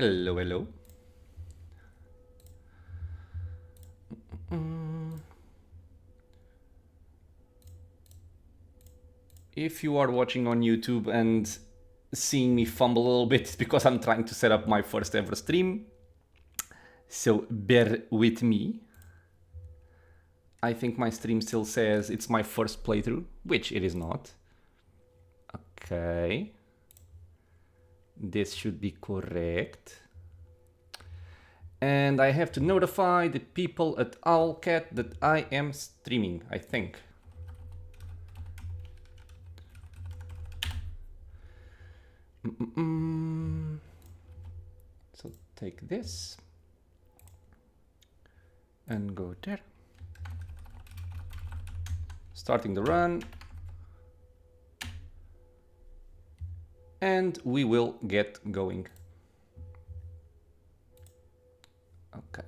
Hello, hello. If you are watching on YouTube and seeing me fumble a little bit, it's because I'm trying to set up my first ever stream. So bear with me. I think my stream still says it's my first playthrough, which it is not. Okay. This should be correct. And I have to notify the people at Owlcat that I am streaming, I think. So take this and go there. Starting the run. And we will get going. Okay.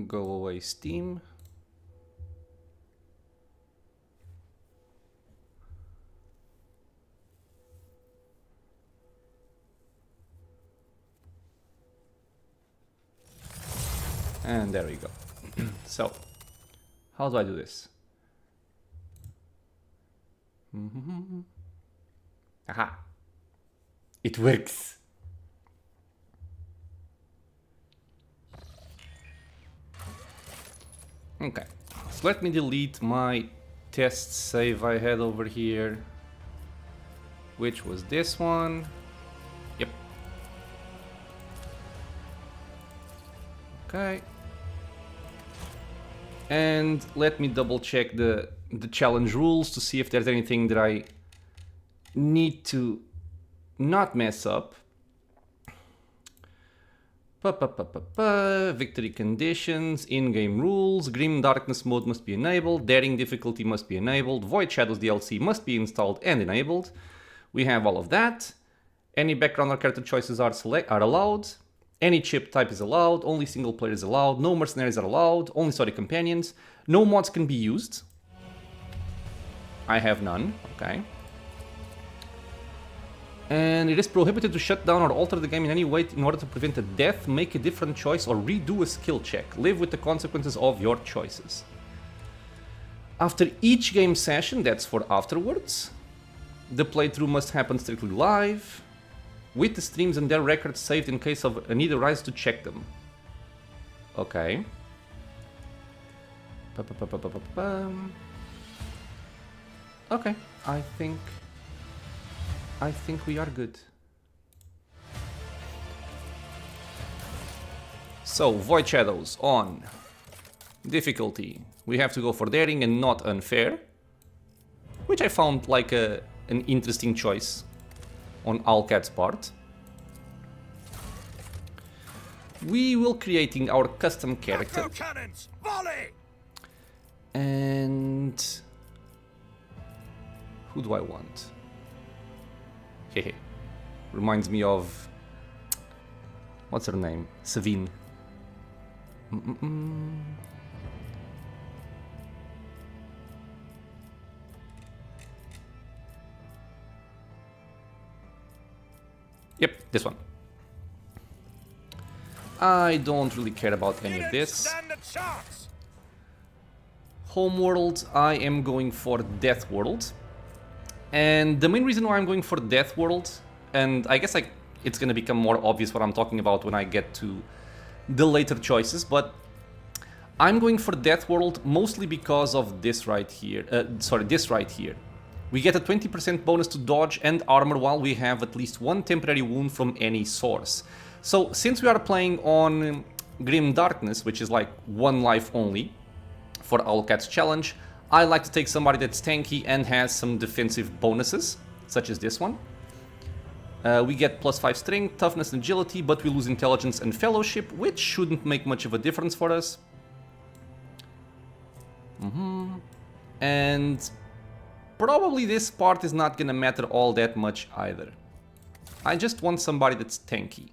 Go away, Steam. And there we go. So, how do I do this? Aha! It works! Okay, so let me delete my test save I had over here, which was this one. Yep. Okay. And let me double check the challenge rules to see if there's anything that I need to not mess up. Victory conditions, in-game rules, Grim Darkness mode must be enabled, Daring difficulty must be enabled, Void Shadows DLC must be installed and enabled. We have all of that. Any background or character choices are allowed. Any chip type is allowed, only single player is allowed, no mercenaries are allowed, only story companions, no mods can be used. I have none, okay. And it is prohibited to shut down or alter the game in any way in order to prevent a death, make a different choice, or redo a skill check. Live with the consequences of your choices. After each game session, that's for afterwards, the playthrough must happen strictly live, with the streams and their records saved in case of a need arises to check them. Okay. Okay, I think we are good. So, Void Shadows on. Difficulty. We have to go for daring and not unfair, which I found like an interesting choice on Owlcat's part. We will creating our custom character. And who do I want? Hehe. Reminds me of, what's her name? Savine. Yep, this one. I don't really care about any of this. Homeworld, I am going for Death World. And the main reason why I'm going for Death World, and I guess it's gonna become more obvious what I'm talking about when I get to the later choices, but I'm going for Death World mostly because of this right here. This right here. We get a 20% bonus to dodge and armor while we have at least one temporary wound from any source. So since we are playing on Grim Darkness, which is like one life only for Owlcat's challenge, I like to take somebody that's tanky and has some defensive bonuses, such as this one. We get +5 strength, toughness and agility, but we lose intelligence and fellowship, which shouldn't make much of a difference for us. And probably this part is not gonna matter all that much either. I just want somebody that's tanky.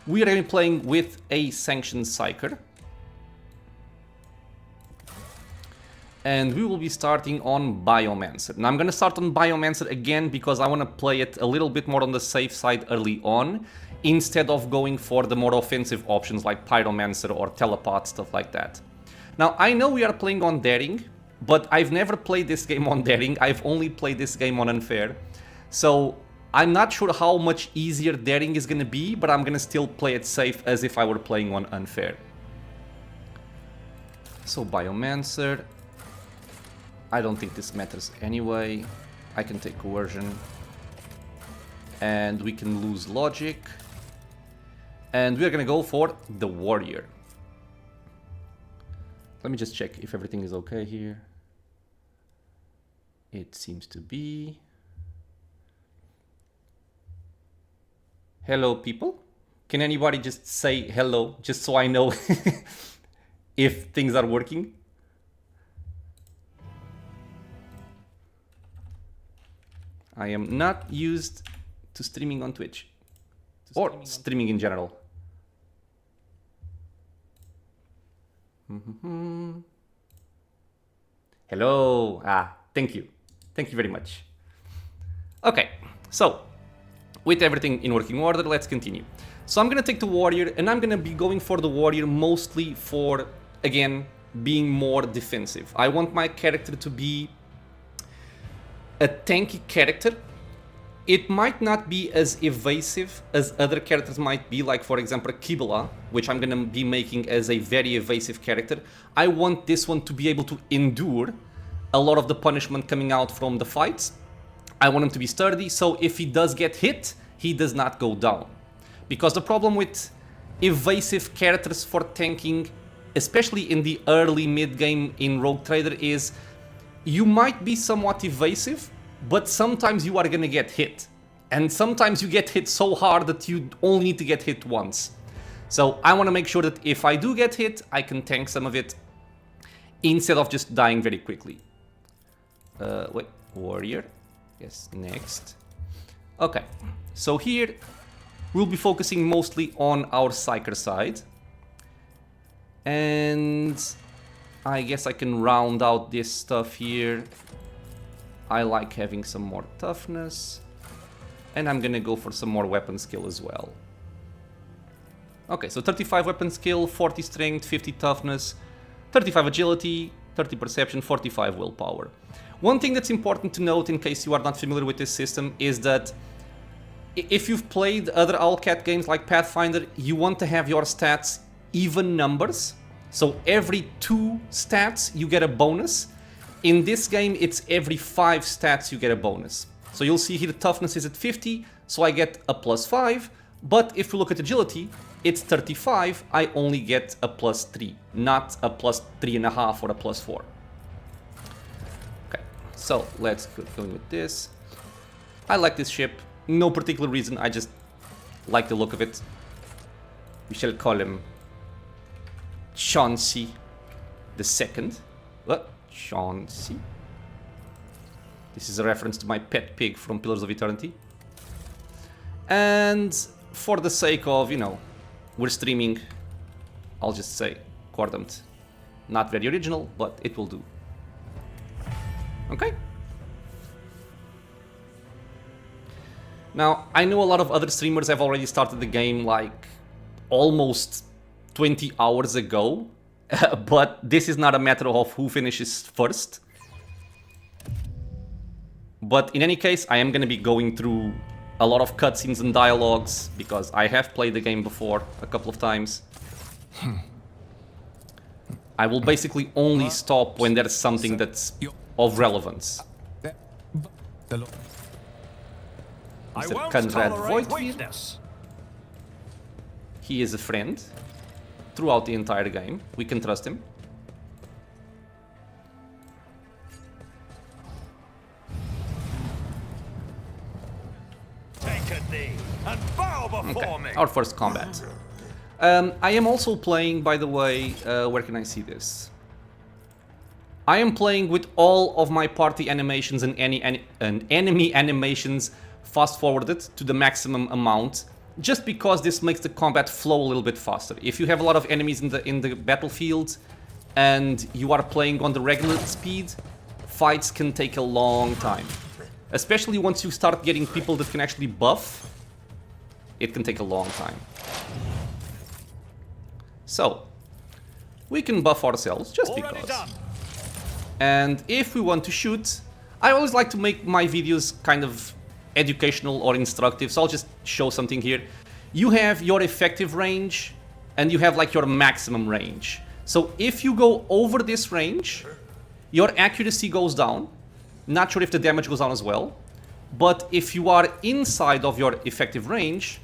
we are going to be playing with a Sanctioned Psyker. And we will be starting on Biomancer. Now I'm going to start on Biomancer again because I want to play it a little bit more on the safe side early on, instead of going for the more offensive options like Pyromancer or Telepath, stuff like that. Now I know we are playing on Daring, but I've never played this game on Daring. I've only played this game on Unfair. So I'm not sure how much easier Daring is going to be, but I'm going to still play it safe as if I were playing on Unfair. So Biomancer. I don't think this matters anyway. I can take Coercion. And we can lose Logic. And we are gonna go for the Warrior. Let me just check if everything is okay here. It seems to be. Hello, people. Can anybody just say hello, just so I know if things are working? I am not used to streaming on Twitch. Or streaming in general. Hello. Thank you. Thank you very much. Okay, so with everything in working order, let's continue. So I'm gonna take the Warrior, and I'm gonna be going for the Warrior mostly for, again, being more defensive. I want my character to be a tanky character. It might not be as evasive as other characters might be, like for example Kibala, which I'm gonna be making as a very evasive character. I want this one to be able to endure a lot of the punishment coming out from the fights. I want him to be sturdy, so if he does get hit, he does not go down. Because the problem with evasive characters for tanking, especially in the early mid-game in Rogue Trader, is you might be somewhat evasive, but sometimes you are gonna get hit. And sometimes you get hit so hard that you only need to get hit once. So I want to make sure that if I do get hit, I can tank some of it instead of just dying very quickly. Wait, Warrior. Yes, next. Okay, so here we'll be focusing mostly on our Psyker side. And I guess I can round out this stuff here. I like having some more toughness. And I'm gonna go for some more weapon skill as well. Okay, so 35 weapon skill, 40 strength, 50 toughness, 35 agility, 30 perception, 45 willpower. One thing that's important to note in case you are not familiar with this system is that if you've played other Owlcat games like Pathfinder, you want to have your stats even numbers. So every 2 stats you get a bonus. In this game, it's every 5 stats you get a bonus. So you'll see here toughness is at 50, so I get a +5. But if you look at agility, it's 35, I only get a +3, not a +3.5 or a +4. Okay, so let's go with this. I like this ship, no particular reason, I just like the look of it. We shall call him Chauncey II. What? Chauncey? This is a reference to my pet pig from Pillars of Eternity. And for the sake of, you know, we're streaming, I'll just say Quardampt. Not very original, but it will do. Okay. Now, I know a lot of other streamers have already started the game like almost 20 hours ago, but this is not a matter of who finishes first. But in any case, I am going to be going through a lot of cutscenes and dialogues because I have played the game before a couple of times. I will basically only stop when there's something that's of relevance. Mr. Conrad Voigtfield. He is a friend throughout the entire game. We can trust him. Okay, our first combat. I am also playing, by the way, where can I see this? I am playing with all of my party animations and enemy animations fast forwarded to the maximum amount. just because this makes the combat flow a little bit faster. If you have a lot of enemies in the battlefield and you are playing on the regular speed, fights can take a long time. Especially once you start getting people that can actually buff, it can take a long time. So, we can buff ourselves just because. And if we want to shoot, I always like to make my videos kind of educational or instructive, so I'll just show something here. You have your effective range and you have like your maximum range. So if you go over this range, your accuracy goes down. Not sure if the damage goes down as well, but if you are inside of your effective range,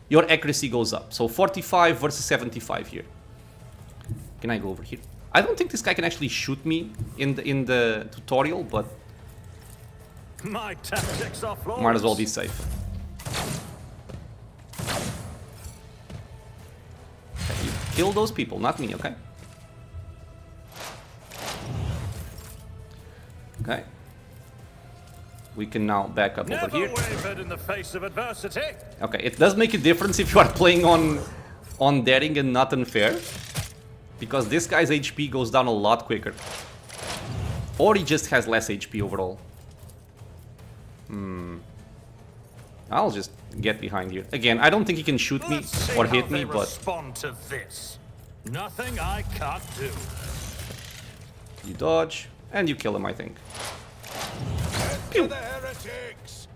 your accuracy goes up. So 45 versus 75 here. Can I go over here? I don't think this guy can actually shoot me in the tutorial, but my tactics are flawless. Might as well be safe. Okay, you kill those people, not me, okay? Okay. We can now back up over here. Wavered in the face of adversity. Okay, it does make a difference if you are playing on daring and not unfair, because this guy's HP goes down a lot quicker. Or he just has less HP overall. I'll just get behind here. Again, I don't think he can shoot me or hit me, but respond to this. Nothing I can't do. You dodge and you kill him, I think. Pew. The heretics.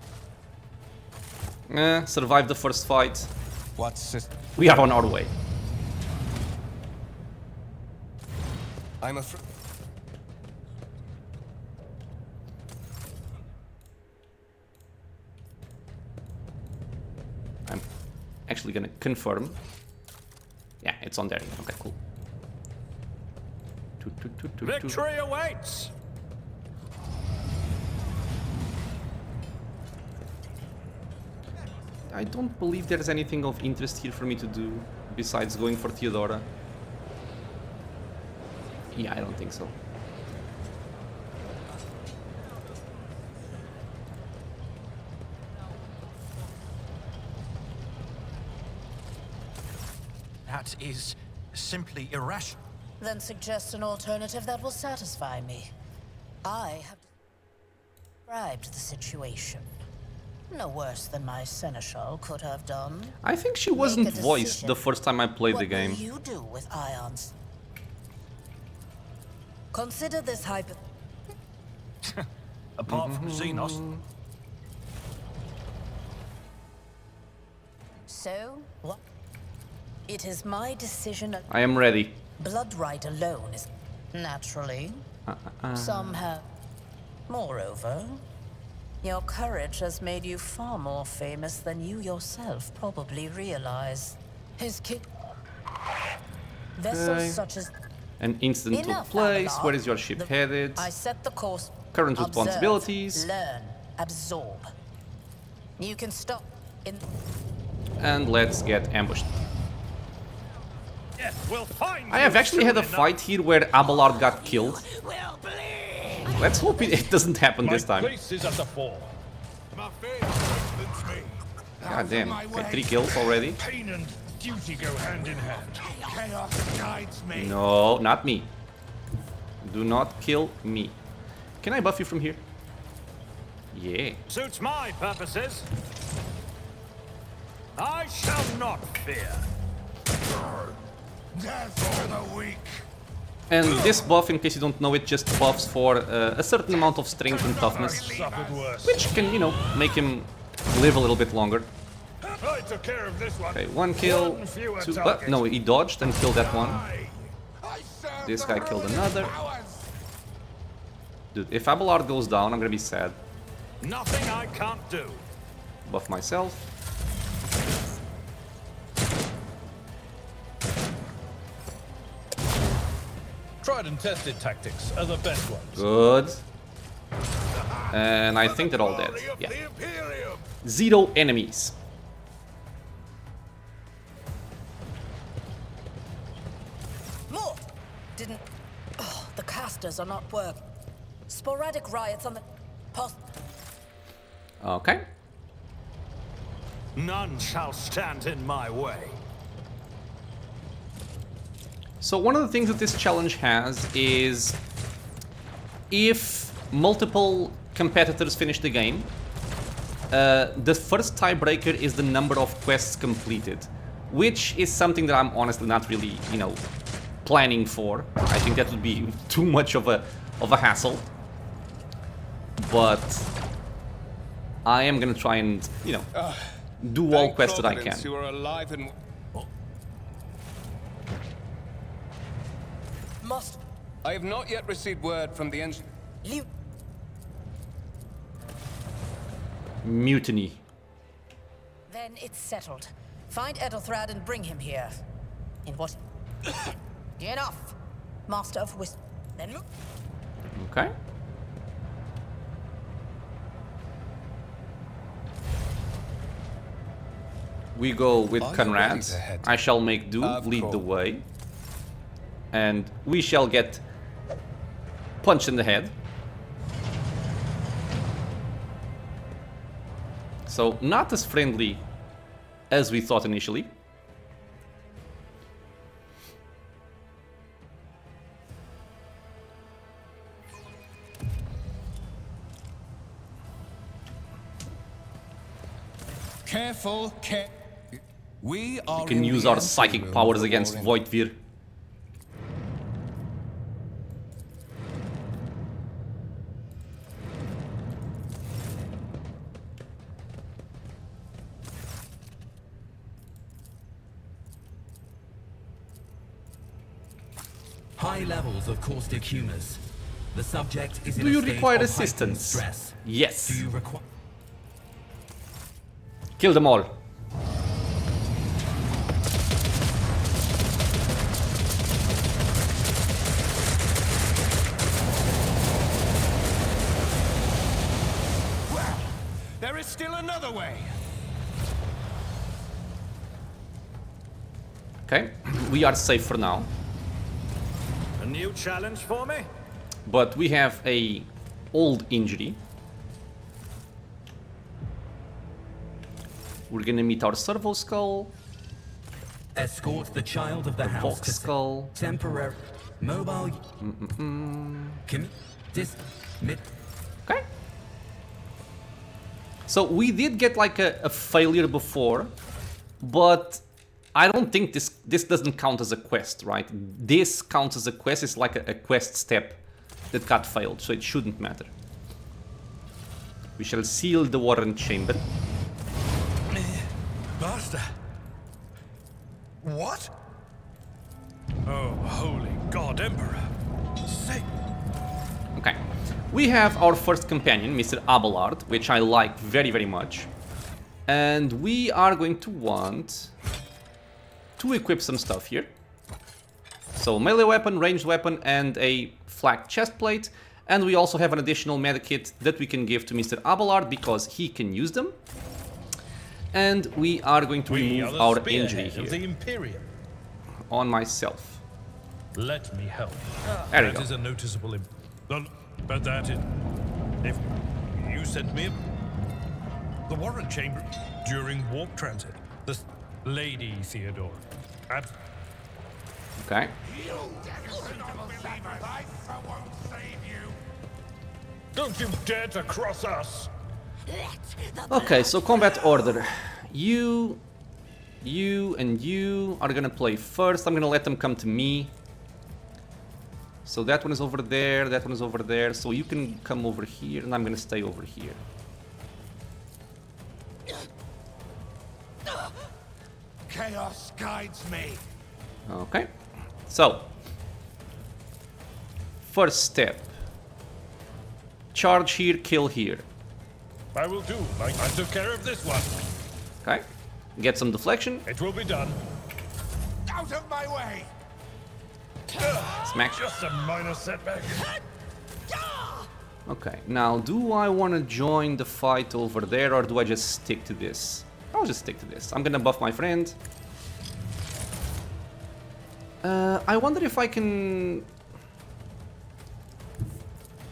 Survive the first fight. What's this? We are on our way. I'm afraid. I'm actually gonna confirm. Yeah, it's on there. Okay, cool. Victory awaits. I don't believe there's anything of interest here for me to do besides going for Theodora. Yeah, I don't think so. That is simply irrational. Then suggest an alternative that will satisfy me. I have described the situation. No worse than my seneschal could have done. I think she wasn't voiced the first time I played the game. What will you do with ions? Consider this Apart from Xenos. So, what? It is my decision. I am ready. Blood right alone is naturally. Some have. Moreover, your courage has made you far more famous than you yourself probably realize. His kid. Vessels such as. An instant took place. Where is your ship headed? I set the course. Current Observe, responsibilities. learn, absorb. You can stop in. And let's get ambushed. Yes, we'll find I have actually had a enough. fight here where Abelard got killed. Let's hope it doesn't happen this time. Place is at the fore. God damn. Okay, 3 kills already. Pain and duty go hand in hand. Chaos guides me. No, not me. Do not kill me. Can I buff you from here? Yeah. Suits my purposes. I shall not fear. Death for the weak. And this buff, in case you don't know it, just buffs for a certain amount of strength and toughness, Suffered worse. which can, you know, make him live a little bit longer. I took care of this one. Okay, 1 kill, One fewer 2... target. no, he dodged and killed that one. I serve This the guy killed ruling another. powers. Dude, if Abelard goes down, I'm gonna be sad. Nothing I can't do. Buff myself. Tried and tested tactics are the best ones. Good. And I think they're all dead. Yeah. The Imperium. 0 enemies. More! Didn't. Oh, the casters are not working. Sporadic riots on the. Okay. None shall stand in my way. So one of the things that this challenge has is if multiple competitors finish the game, the first tiebreaker is the number of quests completed, which is something that I'm honestly not really, you know, planning for. I think that would be too much of a hassle. But I am gonna try and, you know, do all quests that I can. You are alive and Must I have not yet received word from the engine. you Mutiny. Then it's settled. Find Ethelthrad and bring him here. In what? Enough! Master of Wisdom. Then look. Okay. We go with Are you Conrad. ready to head? I shall make do, lead the course. way. And we shall get punched in the head. So, not as friendly as we thought initially. Careful, we are. We can in use the our entry psychic room powers for against warring. Voidvir. High levels of caustic humors. The subject is in Do a you state require of heightened assistance? stress. Yes. Do you require? Kill them all. Well, there is still another way. Okay, we are safe for now. A new challenge for me? But we have a old injury. We're gonna meet our Servo skull, Escort the child of the house Vox to skull. temporary mobile. Dismit. Okay. So we did get like a failure before, but I don't think this doesn't count as a quest, right? This counts as a quest. It's like a quest step that got failed, so it shouldn't matter. We shall seal the Warren chamber. Master. What? Oh, holy God, Emperor. Say, Okay. We have our first companion, Mr. Abelard, which I like very, very much. And we are going to want to equip some stuff here. So melee weapon, ranged weapon, and a flak chest plate. And we also have an additional medikit that we can give to Mr. Abelard because he can use them. And we are going to We are remove the our spearhead injury of the here Imperium. on myself. Let me help. There we That go. is a noticeable but that is... If you sent me the Warren Chamber during warp transit. The Lady Theodora. Okay. You despicable sacrifice! I won't save you! Don't you dare to cross us! Okay, so combat order. You, and you are gonna play first. I'm gonna let them come to me. So that one is over there, that one is over there. So you can come over here, and I'm gonna stay over here. Chaos guides me! Okay. So, first step. Charge here, kill here. I will do. I took care of this one. Okay. Get some deflection. It will be done. Out of my way! Smack. Just a minor setback. Okay, now do I want to join the fight over there or do I just stick to this? I'll just stick to this. I'm gonna buff my friend. I wonder if I can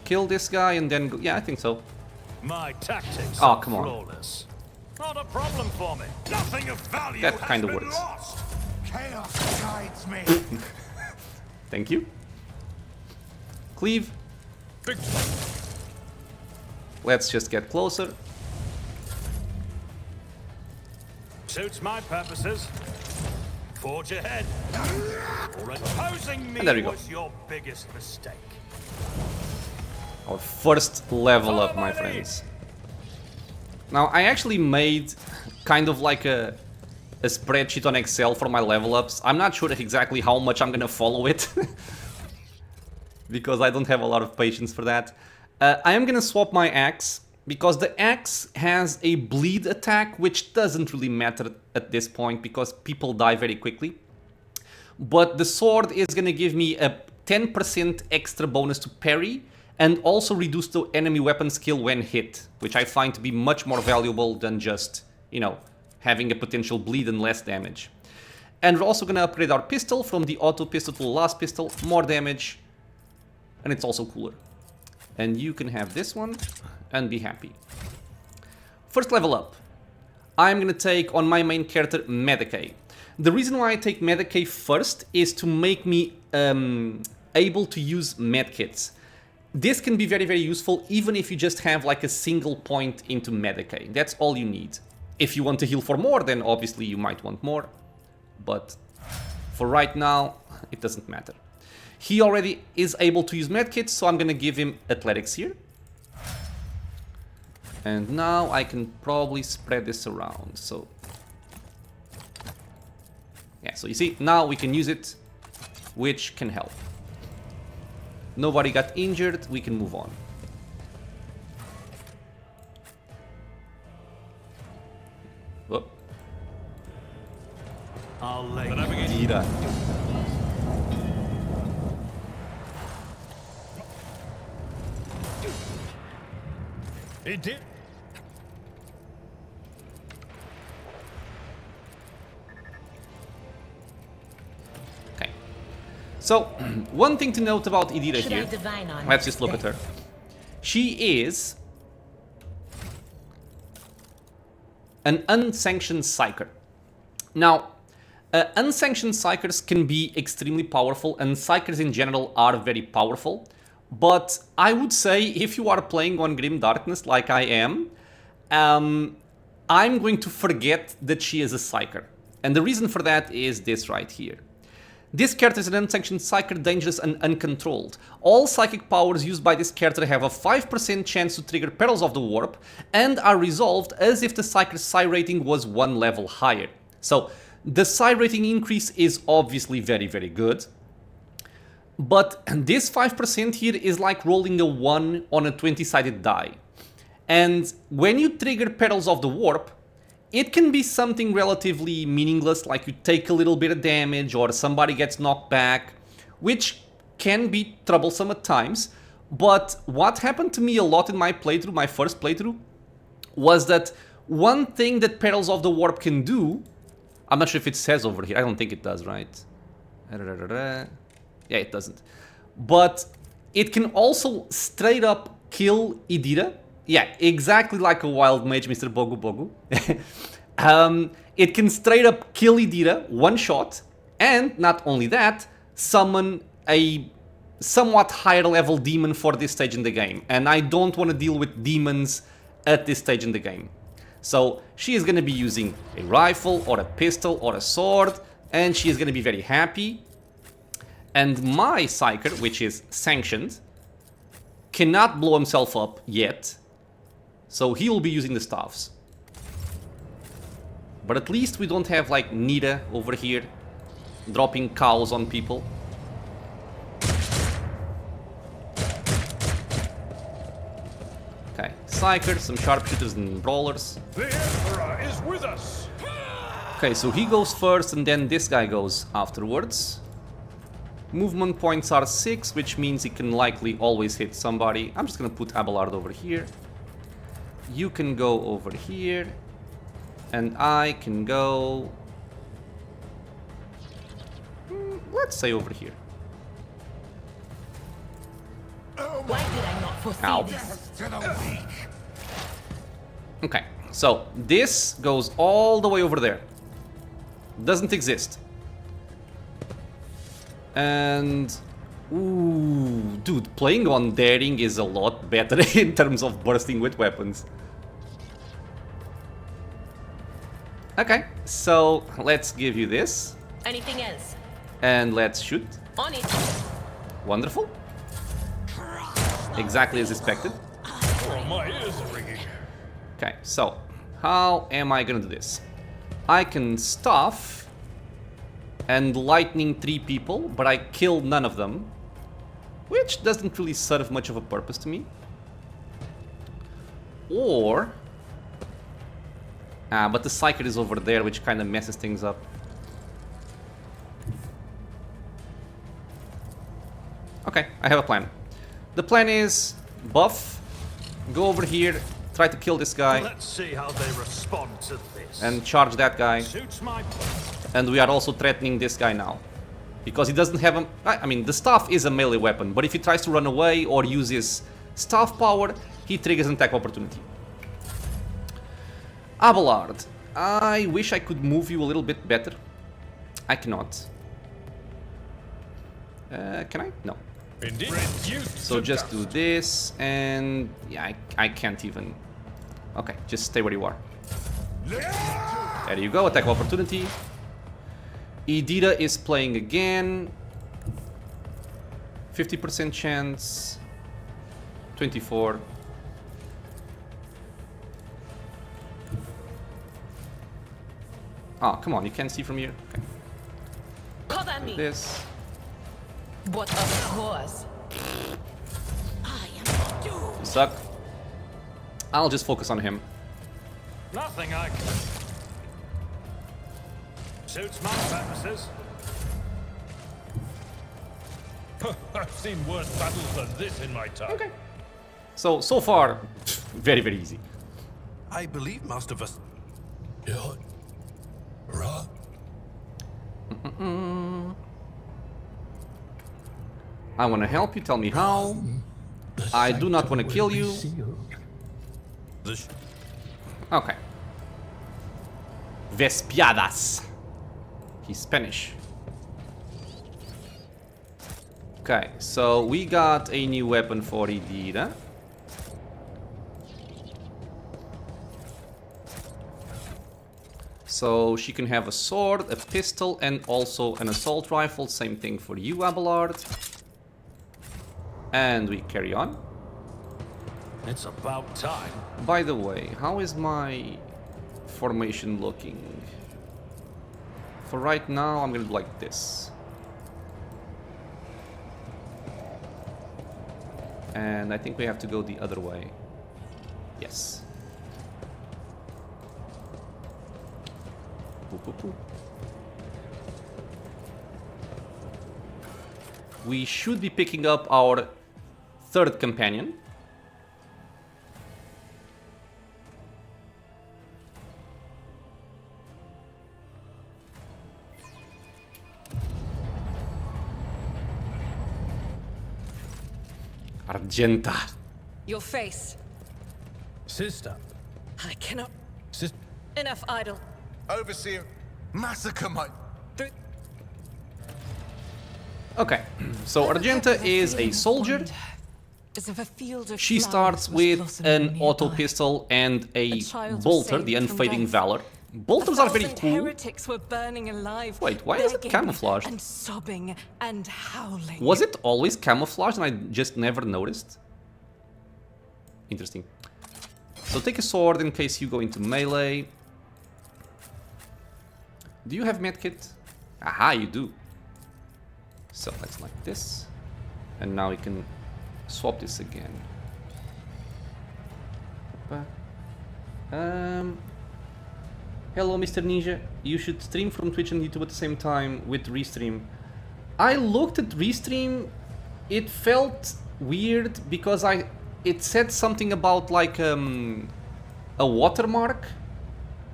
kill this guy and then go. Yeah, I think so. My tactics Oh, are come on. flawless. Not a problem for me. Nothing of value That has kind of been works. lost. Chaos guides me. Thank you. Cleave. Big Let's just get closer. Suits my purposes. Forge ahead. Opposing me And there we go. was your biggest mistake. Our first level up, my friends. Now, I actually made kind of like a spreadsheet on Excel for my level ups. I'm not sure exactly how much I'm gonna follow it. Because I don't have a lot of patience for that. I am gonna swap my axe, because the axe has a bleed attack, which doesn't really matter at this point, because people die very quickly. But the sword is gonna give me a 10% extra bonus to parry, and also reduce the enemy weapon skill when hit, which I find to be much more valuable than just, you know, having a potential bleed and less damage. And we're also gonna upgrade our pistol from the auto pistol to the last pistol, more damage, and it's also cooler. And you can have this one and be happy. First level up, I'm gonna take on my main character Medicae. The reason why I take Medicae first is to make me able to use medkits. This can be very, very useful even if you just have like a single point into Medicae. That's all you need. If you want to heal for more, then obviously you might want more. But for right now, it doesn't matter. He already is able to use medkits, so I'm gonna give him athletics here. And now I can probably spread this around, so... yeah, so you see, now we can use it, which can help. Nobody got injured, we can move on. Whoop. I'll lay Ira. It did. Okay. So, one thing to note about Idira Should I here, divine on let's just look at her. She is an unsanctioned psyker. Now, unsanctioned psykers can be extremely powerful, and psykers in general are very powerful. But I would say if you are playing on Grim Darkness like I am, I'm going to forget that she is a psyker. And the reason for that is this right here. This character is an unsanctioned psyker, dangerous and uncontrolled. All psychic powers used by this character have a 5% chance to trigger Perils of the Warp and are resolved as if the psyker's psi rating was 1 level higher. So the psi rating increase is obviously very, very good. But this 5% here is like rolling a 1 on a 20-sided die. And when you trigger Perils of the Warp, it can be something relatively meaningless, like you take a little bit of damage or somebody gets knocked back, which can be troublesome at times. But what happened to me a lot in my playthrough, my first playthrough, was that one thing that Perils of the Warp can do, I'm not sure if it says over here, I don't think it does, right? Yeah, it doesn't. But it can also straight up kill Idira. Yeah, exactly like a wild mage, Mr. Bogu Bogu. It can straight up kill Idira, one shot, and not only that, summon a somewhat higher level demon for this stage in the game. And I don't want to deal with demons at this stage in the game. So she is going to be using a rifle or a pistol or a sword, and she is going to be very happy. And my Psyker, which is sanctioned, cannot blow himself up yet, so he will be using the staffs. But at least we don't have like Nita over here dropping cows on people. Okay, Psyker, some sharpshooters and brawlers. The Emperor is with us. Okay, so he goes first and then this guy goes afterwards. Movement points are 6, which means he can likely always hit somebody. I'm just gonna put Abelard over here. You can go over here. And I can go... let's say over here. Why did I not foresee Ow. this? To the weak. Okay, So, this goes all the way over there. Doesn't exist. And... Ooh, dude, playing on daring is a lot better in terms of bursting with weapons. Okay, so let's give you this. Anything else? And let's shoot. On it. Wonderful. Exactly as expected. Oh, my ears are ringing. Okay, so how am I gonna do this? I can stuff and lightning 3 people, but I kill none of them, which doesn't really serve much of a purpose to me. Or... but the Psyker is over there, which kind of messes things up. Okay, I have a plan. The plan is buff, go over here, try to kill this guy, Let's see how they respond to this. and charge that guy. Suits my And we are also threatening this guy now. Because he doesn't have a... I mean, the staff is a melee weapon, but if he tries to run away or uses staff power, he triggers an attack opportunity. Abelard, I wish I could move you a little bit better. I cannot. Can I? No. Indeed. So just do this, and yeah, I can't even. Okay, just stay where you are. There you go, attack of opportunity. Idira is playing again. 50% chance. 24. Oh, come on, you can't see from here. Okay. Cover me. This. But of course. I am You doomed. suck. I'll just focus on him. nothing I can. Suits my purposes. I've seen worse battles than this in my time. Okay. So far, very, very easy. I believe most of us. I want to help you, tell me how. I do not want to kill you. Okay. Vespiadas. He's Spanish. Okay, so we got a new weapon for Idira. So she can have a sword, a pistol, and also an assault rifle. Same thing for you, Abelard. And we carry on. It's about time. By the way, how is my formation looking? For right now, I'm gonna do like this. And I think we have to go the other way. Yes. Boop, boop, boop. We should be picking up our third companion. Argenta. Your face. Sister. I cannot. Sister. Enough idle. Overseer, massacre my... Through. Okay, so Argenta is a soldier. As if a field of She flowers starts was with blossoming an auto nearby. pistol and a child was bolter, saved the from Unfading death. Valor. Bolters are very 1,000 cool. heretics were burning alive. Wait, why is it begging camouflaged? And sobbing and howling. Was it always camouflaged and I just never noticed? Interesting. So take a sword in case you go into melee. Do you have medkit? Aha, you do. So let's like this. And now we can swap this again. Hello, Mr. Ninja. You should stream from Twitch and YouTube at the same time with Restream. I looked at Restream. It felt weird because it said something about like a watermark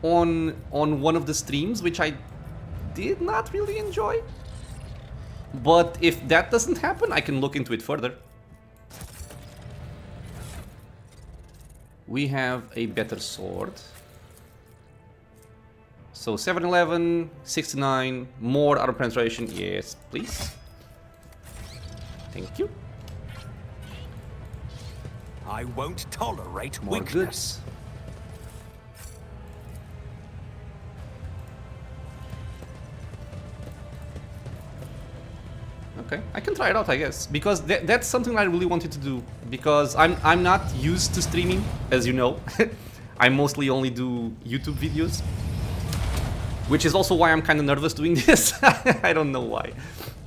on one of the streams, which I did not really enjoy. But if that doesn't happen, I can look into it further. We have a better sword. So 711, 69, more armor penetration. Yes, please. Thank you. I won't tolerate More weakness. goods. Okay, I can try it out, I guess, because that's something I really wanted to do. Because I'm not used to streaming, as you know. I mostly only do YouTube videos, which is also why I'm kind of nervous doing this. I don't know why,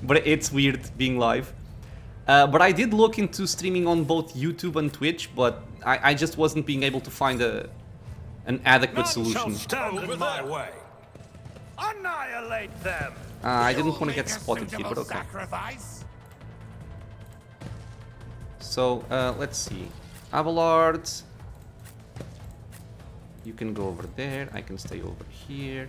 but it's weird being live. But I did look into streaming on both YouTube and Twitch, but I just wasn't being able to find an adequate solution. None shall stand in my way. Annihilate them. I didn't want to get spotted here, but okay. Sacrifice? So, let's see. Abelard. You can go over there, I can stay over here.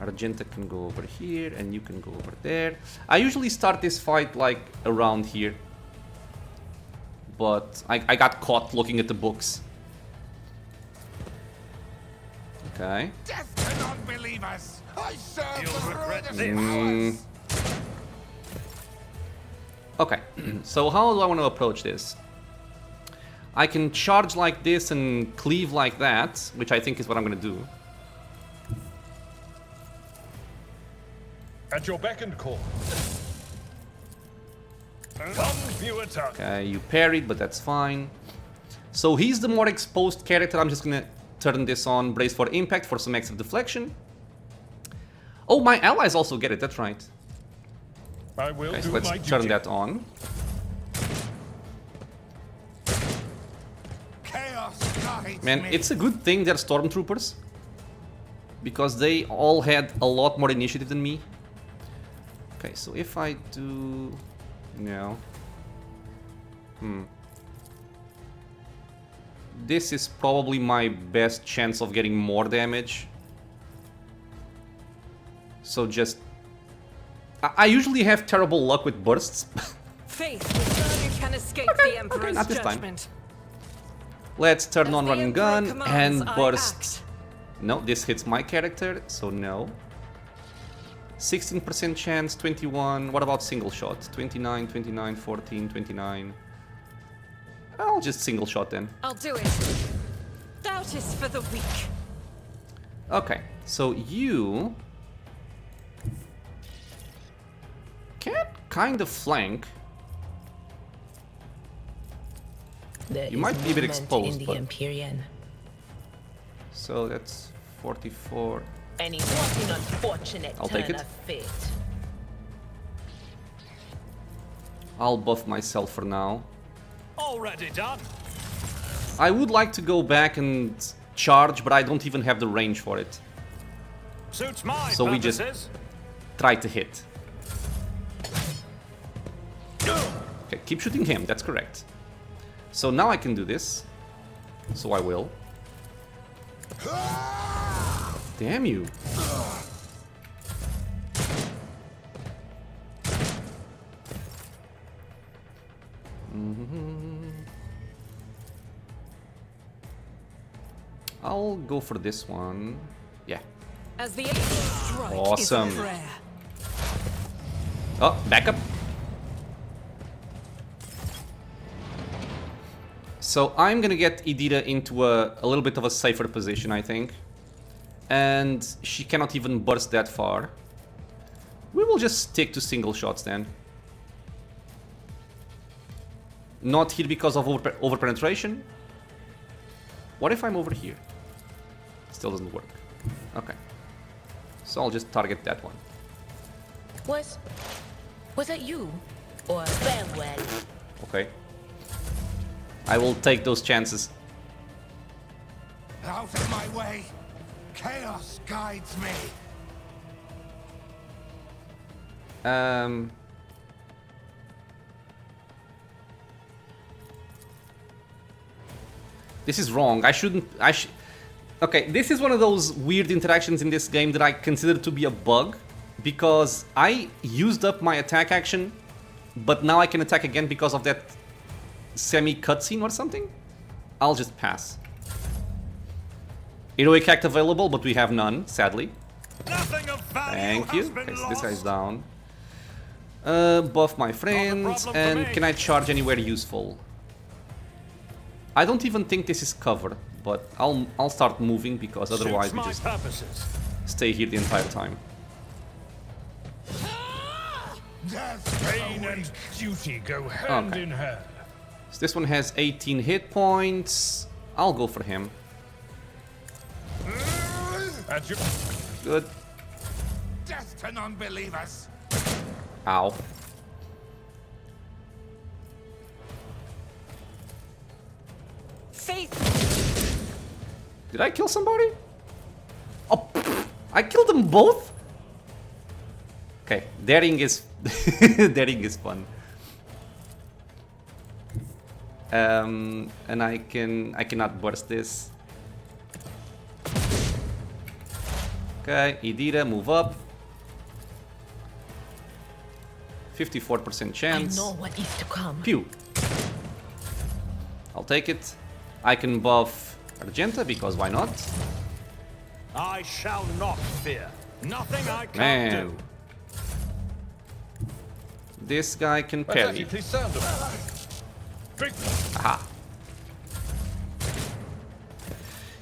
Argenta can go over here, and you can go over there. I usually start this fight, like, around here. But I got caught looking at the books. Okay. Death cannot believe us. I serve You'll the regret ruinous this. powers. Okay, so how do I want to approach this? I can charge like this and cleave like that, which I think is what I'm going to do. At your beck and call. Come view attack. Okay, you parried, but that's fine. So he's the more exposed character. I'm just going to turn this on. Brace for impact for some extra deflection. Oh, my allies also get it. That's right. I will Okay, do so let's my turn duty. that on. Chaos guides Man, me. it's a good thing they're stormtroopers. Because they all had a lot more initiative than me. Okay, so if I do... No. This is probably my best chance of getting more damage. So just... I usually have terrible luck with bursts. Faith, you can escape the Emperor's not this time. judgment. Let's turn As on the run and Emperor gun commands, and I burst. act. No, this hits my character, so no. 16% chance, 21. What about single shot? 29, 29, 14, 29. I'll just single shot then. I'll do it. Doubt is for the weak. Okay, so you can kind of flank. You might be a bit exposed, in the but... Empyrean. So that's 44. And he's what an unfortunate I'll turn take it. of fate. I'll buff myself for now. Already done. I would like to go back and charge, but I don't even have the range for it. Suits my So we purposes. just try to hit. Okay, keep shooting him, that's correct. So now I can do this. So I will. Damn you. I'll go for this one. Yeah. As the angel strike Awesome. is a prayer. Oh, back up. So I'm gonna get Idira into a little bit of a safer position, I think. And she cannot even burst that far. We will just stick to single shots then. Not here because of over penetration. What if I'm over here? Still doesn't work. Okay. So I'll just target that one. Was that you? Or farewell? Okay. I will take those chances. Out of my way. Chaos guides me. This is wrong. Okay, this is one of those weird interactions in this game that I consider to be a bug. Because I used up my attack action, but now I can attack again because of that semi-cutscene or something? I'll just pass. Heroic act available, but we have none, sadly. Nothing of value Thank you. has been Okay, so this guy's lost. down. Buff my friends, problem for and me. can I charge anywhere useful? I don't even think this is cover, but I'll start moving because otherwise Suits we my just purposes. stay here the entire time. Pain and duty go hand Okay. in hand. So this one has 18 hit points. I'll go for him. At your Good. Death to non-believers. Ow. Faith. Did I kill somebody? Oh, pfft, I killed them both? Okay, daring is daring is fun. And I cannot burst this. Okay, Idira, move up. 54% I chance. know what is to come. Pew. I'll take it. I can buff Argenta because why not? I shall not fear. Nothing I can't Man. do. This guy can parry. Please sound Big Aha.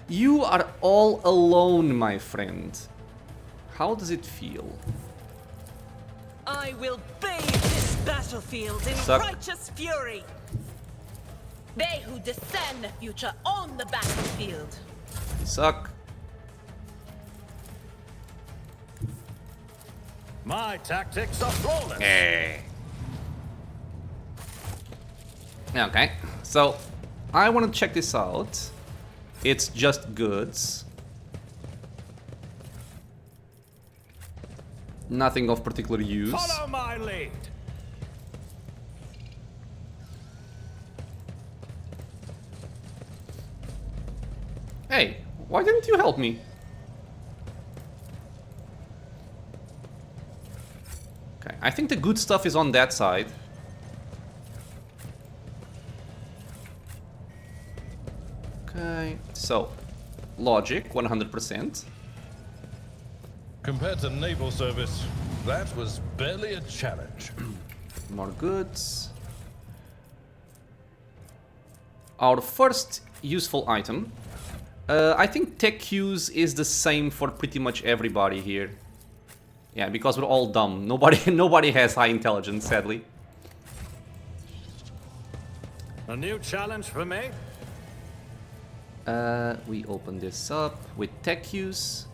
You are all alone, my friend. How does it feel? I will bathe this battlefield in Suck. righteous fury. They who discern the future own the battlefield. You suck. My tactics are flawless. Okay, so I want to check this out. It's just goods. Nothing of particular use. Follow my lead. Hey, why didn't you help me? Okay, I think the good stuff is on that side. Okay, so logic 100%. Compared to naval service, that was barely a challenge. More goods. Our first useful item. I think tech use is the same for pretty much everybody here. Yeah, because we're all dumb. Nobody has high intelligence, sadly. A new challenge for me? We open this up with tech use.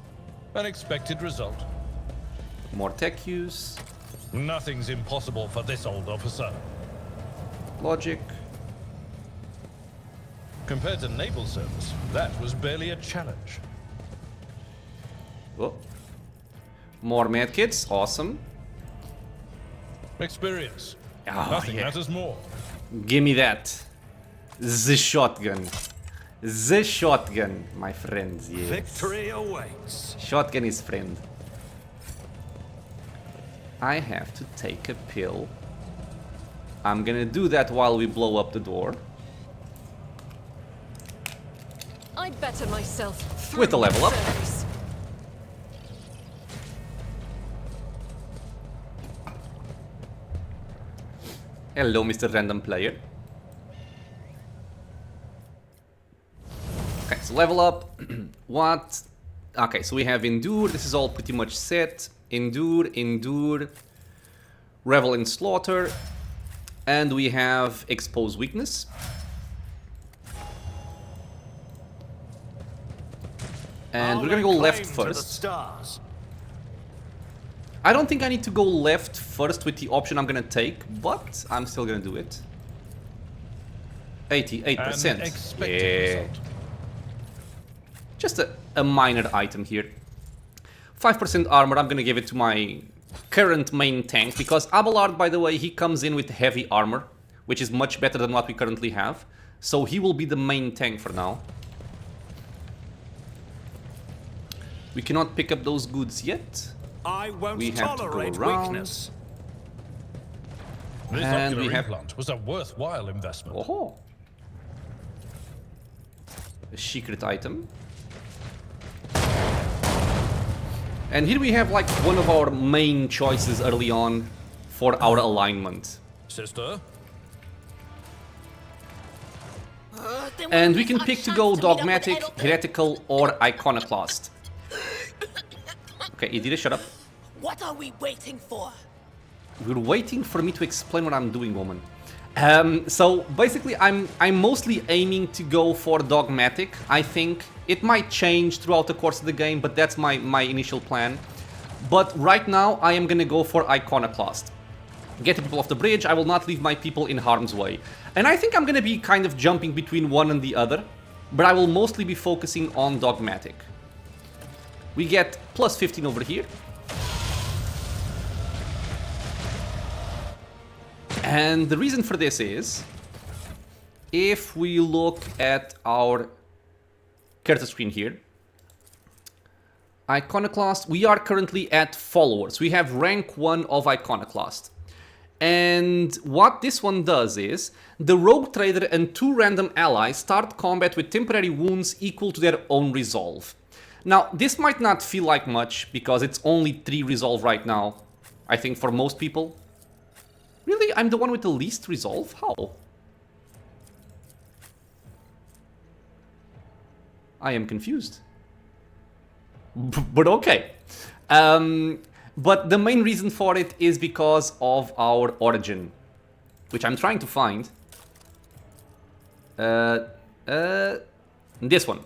Unexpected result. More tech use. Nothing's impossible for this old officer. Logic. Compared to naval service, that was barely a challenge. Oh. More medkits, awesome. Experience. Oh, Nothing yeah. matters more. Gimme that. The shotgun. The shotgun, my friends, yes. Victory awaits. Shotgun is friend. I have to take a pill. I'm gonna do that while we blow up the door. I better myself through With a level up. service. Hello, Mr. Random Player. Okay, so level up. What? Okay, so we have Endure. This is all pretty much set. Endure, Endure, Revel in Slaughter. And we have Expose Weakness. And we're gonna go left first. Stars. I don't think I need to go left first with the option I'm gonna take, but I'm still gonna do it. 88%. An expected Yeah. result. Just a minor item here. 5% armor, I'm gonna give it to my current main tank, because Abelard, by the way, he comes in with heavy armor, which is much better than what we currently have. So he will be the main tank for now. We cannot pick up those goods yet. I won't We have to go tolerate around. weakness. This And ocular we have- implant was a worthwhile investment. Oh, a secret item. And here we have like one of our main choices early on for our alignment. Sister? And we can pick to go dogmatic, heretical, or iconoclast. Okay, Idira, shut up. What are we waiting for? We're waiting for me to explain what I'm doing, woman. So basically, I'm mostly aiming to go for dogmatic. I think it might change throughout the course of the game, but that's my initial plan. But right now, I am gonna go for iconoclast. Get the people off the bridge. I will not leave my people in harm's way. And I think I'm gonna be kind of jumping between one and the other, but I will mostly be focusing on dogmatic. We get plus 15 over here. And the reason for this is, if we look at our character screen here, Iconoclast, we are currently at followers. We have rank 1 of Iconoclast. And what this one does is, the rogue trader and 2 random allies start combat with temporary wounds equal to their own resolve. Now, this might not feel like much, because it's only 3 resolve right now, I think for most people. Really? I'm the one with the least resolve? How? I am confused. But okay. But the main reason for it is because of our origin, which I'm trying to find. This one.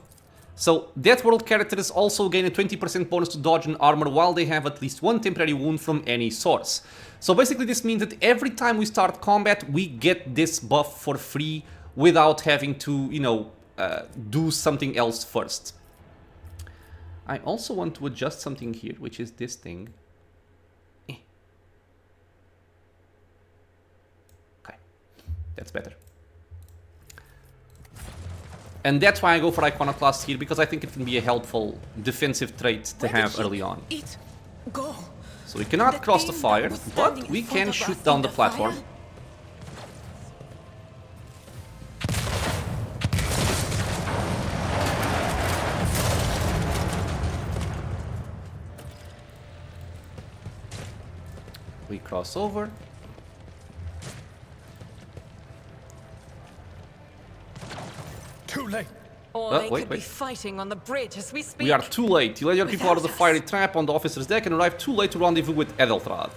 So, Death World characters also gain a 20% bonus to dodge and armor while they have at least 1 temporary wound from any source. So basically this means that every time we start combat, we get this buff for free without having to, you know, do something else first. I also want to adjust something here, which is this thing. Okay, that's better. And that's why I go for Iconoclast here, because I think it can be a helpful defensive trait to have early on. Go. So we cannot cross the fire, but we can shoot down the platform. We cross over. Too late. Or they could be fighting on the bridge as we speak. We are too late. You let your people out of the fiery trap on the officer's deck and arrive too late to rendezvous with Edelthrad.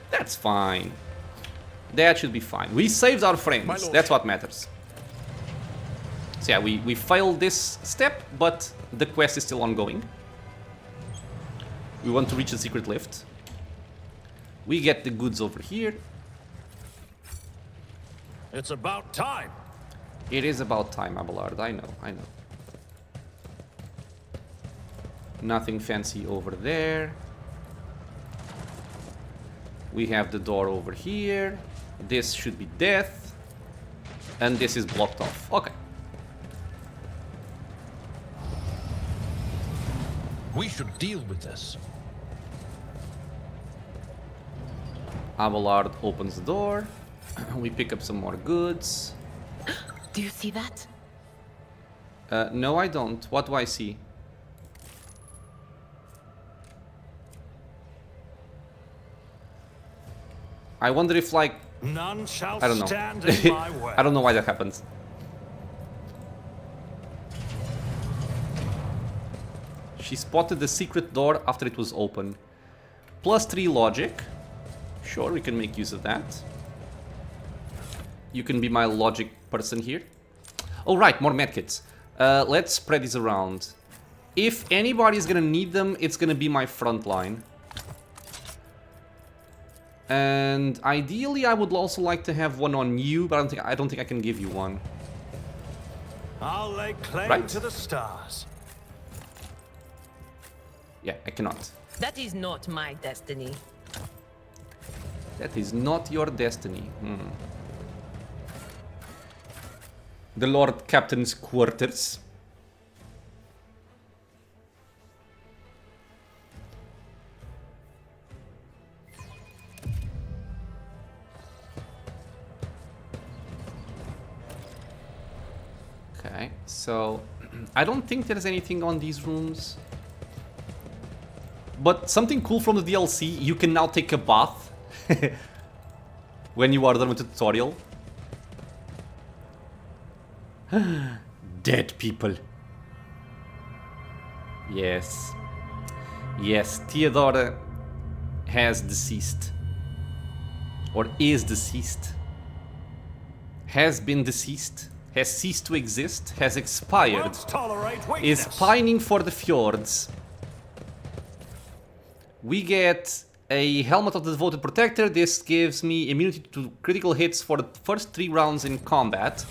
That's fine. That should be fine. We saved our friends. That's what matters. So yeah, we failed this step, but the quest is still ongoing. We want to reach the secret lift. We get the goods over here. It's about time. It is about time, Abelard. I know, I know. Nothing fancy over there. We have the door over here. This should be death. And this is blocked off. Okay. We should deal with this. Abelard opens the door. We pick up some more goods. Do you see that? No, I don't. What do I see? I wonder if, like... None shall I don't know. stand in my way. I don't know why that happens. She spotted the secret door after it was open. +3 logic. Sure, we can make use of that. You can be my logic person here. Oh, right, more medkits. Let's spread these around. If anybody's gonna need them, it's gonna be my front line. And ideally, I would also like to have one on you, but I don't think I can give you one. I'll lay claim to the stars. Yeah, I cannot. That is not my destiny. That is not your destiny. The Lord Captain's quarters. Okay, so I don't think there's anything on these rooms. But something cool from the DLC, you can now take a bath when you are done with the tutorial. Dead people. Yes. Yes, Theodora has deceased. Or is deceased. Has been deceased. Has ceased to exist. Has expired. Is pining for the fjords. We get a Helmet of the Devoted Protector. This gives me immunity to critical hits for the first 3 rounds in combat.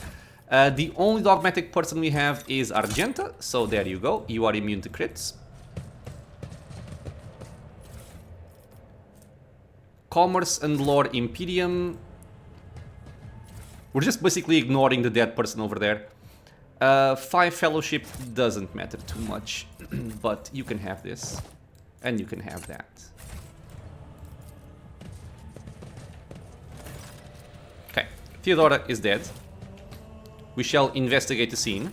The only dogmatic person we have is Argenta, so there you go. You are immune to crits. Commerce and Lore Imperium. We're just basically ignoring the dead person over there. 5 Fellowship doesn't matter too much, but you can have this. And you can have that. Okay, Theodora is dead. We shall investigate the scene.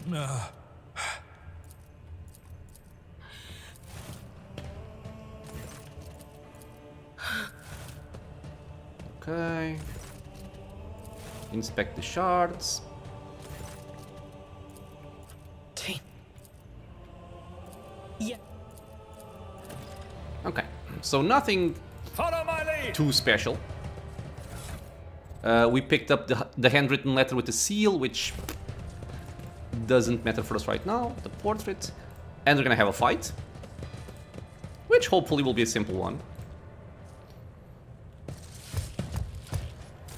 Okay. Inspect the shards. Yeah. Okay, so nothing too special. We picked up the handwritten letter with the seal, which doesn't matter for us right now. The portrait. And we're gonna have a fight. Which hopefully will be a simple one.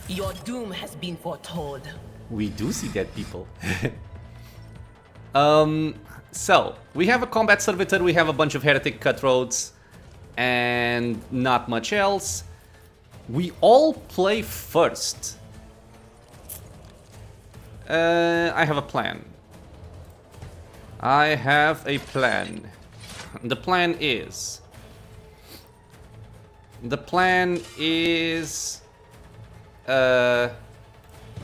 Your doom has been foretold. We do see dead people. So, we have a combat servitor, we have a bunch of heretic cutthroats, and not much else. We all play first. I have a plan. I have a plan. The plan is...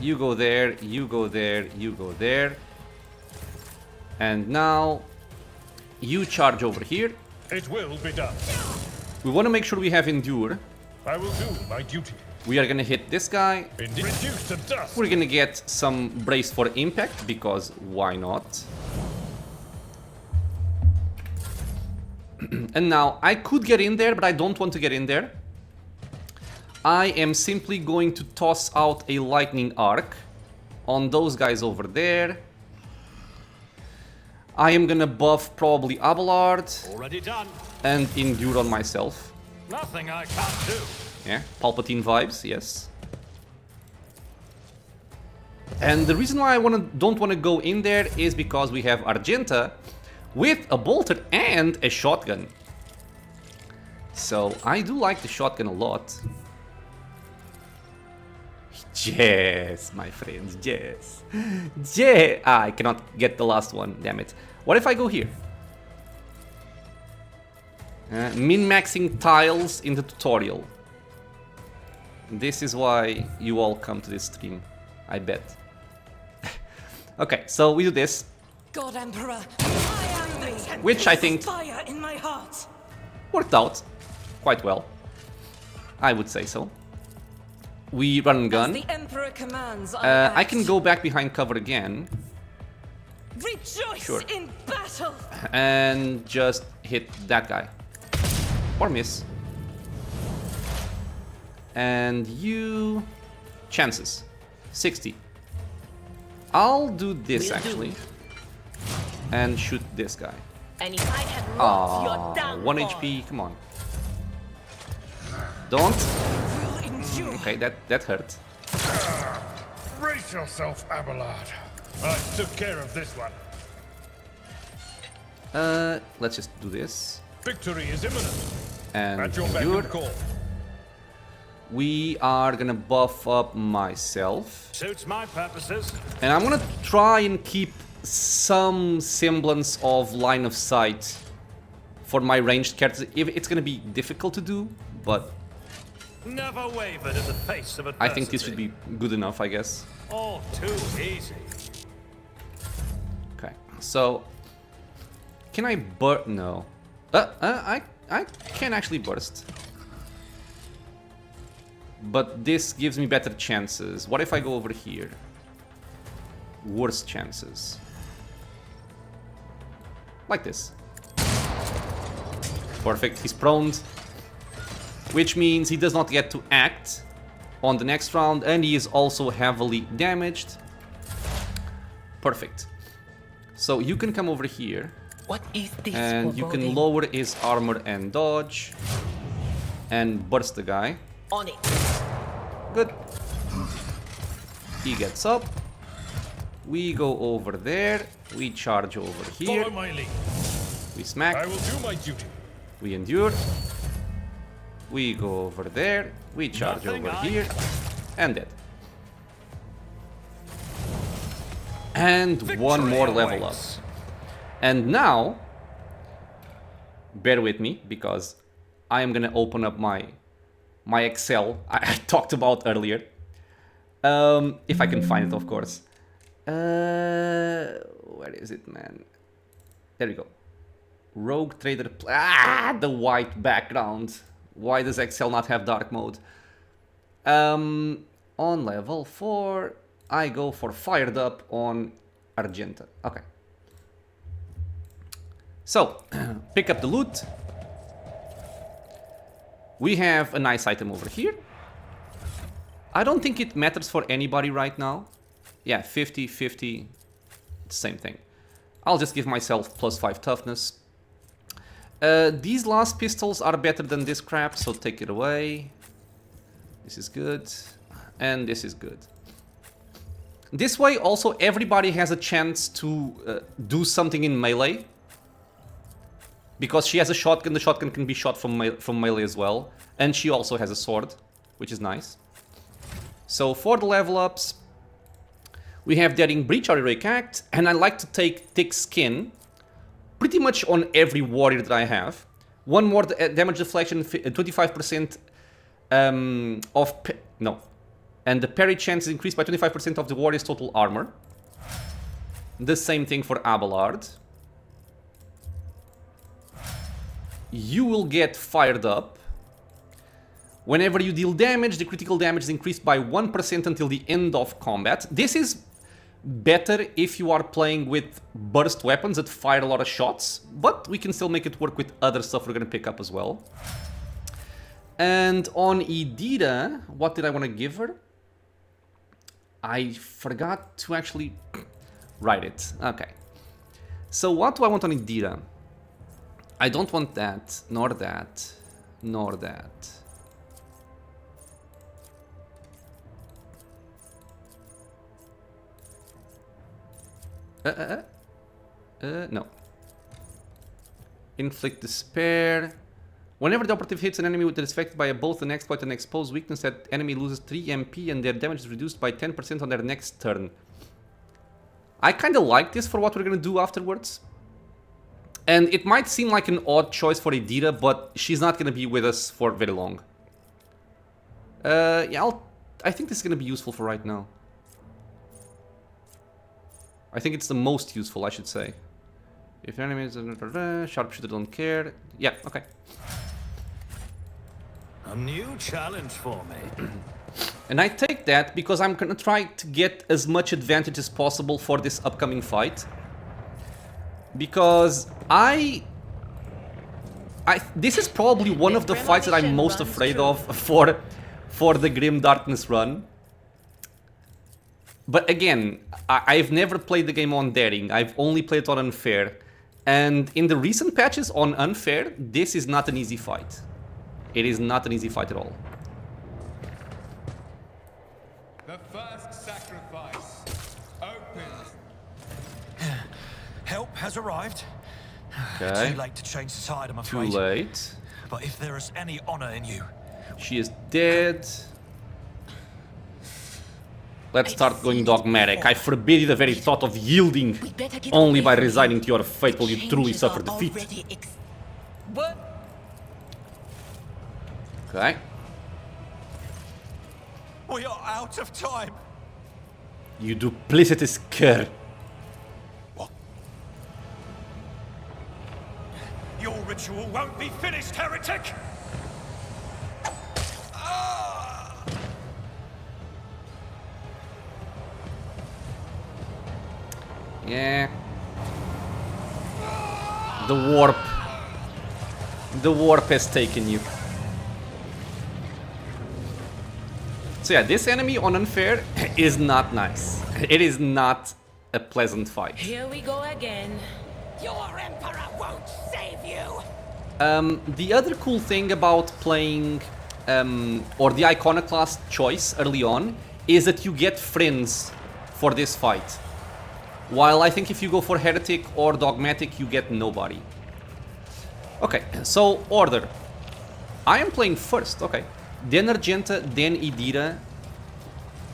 you go there, you go there, you go there. And now, you charge over here. It will be done. We want to make sure we have Endure. I will do my duty. We are gonna hit this guy. Reduce to dust. We're gonna get some brace for impact, because why not? And now, I could get in there, but I don't want to get in there. I am simply going to toss out a lightning arc on those guys over there. I am gonna buff probably Abelard. Already done. And Endure on myself. Nothing I can't do. Yeah, Palpatine vibes, yes. And the reason why I don't want to go in there is because we have Argenta with a bolter and a shotgun. So I do like the shotgun a lot. Yes, my friends, yes. Yeah. Ah, I cannot get the last one, damn it. What if I go here? Min-maxing tiles in the tutorial. This is why you all come to this stream, I bet. Okay, so we do this. God Emperor, I am the which I think fire in my heart. Worked out quite well. I would say so. We run and gun. As the Emperor commands, I can go back behind cover again. Rejoice in battle. And just hit that guy. Or miss. And you... chances. 60. I'll do this actually. And shoot this guy. And if I had lost your downfall. 1 HP, come on. Don't. Okay, that hurt. Brace yourself, Abelard. I took care of this one. Let's just do this. Victory is imminent. And at your beck and call. We are gonna buff up myself. Suits my purposes. And I'm gonna try and keep some semblance of line of sight for my ranged characters. It's gonna be difficult to do, but never wavered in the face of adversity. I think this should be good enough, I guess. All too easy. Okay, so can I burn? No. I I can actually burst. But this gives me better chances. What if I go over here? Worse chances. Like this. Perfect, he's prone. Which means he does not get to act on the next round, and he is also heavily damaged. Perfect. So you can come over here. What is this? And you can lower his armor and dodge. And burst the guy. On it. Good. He gets up. We go over there. We charge over here. Follow my lead. We smack. I will do my duty. We endure. We go over there. We charge over here. And dead. And one more level up. And now, bear with me, because I am gonna open up my Excel I talked about earlier. If I can find it, of course. Where is it, man? There we go. Rogue Trader. The white background. Why does Excel not have dark mode? On level 4, I go for Fired Up on Argenta. Okay. So, pick up the loot. We have a nice item over here. I don't think it matters for anybody right now. Yeah, 50, 50, same thing. I'll just give myself +5 toughness. These last pistols are better than this crap, so take it away. This is good. And this is good. This way, also, everybody has a chance to do something in melee. Because she has a shotgun, the shotgun can be shot from melee as well. And she also has a sword, which is nice. So for the level ups, we have Daring Breach or Heroic Act, and I like to take Thick Skin pretty much on every warrior that I have. One more damage deflection, 25% and the parry chance is increased by 25% of the warrior's total armor. The same thing for Abelard. You will get Fired Up. Whenever you deal damage, the critical damage is increased by 1% until the end of combat. This is better if you are playing with burst weapons that fire a lot of shots, but we can still make it work with other stuff we're going to pick up as well. And on Edita, what did I want to give her? I forgot to actually write it. Okay. So what do I want on Edita? I don't want that, nor that, nor that. No. Inflict Despair. Whenever the operative hits an enemy that is affected by both an exploit and exposed weakness, that enemy loses 3 MP and their damage is reduced by 10% on their next turn. I kind of like this for what we're going to do afterwards. And it might seem like an odd choice for Edita, but she's not going to be with us for very long. Yeah, I think this is going to be useful for right now. I think it's the most useful, I should say. If enemies sharpshooter don't care. Yeah, okay. A new challenge for me. And I take that because I'm gonna try to get as much advantage as possible for this upcoming fight. Because this is probably one of the fights that I'm most afraid of for the Grim Darkness run. But again, I've never played the game on Daring, I've only played it on Unfair. And in the recent patches on Unfair, this is not an easy fight. It is not an easy fight at all. The first sacrifice opens. Help has arrived. Okay. Too late to change the tide, I'm Too afraid. late. But if there is any honor in you, She is dead. Let's start going dogmatic. I forbid you the very thought of yielding. Only by resigning to your fate will you truly suffer defeat. Okay. we are out of time. You duplicitous cur. Your ritual won't be finished, heretic! Yeah. The warp. The warp has taken you. So yeah, this enemy on Unfair is not nice. It is not a pleasant fight. Here we go again. Your emperor won't save you. The other cool thing about playing, or the Iconoclast choice early on, is that you get friends for this fight. While I think if you go for Heretic or Dogmatic, you get nobody. Okay, so order. I am playing first, okay. Then Argenta, then Idira.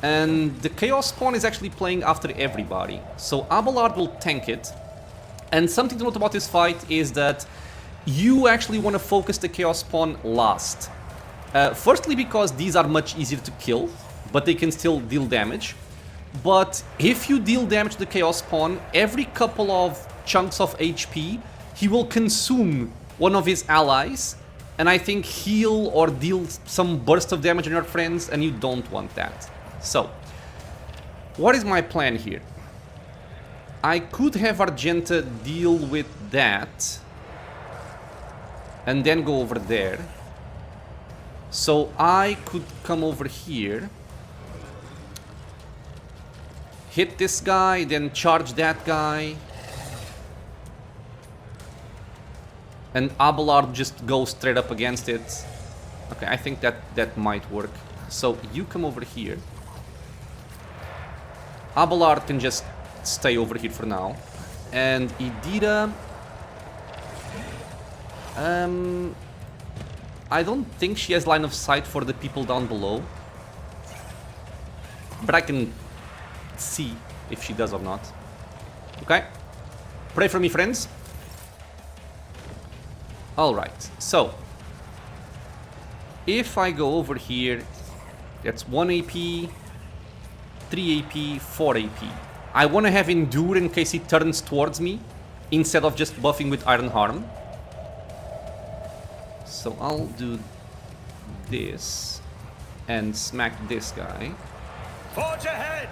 And the Chaos Spawn is actually playing after everybody. So Abelard will tank it. And something to note about this fight is that you actually want to focus the Chaos Spawn last. Firstly because these are much easier to kill, but they can still deal damage. But if you deal damage to the Chaos Spawn, every couple of chunks of HP, he will consume one of his allies, and I think heal or deal some burst of damage on your friends, and you don't want that. So, what is my plan here? I could have Argenta deal with that, and then go over there. So I could come over here, hit this guy, then charge that guy. And Abelard just goes straight up against it. Okay, I think that might work. So you come over here. Abelard can just stay over here for now. And Idira... I don't think she has line of sight for the people down below. But I can see if she does or not. Okay. Pray for me, friends. Alright, so if I go over here, that's 1 AP, 3 AP, 4 AP. I want to have Endure in case he turns towards me, instead of just buffing with Iron Harm. So I'll do this and smack this guy. Forge ahead!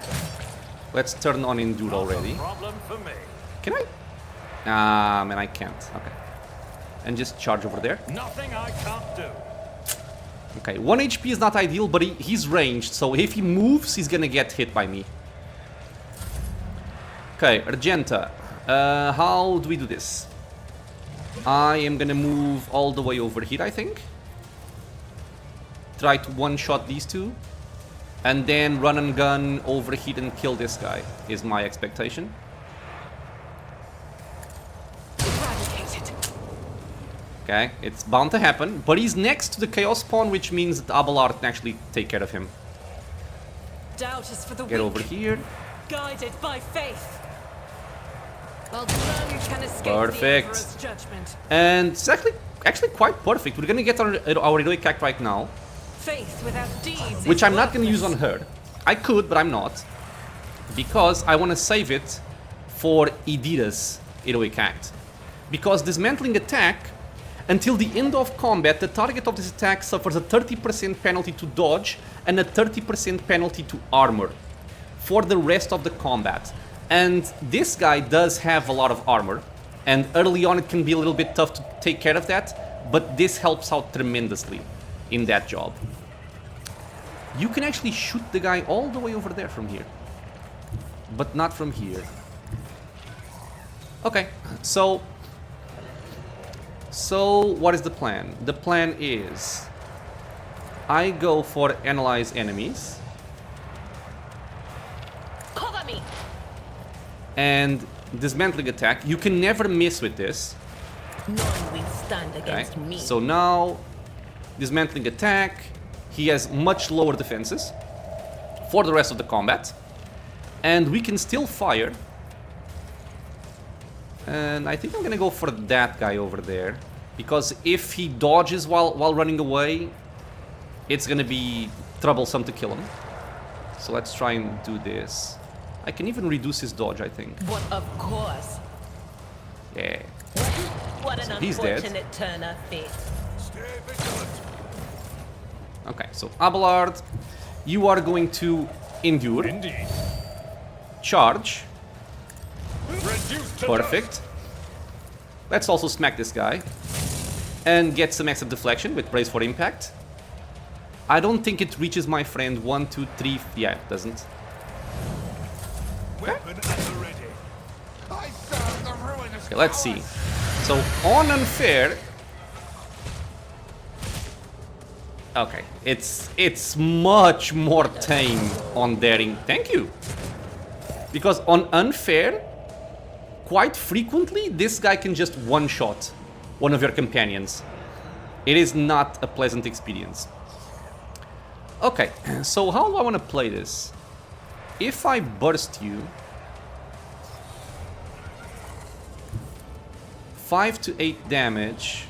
Let's turn on Endure already. Problem for me. Can I? Ah, man, I can't. Okay. And just charge over there. Nothing I can't do. Okay, 1 HP is not ideal, but he's ranged, so if he moves, he's gonna get hit by me. Okay, Argenta. How do we do this? I am gonna move all the way over here, I think. Try to one-shot these two. And then run and gun over here and kill this guy, is my expectation. Okay, it's bound to happen, but he's next to the Chaos Spawn, which means that Abelard can actually take care of him. Doubt is for the Get weak. over here. Guided by faith. Well, none can escape Perfect. the Emperor's judgment. And it's actually quite perfect. We're gonna get our heroic act right now, Faith without deeds which is I'm not gonna use on worthless. her. I could, but I'm not, because I want to save it for Idira's heroic act. Because dismantling attack, until the end of combat, the target of this attack suffers a 30% penalty to dodge and a 30% penalty to armor for the rest of the combat. And this guy does have a lot of armor, and early on it can be a little bit tough to take care of that, but this helps out tremendously in that job. You can actually shoot the guy all the way over there from here, but not from here. Okay, so what is the plan? The plan is I go for analyze enemies. Cover me. And dismantling attack. You can never miss with this. None will stand against me. So now dismantling attack. He has much lower defenses for the rest of the combat. And we can still fire. And I think I'm gonna go for that guy over there, because if he dodges while running away, it's gonna be troublesome to kill him. So let's try and do this. I can even reduce his dodge, I think. But of course. Yeah. What an he's dead. unfortunate turn of fate. Stay vigilant. Okay, so Abelard, you are going to endure. Indeed. Charge. Reduced to Perfect. Let's also smack this guy. And get some extra deflection with Brace for Impact. I don't think it reaches my friend. 1, 2, 3. Yeah, it doesn't. Weapon at the ready. I serve the ruinous Okay, let's see. So, on Unfair... Okay, it's much more tame on Daring. Thank you. Because on Unfair, quite frequently, this guy can just one-shot one of your companions. It is not a pleasant experience. Okay, so how do I want to play this? If I burst you... 5 to 8 damage...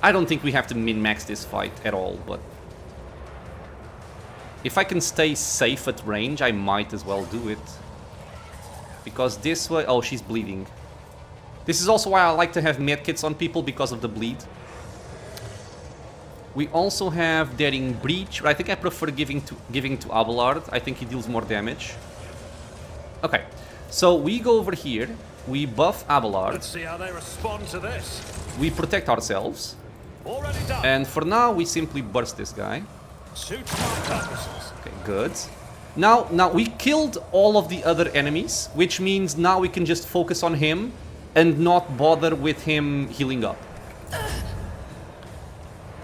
I don't think we have to min-max this fight at all, but... If I can stay safe at range, I might as well do it. Because this way... Oh, she's bleeding. This is also why I like to have medkits on people, because of the bleed. We also have Daring Breach, but I think I prefer giving to Abelard. I think he deals more damage. Okay, so we go over here, we buff Abelard. Let's see how they respond to this. We protect ourselves. Already done. And for now, we simply burst this guy. Suits my purposes. Okay, good. Now we killed all of the other enemies, which means now we can just focus on him and not bother with him healing up.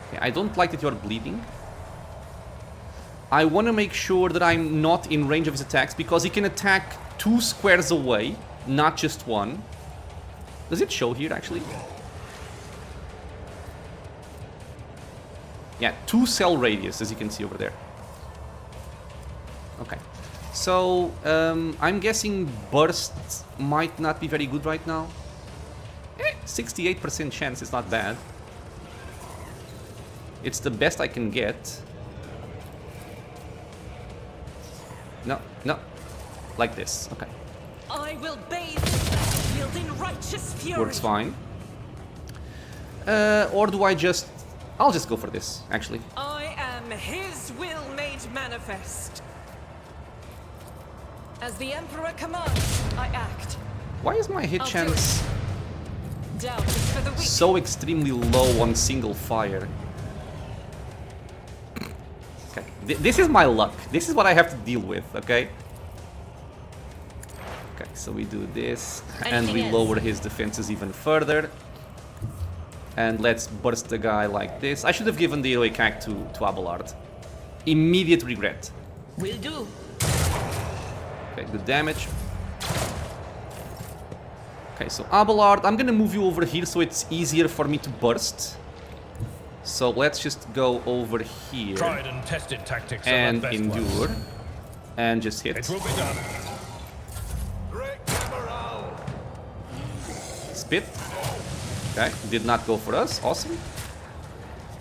Okay, I don't like that you're bleeding. I want to make sure that I'm not in range of his attacks, because he can attack 2 squares away, not just 1. Does it show here, actually? Yeah, 2 cell radius, as you can see over there. Okay. So, I'm guessing burst might not be very good right now. 68% chance is not bad. It's the best I can get. No, no. Like this. Okay. I will bathe this battlefield in righteous fury. Works fine. Or do I just... I'll just go for this, actually. I am his will made manifest. As the Emperor commands, I act. Why is my hit I'll do chance Doubt is for the weak. so extremely low on single fire? Okay, this is my luck. This is what I have to deal with, okay? Okay, so we do this, and we lower his defenses even further. And let's burst the guy like this. I should have given the heroic act to Abelard. Immediate regret. Will do. Okay, good damage. Okay, so Abelard, I'm gonna move you over here so it's easier for me to burst. So let's just go over here. Tried and tested tactics and are the best endure. ones. And just hit. It will be done. Spit. Okay, did not go for us. Awesome.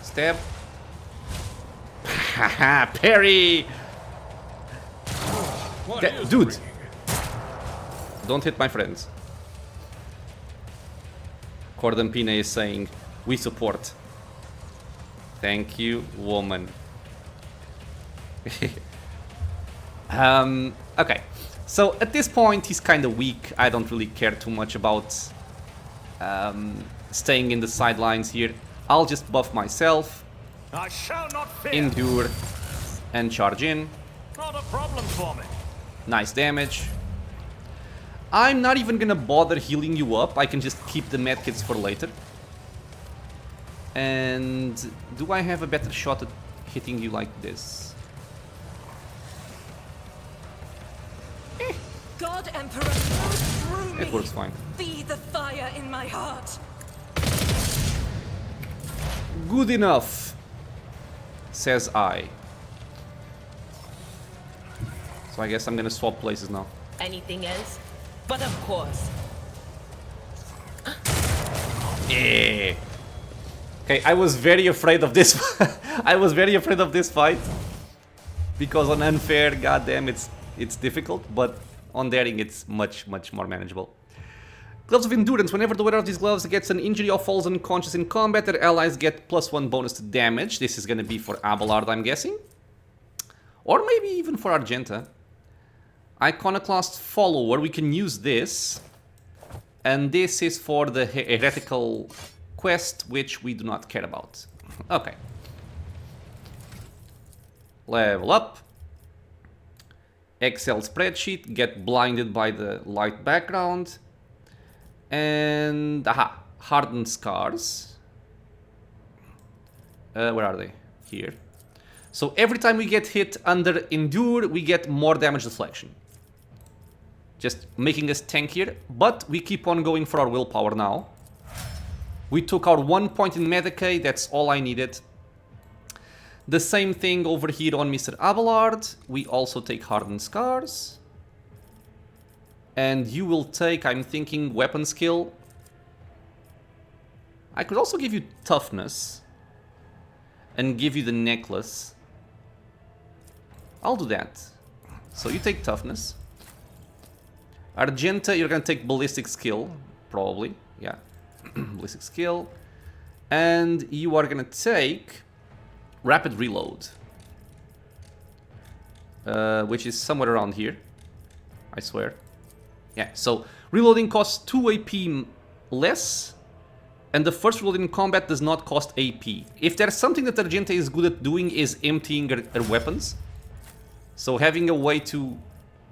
Stab. Haha, parry! What Okay, is dude. bringing it? Don't hit my friends. Cordampine is saying, we support. Thank you, woman. Okay. So at this point, he's kind of weak. I don't really care too much about staying in the sidelines here. I'll just buff myself, I shall not fear. endure, and charge in. Not a problem for me. Nice damage. I'm not even gonna bother healing you up. I can just keep the medkits for later. And do I have a better shot at hitting you like this? God Emperor, flow through me. It works fine. Be the fire in my heart. Good enough, says I. So I guess I'm gonna swap places now. Anything else? But of course. Yeah. Okay, I was very afraid of this. I was very afraid of this fight because on Unfair, goddamn, it's difficult, but on Daring it's much more manageable. Gloves of Endurance. Whenever the wearer of these gloves gets an injury or falls unconscious in combat, their allies get +1 bonus to damage. This is going to be for Abelard, I'm guessing. Or maybe even for Argenta. Iconoclast Follower. We can use this. And this is for the heretical quest, which we do not care about. Okay. Level up. Excel spreadsheet. Get blinded by the light background. And, aha, hardened scars. Where are they? Here. So every time we get hit under endure, we get more damage deflection. Just making us tankier, but we keep on going for our willpower now. We took our 1 point in Medicaid, that's all I needed. The same thing over here on Mr. Abelard. We also take hardened scars. And you will take, I'm thinking, weapon skill. I could also give you toughness. And give you the necklace. I'll do that. So you take toughness. Argenta, you're gonna take ballistic skill. Probably, yeah. Ballistic skill. And you are gonna take rapid reload. Which is somewhere around here. I swear. Yeah, so reloading costs 2 AP less, and the first reload in combat does not cost AP. If there's something that Argenta is good at doing is emptying her weapons. So having a way to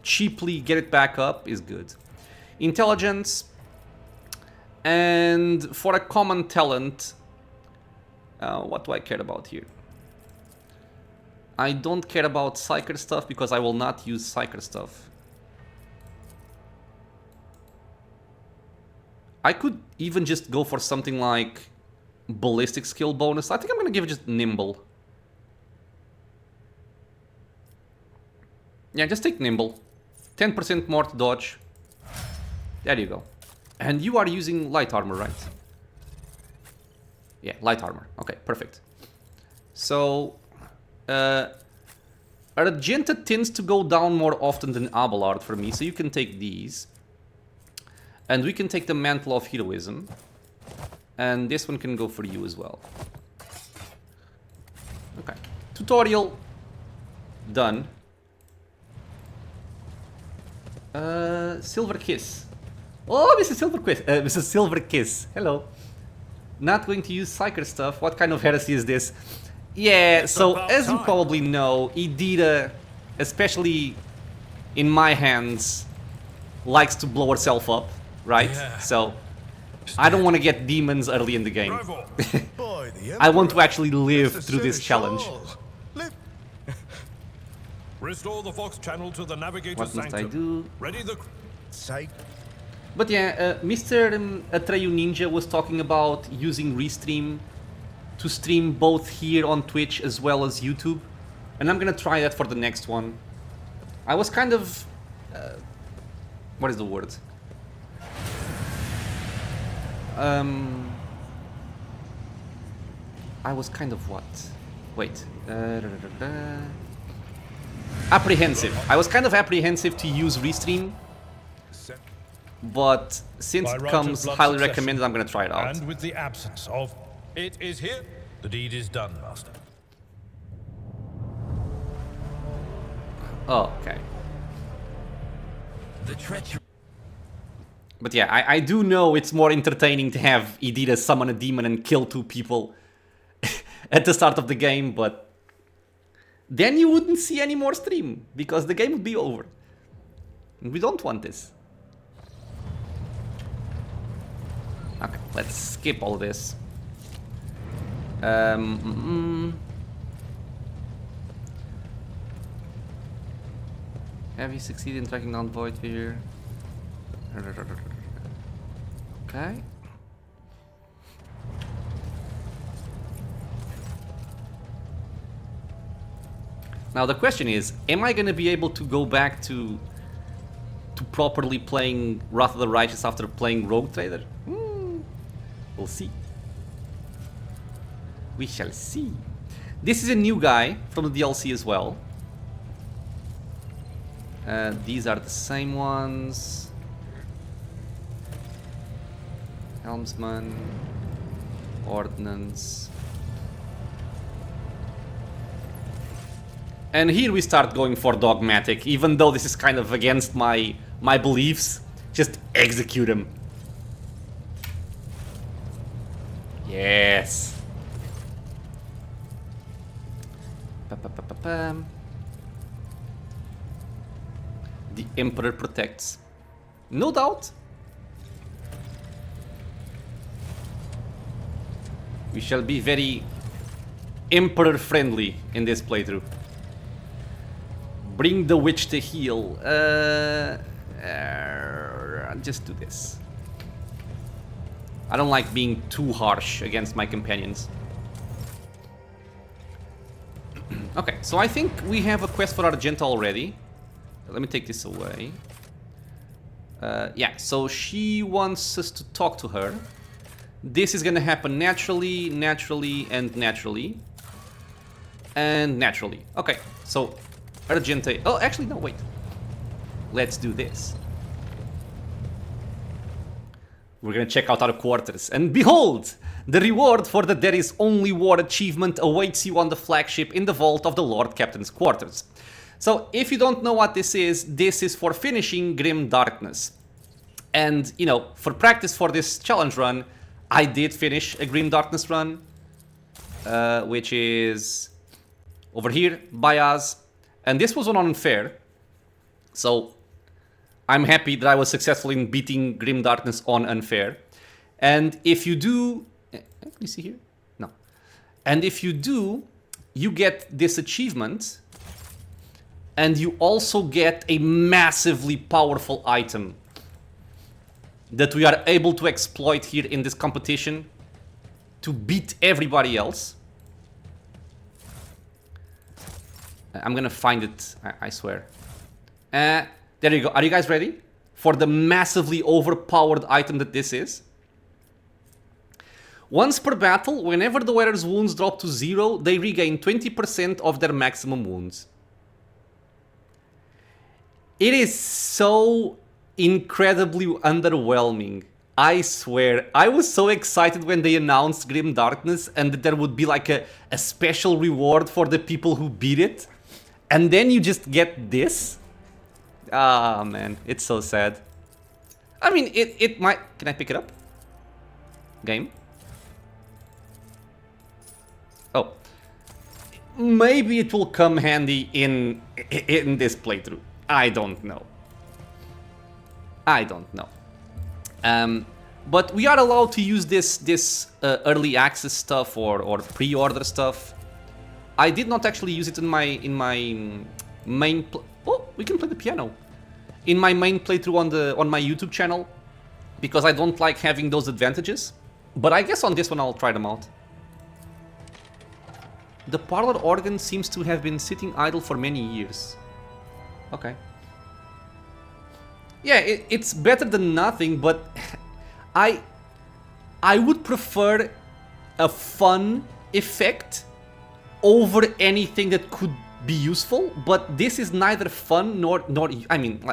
cheaply get it back up is good. Intelligence, and for a common talent, what do I care about here? I don't care about Psyker stuff because I will not use Psyker stuff. I could even just go for something like ballistic skill bonus. I think I'm gonna give it just nimble. Yeah, just take nimble. 10% more to dodge. There you go. And you are using light armor, right? Yeah, light armor. Okay, perfect. So, Argenta tends to go down more often than Abelard for me, so you can take these. And we can take the Mantle of Heroism. And this one can go for you as well. Okay. Tutorial. Done. Silver Kiss. Oh, Mrs. Silver Kiss. Mrs. Silver Kiss. Hello. Not going to use Psyker stuff. What kind of heresy is this? Yeah, so as you probably know, Edita, especially in my hands, likes to blow herself up. Right? Yeah. So, I don't want to get demons early in the game. I want to actually live through this challenge. Restore the Fox channel to the navigator. What must I do? Ready the But yeah, Mr. Atreyu Ninja was talking about using Restream to stream both here on Twitch as well as YouTube. And I'm gonna try that for the next one. I was kind of... what is the word? I was kind of what? Wait. Apprehensive. I was kind of apprehensive to use Restream. But since it comes highly recommended, I'm gonna try it out. And with the absence of... It is here. The deed is done, Master. Okay. The treachery. But yeah, I do know it's more entertaining to have Edita summon a demon and kill 2 people at the start of the game, but then you wouldn't see any more stream, because the game would be over. And we don't want this. Okay, let's skip all this. Have you succeeded in tracking down Void here? Okay. Now the question is, am I gonna be able to go back to properly playing Wrath of the Righteous after playing Rogue Trader? We'll see. We shall see. This is a new guy from the DLC as well. These are the same ones. Helmsman, Ordnance. And here we start going for dogmatic, even though this is kind of against my beliefs. Just execute him. Yes. Pa-pa-pa-pa-pam. The Emperor protects. No doubt. We shall be very Emperor friendly in this playthrough. Bring the witch to heal. Just do this. I don't like being too harsh against my companions. Okay, so I think we have a quest for Argenta already. Let me take this away. Yeah, so she wants us to talk to her. This is gonna happen naturally, naturally, and naturally. And naturally. Okay, so Argenta... Oh, actually, no, wait. Let's do this. We're gonna check out our quarters. And behold! The reward for the There Is Only War achievement awaits you on the flagship in the vault of the Lord Captain's quarters. So, if you don't know what this is for finishing Grim Darkness. And, you know, for practice for this challenge run, I did finish a Grim Darkness run. Which is... over here, by us. And this was on unfair. So, I'm happy that I was successful in beating Grim Darkness on unfair. And if you do... Can you see here? No. And if you do, you get this achievement. And you also get a massively powerful item that we are able to exploit here in this competition to beat everybody else. I'm gonna find it, I swear. There you go. Are you guys ready for the massively overpowered item that this is? Once per battle, whenever the wearer's wounds drop to 0, they regain 20% of their maximum wounds. It is so incredibly underwhelming. I swear. I was so excited when they announced Grim Darkness and that there would be like a special reward for the people who beat it. And then you just get this? Ah, man. It's so sad. I mean, it might... Can I pick it up? Game? Oh. Maybe it will come handy in this playthrough. I don't know. I don't know. But we are allowed to use this early access stuff or pre-order stuff. I did not actually use it in my main. Oh, we can play the piano in my main playthrough on my YouTube channel because I don't like having those advantages. But I guess on this one I'll try them out. The parlor organ seems to have been sitting idle for many years. Okay. Yeah, it's better than nothing, but I would prefer a fun effect over anything that could be useful, but this is neither fun nor I mean,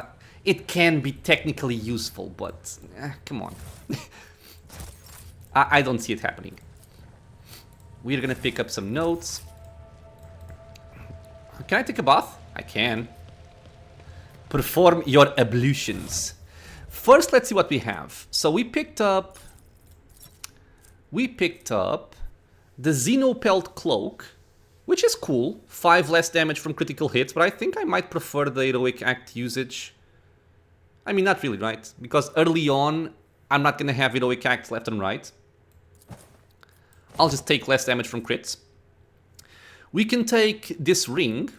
it can be technically useful, but come on. I don't see it happening. We're gonna pick up some notes. Can I take a bath? I can. Perform your ablutions. First, let's see what we have. So we picked up the Xenopelt Cloak, which is cool. 5 less damage from critical hits, but I think I might prefer the Heroic Act usage. I mean, not really, right? Because early on, I'm not gonna have Heroic Acts left and right. I'll just take less damage from crits. We can take this ring,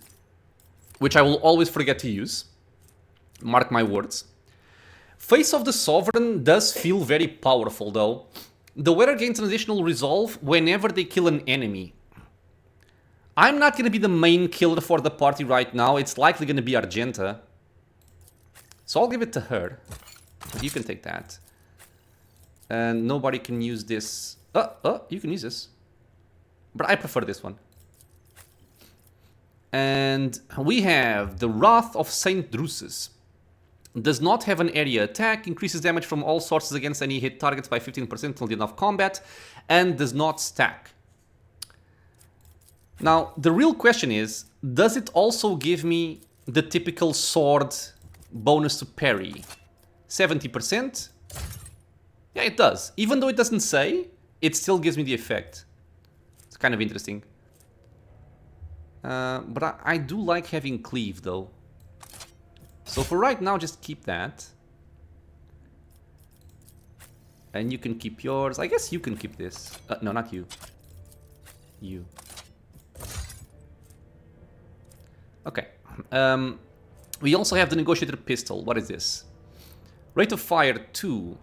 which I will always forget to use. Mark my words. Face of the Sovereign does feel very powerful, though. The wearer gains an additional resolve whenever they kill an enemy. I'm not going to be the main killer for the party right now. It's likely going to be Argenta. So I'll give it to her. You can take that. And nobody can use this. You can use this. But I prefer this one. And we have the Wrath of Saint Drusus. Does not have an area attack, increases damage from all sources against any hit targets by 15% until the end of combat, and does not stack. Now, the real question is, does it also give me the typical sword bonus to parry? 70%? Yeah, it does. Even though it doesn't say, it still gives me the effect. It's kind of interesting. But I do like having cleave, though. So for right now, just keep that. And you can keep yours. I guess you can keep this. No, not you. You. Okay. We also have the negotiator pistol. What is this? Rate of fire 2.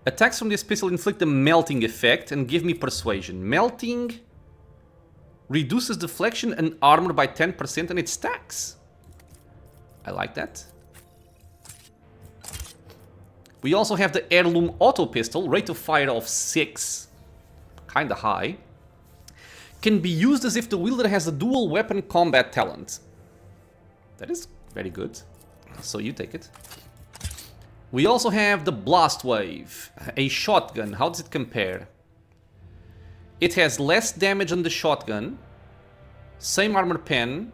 Attacks from this pistol inflict a melting effect and give me persuasion. Melting reduces deflection and armor by 10% and it stacks. I like that. We also have the heirloom auto pistol. Rate of fire of 6. Kinda high. Can be used as if the wielder has a dual weapon combat talent. That is very good. So you take it. We also have the Blast Wave, a shotgun. How does it compare? It has less damage on the shotgun. Same armor pen.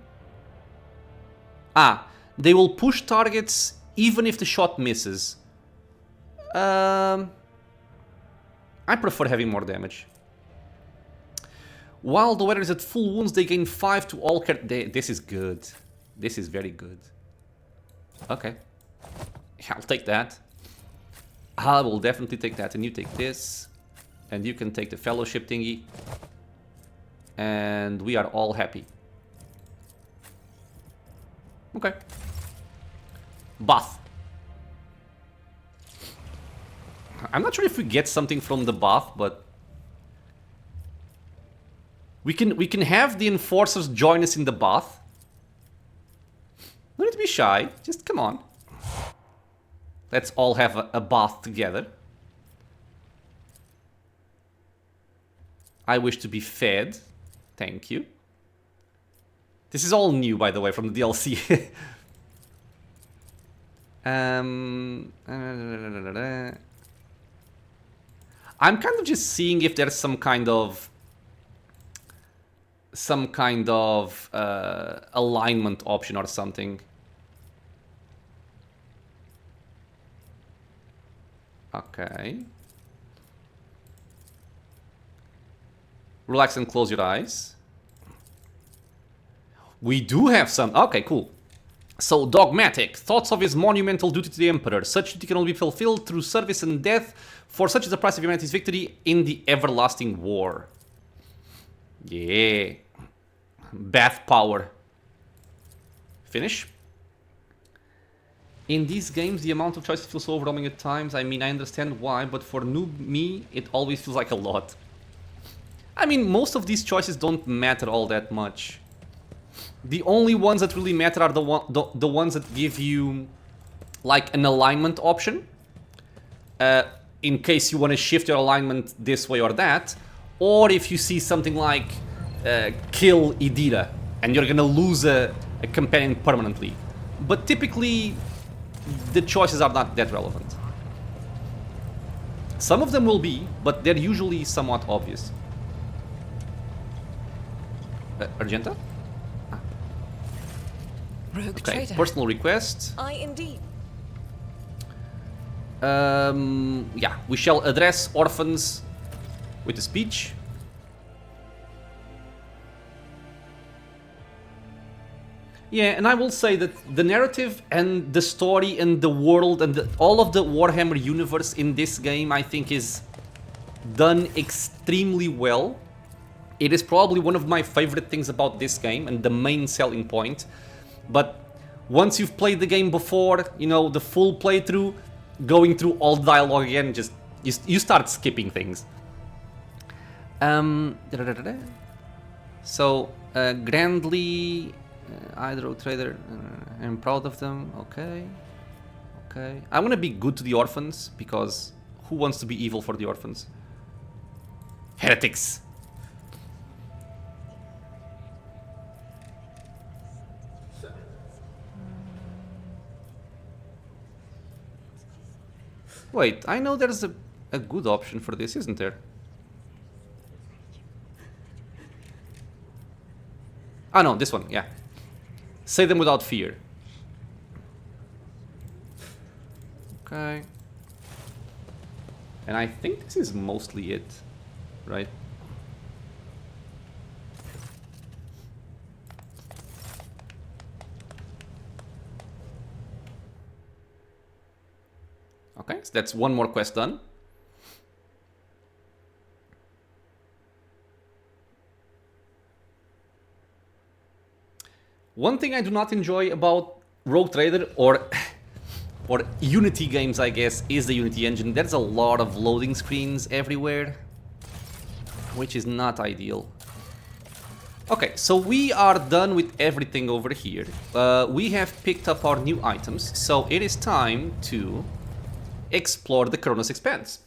They will push targets even if the shot misses. I prefer having more damage. While the wearer is at full wounds, they gain 5 to all characters. This is good. This is very good. Okay. I'll take that. I will definitely take that. And you take this. And you can take the fellowship thingy. And we are all happy. Okay. Bath. I'm not sure if we get something from the bath, but we can have the enforcers join us in the bath. No need to be shy. Just come on. Let's all have a bath together. I wish to be fed. Thank you. This is all new, by the way, from the DLC. I'm kind of just seeing if there's some kind of alignment option or something. Okay. Relax and close your eyes. We do have some. Okay, cool. So, dogmatic. Thoughts of his monumental duty to the Emperor. Such duty can only be fulfilled through service and death, for such is the price of humanity's victory in the everlasting war. Yeah. Bath power. Finish. In these games, the amount of choices feels so overwhelming at times. I mean, I understand why, but for noob me, it always feels like a lot. I mean, most of these choices don't matter all that much. The only ones that really matter are the ones that give you, like, an alignment option. In case you want to shift your alignment this way or that. Or if you see something like, kill Idira, and you're gonna lose a companion permanently. But typically, the choices are not that relevant. Some of them will be, but they're usually somewhat obvious. Argenta? Rogue Okay, trader. personal request. I indeed. Yeah, we shall address orphans with a speech. Yeah, and I will say that the narrative and the story and the world and all of the Warhammer universe in this game, I think, is done extremely well. It is probably one of my favorite things about this game and the main selling point. But once you've played the game before, you know, the full playthrough, going through all the dialogue again, just you start skipping things. So, grandly, Hydro Trader, I'm proud of them. Okay, okay. I want to be good to the orphans because who wants to be evil for the orphans? Heretics. Wait, I know there's a good option for this, isn't there? Ah, no, this one, yeah. Say them without fear. Okay. And I think this is mostly it, right? Okay, so that's one more quest done. One thing I do not enjoy about Rogue Trader or Unity games, I guess, is the Unity engine. There's a lot of loading screens everywhere, which is not ideal. Okay, so we are done with everything over here. We have picked up our new items, so it is time to explore the Kronos Expanse.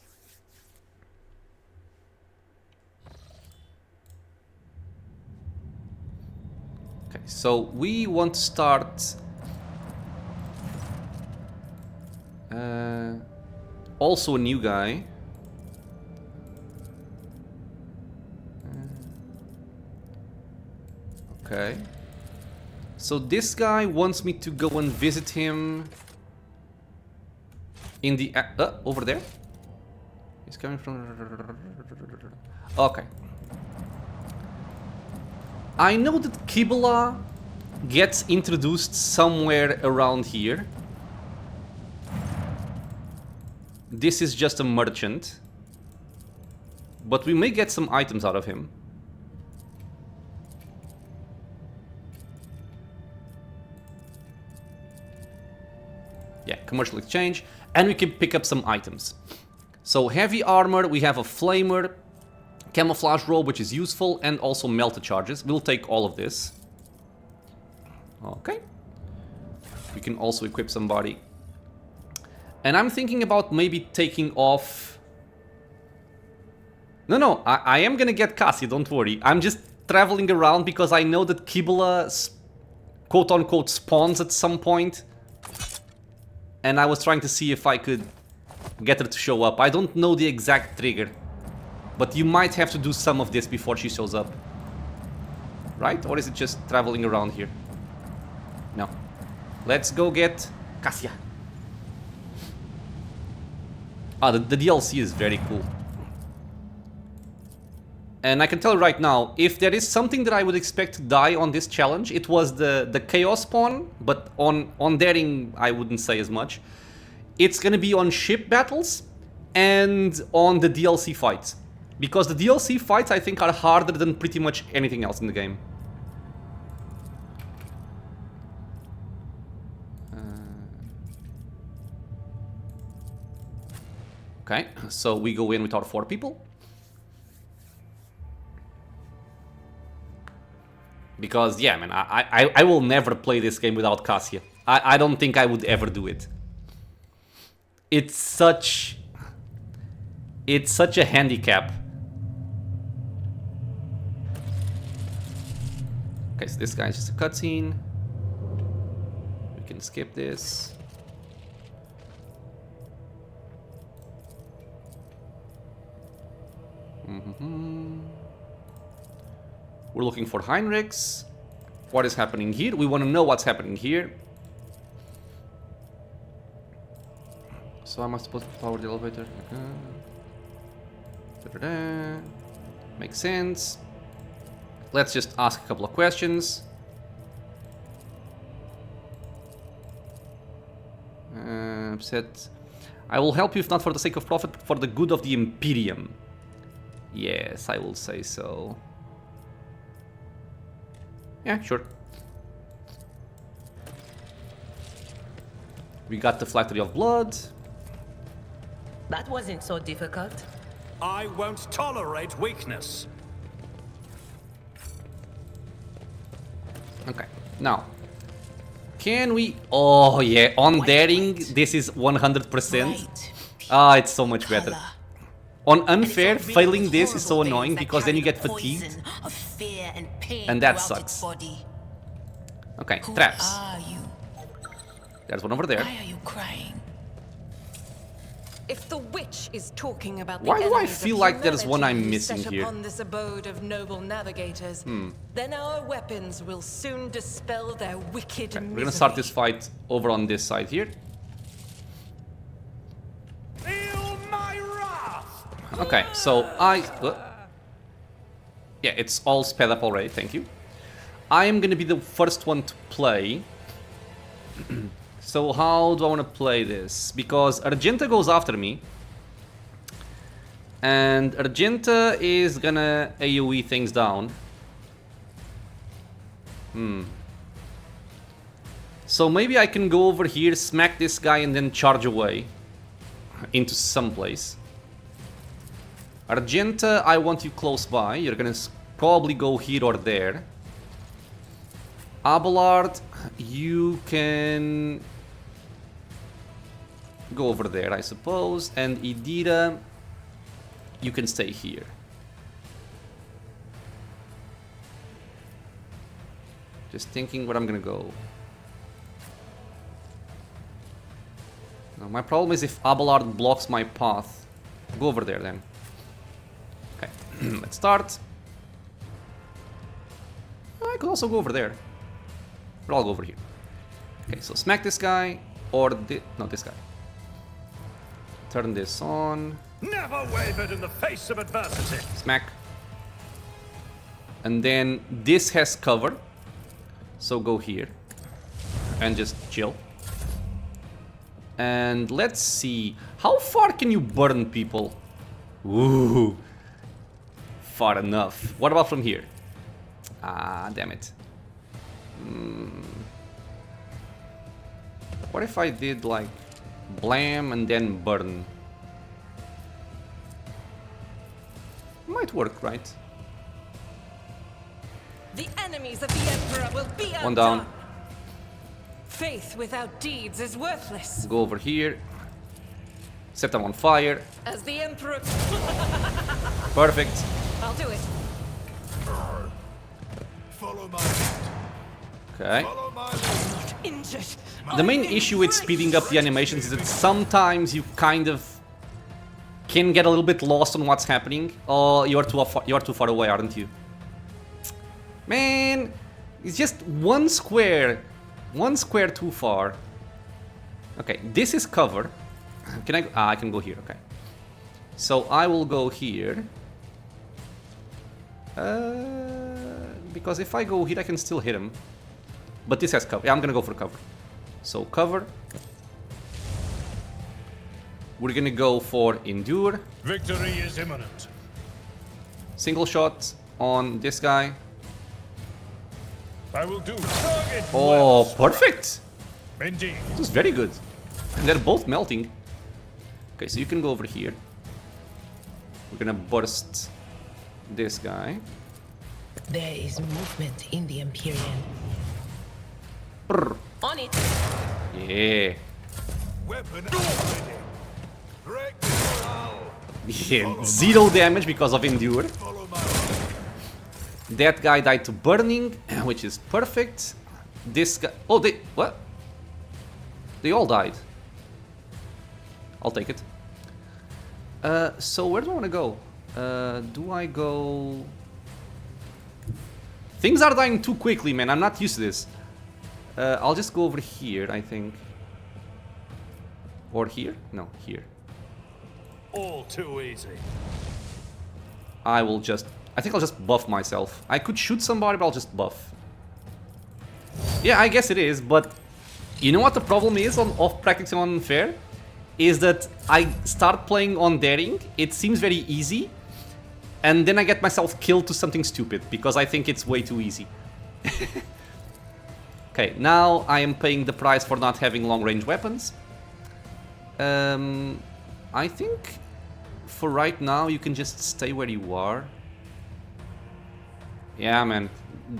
Okay, so we want to start also a new guy. Okay. So this guy wants me to go and visit him in the over there. He's coming from. Okay. I know that Kibula gets introduced somewhere around here. This is just a merchant, but we may get some items out of him. Yeah, commercial exchange, and we can pick up some items. So heavy armor, we have a flamer, camouflage robe, which is useful, and also melted charges. We'll take all of this. Okay. We can also equip somebody. And I'm thinking about maybe taking off... No, I am gonna get Casia, don't worry. I'm just traveling around because I know that Kibula quote-unquote spawns at some point. And I was trying to see if I could get her to show up. I don't know the exact trigger. But you might have to do some of this before she shows up. Right? Or is it just traveling around here? No. Let's go get Casia. Ah, the DLC is very cool. And I can tell you right now, if there is something that I would expect to die on this challenge, it was the Chaos spawn, but on Daring I wouldn't say as much. It's gonna be on ship battles and on the DLC fights. Because the DLC fights, I think, are harder than pretty much anything else in the game. Okay, so we go in with our 4 people. Because, yeah, man, I will never play this game without Casia. I don't think I would ever do it. It's such a handicap. Okay, so this guy's just a cutscene. We can skip this. We're looking for Heinrichs. What is happening here? We want to know what's happening here. So am I supposed to power the elevator? Makes sense. Let's just ask a couple of questions. Upset. I will help you if not for the sake of profit, for the good of the Imperium. Yes, I will say so. Yeah, sure. We got the Phylactery of Blood. That wasn't so difficult. I won't tolerate weakness. Okay, now. Can we... Oh, yeah, on Daring, this is 100%. Ah, it's so much better. On Unfair, failing this is so annoying because then you get fatigued. And that sucks. Okay, traps. There's one over there. Why are you crying? If the witch is talking about Why the do I enemies feel of like there's one humanity I'm who missing set here? upon this abode of noble navigators, then our weapons will soon dispel their wicked Okay, misery. we're gonna start this fight over on this side here. Feel my wrath! Okay, so yeah, it's all sped up already, thank you. I am gonna be the first one to play. So how do I want to play this? Because Argenta goes after me. And Argenta is gonna AoE things down. So maybe I can go over here, smack this guy, and then charge away into some place. Argenta, I want you close by. You're gonna probably go here or there. Abelard, you can go over there, I suppose. And Idira, you can stay here. Just thinking where I'm gonna go. Now, my problem is if Abelard blocks my path. Go over there then. Okay, let's start. I could also go over there. But I'll go over here. Okay, so smack this guy, or not this guy. Turn this on. Never wavered in the face of adversity. Smack. And then this has cover. So go here. And just chill. And let's see. How far can you burn people? Ooh. Far enough. What about from here? Ah, damn it. What if I did like blam and then burn? Might work, right? The enemies of the Emperor will be One down. undone. Faith without deeds is worthless. Go over here. Set them on fire. As the Emperor... Perfect. I'll do it. Follow my lead. Okay. Follow my lead. Injured. The main issue with speeding up the animations is that sometimes you kind of can get a little bit lost on what's happening. Oh, you are too far away, aren't you? Man, it's just one square too far. Okay, this is cover. Can I? I can go here. Okay, so I will go here. Because if I go here, I can still hit him. But this has cover. Yeah, I'm gonna go for cover. So cover. We're gonna go for endure. Victory is imminent. Single shot on this guy. I will do. Target Oh, well. perfect! Indeed. This is very good. And they're both melting. Okay, so you can go over here. We're gonna burst this guy. There is movement in the Empyrean. Brr. On it. Yeah. Weapon ready. Break the morale. Yeah, 0 damage because of endure. Follow my lead. That guy died to burning, which is perfect. This guy... Oh, what? They all died. I'll take it. So where do I want to go? Do I go... Things are dying too quickly, man. I'm not used to this. I'll just go over here, I think. Or here? No, here. All too easy. I think I'll just buff myself. I could shoot somebody, but I'll just buff. Yeah, I guess it is, but you know what the problem is of practicing on unfair? Is that I start playing on daring, it seems very easy, and then I get myself killed to something stupid, because I think it's way too easy. Okay, now I am paying the price for not having long-range weapons. I think for right now you can just stay where you are. Yeah, man.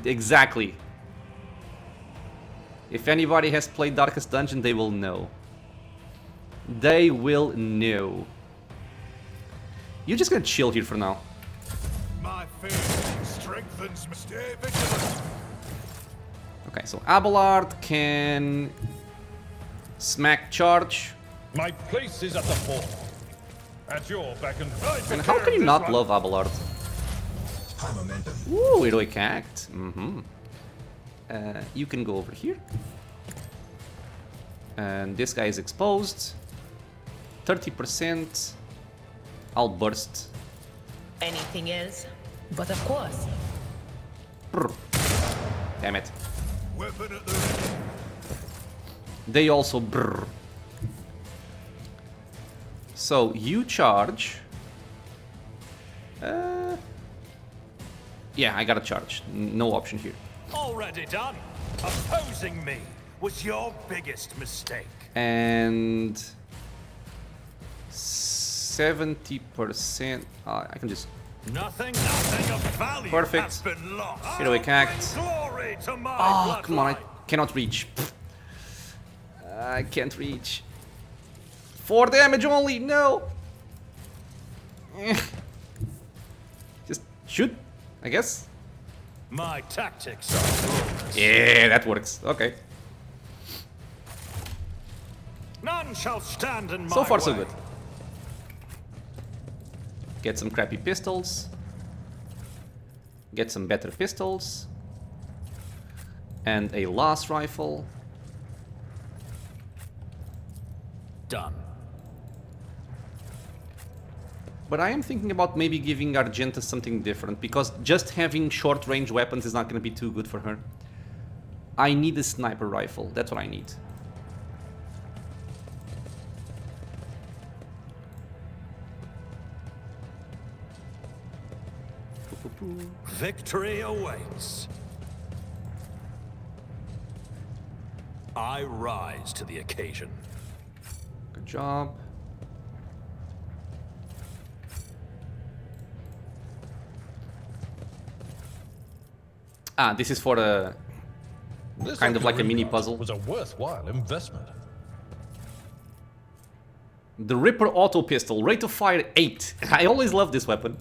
Exactly. If anybody has played Darkest Dungeon, they will know. They will know. You're just gonna chill here for now. My faith strengthens me. Stay vigilant. Okay, so Abelard can smack charge. My place is at the fore. At your beck and And how can you not love Abelard? Ooh, heroic act. You can go over here. And this guy is exposed. 30%. I'll burst. Anything else? But of course. Brr. Damn it. Weapon at the... They also brr. So you charge. Yeah, I gotta charge. No option here. Already done. Opposing me was your biggest mistake. And 70%. I can just. Nothing of value Perfect. has been lost. Heroic act. Glory to my Oh, come on! I bloodline. cannot reach. I can't reach. 4 damage only. No. Just shoot, I guess. My tactics are flawless. Yeah, that works. Okay. None shall stand in my So far, so way. good. Get some crappy pistols. Get some better pistols. And a last rifle. Done. But I am thinking about maybe giving Argenta something different, because just having short-range weapons is not going to be too good for her. I need a sniper rifle. That's what I need. Victory awaits. I rise to the occasion. Good job. Ah, this is for a kind of like a mini puzzle. Was a worthwhile investment. The Ripper auto pistol, rate of fire 8. I always love this weapon.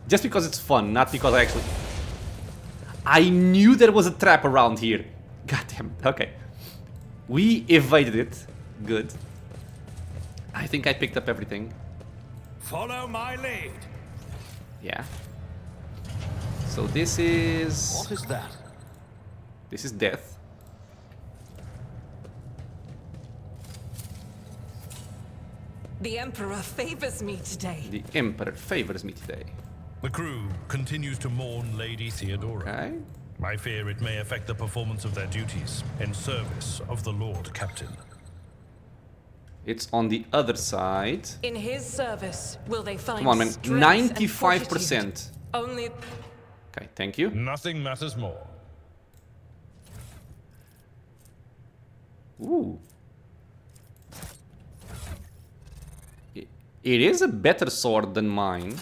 Just because it's fun, not because I actually... I knew there was a trap around here. God damn. Okay. We evaded it. Good. I think I picked up everything. Follow my lead. Yeah. So this is... What is that? This is death. The Emperor favors me today. The Emperor favors me today. The crew continues to mourn Lady Theodora. Okay. I fear it may affect the performance of their duties in service of the Lord Captain. It's on the other side. In his service, will they find Come on, man. strength and 95%. fortitude? Only... Okay, thank you. Nothing matters more. Ooh. It is a better sword than mine.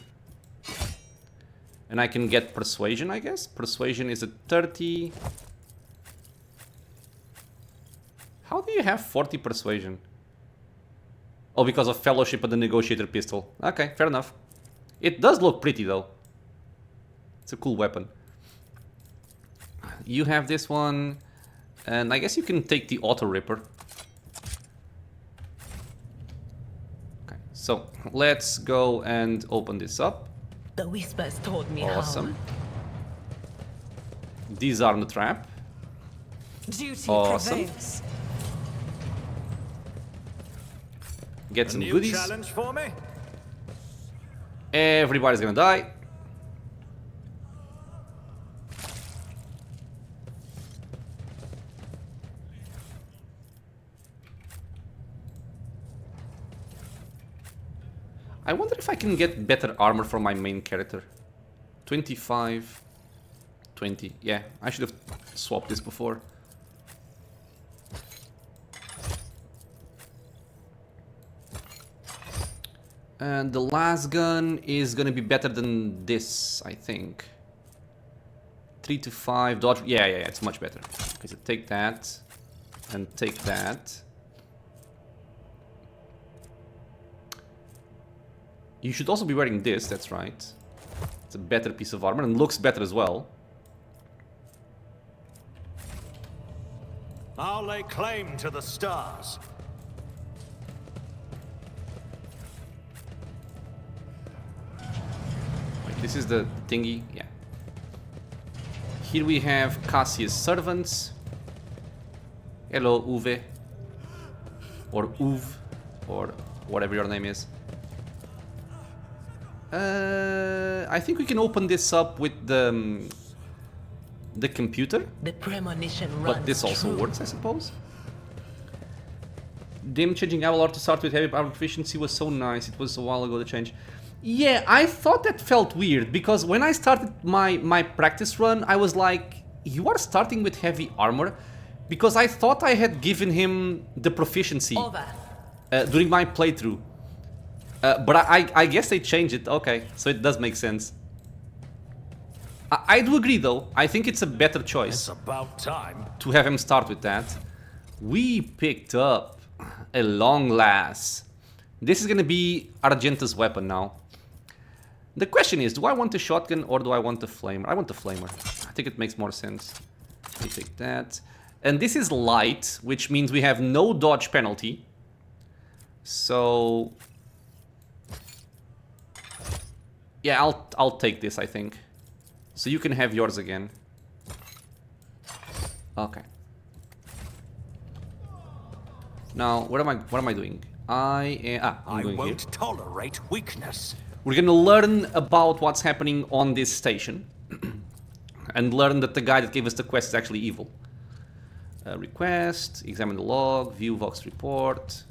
And I can get persuasion, I guess. Persuasion is a 30. How do you have 40 persuasion? Oh, because of Fellowship of the Negotiator pistol. Okay, fair enough. It does look pretty, though. It's a cool weapon. You have this one. And I guess you can take the Auto Ripper. Okay, so let's go and open this up. The whispers told me Awesome. Disarm the trap. Duty Awesome. prevails. Get some New goodies. challenge for me? Everybody's gonna die. I wonder if I can get better armor for my main character. 25, 20. Yeah, I should have swapped this before. And the last gun is gonna be better than this, I think. 3 to 5 dodge. Yeah, it's much better. Okay, so take that and take that. You should also be wearing this, that's right. It's a better piece of armor and looks better as well. I'll lay claim to the stars. This is the thingy, yeah. Here we have Casia's servants. Hello, Uwe. Or Uv, or whatever your name is. I think we can open this up with the computer. The premonition runs But this also true. works, I suppose. Them changing Avalor to start with heavy power efficiency was so nice. It was a while ago to change. Yeah, I thought that felt weird because when I started my practice run, I was like, you are starting with heavy armor? Because I thought I had given him the proficiency during my playthrough. But I guess they changed it. Okay, so it does make sense. I do agree though. I think it's a better choice. It's about time To have him start with that. We picked up a long lass. This is gonna be Argenta's weapon now. The question is, do I want the shotgun or do I want the flamer? I want the flamer. I think it makes more sense. Let me take that. And this is light, which means we have no dodge penalty. So yeah, I'll take this, I think. So you can have yours again. Okay. Now, what am I doing? I'm going won't here. tolerate weakness. We're gonna learn about what's happening on this station. And learn that the guy that gave us the quest is actually evil. Request, examine the log, view Vox report.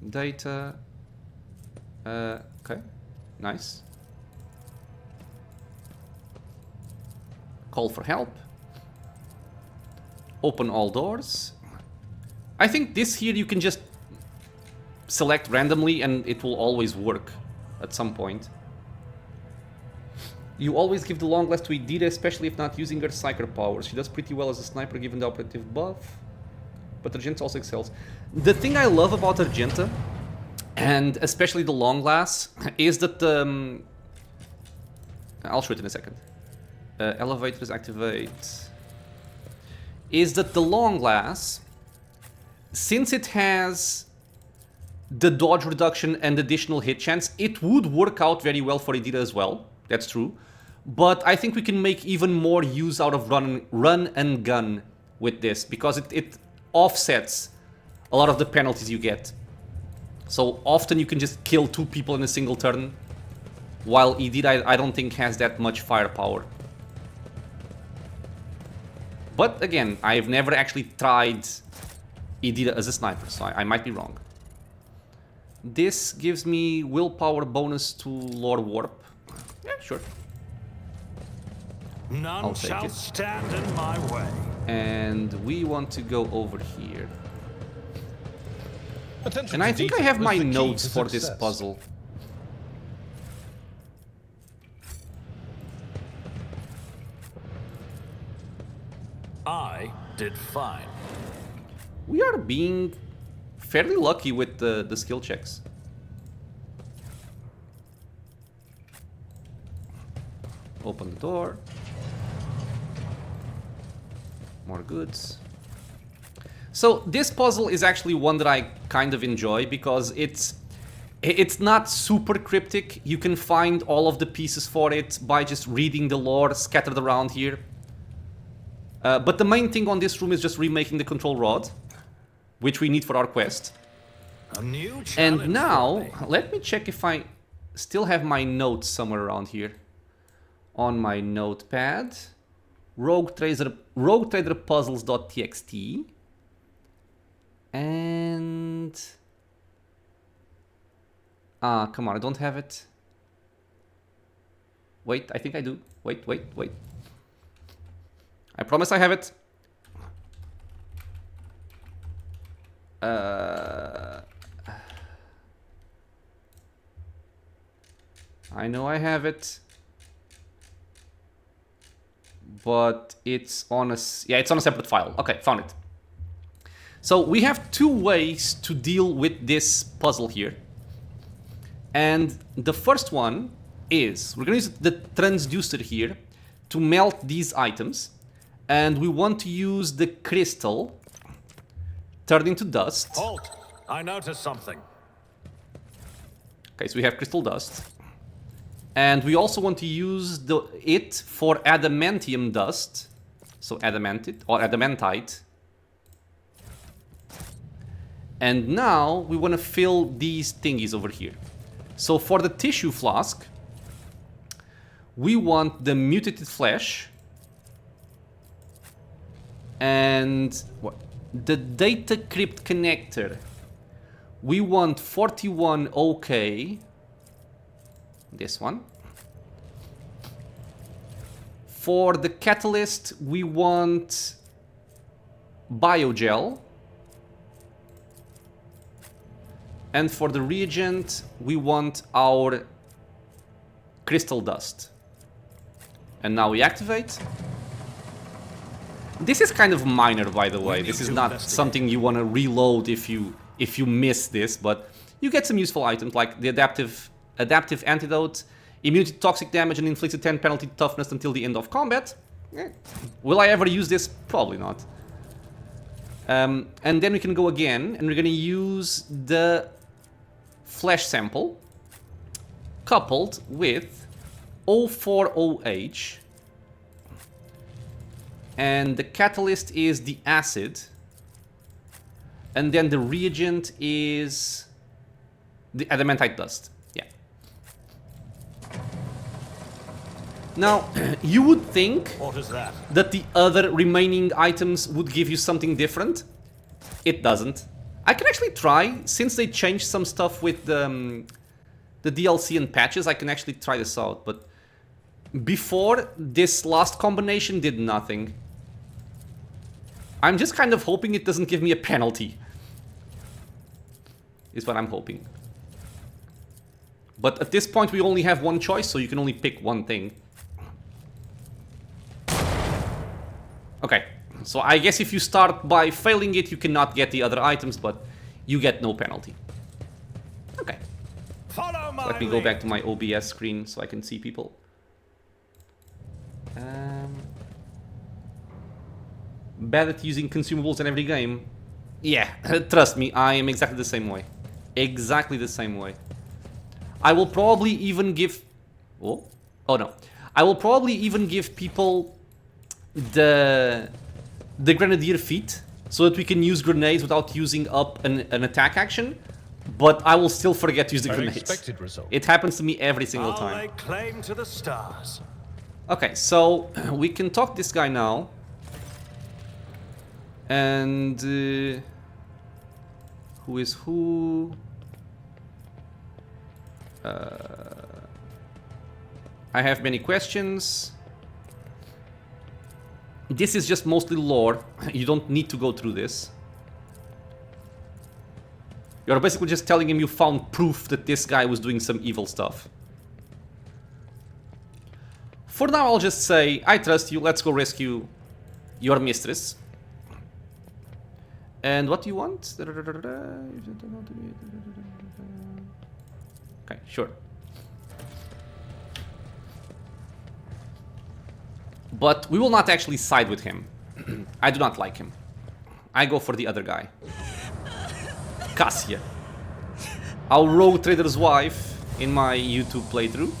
Data. Okay, nice. Call for help. Open all doors. I think this here you can just select randomly and it will always work at some point. You always give the long last to Edira, especially if not using her psyker powers. She does pretty well as a sniper given the operative buff. But Argenta also excels. The thing I love about Argenta, and especially the long glass, is that I'll show it in a second. Elevators activate. Is that the long glass, since it has the dodge reduction and additional hit chance, it would work out very well for Edira as well. That's true. But I think we can make even more use out of run and gun with this, because it offsets a lot of the penalties you get. So often you can just kill 2 people in a single turn, while Edira I don't think has that much firepower. But again, I've never actually tried Edira as a sniper, so I might be wrong. This gives me willpower bonus to Lord Warp. Yeah, sure. None shall stand in my way. And we want to go over here. Attention And I to think I detail have is my the key notes to for this success. puzzle. I did fine. We are being fairly lucky with the skill checks. Open the door. More goods. So this puzzle is actually one that I kind of enjoy because it's not super cryptic. You can find all of the pieces for it by just reading the lore scattered around here. But the main thing on this room is just remaking the control rod, which we need for our quest. A new challenge. And now, let me check if I still have my notes somewhere around here. On my notepad. Rogue Trader Puzzles.txt. And... come on, I don't have it. Wait, I think I do. Wait. I promise I have it. I know I have it. But it's on a... Yeah, it's on a separate file. Okay, found it. So we have 2 ways to deal with this puzzle here. And the first one is... We're going to use the transducer here to melt these items. And we want to use the crystal turned into dust. Halt! I noticed something. Okay, so we have crystal dust. And we also want to use it for adamantium dust. So adamantite. And now we want to fill these thingies over here. So for the tissue flask, we want the mutated flesh. And what? The data crypt connector. We want 41 OK. This one. For the catalyst, we want biogel. And for the reagent, we want our crystal dust. And now we activate. This is kind of minor, by the way. This is not something you want to reload if you miss this, but you get some useful items like the adaptive antidote, immunity to toxic damage, and inflicted 10 penalty to toughness until the end of combat. Will I ever use this? Probably not. And then we can go again, and we're going to use the flesh sample coupled with O4OH. And the catalyst is the acid. And then the reagent is the adamantite dust. Yeah. Now, you would think What is that? That the other remaining items would give you something different. It doesn't. I can actually try, since they changed some stuff with the DLC and patches, I can actually try this out. But before, this last combination did nothing. I'm just kind of hoping it doesn't give me a penalty. Is what I'm hoping. But at this point we only have one choice, so you can only pick one thing. Okay, so I guess if you start by failing it, you cannot get the other items, but you get no penalty. Okay. Follow my Let me go back to my OBS screen so I can see people. Bad at using consumables in every game. Yeah, trust me, I am exactly the same way. Exactly the same way. I will probably even give... Oh no. I will probably even give people the grenadier feat so that we can use grenades without using up an attack action. But I will still forget to use the grenades. It happens to me every single time. I'll lay claim to the stars. Okay, so we can talk this guy now. And who is who? I have many questions. This is just mostly lore. You don't need to go through this. You're basically just telling him you found proof that this guy was doing some evil stuff. For now, I'll just say, I trust you, let's go rescue your mistress. And what do you want? Okay, sure. But we will not actually side with him. I do not like him. I go for the other guy. Casia. Our rogue trader's wife in my YouTube playthrough.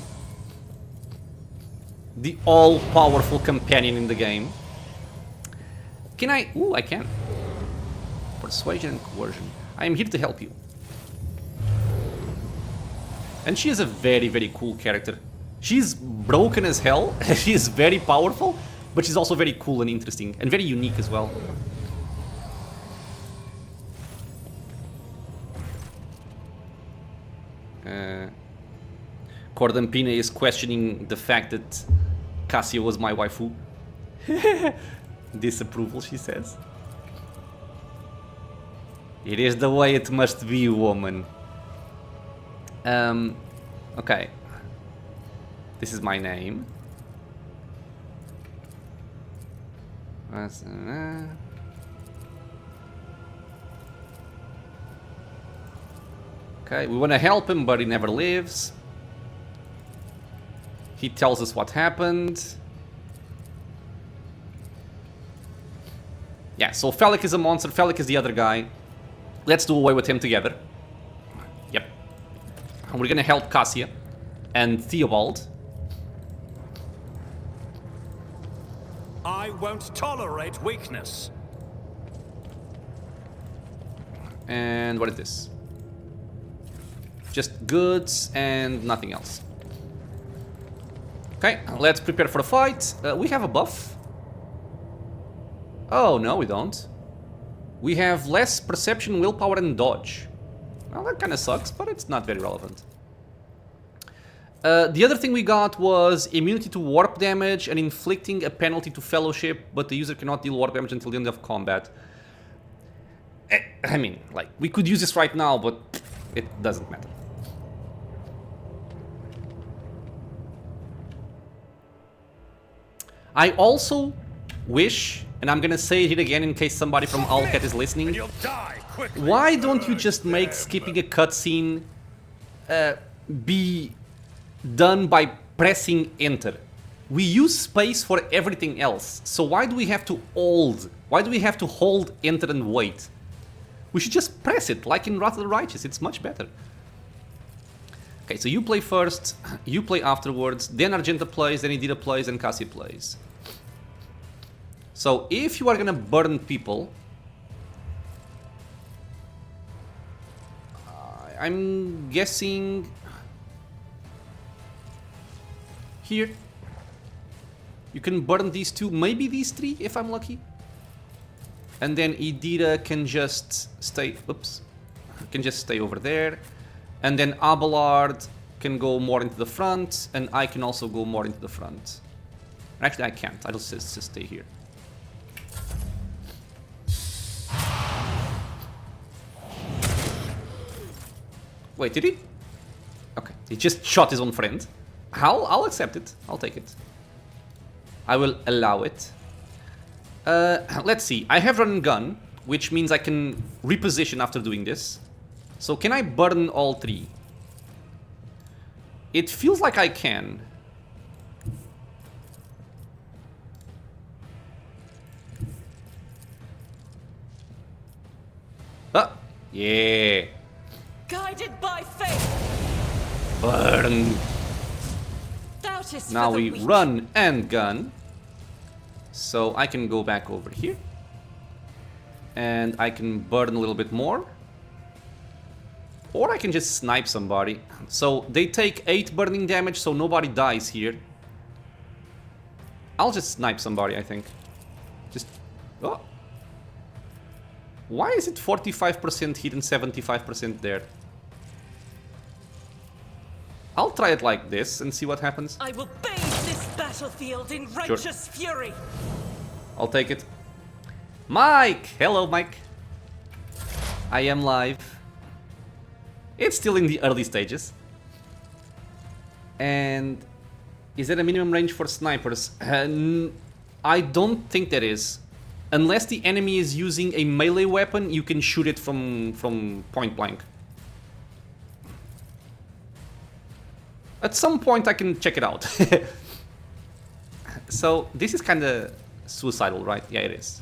The all-powerful companion in the game. Can I... Ooh, I can. Persuasion and coercion. I am here to help you. And she is a very, very cool character. She's broken as hell. She is very powerful, but she's also very cool and interesting, and very unique as well. Cordampina is questioning the fact that Casia was my waifu. Disapproval, she says. It is the way it must be, woman. Okay. This is my name. Okay, we want to help him, but he never lives. He tells us what happened. Yeah, so Phallic is a monster, Phallic is the other guy. Let's do away with him together. Yep. We're gonna help Casia and Theobald. I won't tolerate weakness. And what is this? Just goods and nothing else. Okay, let's prepare for the fight. We have a buff. Oh, no, we don't. We have less perception, willpower, and dodge. Well, that kind of sucks, but it's not very relevant. The other thing we got was immunity to warp damage and inflicting a penalty to fellowship, but the user cannot deal warp damage until the end of combat. I mean, like, we could use this right now, but it doesn't matter. I also wish, and I'm gonna say it again in case somebody from Owlcat is listening, why don't you just make skipping a cutscene be done by pressing enter? We use space for everything else, so why do we have to hold? Why do we have to hold enter and wait? We should just press it, like in Wrath of the Righteous, it's much better. Okay, so you play first, you play afterwards, then Argenta plays, then Idira plays, and Casia plays. So if you are gonna burn people, I'm guessing here you can burn these two, maybe these three if I'm lucky, and then Idira can just stay. Oops, can just stay over there, and then Abelard can go more into the front, and I can also go more into the front. Actually, I can't. I'll just stay here. Wait, did he? Okay, he just shot his own friend. I'll accept it. I'll take it. I will allow it. Let's see. I have run and gun, which means I can reposition after doing this. So can I burn all three? It feels like I can. Ah, yeah. Guided by faith. Burn. Now we run and gun. So I can go back over here. And I can burn a little bit more. Or I can just snipe somebody. So they take 8 burning damage, so nobody dies here. I'll just snipe somebody, I think. Just... Oh. Why is it 45% hit and 75% there? I'll try it like this and see what happens. I will bathe this battlefield in righteous fury. I'll take it. Mike! Hello, Mike. I am live. It's still in the early stages. And is there a minimum range for snipers? I don't think there is. Unless the enemy is using a melee weapon, you can shoot it from point blank. At some point I can check it out. So this is kind of suicidal, right? Yeah, it is.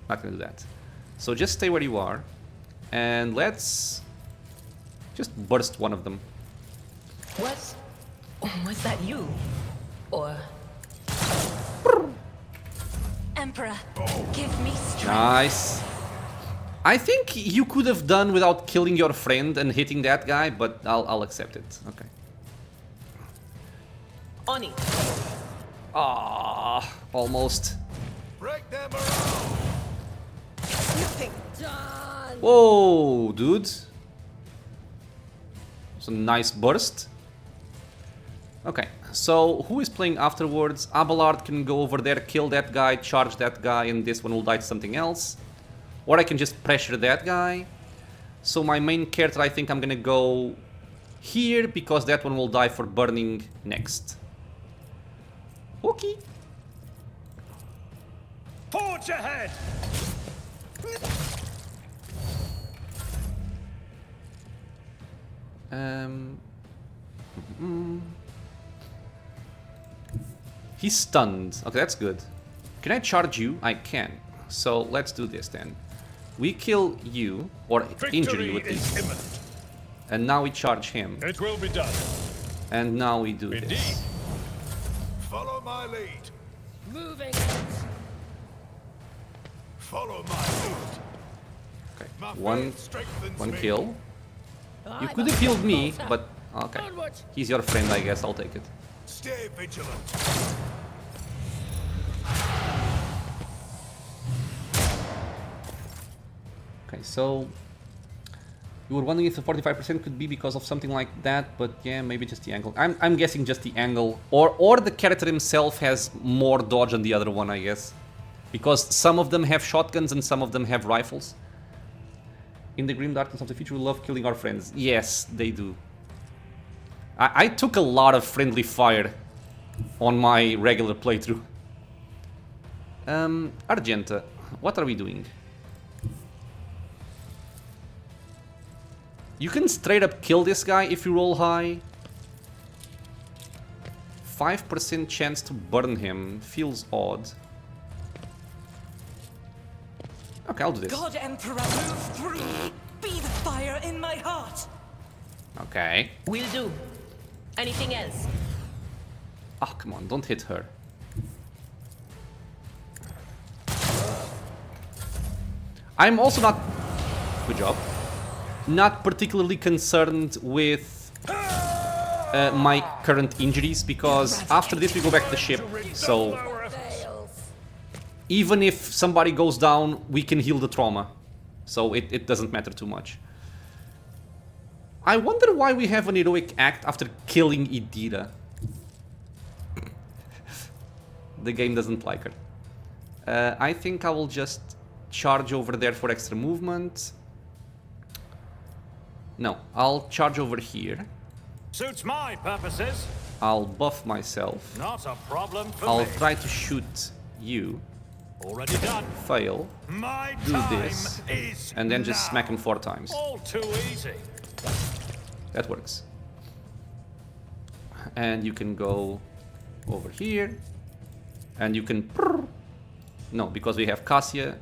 Not gonna do that. So just stay where you are. And let's just burst one of them. Was that you? Or... Emperor, give me strength. Nice. I think you could have done without killing your friend and hitting that guy, but I'll accept it. Okay. On it. Ah, almost. Break them around. Nothing done. Whoa, dude. It's a nice burst. Okay, so who is playing afterwards? Abelard can go over there, kill that guy, charge that guy, and this one will die to something else. Or I can just pressure that guy. So my main character, I think I'm gonna go here, because that one will die for burning next. Okay. Forge ahead! He's stunned. Okay, that's good. Can I charge you? I can. So let's do this then. We kill you, or injure you at least. And now we charge him. It will be done. And now we do Indeed. this. Follow my lead. Moving. Follow my lead. Okay, My one faith strengthens one me. kill. You could have healed me, but okay. He's your friend, I guess. I'll take it. Stay vigilant. Okay, so you were wondering if the 45% could be because of something like that, but yeah, maybe just the angle. I'm guessing just the angle, or the character himself has more dodge than the other one, I guess, because some of them have shotguns and some of them have rifles. In the grim darkness of the future, we love killing our friends. Yes, they do. I took a lot of friendly fire on my regular playthrough. Argenta, what are we doing? You can straight up kill this guy if you roll high. 5% chance to burn him feels odd. Okay, I'll do this. God Emperor, move through. Be the fire in my heart. Okay. Will do. Anything else? Ah, come on, don't hit her. I'm also not... Good job. Not particularly concerned with my current injuries, because after this we go back to the ship, so even if somebody goes down, we can heal the trauma, so it doesn't matter too much. I wonder why we have an heroic act after killing Idira. The game doesn't like her. I think I will just charge over there for extra movement. No, I'll charge over here. Suits my purposes. I'll buff myself. Not a problem for I'll me. try to shoot you. Already done. Fail. My Do time this. is And then just now. smack him 4 times. All too easy. That works. And you can go over here. And you can... No, because we have Casia.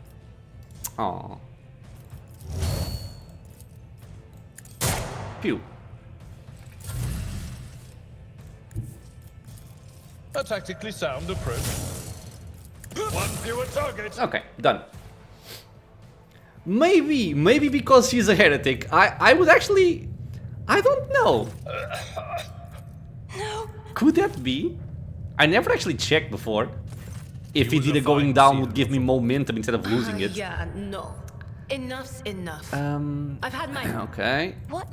Aww. Pew. A tactically sound approach. One fewer target. Okay, done. Maybe because she's a heretic. I would actually... I don't know. No. Could that be? I never actually checked before. If He was Idira a going fine down seer would give me momentum instead of losing it. Yeah, no. Enough's enough. I've had my... Okay. What?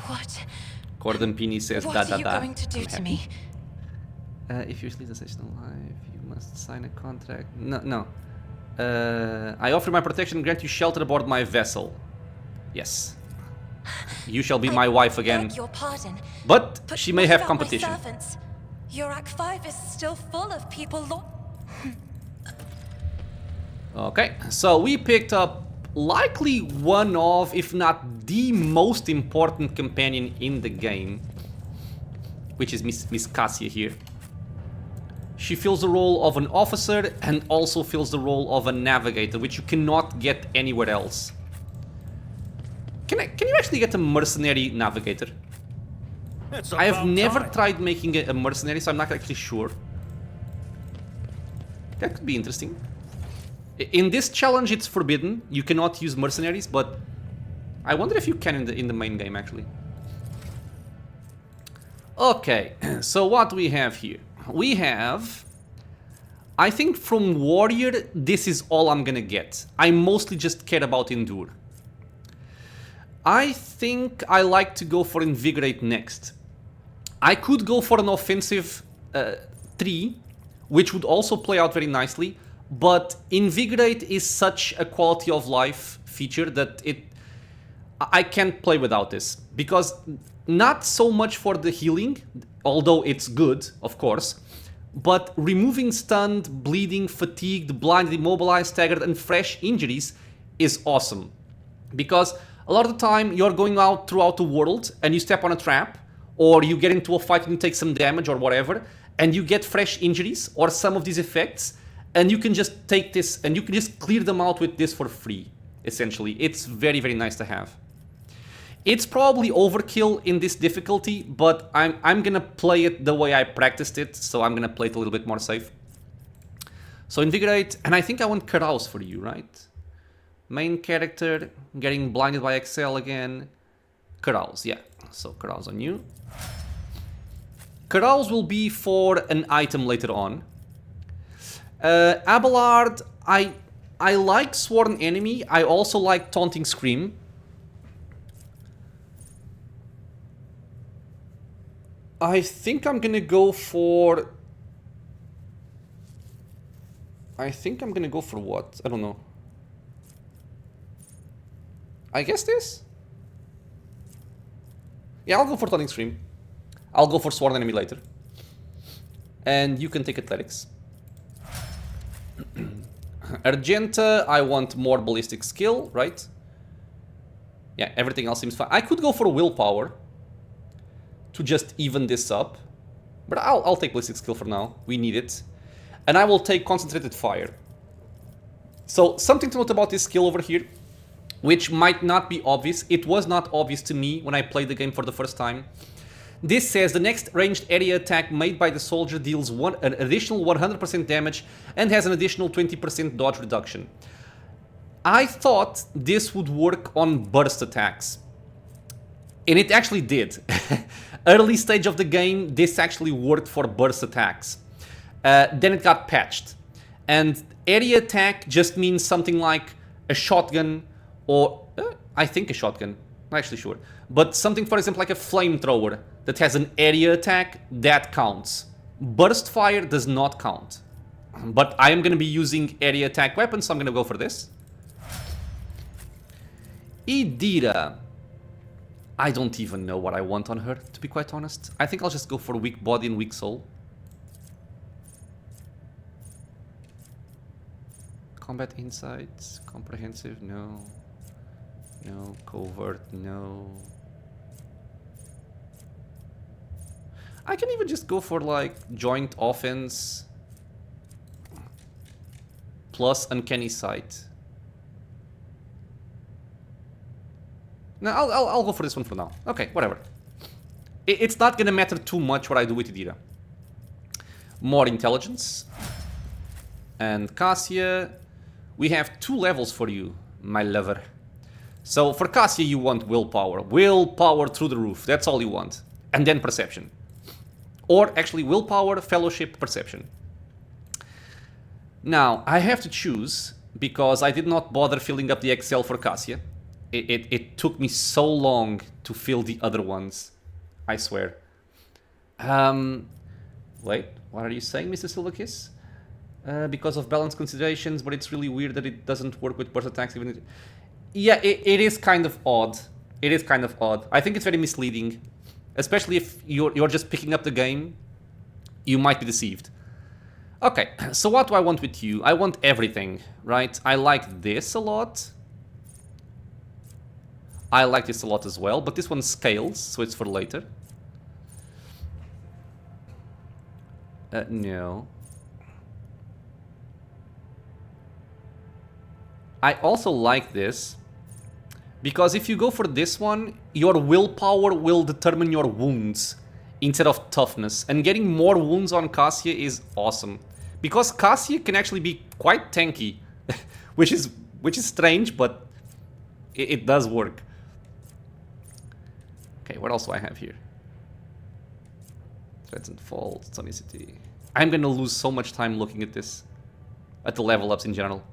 What? Gordon Pini says da What da are you da. going to do I'm to happy. me? If you leave the session alive, you must sign a contract. No. I offer my protection and grant you shelter aboard my vessel. Yes. You shall be my wife again. Beg your pardon. But she may what have about my competition. servants? Your Act 5 is still full of people Okay, so we picked up likely one of, if not the most important companion in the game, which is Miss Casia here. She fills the role of an officer and also fills the role of a navigator, which you cannot get anywhere else. Can you actually get a mercenary navigator? It's I have about never time. tried making a mercenary, so I'm not actually sure. That could be interesting. In this challenge, it's forbidden. You cannot use mercenaries, but I wonder if you can in the main game, actually. Okay, so what we have here? We have... I think from Warrior, this is all I'm gonna get. I mostly just care about Endure. I think I like to go for Invigorate next. I could go for an offensive 3, which would also play out very nicely, but Invigorate is such a quality of life feature that I can't play without this, because not so much for the healing, although it's good, of course, but removing stunned, bleeding, fatigued, blinded, immobilized, staggered, and fresh injuries is awesome. Because a lot of the time you're going out throughout the world and you step on a trap, or you get into a fight and you take some damage or whatever, and you get fresh injuries or some of these effects, and you can just take this and you can just clear them out with this for free, essentially. It's very, very nice to have. It's probably overkill in this difficulty, but I'm gonna play it the way I practiced it, so I'm gonna play it a little bit more safe. So Invigorate, and I think I want Carouse for you, right? Main character, getting blinded by Excel again. Carouse, yeah. So Carouse on you. Carouse will be for an item later on. Abelard, I like Sworn Enemy. I also like Taunting Scream. I think I'm gonna go for... what? I don't know. I guess this? Yeah, I'll go for Taunting Scream. I'll go for Sworn Enemy later. And you can take Athletics. Argenta, I want more ballistic skill, right? Yeah, everything else seems fine. I could go for Willpower to just even this up. But I'll take ballistic skill for now. We need it. And I will take Concentrated Fire. So, something to note about this skill over here, which might not be obvious. It was not obvious to me when I played the game for the first time. This says the next ranged area attack made by the soldier deals an additional 100% damage and has an additional 20% dodge reduction. I thought this would work on burst attacks. And it actually did. Early stage of the game, this actually worked for burst attacks. Then it got patched. And area attack just means something like a shotgun or... I think a shotgun. Not actually sure. But something, for example, like a flamethrower that has an area attack, that counts. Burst fire does not count. But I am going to be using area attack weapons, so I'm going to go for this. Idira. I don't even know what I want on her, to be quite honest. I think I'll just go for weak body and weak soul. Combat insights, comprehensive, no. No, covert, no. I can even just go for like joint offense plus uncanny sight. No, I'll go for this one for now. Okay, whatever. It's not gonna matter too much what I do with Idira. More intelligence. And Casia, we have 2 levels for you, my lover. So for Casia you want willpower. Willpower through the roof, that's all you want. And then perception. Or actually willpower, fellowship, perception. Now, I have to choose, because I did not bother filling up the Excel for Casia. It took me so long to fill the other ones, I swear. Wait, what are you saying, Mr. Silverkiss? Because of balance considerations, but it's really weird that it doesn't work with burst attacks even... Yeah, it is kind of odd. It is kind of odd. I think it's very misleading. Especially if you're just picking up the game, you might be deceived. Okay, so what do I want with you? I want everything, right? I like this a lot. I like this a lot as well, but this one scales, so it's for later. No. I also like this, because if you go for this one, your willpower will determine your wounds instead of toughness. And getting more wounds on Casia is awesome. Because Casia can actually be quite tanky, which is strange, but it does work. Okay, what else do I have here? Threats and faults, tonicity. I'm gonna lose so much time looking at this. At the level ups in general.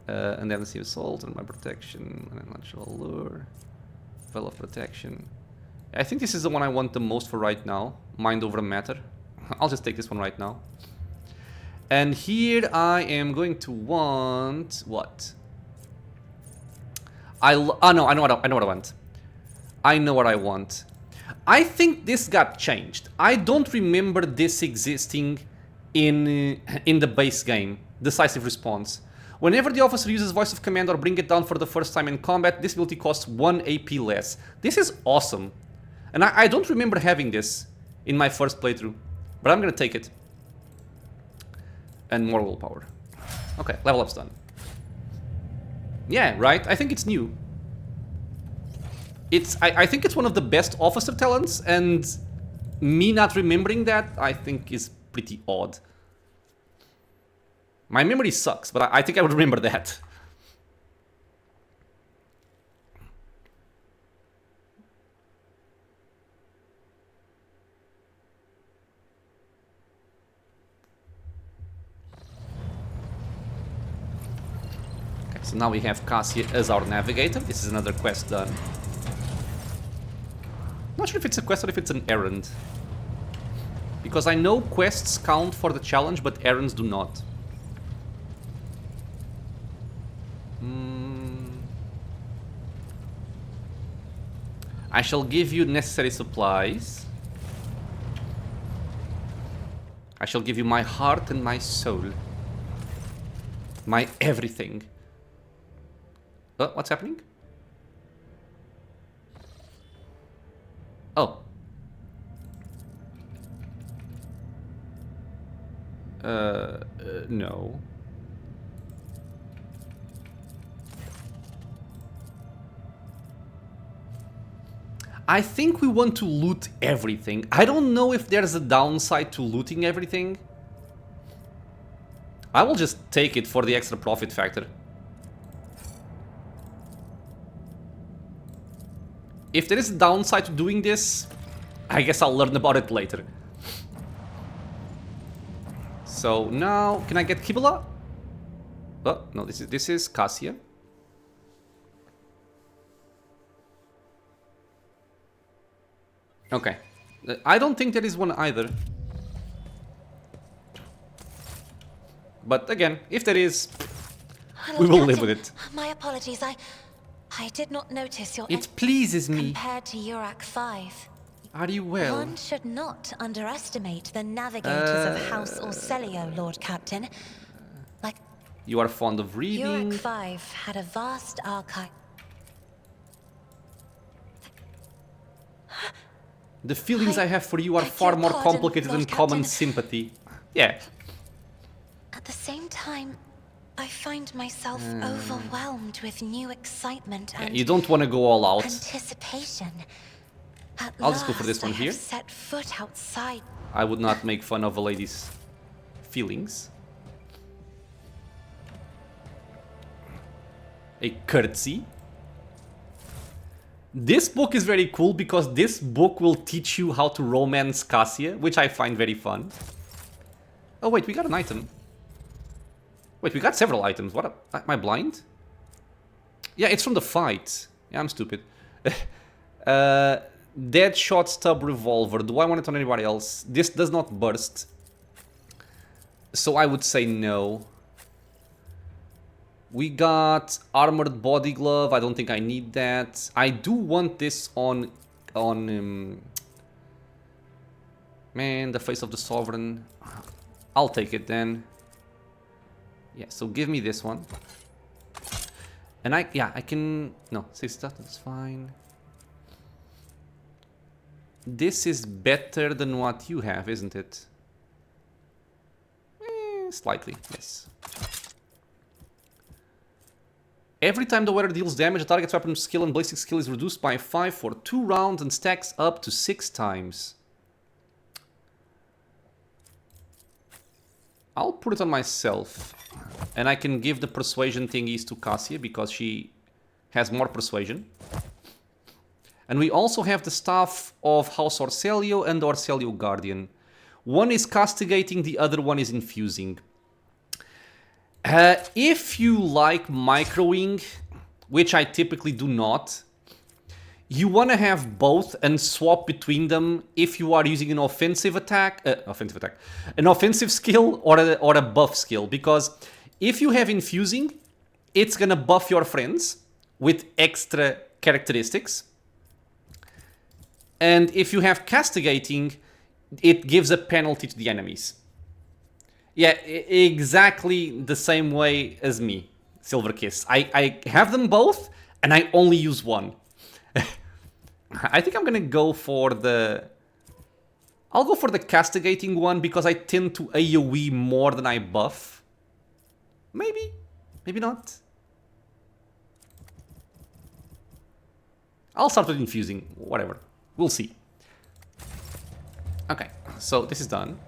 And then see assault and my protection and natural lure. Veil of protection. I think this is the one I want the most for right now. Mind over matter. I'll just take this one right now. And here I am going to want what? I know what I want. I know what I want. I think this got changed. I don't remember this existing in the base game. Decisive response. Whenever the officer uses voice of command or bring it down for the first time in combat, this ability costs 1 AP less. This is awesome. And I don't remember having this in my first playthrough. But I'm gonna take it. And more willpower. Okay, level up's done. Yeah, right? I think it's new. I think it's one of the best officer talents, and me not remembering that, I think, is pretty odd. My memory sucks, but I think I would remember that. Okay, so now we have Casia as our navigator. This is another quest done. Not sure if it's a quest or if it's an errand. Because I know quests count for the challenge, but errands do not. I shall give you necessary supplies. I shall give you my heart and my soul. My everything. What's happening? Oh. No. I think we want to loot everything. I don't know if there's a downside to looting everything. I will just take it for the extra profit factor. If there is a downside to doing this, I guess I'll learn about it later. So now, can I get Kibula? Oh, no, this is Casia. Okay. I don't think there is one either. But again, if there is, we will live with it. My apologies, I did not notice your... It pleases me. Compared to Urak 5. Are you well? One should not underestimate the navigators of House Orselio, Lord Captain. Like... You are fond of reading. Urak 5 had a vast archive. The feelings I have for you are far more complicated than common sympathy. Yeah. At the same time, I find myself overwhelmed with new excitement and you don't want to go all out. Anticipation. I'll just go for this one here. Set foot outside. I would not make fun of a lady's feelings. A curtsy. This book is very cool because this book will teach you how to romance Casia, which I find very fun. Oh wait, we got an item. Wait, we got several items. What? Am I blind? Yeah, it's from the fight. Yeah, I'm stupid. Dead shot stub revolver. Do I want it on anybody else? This does not burst. So I would say no. We got armored body glove. I don't think I need that. I do want this on man, the face of the sovereign. I'll take it then. Yeah, so give me this one. And I can... No, 6 stuff, that's fine. This is better than what you have, isn't it? Slightly, yes. Every time the wearer deals damage, the target's weapon skill and ballistic skill is reduced by 5 for 2 rounds and stacks up to 6 times. I'll put it on myself. And I can give the persuasion thingies to Casia because she has more persuasion. And we also have the staff of House Orselio and Orselio Guardian. One is castigating, the other one is infusing. If you like microing, which I typically do not, you want to have both and swap between them if you are using an offensive attack, an offensive skill or a buff skill. Because if you have infusing, it's gonna buff your friends with extra characteristics. And if you have castigating, it gives a penalty to the enemies. Yeah, exactly the same way as me, Silver Kiss. I have them both, and I only use one. I think I'm gonna go for the... I'll go for the castigating one because I tend to AoE more than I buff. Maybe. Maybe not. I'll start with infusing, whatever. We'll see. Okay, so this is done.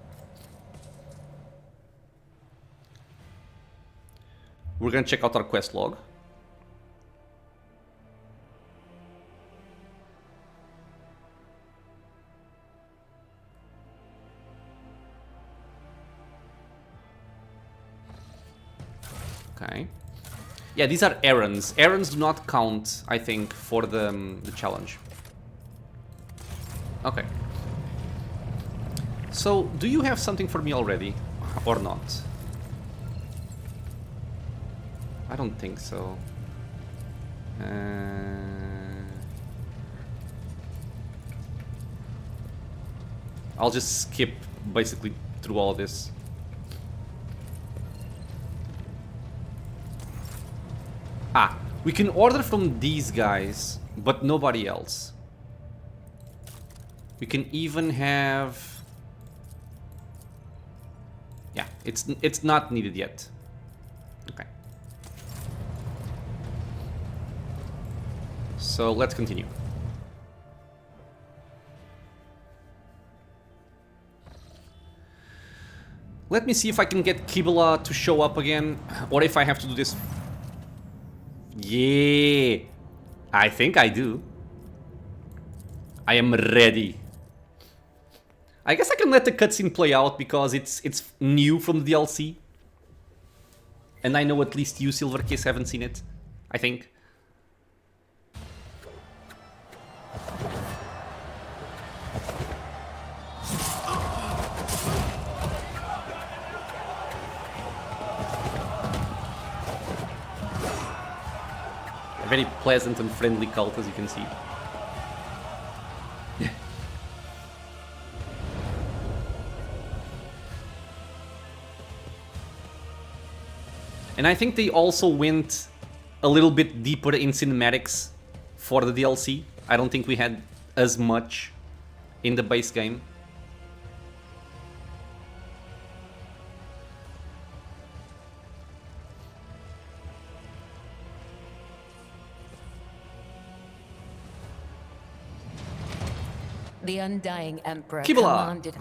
We're gonna check out our quest log. Okay. Yeah, these are errands. Errands do not count, I think, for the challenge. Okay. So, do you have something for me already? Or not? I don't think so. I'll just skip, basically, through all this. Ah, we can order from these guys, but nobody else. We can even have... Yeah, it's not needed yet. Okay. So let's continue. Let me see if I can get Kibula to show up again, or if I have to do this. Yeah, I think I do. I am ready. I guess I can let the cutscene play out because it's new from the DLC. And I know at least you, Silverkiss, haven't seen it. I think. A very pleasant and friendly cult, as you can see. And I think they also went a little bit deeper in cinematics for the DLC. I don't think we had as much in the base game. The Undying Emperor Kibula. commanded...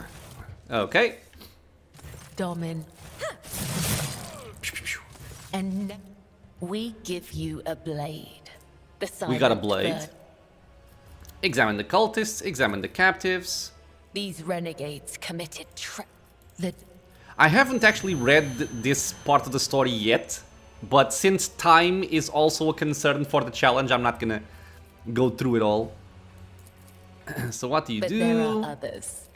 Okay. Domin. And we give you a blade. The We got a silent blade. bird. Examine the cultists, examine the captives. These renegades committed I haven't actually read this part of the story yet, but since time is also a concern for the challenge, I'm not gonna go through it all. So what do you do? There are others.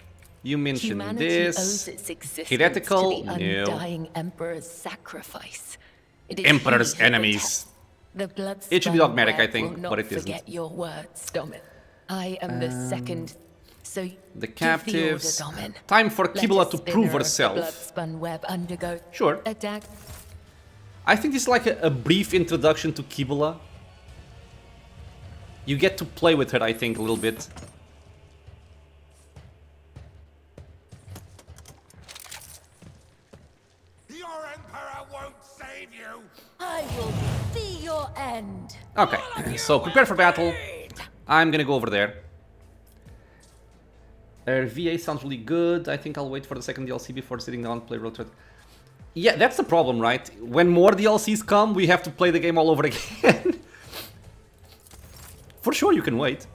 You mentioned Humanity this. owes its existence Heretical? to the No. Undying Emperor's sacrifice. It is Emperor's he who enemies. The blood It should be dogmatic, I think, but it isn't. Forget your words, Domin. I am the second. So The give captives. the order, Domin. Time for Let Kibula a to spinner prove of the herself. blood-spun web undergo Sure. attack. I think this is like a brief introduction to Kibula. You get to play with her, I think, a little bit. Your emperor won't save you. I will be your end. Okay, so prepare for battle. I'm gonna go over there. VA sounds really good. I think I'll wait for the second DLC before sitting down and play Road Trip. Yeah, that's the problem, right? When more DLCs come, we have to play the game all over again. For sure, you can wait.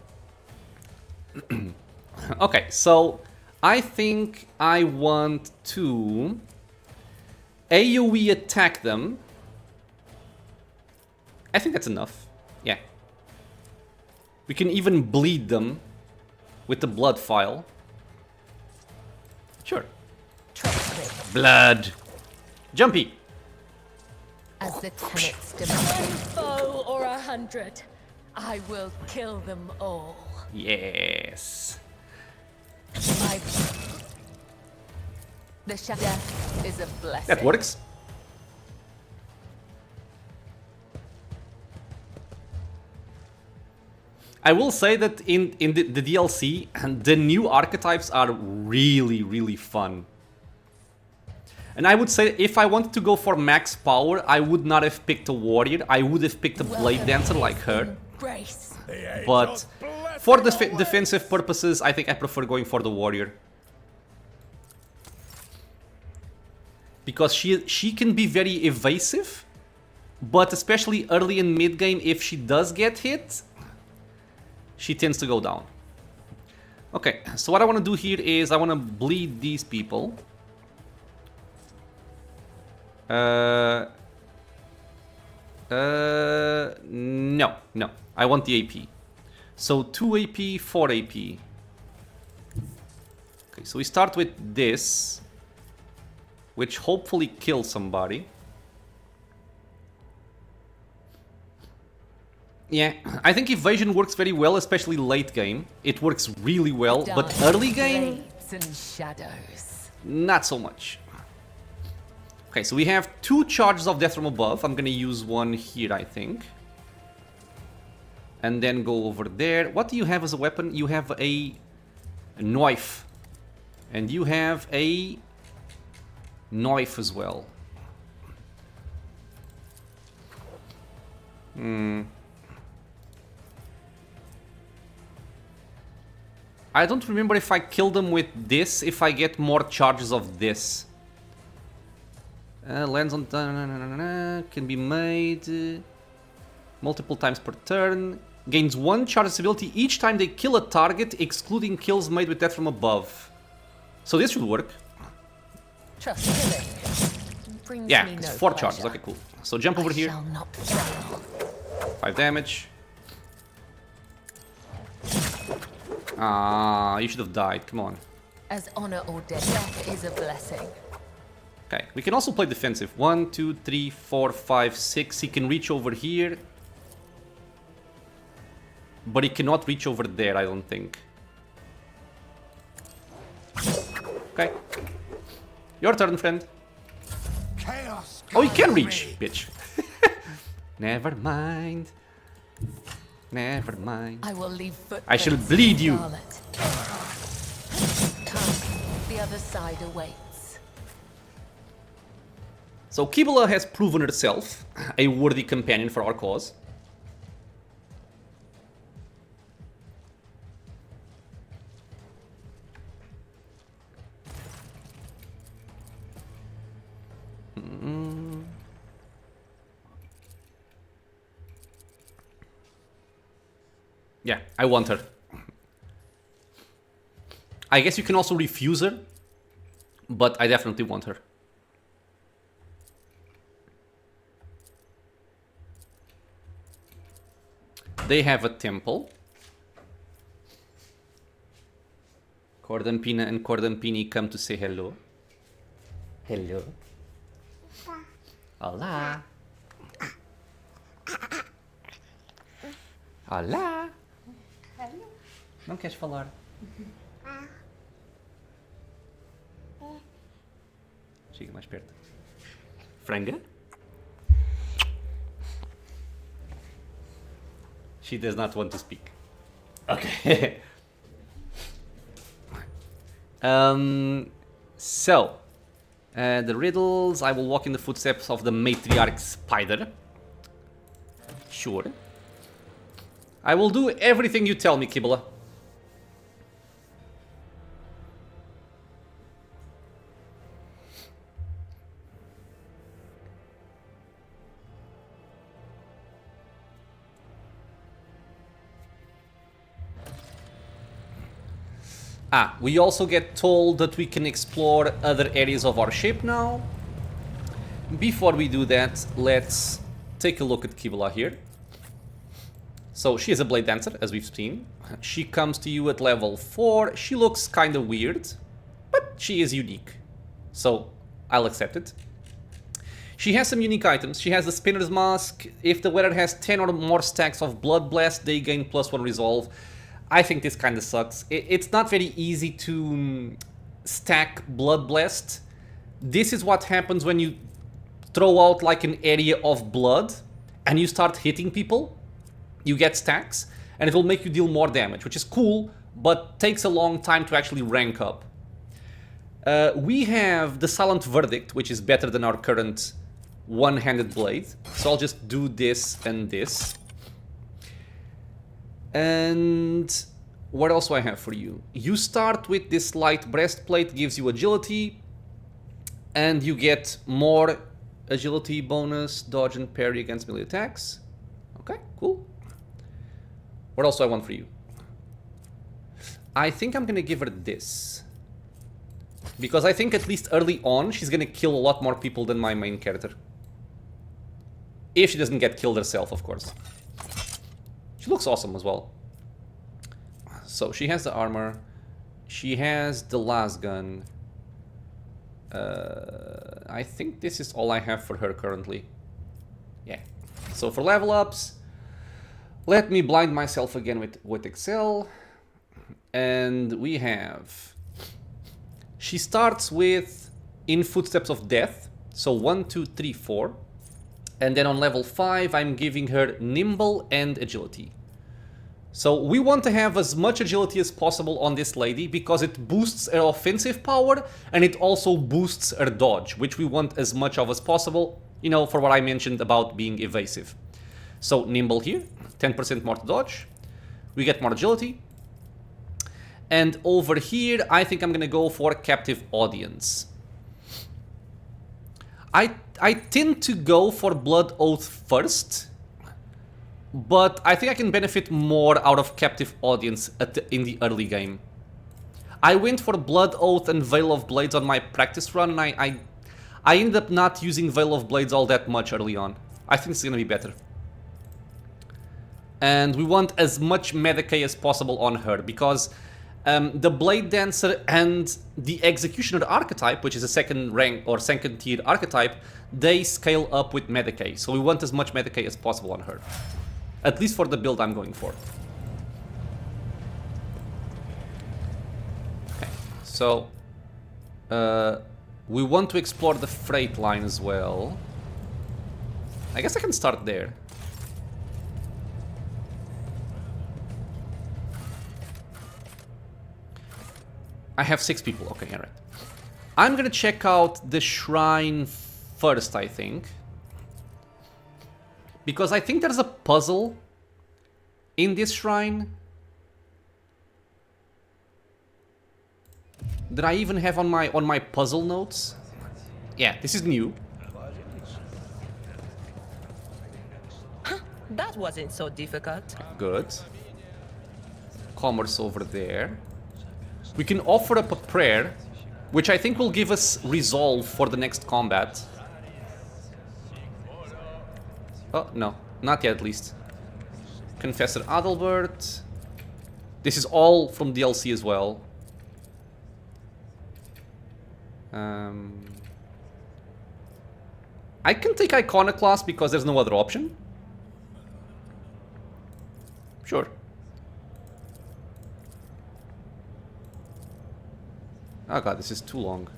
Okay, so I think I want to AoE attack them. I think that's enough. Yeah. We can even bleed them with the blood file. Sure. Blood. Jumpy. As the tenets demand. One foe or 100, I will kill them all. Yes. The death is a blessing. That works. I will say that in the DLC, the new archetypes are really, really fun. And I would say if I wanted to go for max power, I would not have picked a warrior. I would have picked a blade dancer like her. disgrace. But for the defensive purposes, I think I prefer going for the warrior. Because she can be very evasive, but especially early in mid-game, if she does get hit, she tends to go down. Okay, so what I want to do here is I want to bleed these people. No. I want the AP. So 2 AP, 4 AP. Okay, so we start with this, which hopefully kills somebody. Yeah, I think evasion works very well, especially late game. It works really well, but early game, and shadows. Not so much. Okay, so we have 2 charges of death from above. I'm gonna use one here, I think. And then go over there. What do you have as a weapon? You have a knife. And you have a knife as well. I don't remember if I kill them with this, if I get more charges of this. Lands on... can be made multiple times per turn. Gains 1 charge ability each time they kill a target, excluding kills made with death from above. So this should work. Trust killing. Yeah, it's 4 charges. Okay, cool. So jump over here. 5 damage. Ah, you should have died. Come on. As honor or death is a blessing. Okay, we can also play defensive. 1, 2, 3, 4, 5, 6. He can reach over here. But he cannot reach over there, I don't think. Okay. Your turn, friend. Chaos. Oh, you can reach, bitch. Never mind. Never mind. I will leave I shall bleed you. Come, the other side awaits. So Kibula has proven herself a worthy companion for our cause. Yeah, I want her. I guess you can also refuse her, but I definitely want her. They have a temple. Cordampina and Cordampini come to say hello. Hello. Olá. Olá. Não queres falar? Chega mais perto. Franga? She does not want to speak. Okay. So, the riddles. I will walk in the footsteps of the matriarch spider. Sure. I will do everything you tell me, Kibula. We also get told that we can explore other areas of our ship now. Before we do that, let's take a look at Kibula here. So she is a blade dancer, as we've seen. She comes to you at level 4. She looks kind of weird, but she is unique. So I'll accept it. She has some unique items. She has the Spinner's Mask. If the wearer has 10 or more stacks of Blood Blast, they gain +1 resolve. I think this kind of sucks. It's not very easy to stack Blood Blast. This is what happens when you throw out like an area of blood and you start hitting people. You get stacks and it will make you deal more damage, which is cool, but takes a long time to actually rank up. We have the Silent Verdict, which is better than our current one-handed blade. So I'll just do this and this. And what else do I have for you? You start with this light breastplate, gives you agility, and you get more agility bonus, dodge and parry against melee attacks. Okay, cool. What else do I want for you? I think I'm gonna give her this. Because I think at least early on, she's gonna kill a lot more people than my main character. If she doesn't get killed herself, of course. She looks awesome as well. So, she has the armor. She has the las gun. I think this is all I have for her currently. Yeah. So, for level ups, let me blind myself again with Excel. And we have... She starts with In Footsteps of Death. So 1, 2, 3, 4. And then on level 5, I'm giving her Nimble and Agility. So we want to have as much agility as possible on this lady because it boosts her offensive power and it also boosts her dodge, which we want as much of as possible, you know, for what I mentioned about being evasive. So Nimble here, 10% more to dodge. We get more agility. And over here, I think I'm gonna go for Captive Audience. I tend to go for Blood Oath first, but I think I can benefit more out of Captive Audience in the early game. I went for Blood Oath and Veil of Blades on my practice run, and I ended up not using Veil of Blades all that much early on. I think it's gonna be better. And we want as much Medicae as possible on her, because the Blade Dancer and the Executioner archetype, which is a second rank or second tier archetype, they scale up with Medicae. So we want as much Medicae as possible on her. At least for the build I'm going for. Okay, so we want to explore the freight line as well. I guess I can start there. I have 6 people. Okay, alright. I'm gonna check out the shrine first, I think. Because I think there's a puzzle in this shrine that I even have on my puzzle notes. Yeah, this is new. That wasn't so difficult. Good. Commerce over there. We can offer up a prayer, which I think will give us resolve for the next combat. Oh, no. Not yet, at least. Confessor Adalbert. This is all from DLC as well. I can take Iconoclast because there's no other option. Sure. Oh god, this is too long.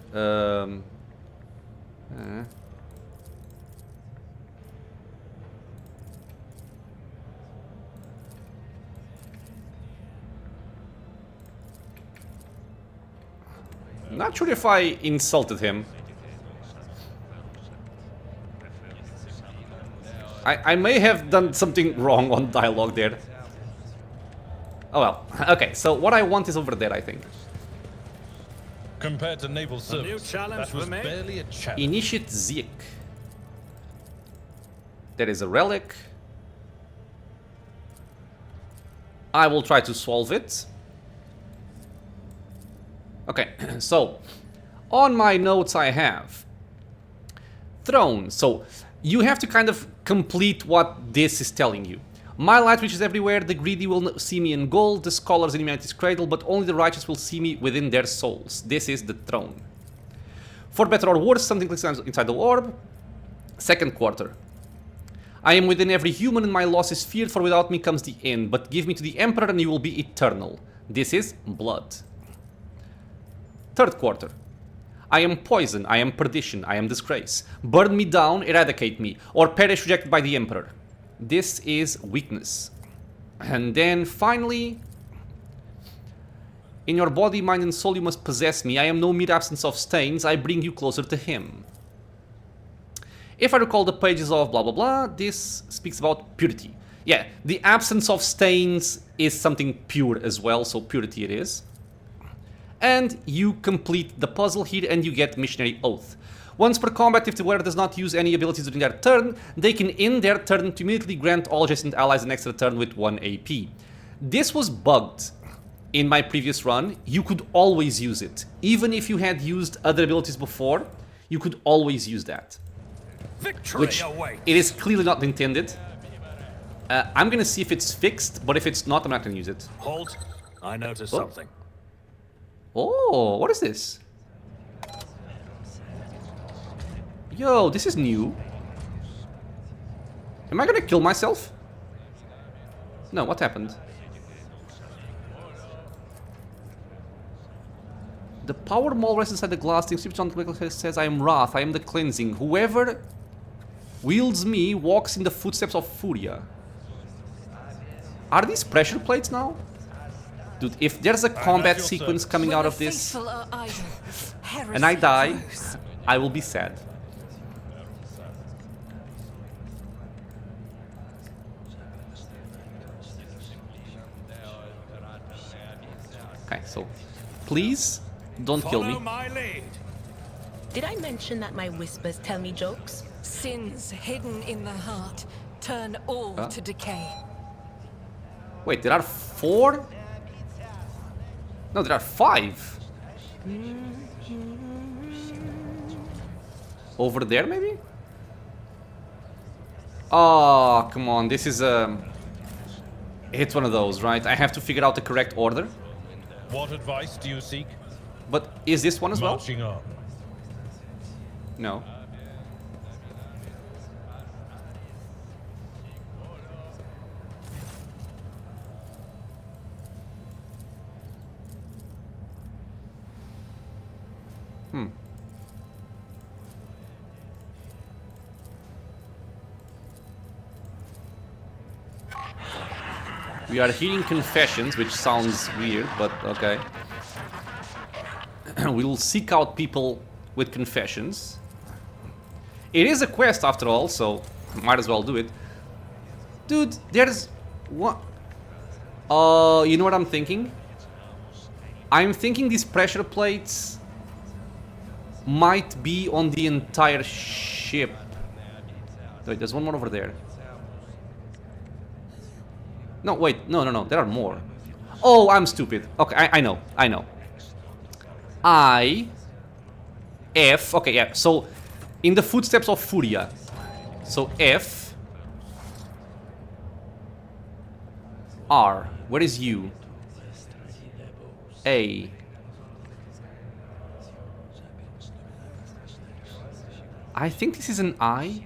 Not sure if I insulted him. I may have done something wrong on dialogue there. Oh well. Okay, so what I want is over there, I think. Compared to naval service, that was barely a challenge. Initiate Zik. There is a relic. I will try to solve it. Okay, so on my notes I have Throne. So you have to kind of complete what this is telling you. My light reaches everywhere, the greedy will see me in gold, the scholars in humanity's cradle, but only the righteous will see me within their souls. This is the throne. For better or worse, something clicks inside the orb. Second quarter. I am within every human and my loss is feared, for without me comes the end, but give me to the Emperor and you will be eternal. This is blood. Third quarter. I am poison, I am perdition, I am disgrace. Burn me down, eradicate me, or perish rejected by the Emperor. This is weakness. And then finally, in your body, mind, and soul you must possess me. I am no mere absence of stains, I bring you closer to him. If I recall the pages of blah blah blah, this speaks about purity. Yeah, the absence of stains is something pure as well, so purity it is. And you complete the puzzle here and you get Missionary Oath. Once per combat, if the wearer does not use any abilities during their turn, they can end their turn to immediately grant all adjacent allies an extra turn with 1 AP. This was bugged in my previous run. You could always use it. Even if you had used other abilities before, you could always use that. Victory Which awaits. it is clearly not intended. I'm gonna see if it's fixed, but if it's not, I'm not gonna use it. Halt. I noticed something. Oh, what is this? Yo, this is new. Am I gonna kill myself? No, what happened? The power mall rests inside the glass. The inscription on the glass says, I am Wrath, I am the cleansing. Whoever wields me walks in the footsteps of Furia. Are these pressure plates now? Dude, if there's a combat sequence coming out of this and I die, I will be sad. Okay, so please don't kill me. Did I mention that my whispers tell me jokes? Sins hidden in the heart turn all to decay. Wait, there are 4? No, there are 5. Over there, maybe? Oh, come on. This is it's one of those, right? I have to figure out the correct order. What advice do you seek? But is this one as well? Marching up. No. We are hearing confessions, which sounds weird, but okay. We'll seek out people with confessions. It is a quest after all, so might as well do it. Dude, there's what? You know what I'm thinking? I'm thinking these pressure plates might be on the entire ship. Wait, there's one more over there. No, wait, no, there are more. Oh, I'm stupid. Okay, I know. F, okay, yeah, so in the footsteps of Furia. So F, R, where is U? A. I think this is an I.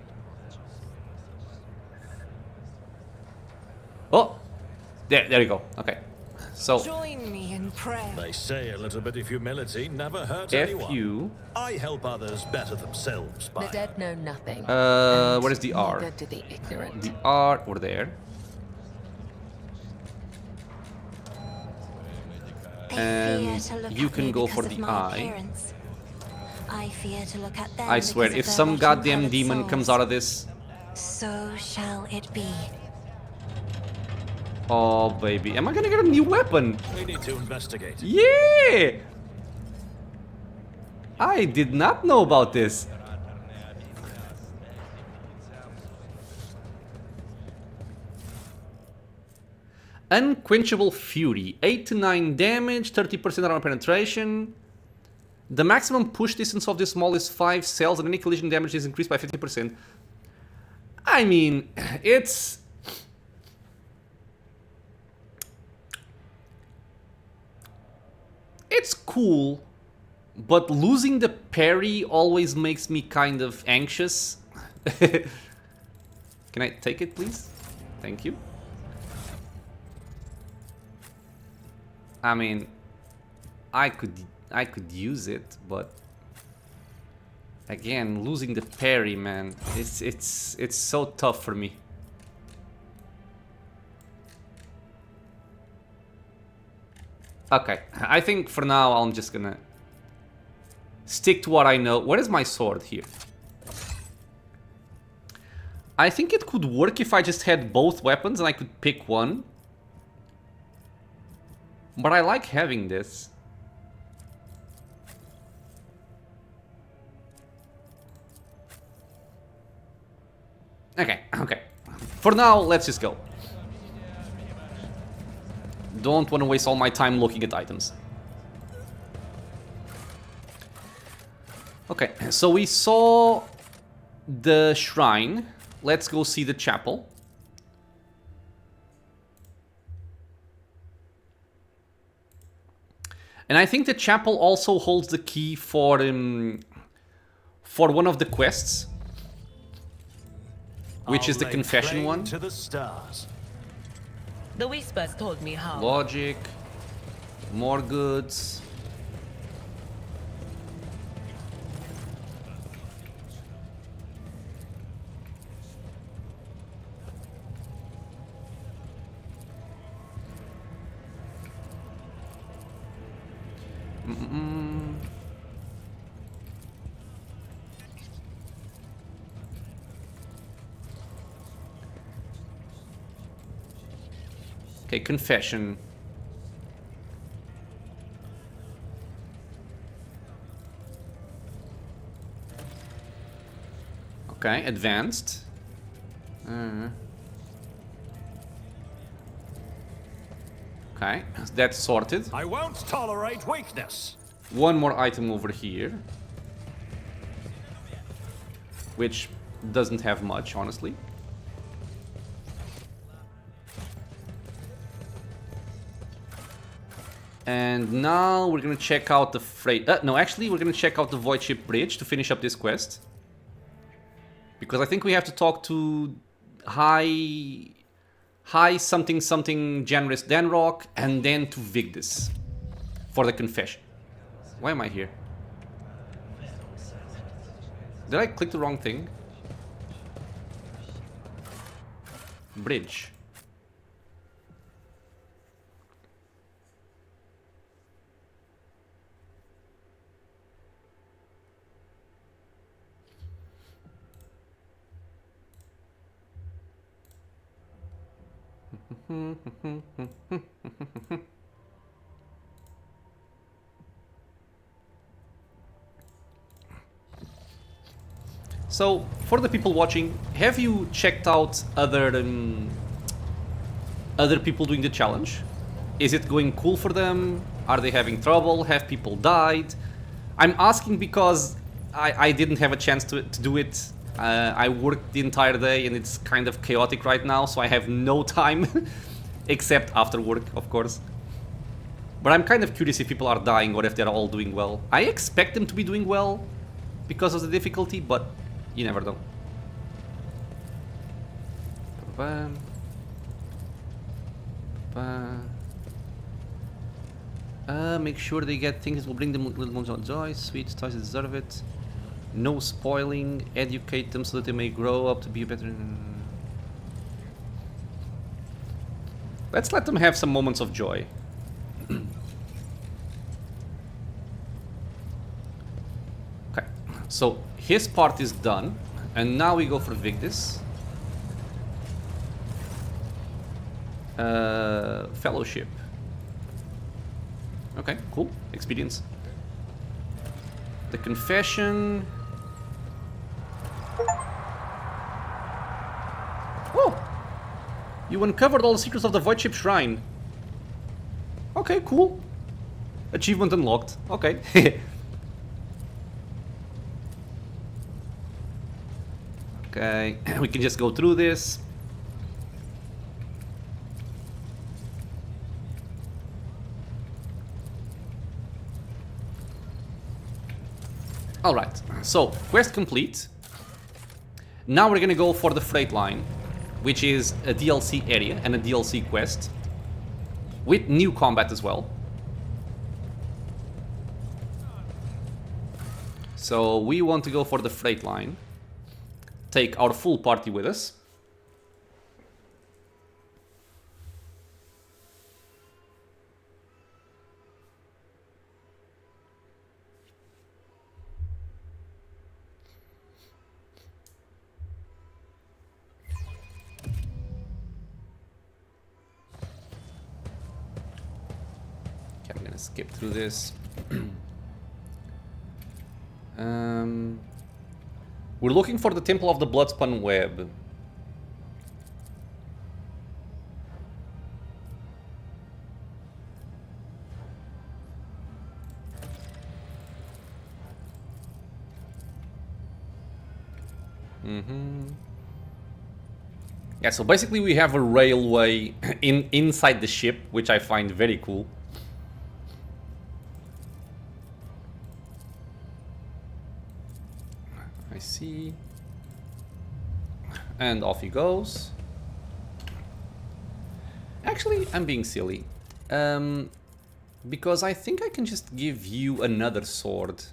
Oh! There you go. Okay. So join me in prayer. They say a little bit of humility never hurts F-U. anyone. I help others better themselves by. The dead know nothing. What is the R? Neither do the ignorant. The R over there. And you can go for the I. I fear to look at them. I swear, if some goddamn demon comes out of this. So shall it be. Oh, baby. Am I gonna get a new weapon? We need to investigate. Yeah! I did not know about this. Unquenchable Fury. 8 to 9 damage, 30% armor penetration. The maximum push distance of this small is 5 cells and any collision damage is increased by 50%. I mean, it's cool, but losing the parry always makes me kind of anxious. Can I take it, please? Thank you. I mean, I could use it, but again, losing the parry, man, it's so tough for me. Okay, I think for now I'm just gonna stick to what I know. Where is my sword? Here. I think it could work if I just had both weapons and I could pick one. But I like having this. Okay, okay. For now, let's just go. Don't want to waste all my time looking at items. Okay, so we saw the shrine. Let's go see the chapel. And I think the chapel also holds the key for one of the quests, which is the confession one. To the stars. The whispers told me how. Logic, more goods. Okay, confession. Okay, advanced. Okay, that's sorted. I won't tolerate weakness. One more item over here, which doesn't have much, honestly. And now we're gonna check out the freight. No, actually, we're gonna check out the Void Ship Bridge to finish up this quest. Because I think we have to talk to High something something generous Danrock, and then to Vigdis for the confession. Why am I here? Did I click the wrong thing? Bridge. So, for the people watching, have you checked out other people doing the challenge? Is it going cool for them? Are they having trouble? Have people died? I'm asking because I didn't have a chance to do it. I worked the entire day and it's kind of chaotic right now, so I have no time, except after work, of course. But I'm kind of curious if people are dying or if they're all doing well. I expect them to be doing well because of the difficulty, but you never know. Make sure they get things that will bring them little joy, sweet toys, deserve it. No spoiling, educate them so that they may grow up to be better. Let's let them have some moments of joy. Okay, so his part is done, and now we go for Vigdis. Fellowship. Okay, cool. Experience. The confession. Oh! You uncovered all the secrets of the Void Ship Shrine. Okay, cool. Achievement unlocked. Okay. Okay, we can just go through this. Alright, so quest complete. Now we're gonna go for the freight line, which is a DLC area and a DLC quest with new combat as well. So we want to go for the freight line, take our full party with us. skip through this. We're looking for the Temple of the Bloodspun Web. Yeah, so basically we have a railway inside the ship, which I find very cool. I see. And off he goes. Actually, I'm being silly. Because I think I can just give you another sword.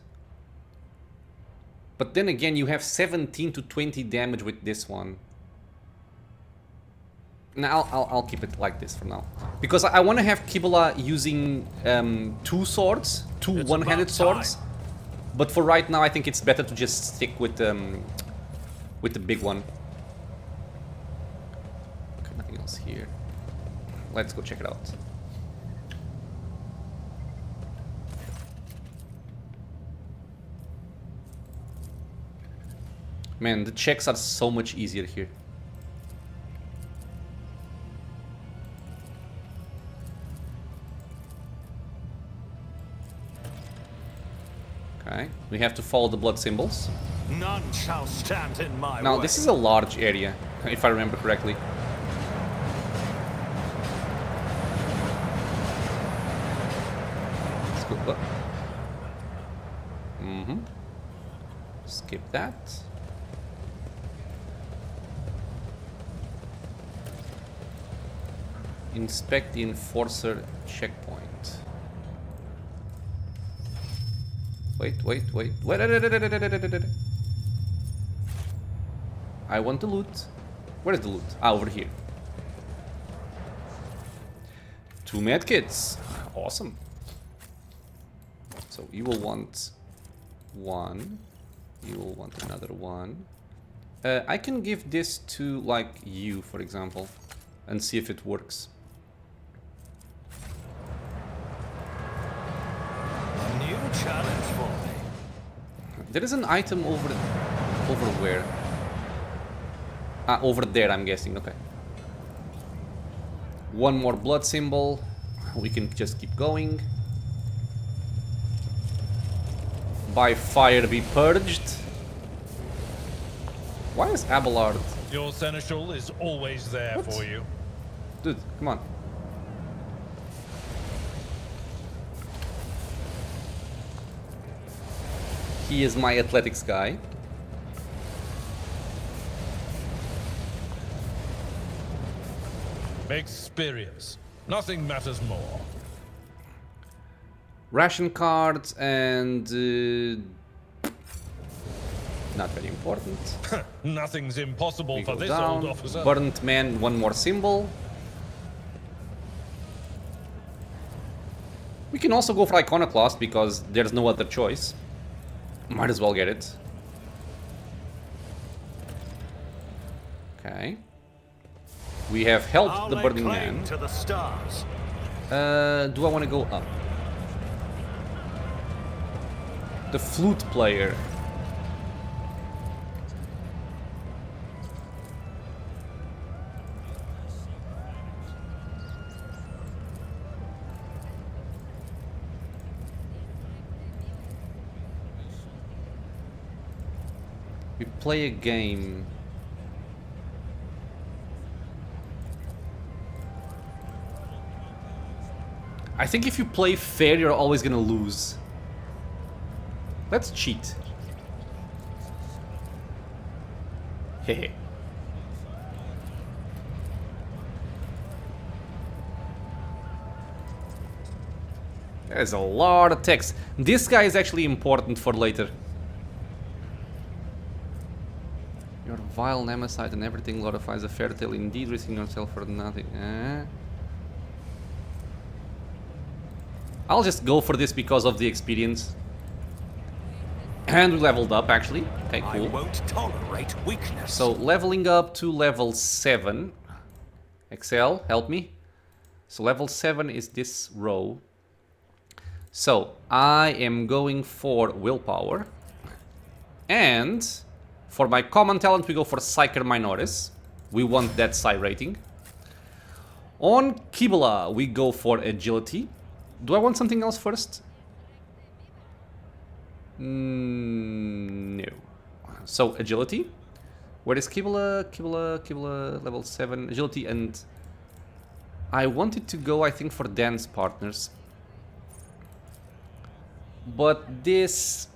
But then again, you have 17 to 20 damage with this one. Now I'll keep it like this for now. Because I want to have Kibula using two swords, two one-handed swords. But for right now, I think it's better to just stick with the big one. Okay, nothing else here. Let's go check it out. Man, the checks are so much easier here. Okay, we have to follow the blood symbols. None shall stand in my way. Now, this is a large area, if I remember correctly. Let's go up. Skip that. Inspect the enforcer checkpoint. Wait. I want the loot. Where is the loot? Ah, over here. 2 medkits. Awesome. So you will want 1. You will want another 1. I can give this to, like, you, for example, and see if it works. A new challenge for me. There is an item over where? Ah, over there, I'm guessing. Okay. 1 more blood symbol. We can just keep going. By fire be purged. Why is Abelard? Your seneschal is always there for you. Dude, come on. He is my athletics guy. Experience. Nothing matters more. Ration cards and... not very important. Nothing's impossible for this down. old officer. Burnt man, 1 more symbol. We can also go for Iconoclast because there's no other choice. Might as well get it. Okay. We have helped the burning man. To the stars. Do I want to go up? The flute player. We play a game. I think if you play fair, you're always gonna lose. Let's cheat. Hehe. There's a lot of text. This guy is actually important for later. Your vile nemocide and everything glorifies a fair tale indeed, risking yourself for nothing. I'll just go for this because of the experience. And we leveled up, actually. Okay, cool. I won't tolerate weakness. So, leveling up to level 7. Excel, help me. So, level 7 is this row. So, I am going for willpower. And for my common talent, we go for Psyker Minoris. We want that psi rating. On Kibula, we go for agility. Do I want something else first? No. So, agility. Where is Kibula? Kibula, level 7. Agility, and I wanted to go, I think, for dance partners. But this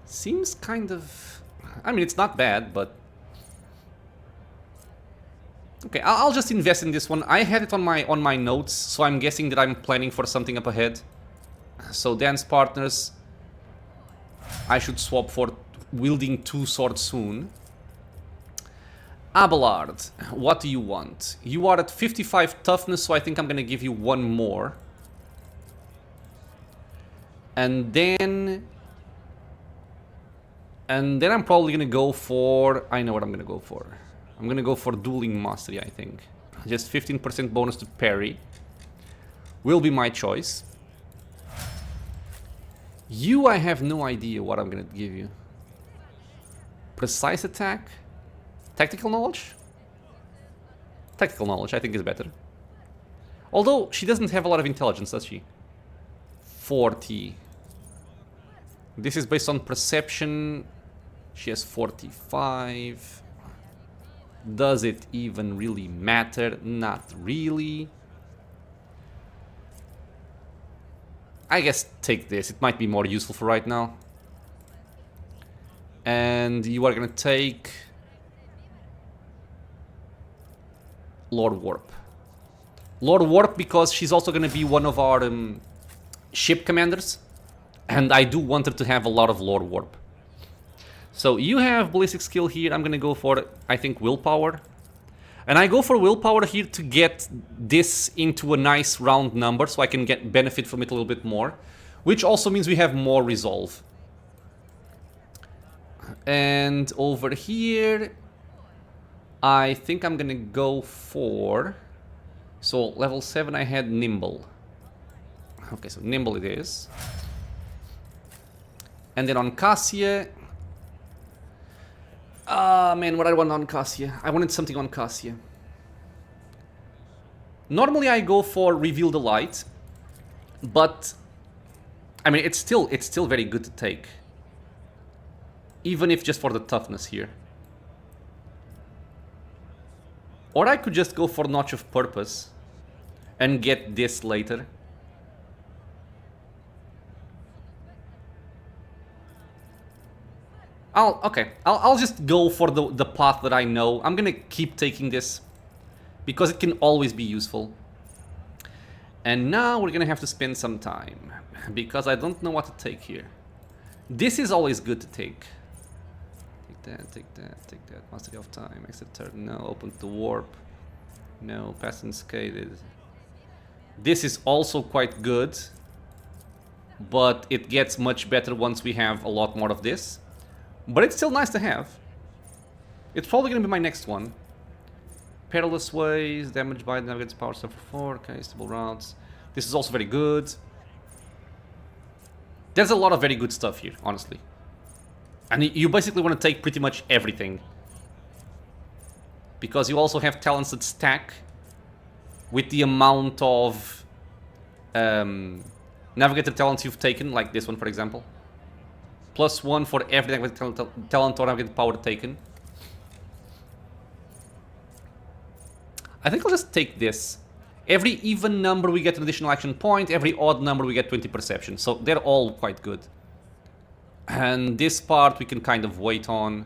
seems kind of... I mean, it's not bad, but... Okay, I'll just invest in this one. I had it on my notes, so I'm guessing that I'm planning for something up ahead. So dance partners, I should swap for wielding 2 swords soon. Abelard, what do you want? You are at 55 toughness, so I think I'm gonna give you 1 more. And then I'm probably gonna go for... I know what I'm gonna go for. I'm gonna go for dueling mastery, I think. Just 15% bonus to parry. Will be my choice. You, I have no idea what I'm gonna give you. Precise attack? Tactical knowledge? Tactical knowledge, I think, is better. Although, she doesn't have a lot of intelligence, does she? 40. This is based on perception. She has 45. Does it even really matter? Not really. I guess take this. It might be more useful for right now. And you are gonna take Lord Warp. Lord Warp because she's also gonna be one of our ship commanders. And I do want her to have a lot of Lord Warp. So you have ballistic skill here. I'm gonna go for, I think, willpower. And I go for willpower here to get this into a nice round number so I can get benefit from it a little bit more. Which also means we have more resolve. And over here, I think I'm gonna go for... So level 7 I had Nimble. Okay, so Nimble it is. And then on Casia... man, what I want on Casia? I wanted something on Casia. Normally I go for Reveal the Light, but I mean it's still very good to take. Even if just for the toughness here. Or I could just go for Notch of Purpose and get this later. I'll just go for the path that I know. I'm gonna keep taking this because it can always be useful. And now we're gonna have to spend some time because I don't know what to take here. This is always good to take. Take that. Mastery of time. Exit turn. No. Open to warp. No. Pass unscathed. This is also quite good, but it gets much better once we have a lot more of this. But it's still nice to have. It's probably going to be my next one. Perilous Ways, damage by navigator's power suffer 4, okay, stable routes. This is also very good. There's a lot of very good stuff here, honestly. And you basically want to take pretty much everything. Because you also have talents that stack with the amount of navigator talents you've taken, like this one for example. +1 for every talent or navigator power taken. I think I'll just take this. Every even number we get an additional action point, every odd number we get 20 perception. So they're all quite good. And this part we can kind of wait on.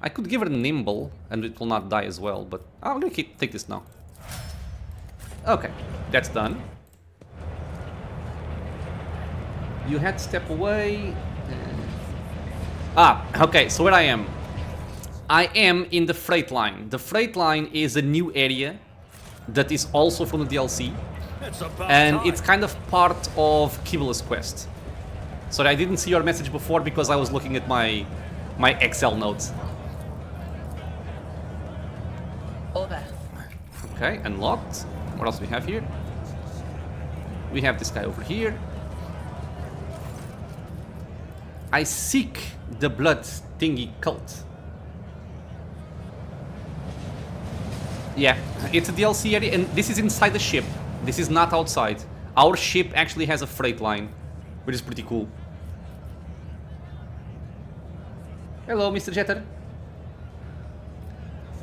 I could give her Nimble and it will not die as well, but I'm gonna take this now. Okay, that's done. You had to step away. Okay, so where I am. I am in the freight line. The freight line is a new area that is also from the DLC. And it's kind of part of Kibula's quest. Sorry, I didn't see your message before because I was looking at my Excel notes. Over. Okay, unlocked. What else do we have here? We have this guy over here. I seek the blood thingy cult. Yeah, it's a DLC area, and this is inside the ship. This is not outside. Our ship actually has a freight line, which is pretty cool. Hello, Mr. Jetter.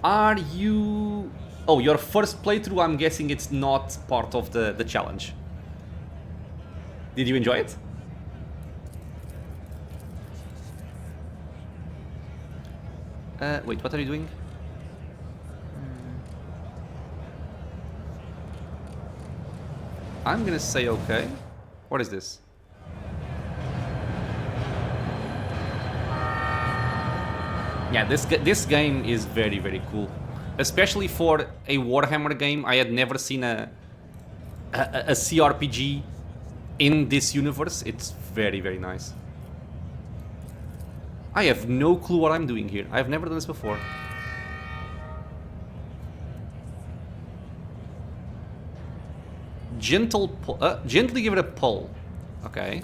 Are you... Oh, your first playthrough, I'm guessing it's not part of the challenge. Did you enjoy it? Wait, what are you doing? I'm gonna say okay. What is this? Yeah, this game is very, very cool. Especially for a Warhammer game. I had never seen a CRPG in this universe. It's very, very nice. I have no clue what I'm doing here. I've never done this before. Gently give it a pull. Okay.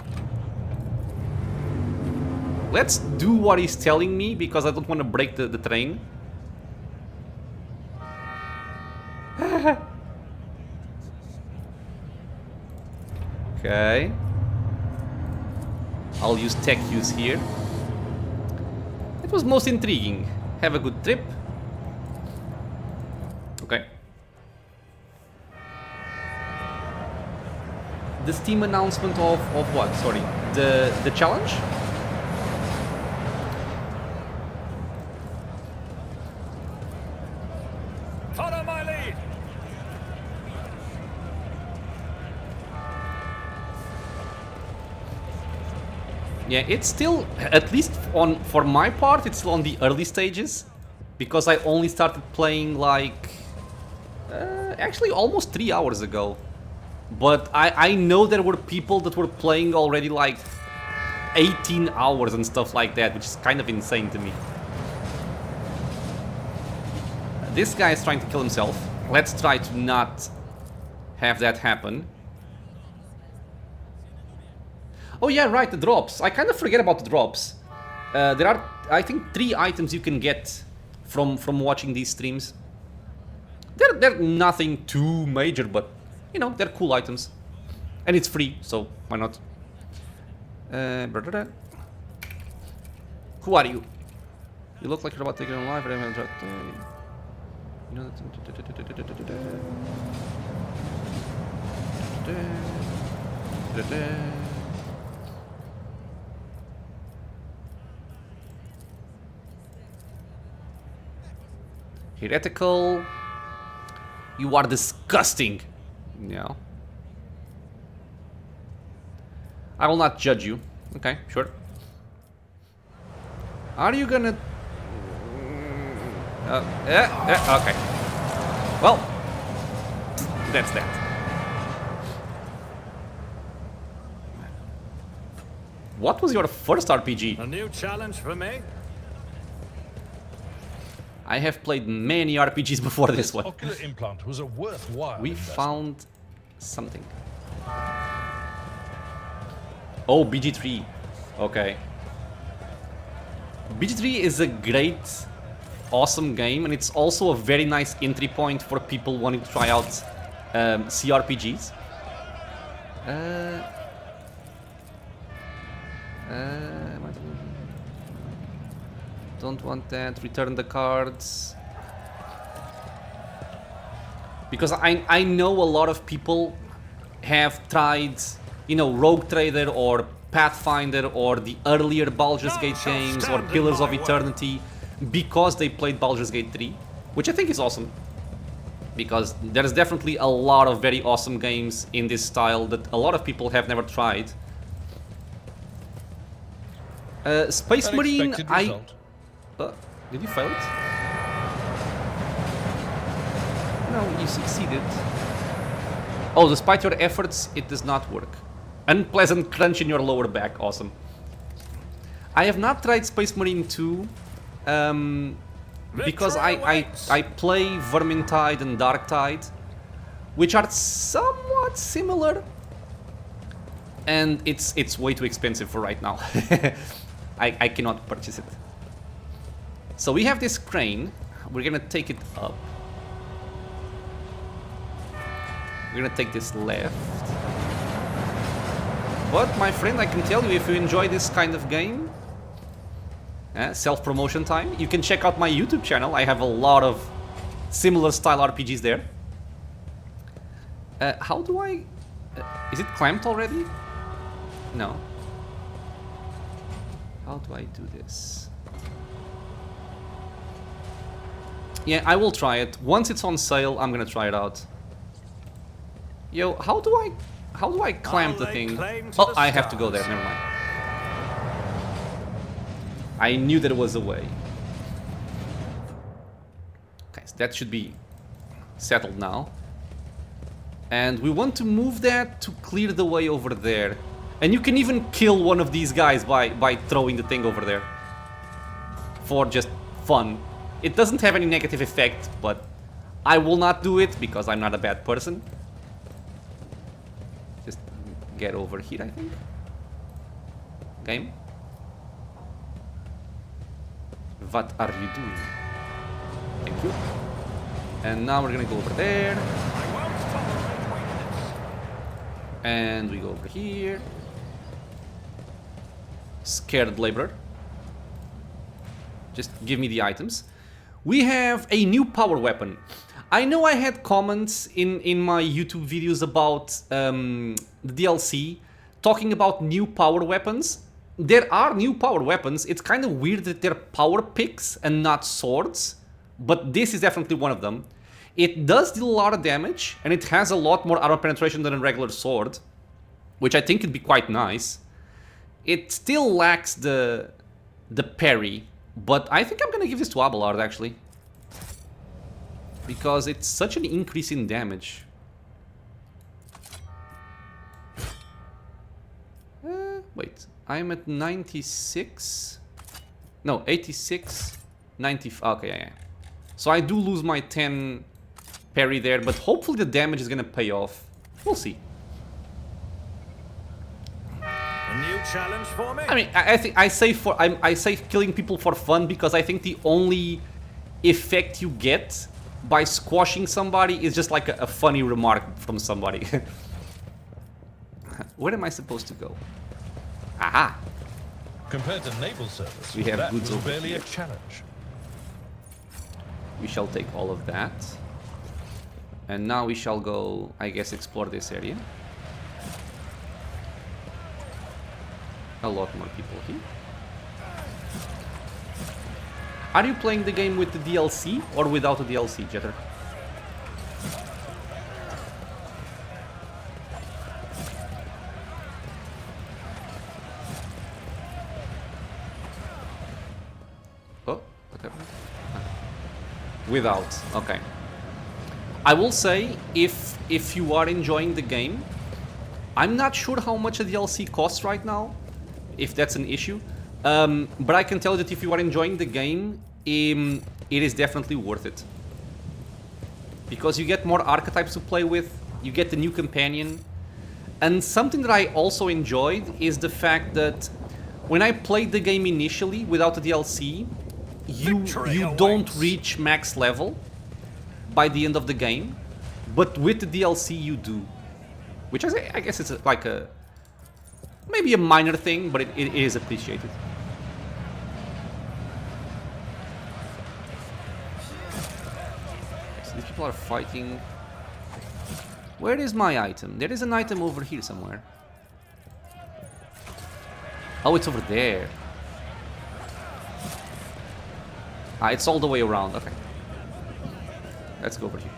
Let's do what he's telling me because I don't want to break the train. Okay. I'll use tech use here. It was most intriguing. Have a good trip. Okay. The Steam announcement of what? Sorry. The challenge? Follow my lead. Yeah, it's still, at least for my part, it's still on the early stages. Because I only started playing like... actually almost 3 hours ago. But I know there were people that were playing already like 18 hours and stuff like that, which is kind of insane to me. This guy is trying to kill himself. Let's try to not have that happen. Oh yeah, right, the drops. I kind of forget about the drops. There are, I think, 3 items you can get from watching these streams. They're nothing too major, but, you know, they're cool items. And it's free, so why not? Who are you? You look like you're about to take it on live, but I'm you know that. Heretical. You are disgusting. Yeah. I will not judge you. Okay, sure. Are you gonna... okay. Well, that's that. What was your first RPG? A new challenge for me? I have played many RPGs before this one. Ocular implant was a worthwhile We investment. found something. Oh, BG3. Okay. BG3 is a great, awesome game, and it's also a very nice entry point for people wanting to try out CRPGs. Don't want that. Return the cards. Because I know a lot of people have tried, you know, Rogue Trader or Pathfinder or the earlier Baldur's Gate games or Pillars of Eternity because they played Baldur's Gate 3, which I think is awesome. Because there's definitely a lot of very awesome games in this style that a lot of people have never tried. Space Marine, did you fail it? No, you succeeded. Oh, despite your efforts, it does not work. Unpleasant crunch in your lower back, awesome. I have not tried Space Marine 2, because I play Vermintide and Darktide, which are somewhat similar, And it's way too expensive for right now. I cannot purchase it. So we have this crane. We're gonna take it up. We're gonna take this left. But my friend, I can tell you, if you enjoy this kind of game, self-promotion time, you can check out my YouTube channel. I have a lot of similar style RPGs there. How do I... is it clamped already? No. How do I do this? Yeah, I will try it. Once it's on sale, I'm gonna try it out. Yo, how do I clamp the thing? Oh, I have to go there, never mind. I knew there was a way. Okay, so that should be settled now. And we want to move that to clear the way over there. And you can even kill one of these guys by throwing the thing over there. For just fun. It doesn't have any negative effect, but I will not do it because I'm not a bad person. Just get over here, I think. Game. What are you doing? Thank you. And now we're gonna go over there. And we go over here. Scared laborer. Just give me the items. We have a new power weapon. I know I had comments in my YouTube videos about the DLC talking about new power weapons. There are new power weapons. It's kind of weird that they're power picks and not swords, but this is definitely one of them. It does deal a lot of damage, and it has a lot more armor penetration than a regular sword, which I think could be quite nice. It still lacks the parry, but I think I'm gonna give this to Abelard, actually. Because it's such an increase in damage. Wait, I'm at 96? No, 86, 90, okay, yeah. So I do lose my 10 parry there, but hopefully the damage is gonna pay off. We'll see. A new challenge for me? I mean, I say killing people for fun because I think the only effect you get by squashing somebody is just like a funny remark from somebody. Where am I supposed to go? Aha! Compared to naval service, We have that goods was over barely here. a challenge. We shall take all of that. And now we shall go, I guess, explore this area. A lot more people here. Are you playing the game with the DLC or without the DLC, Jetter? Oh, what happened? Without, okay. I will say, if you are enjoying the game, I'm not sure how much a DLC costs right now, if that's an issue. But I can tell you that if you are enjoying the game, it is definitely worth it. Because you get more archetypes to play with, you get the new companion. And something that I also enjoyed is the fact that when I played the game initially without the DLC, you don't reach max level by the end of the game. But with the DLC you do. Which I guess it's like a... maybe a minor thing, but it is appreciated. So these people are fighting. Where is my item? There is an item over here somewhere. Oh, it's over there. Ah, it's all the way around. Okay. Let's go over here.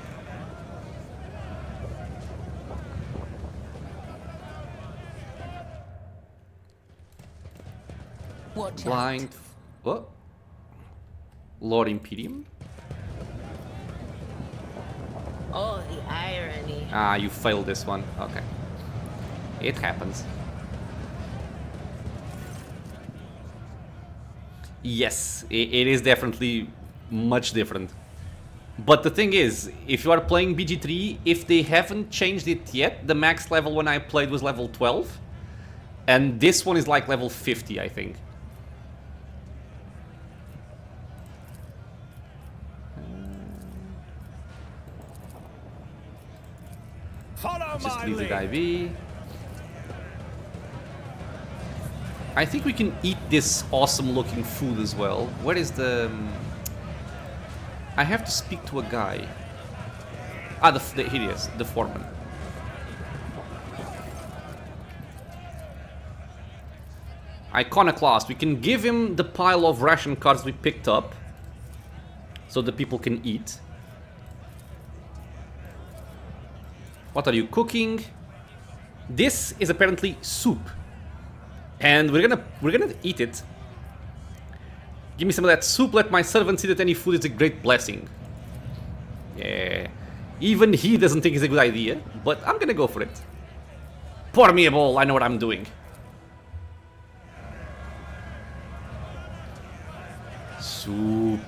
Watch Blind. What? Lord Imperium? Oh, the irony. Ah, you failed this one. Okay. It happens. Yes, it is definitely much different. But the thing is, if you are playing BG3, if they haven't changed it yet, the max level when I played was level 12. And this one is like level 50, I think. Follow Just my leave lead. the IV. I think we can eat this awesome looking food as well. Where is the... I have to speak to a guy. Ah, here he is, the foreman. Iconoclast. We can give him the pile of ration cards we picked up, so the people can eat. What are you cooking? This is apparently soup, and we're gonna eat it. Give me some of that soup. Let my servant see that any food is a great blessing. Yeah, even he doesn't think it's a good idea, but I'm gonna go for it. Pour me a bowl. I know what I'm doing. Soup.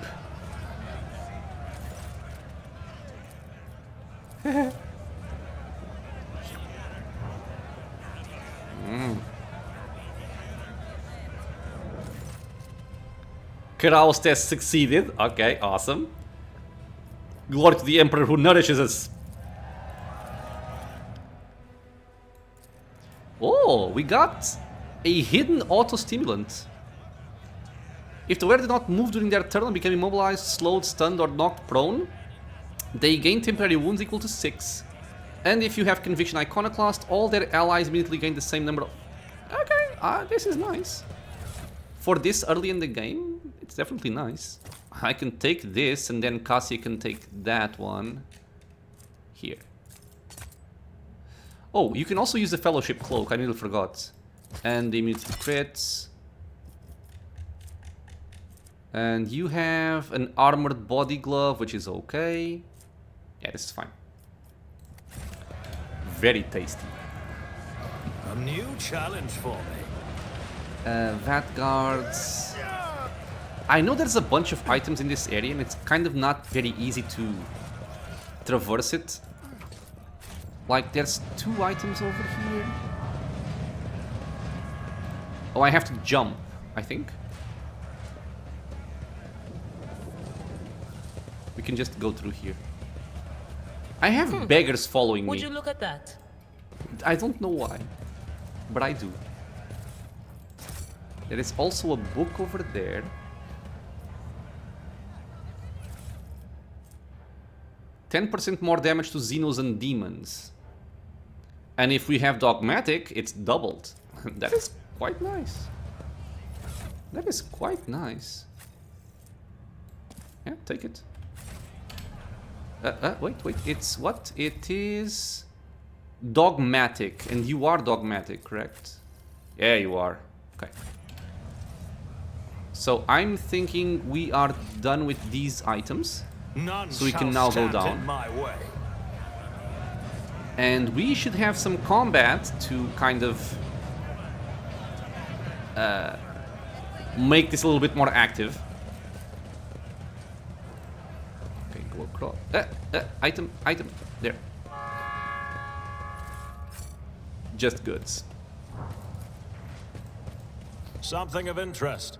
Carouse test succeeded. Okay, awesome. Glory to the Emperor who nourishes us. Oh, we got a hidden auto-stimulant. If the wearer did not move during their turn and became immobilized, slowed, stunned, or knocked prone, they gain temporary wounds equal to 6. And if you have Conviction Iconoclast, all their allies immediately gain the same number of... Okay, this is nice. For this early in the game, it's definitely nice. I can take this, and then Casia can take that one. Here. Oh, you can also use the Fellowship Cloak, I nearly forgot. And the immunity to crits. And you have an armored body glove, which is okay. Yeah, this is fine. Very tasty. A new challenge for me. Vanguards. I know there's a bunch of items in this area, and it's kind of not very easy to traverse it. Like, there's 2 items over here. Oh, I have to jump, I think. We can just go through here. I have beggars following me. Would you look at that? I don't know why, but I do. There is also a book over there. %10 more damage to Xenos and demons. And if we have Dogmatic, it's doubled. That is quite nice. That is quite nice. Yeah, take it. Wait, it's what? It is Dogmatic, and you are Dogmatic, correct? Yeah, you are. Okay. So I'm thinking we are done with these items. None so we can now go down. And we should have some combat to kind of make this a little bit more active. Okay, go across. Item. There. Just goods. Something of interest.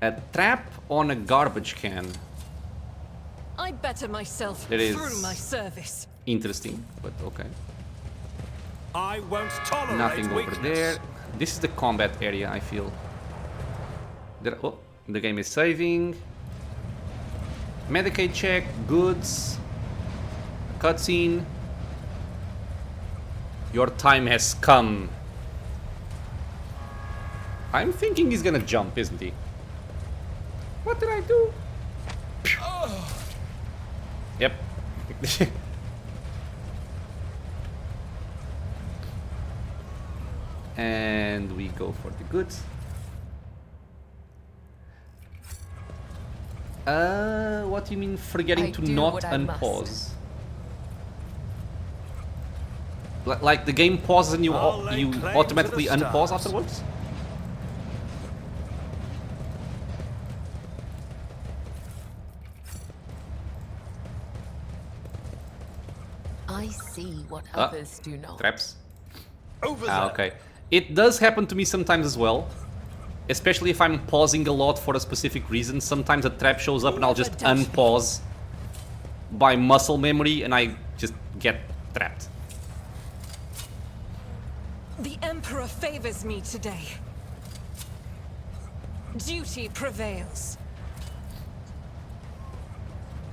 A trap on a garbage can. I better myself It is through my service. Interesting, but okay. I won't tolerate Nothing over weakness. there. This is the combat area, I feel. There, oh, the game is saving. Medicaid check, goods, cutscene. Your time has come. I'm thinking he's gonna jump, isn't he? What did I do? Yep. And we go for the goods. What do you mean forgetting to not unpause? Like the game pauses and you automatically unpause afterwards? I see what others do not. Traps? Over there. Okay. It does happen to me sometimes as well. Especially if I'm pausing a lot for a specific reason. Sometimes a trap shows up and I'll just unpause by muscle memory and I just get trapped. The Emperor favors me today. Duty prevails.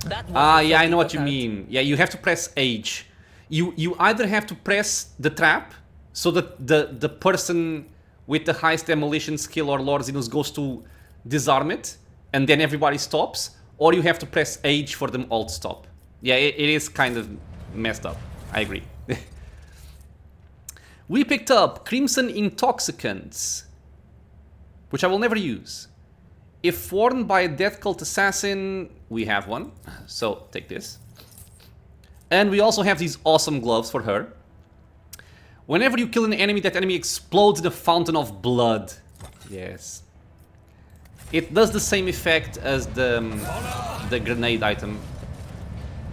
Yeah, I know what you mean. Yeah, you have to press H. You either have to press the trap so that the person with the highest demolition skill or Lord Zinus goes to disarm it, and then everybody stops, or you have to press H for them all to stop. Yeah, it is kind of messed up. I agree. We picked up Crimson Intoxicants, which I will never use. If worn by a Death Cult Assassin, we have one, so take this. And we also have these awesome gloves for her. Whenever you kill an enemy, that enemy explodes in a fountain of blood. Yes. It does the same effect as the grenade item.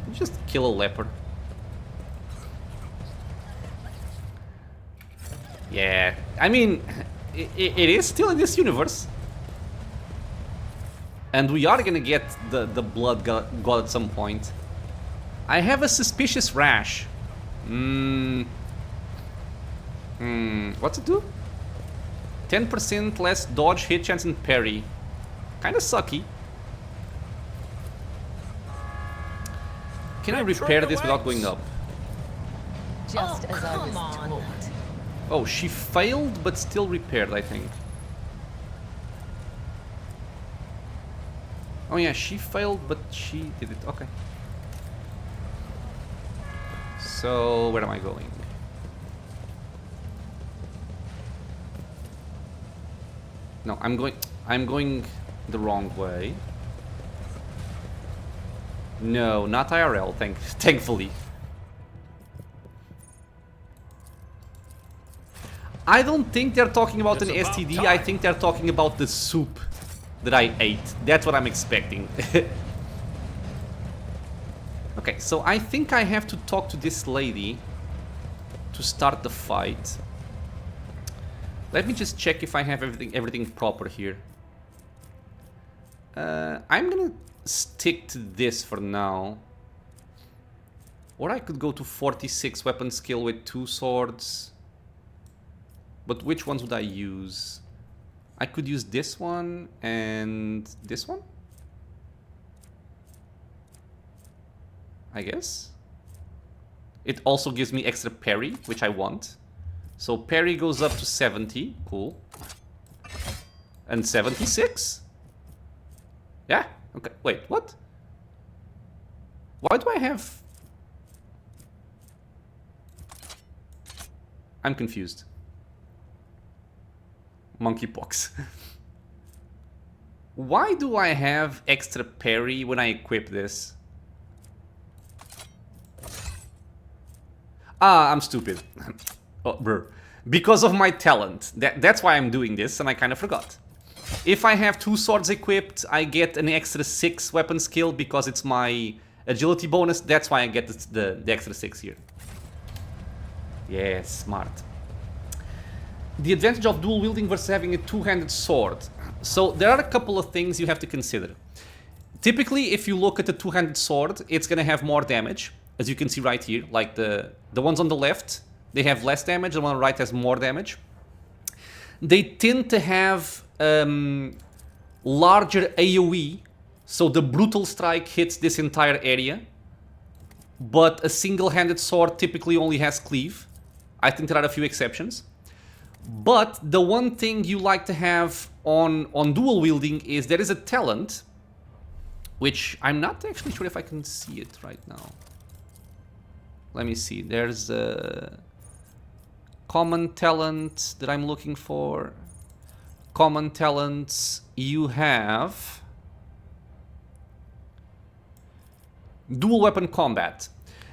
You just kill a leper. Yeah, I mean, it is still in this universe. And we are gonna get the blood god at some point. I have a suspicious rash. What's it do? 10% less dodge, hit chance, and parry. Kinda sucky. Can I repair this without going up? Just as I was told. Oh, she failed but still repaired, I think. Oh yeah, she failed but she did it. Okay. So, where am I going? No, I'm going the wrong way. No, not IRL, thankfully. I don't think they're talking about an STD, I think they're talking about the soup that I ate. That's what I'm expecting. Okay, so I think I have to talk to this lady to start the fight. Let me just check if I have everything proper here. I'm gonna stick to this for now. Or I could go to 46 weapon skill with 2 swords. But which ones would I use? I could use this one and this one? I guess. It also gives me extra parry, which I want. So parry goes up to 70. Cool. And 76? Yeah. Okay. Wait, what? Why do I have... I'm confused. Monkeypox. Why do I have extra parry when I equip this? Ah, I'm stupid. Oh, brr. Because of my talent. That's why I'm doing this, and I kind of forgot. If I have 2 swords equipped, I get an extra 6 weapon skill because it's my agility bonus. That's why I get the extra 6 here. Yeah, smart. The advantage of dual wielding versus having a 2-handed sword. So there are a couple of things you have to consider. Typically, if you look at the 2-handed sword, it's going to have more damage. As you can see right here, like the ones on the left, they have less damage, the one on the right has more damage. They tend to have larger AoE, so the brutal strike hits this entire area. But a single-handed sword typically only has cleave. I think there are a few exceptions. But the one thing you like to have on dual wielding is there is a talent, which I'm not actually sure if I can see it right now. Let me see, there's a common talent that I'm looking for. Common talents, you have dual weapon combat.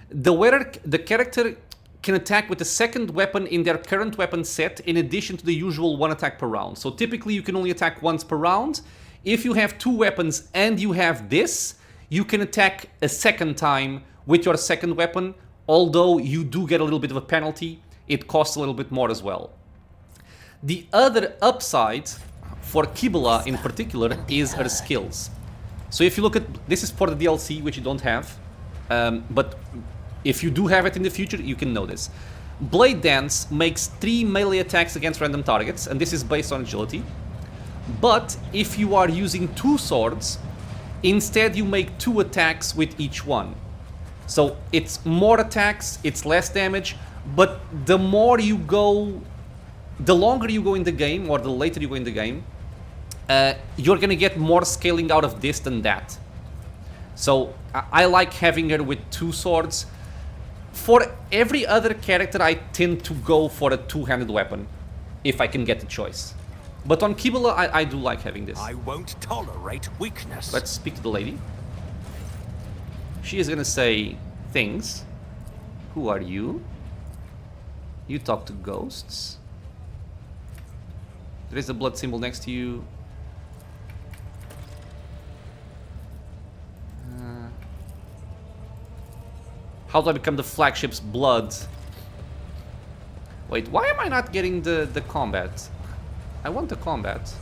The character can attack with a second weapon in their current weapon set in addition to the usual 1 attack per round. So typically you can only attack once per round. If you have 2 weapons and you have this, you can attack a second time with your second weapon. Although you do get a little bit of a penalty, it costs a little bit more as well. The other upside for Kibula in particular is her skills. So if you look at, this is for the DLC, which you don't have, but if you do have it in the future, you can know this. Blade Dance makes 3 melee attacks against random targets, and this is based on agility. But if you are using 2 swords, instead you make 2 attacks with each one. So it's more attacks, it's less damage, but the more you go, the longer you go in the game, or the later you go in the game, you're gonna get more scaling out of this than that. So I like having her with 2 swords. For every other character, I tend to go for a 2-handed weapon, if I can get the choice. But on Kibula, I do like having this. I won't tolerate weakness. Let's speak to the lady. She is gonna say things. Who are you? You talk to ghosts. There is a blood symbol next to you. How do I become the flagship's blood? Wait, why am I not getting the combat? I want the combat.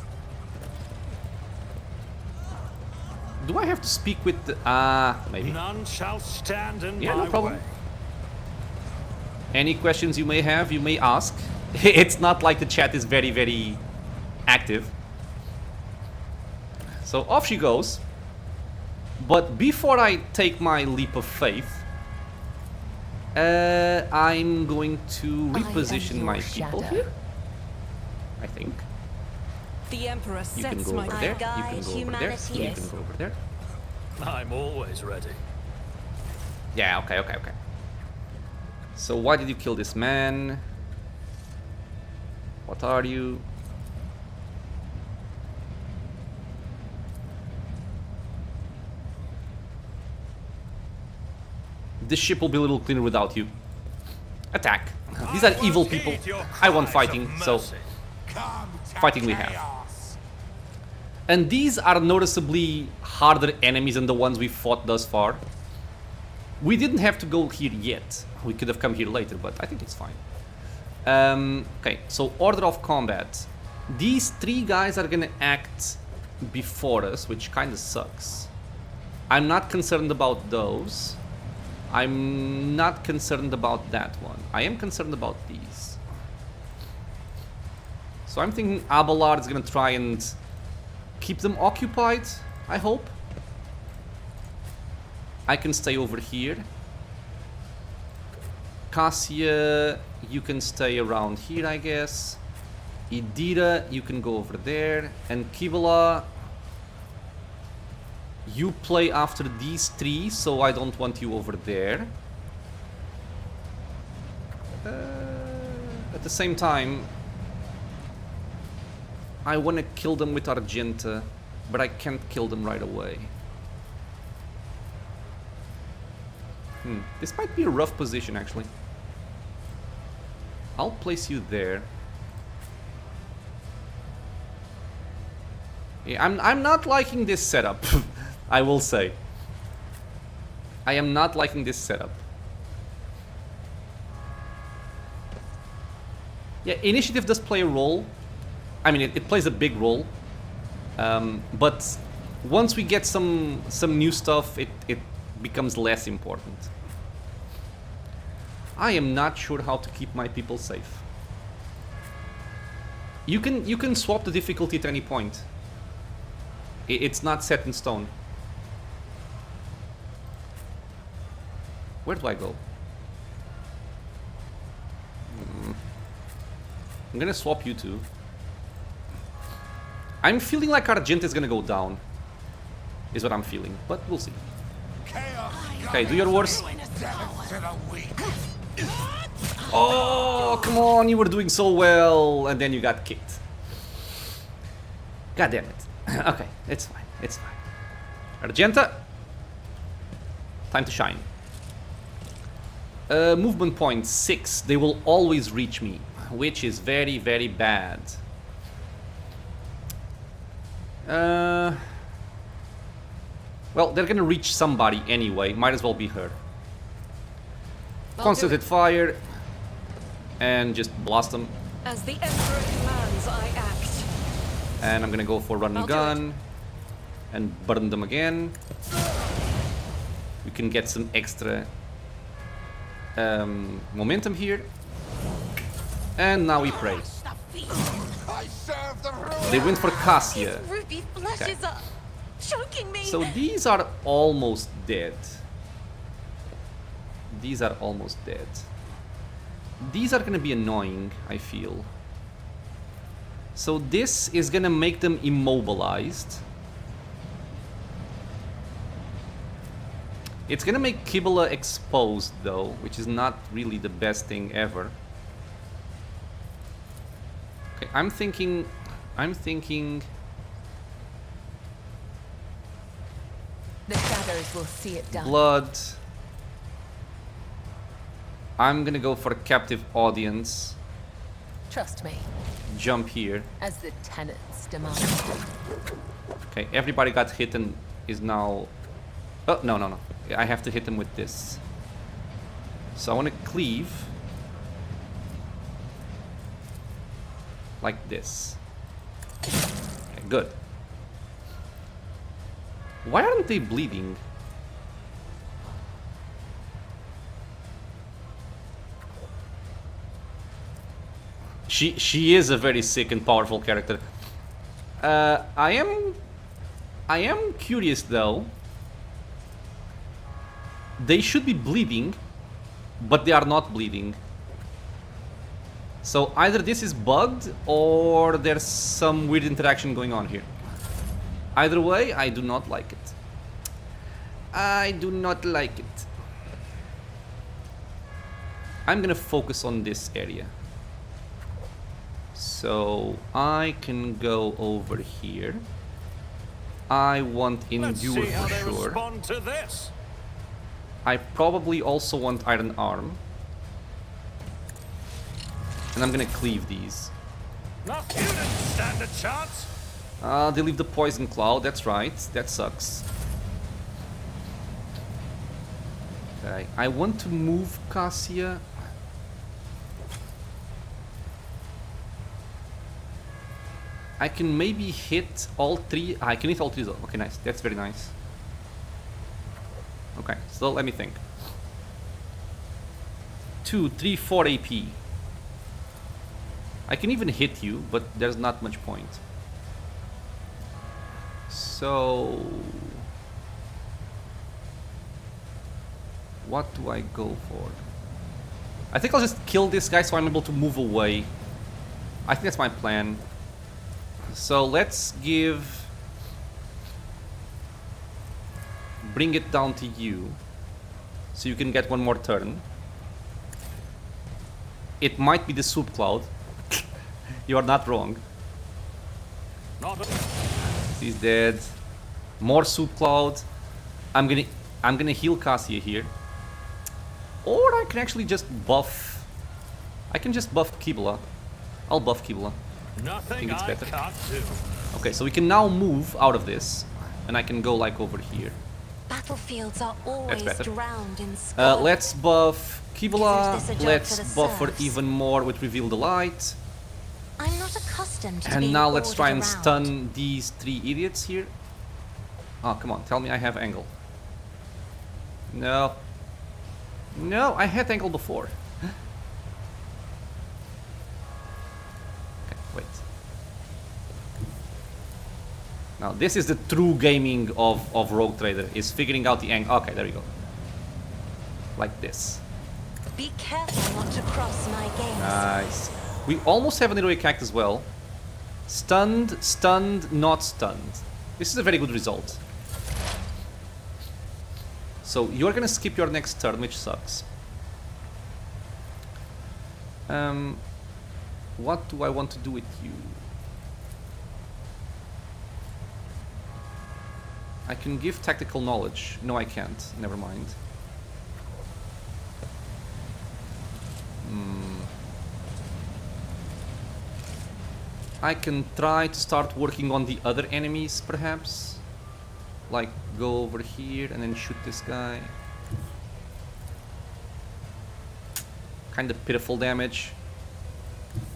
Do I have to speak with the... maybe. None shall stand in Yeah, my no problem. way. Any questions you may have, you may ask. It's not like the chat is very, very active. So off she goes. But before I take my leap of faith, I'm going to reposition my people here. I think. The Emperor You can sets go my over there. You can go over there. You can go over there. I'm always ready. Yeah, okay. So why did you kill this man? What are you? This ship will be a little cleaner without you. Attack. These are evil people. I want fighting, so fighting we have. And these are noticeably harder enemies than the ones we fought thus far. We didn't have to go here yet. We could have come here later, but I think it's fine. Okay, so order of combat. These 3 guys are gonna act before us, which kinda sucks. I'm not concerned about those. I'm not concerned about that one. I am concerned about these. So I'm thinking Abelard is gonna try and keep them occupied, I hope. I can stay over here. Casia, you can stay around here, I guess. Idira, you can go over there. And Kibula, you play after these 3, so I don't want you over there. At the same time, I want to kill them with Argenta, but I can't kill them right away. This might be a rough position, actually. I'll place you there. Yeah, I'm not liking this setup. I will say. I am not liking this setup. Yeah, initiative does play a role. I mean, it plays a big role. But once we get some new stuff, it becomes less important. I am not sure how to keep my people safe. You can swap the difficulty at any point. It's not set in stone. Where do I go? I'm gonna swap you two. I'm feeling like Argenta is gonna go down. Is what I'm feeling, but we'll see. Okay, do your worst. Oh, come on, you were doing so well, and then you got kicked. God damn it. Okay, it's fine, it's fine. Argenta, time to shine. Movement point 6, they will always reach me, which is very, very bad. Well, they're gonna reach somebody anyway, might as well be her. Concentrate fire, and just blast them. As the Emperor commands. And I'm gonna go for run and gun and burn them again. We can get some extra momentum here. And now we pray. They went for Casia. Ruby flashes are choking me. So these are almost dead. These are almost dead. These are gonna be annoying, I feel. So this is gonna make them immobilized. It's gonna make Kibula exposed though, which is not really the best thing ever. Okay, I'm thinking the shadows will see it done. blood. I'm gonna go for a captive audience. Trust me. Jump here. As the tenants demand. Okay, everybody got hit and is now... Oh, no. I have to hit them with this. So I want to cleave. Like this. Okay, good. Why aren't they bleeding? She is a very sick and powerful character. I am curious though. They should be bleeding, but they are not bleeding. So either this is bugged or there's some weird interaction going on here. Either way, I do not like it. I do not like it. I'm gonna focus on this area. So I can go over here. I want endure for sure. Respond to this. I probably also want iron arm. And I'm gonna cleave these. Not you didn't stand a chance. They leave the poison cloud, that's right. That sucks. Okay, I want to move Casia. I can maybe hit all three. I can hit all three though. Okay, nice. That's very nice. Okay, so let me think. 2, 3, 4 AP. I can even hit you, but there's not much point. So... what do I go for? I think I'll just kill this guy so I'm able to move away. I think that's my plan. So let's give... bring it down to you. So you can get one more turn. It might be the soup cloud. You are not wrong. He's dead. More soup cloud. I'm gonna heal Casia here. Or I can actually just buff. I can just buff Kibula. I'll buff Kibula. I think it's better. Okay, so we can now move out of this, and I can go like over here. Battlefields are always drowned in let's buff Kibula. Let's buff her even more with Reveal the Light. I'm not accustomed to and now let's try and stun these 3 idiots here. Oh, come on, tell me I have angle. No. No, I had angle before. Okay, wait. Now this is the true gaming of Rogue Trader, is figuring out the angle. Okay, there we go. Like this. Be careful not to cross my gaze. Nice. We almost have an heroic act as well. Stunned, stunned, not stunned. This is a very good result. So you're gonna skip your next turn, which sucks. What do I want to do with you? I can give tactical knowledge. No, I can't. Never mind. I can try to start working on the other enemies, perhaps. Like, go over here and then shoot this guy. Kind of pitiful damage.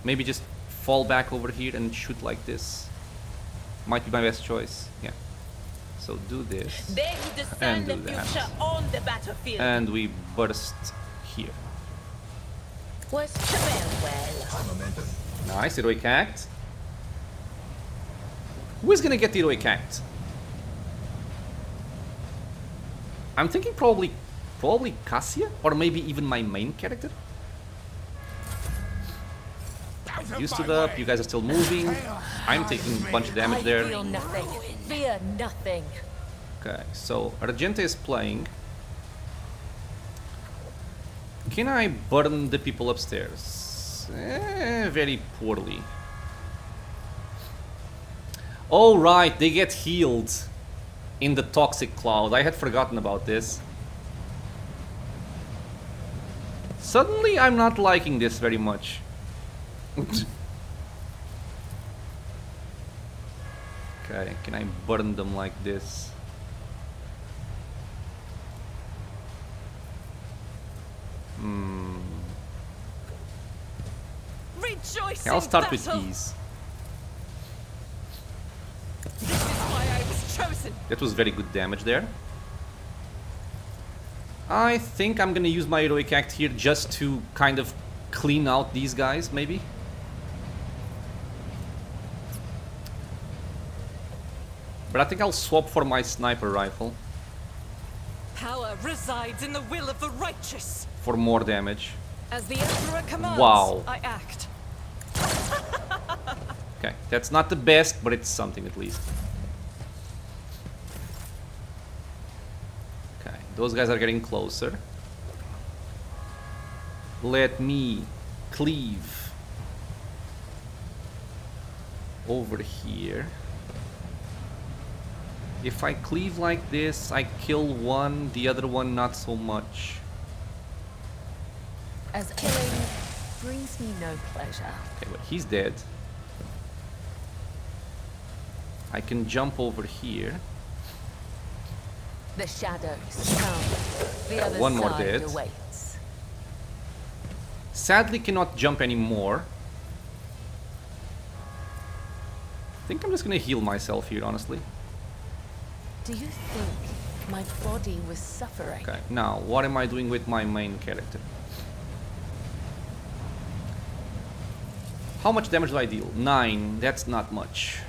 Maybe just fall back over here and shoot like this. Might be my best choice. Yeah. So do this. They who discern And the do that. future on the battlefield. And we burst here. Was farewell. momentum. Nice, heroic act. Who is gonna get the heroic act? I'm thinking probably Casia, or maybe even my main character. You stood up, you guys are still moving. I'm taking a bunch of damage there. I feel nothing. Fear nothing. Okay, so Argenta is playing. Can I burn the people upstairs? Very poorly. Oh right, they get healed in the toxic cloud. I had forgotten about this. Suddenly I'm not liking this very much. Okay, can I burn them like this? Rejoice Okay, I'll start in with battle. ease. This is why I was chosen. That was very good damage there. I think I'm gonna use my heroic act here just to kind of clean out these guys, maybe. But I think I'll swap for my sniper rifle Power resides in the will of the righteous. for more damage. As the Emperor commands, Wow. I act. Okay, that's not the best, but it's something at least. Okay, those guys are getting closer. Let me cleave over here. If I cleave like this, I kill one, the other one not so much. As killing brings me no pleasure. Okay, but he's dead. I can jump over here. The shadows come. The other One more side dead. awaits. Sadly cannot jump anymore. I think I'm just gonna heal myself here, honestly. Do you think my body was suffering? Okay, now what am I doing with my main character? How much damage do I deal? 9, that's not much.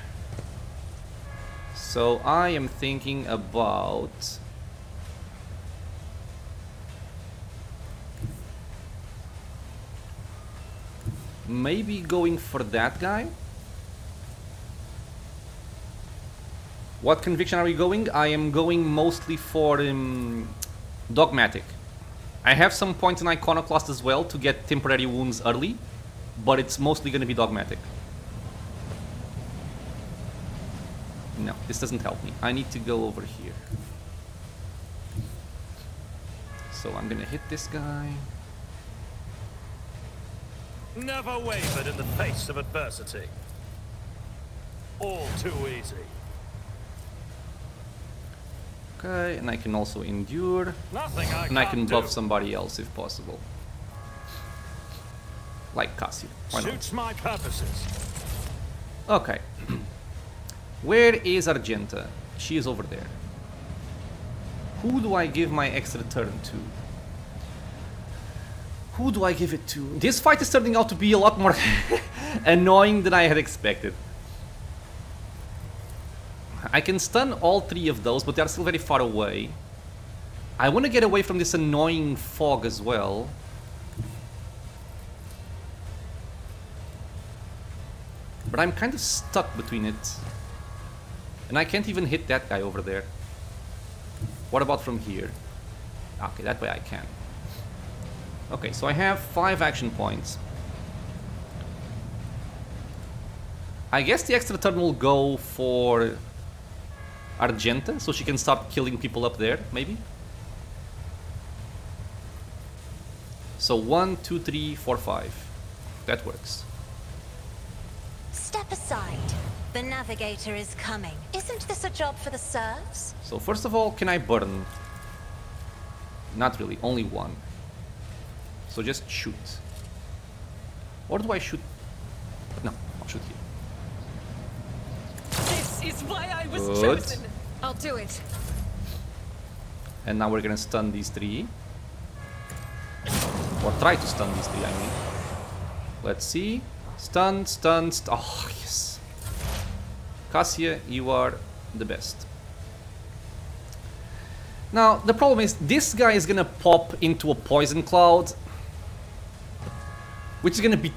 So I am thinking about maybe going for that guy. What conviction are we going? I am going mostly for dogmatic. I have some points in iconoclast as well to get temporary wounds early, but it's mostly going to be dogmatic. No, this doesn't help me. I need to go over here. So I'm going to hit this guy. Never wavered in the face of adversity. All too easy. Okay, and I can also endure. Nothing I And I can can't buff do. somebody else if possible. Like Casia. Why not? Suits my purposes. Okay. Where is Argenta? She is over there. Who do I give my extra turn to? Who do I give it to? This fight is turning out to be a lot more annoying than I had expected. I can stun all 3 of those, but they are still very far away. I want to get away from this annoying fog as well. But I'm kind of stuck between it. And I can't even hit that guy over there. What about from here? Okay, that way I can. Okay, so I have 5 action points. I guess the extra turn will go for Argenta, so she can start killing people up there, maybe? So 1, 2, 3, 4, 5. That works. Step aside. The navigator is coming. Isn't this a job for the serfs? So first of all, can I burn? Not really, only 1. So just shoot. Or do I shoot? No, I'll shoot here. This is That's why I was Good. chosen. I'll do it. And now we're gonna stun these three. Or try to stun these three, I mean. Let's see. Stun, stun, oh, yes. Casia, you are the best. Now, the problem is, this guy is gonna pop into a poison cloud. Which is gonna be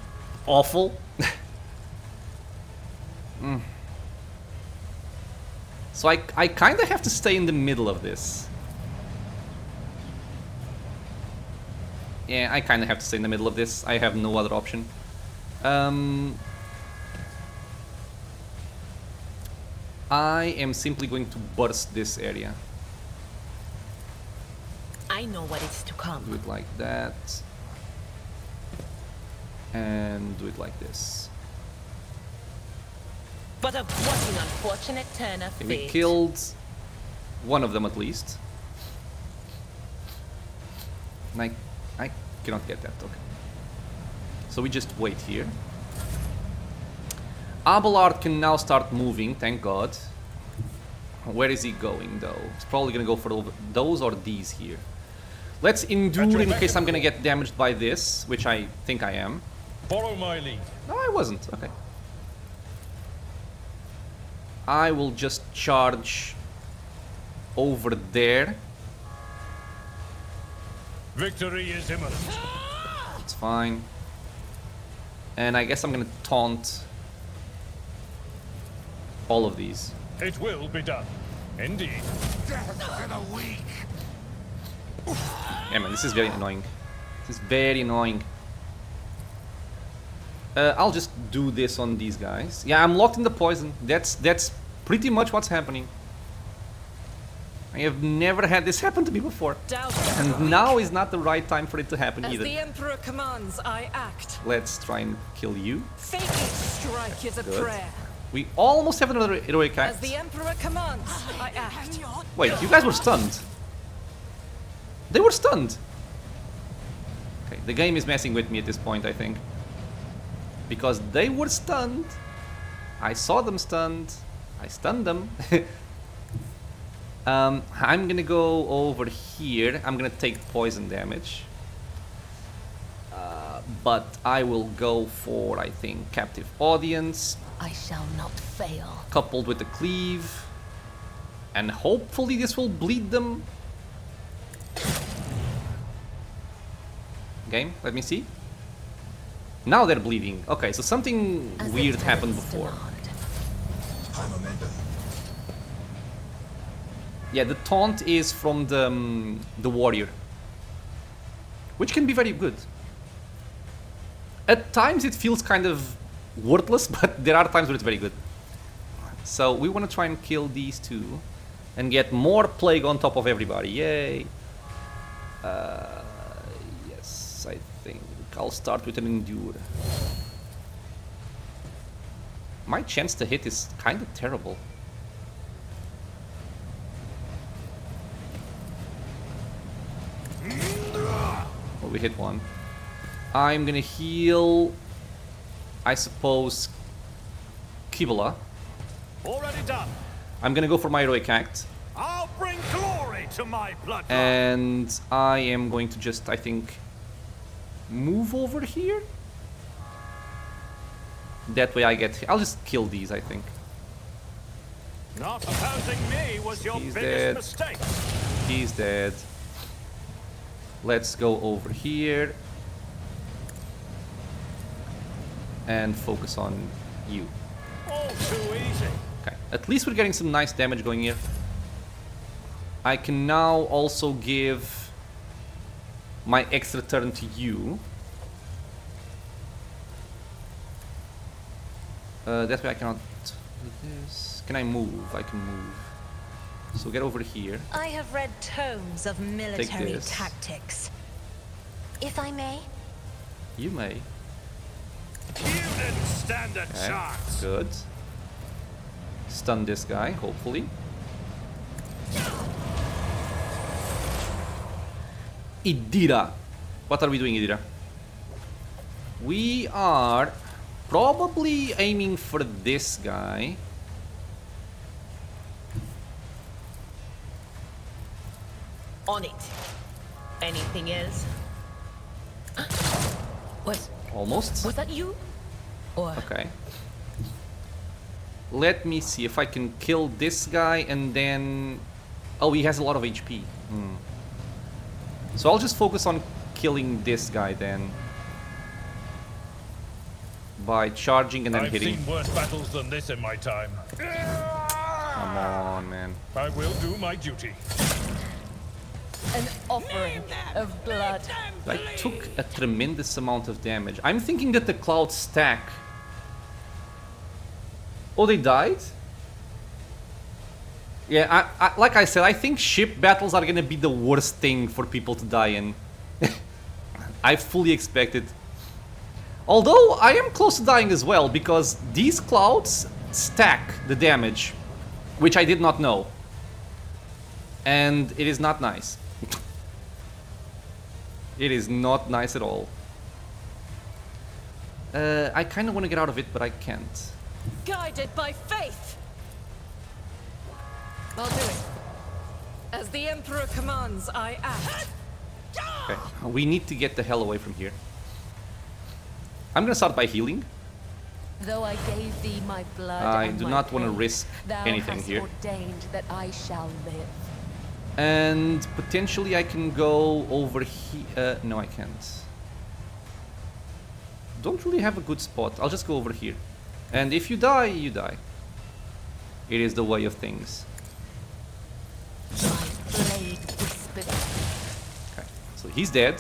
awful. So I kinda have to stay in the middle of this. Yeah, I kinda have to stay in the middle of this. I have no other option. I am simply going to burst this area. I know what is to come. Do it like that. And do it like this. But of what an unfortunate turn of Okay, fate. we killed one of them at least. And I cannot get that, okay. So we just wait here. Abelard can now start moving, thank God. Where is he going though? He's probably gonna go for those or these here. Let's endure in case I'm gonna get damaged by this, which I think I am. Follow my lead. No, I wasn't, okay. I will just charge over there. Victory is imminent. It's fine. And I guess I'm gonna taunt all of these. It will be done. Indeed. Death to the weak. Yeah, man, this is very annoying. This is very annoying. I'll just do this on these guys. Yeah, I'm locked in the poison. That's pretty much what's happening. I have never had this happen to me before. And now is not the right time for it to happen either. As the Emperor commands, I act. Let's try and kill you. Fated strike is a Good. prayer. We almost have another heroic As act. the Emperor commands, I act. Wait, you guys were stunned. They were stunned. Okay, the game is messing with me at this point, I think. Because they were stunned. I saw them stunned. I stunned them. I'm gonna go over here. I'm gonna take poison damage. But I will go for, I think, captive audience. I shall not fail. Coupled with the cleave. And hopefully this will bleed them. Game, let me see. Now they're bleeding. Okay, so something weird happened before. Yeah, the taunt is from the warrior, which can be very good. At times it feels kind of worthless, but there are times where it's very good. So we want to try and kill these two and get more plague on top of everybody. Yay! Yes, I think I'll start with an endure. My chance to hit is kind of terrible. Well, we hit one. I'm gonna heal, I suppose, Kibala. Already done. I'm gonna go for my heroic act. I'll bring glory to my bloodline. And I am going to just, I think, move over here. That way I get... I'll just kill these, I think. Not opposing me was your He's biggest dead. mistake. He's dead. Let's go over here. And focus on you. All too easy. Okay, at least we're getting some nice damage going here. I can now also give my extra turn to you. That way I cannot do this. Can I move? I can move. So get over here. I have read tomes of military this. tactics. If I may. You may. You didn't stand a Okay, chance. good. Stun this guy, hopefully. Idira. What are we doing, Idira? We are probably aiming for this guy. On it. Anything else? What? Almost. Was that you? Or... Okay. Let me see if I can kill this guy and then... Oh, he has a lot of HP. So I'll just focus on killing this guy then. By charging and then hitting. I've seen worse battles than this in my time. Come on, man. I will do my duty. An offering of blood. I took a tremendous amount of damage. I'm thinking that the clouds stack. Oh, they died? Yeah, like I said, I think ship battles are gonna be the worst thing for people to die in. I fully expect it. Although, I am close to dying as well, because these clouds stack the damage, which I did not know. And it is not nice. It is not nice at all. I kind of want to get out of it, but I can't. Guided by faith! I'll do it. As the Emperor commands, I act. Okay, we need to get the hell away from here. I'm gonna start by healing. Though I gave thee my blood I and do my not want to pain, risk thou anything hast here. ordained that I shall live. And potentially I can go over here. No, I can't. Don't really have a good spot. I'll just go over here. And if you die, you die. It is the way of things. My blade whispered. Okay, so he's dead.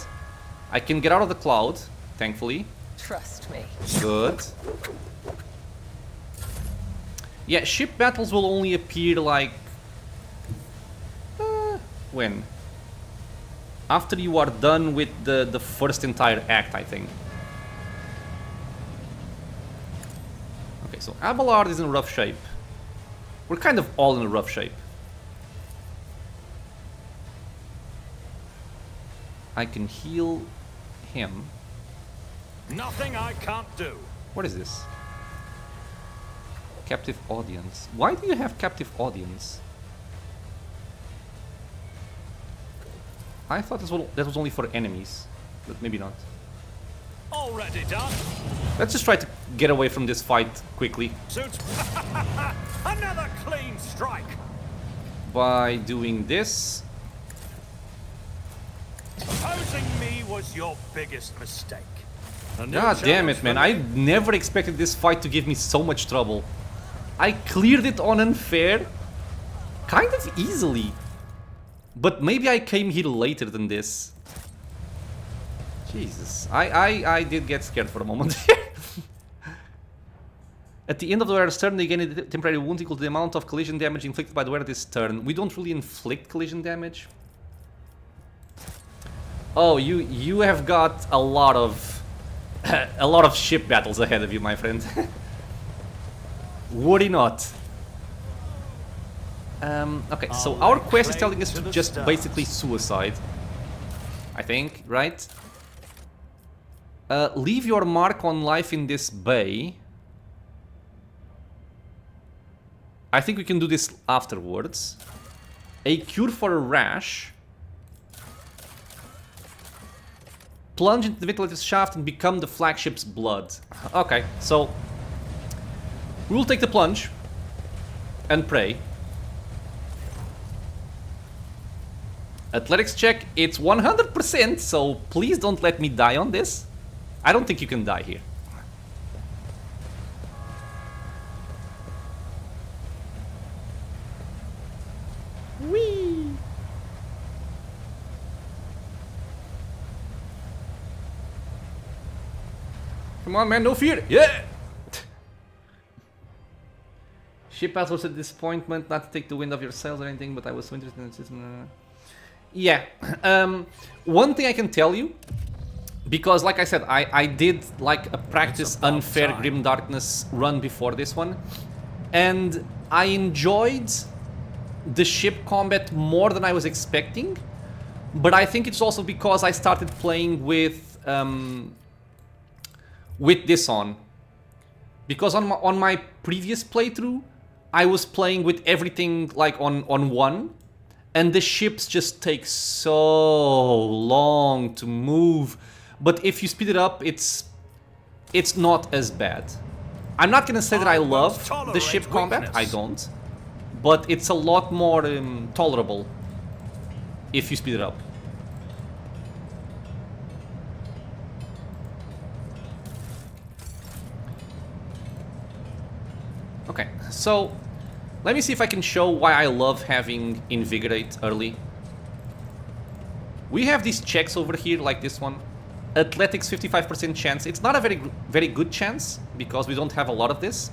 I can get out of the cloud, thankfully. Trust me. Good. Yeah, ship battles will only appear like... when? After you are done with the first entire act, I think. Okay, so Abelard is in rough shape. We're kind of all in rough shape. I can heal him. Nothing I can't do. What is this? Captive audience. Why do you have captive audience? I thought that was only for enemies, but maybe not. Already done. Let's just try to get away from this fight quickly. Suits. Another clean strike. By doing this. Opposing me was your biggest mistake. God damn it, man. I never expected this fight to give me so much trouble. I cleared it on unfair kind of easily. But maybe I came here later than this. Jesus. I did get scared for a moment. At the end of the wearer's turn, they gain a temporary wound equal to the amount of collision damage inflicted by the wearer this turn. We don't really inflict collision damage. Oh, you have got a lot of ship battles ahead of you, my friend. Worry not. Okay, so our quest is telling us to just basically suicide. I think, right? Leave your mark on life in this bay. I think we can do this afterwards. A cure for a rash. Plunge into the ventilator's shaft and become the flagship's blood. Okay, so we'll take the plunge and pray. Athletics check, it's 100%, so please don't let me die on this. I don't think you can die here. Whee! Come on, man, no fear! Yeah! Ship pass was a disappointment, not to take the wind off your sails or anything, but I was so interested in the system. Yeah, one thing I can tell you, because like I said, I did like a practice unfair Grim Darkness run before this one, and I enjoyed the ship combat more than I was expecting, but I think it's also because I started playing with this on. Because on my previous playthrough, I was playing with everything like on 1, and the ships just take so long to move. But if you speed it up, it's not as bad. I'm not gonna say that I love the ship combat, I don't. But it's a lot more tolerable if you speed it up. Okay, so let me see if I can show why I love having Invigorate early. We have these checks over here, like this one. Athletics 55% chance. It's not a very good chance, because we don't have a lot of this.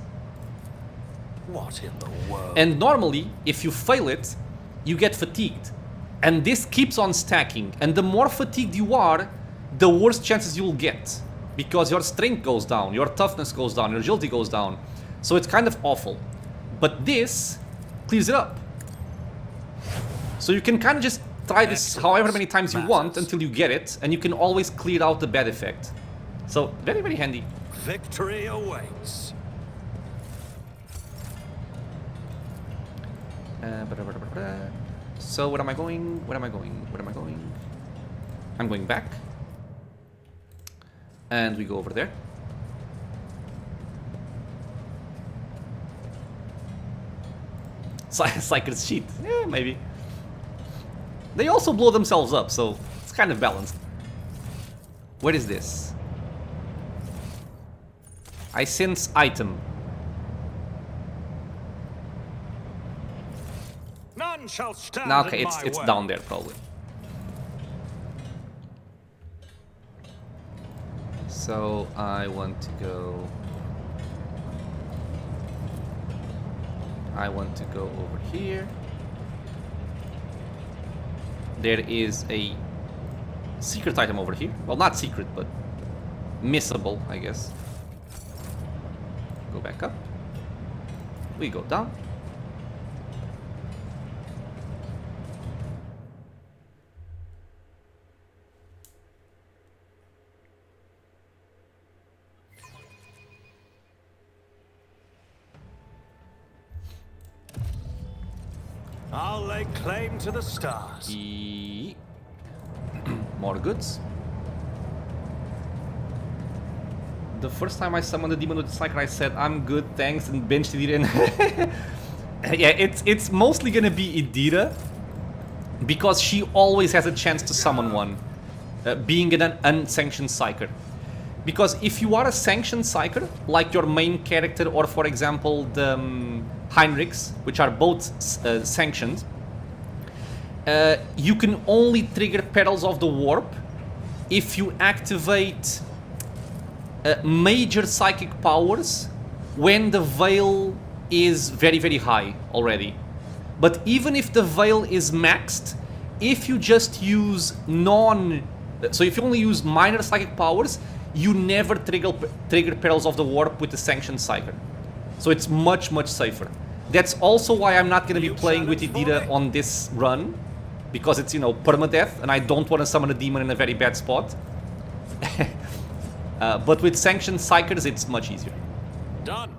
What in the world? And normally, if you fail it, you get fatigued. And this keeps on stacking. And the more fatigued you are, the worse chances you will get. Because your strength goes down, your toughness goes down, your agility goes down. So it's kind of awful. But this clears it up. So you can kind of just try this however many times you want until you get it, and you can always clear out the bad effect. So very, very handy. Victory awaits. So where am I going? Where am I going? Where am I going? I'm going back. And we go over there. Psychers cheat. Yeah, maybe. They also blow themselves up, so it's kind of balanced. What is this? I sense item. None shall stand. No, okay, it's down there probably. So I want to go. I want to go over here. There is a secret item over here. Well, not secret, but missable, I guess. Go back up. We go down. I'll lay claim to the stars. More goods. The first time I summoned the demon with the Psyker, I said, I'm good, thanks, and benched it in. Yeah, it's mostly gonna be Idira, because she always has a chance to summon one, being an unsanctioned Psyker. Because if you are a sanctioned Psyker, like your main character, or for example the Heinrichs, which are both sanctioned, you can only trigger Perils of the Warp if you activate major psychic powers when the Veil is very, very high already. But even if the Veil is maxed, if you just use so if you only use minor psychic powers, you never trigger Perils of the Warp with the sanctioned Psyker. So it's much, much safer. That's also why I'm not going to be playing with Idira on this run, because it's, you know, permadeath, and I don't want to summon a demon in a very bad spot. But with sanctioned Psykers, it's much easier. Done.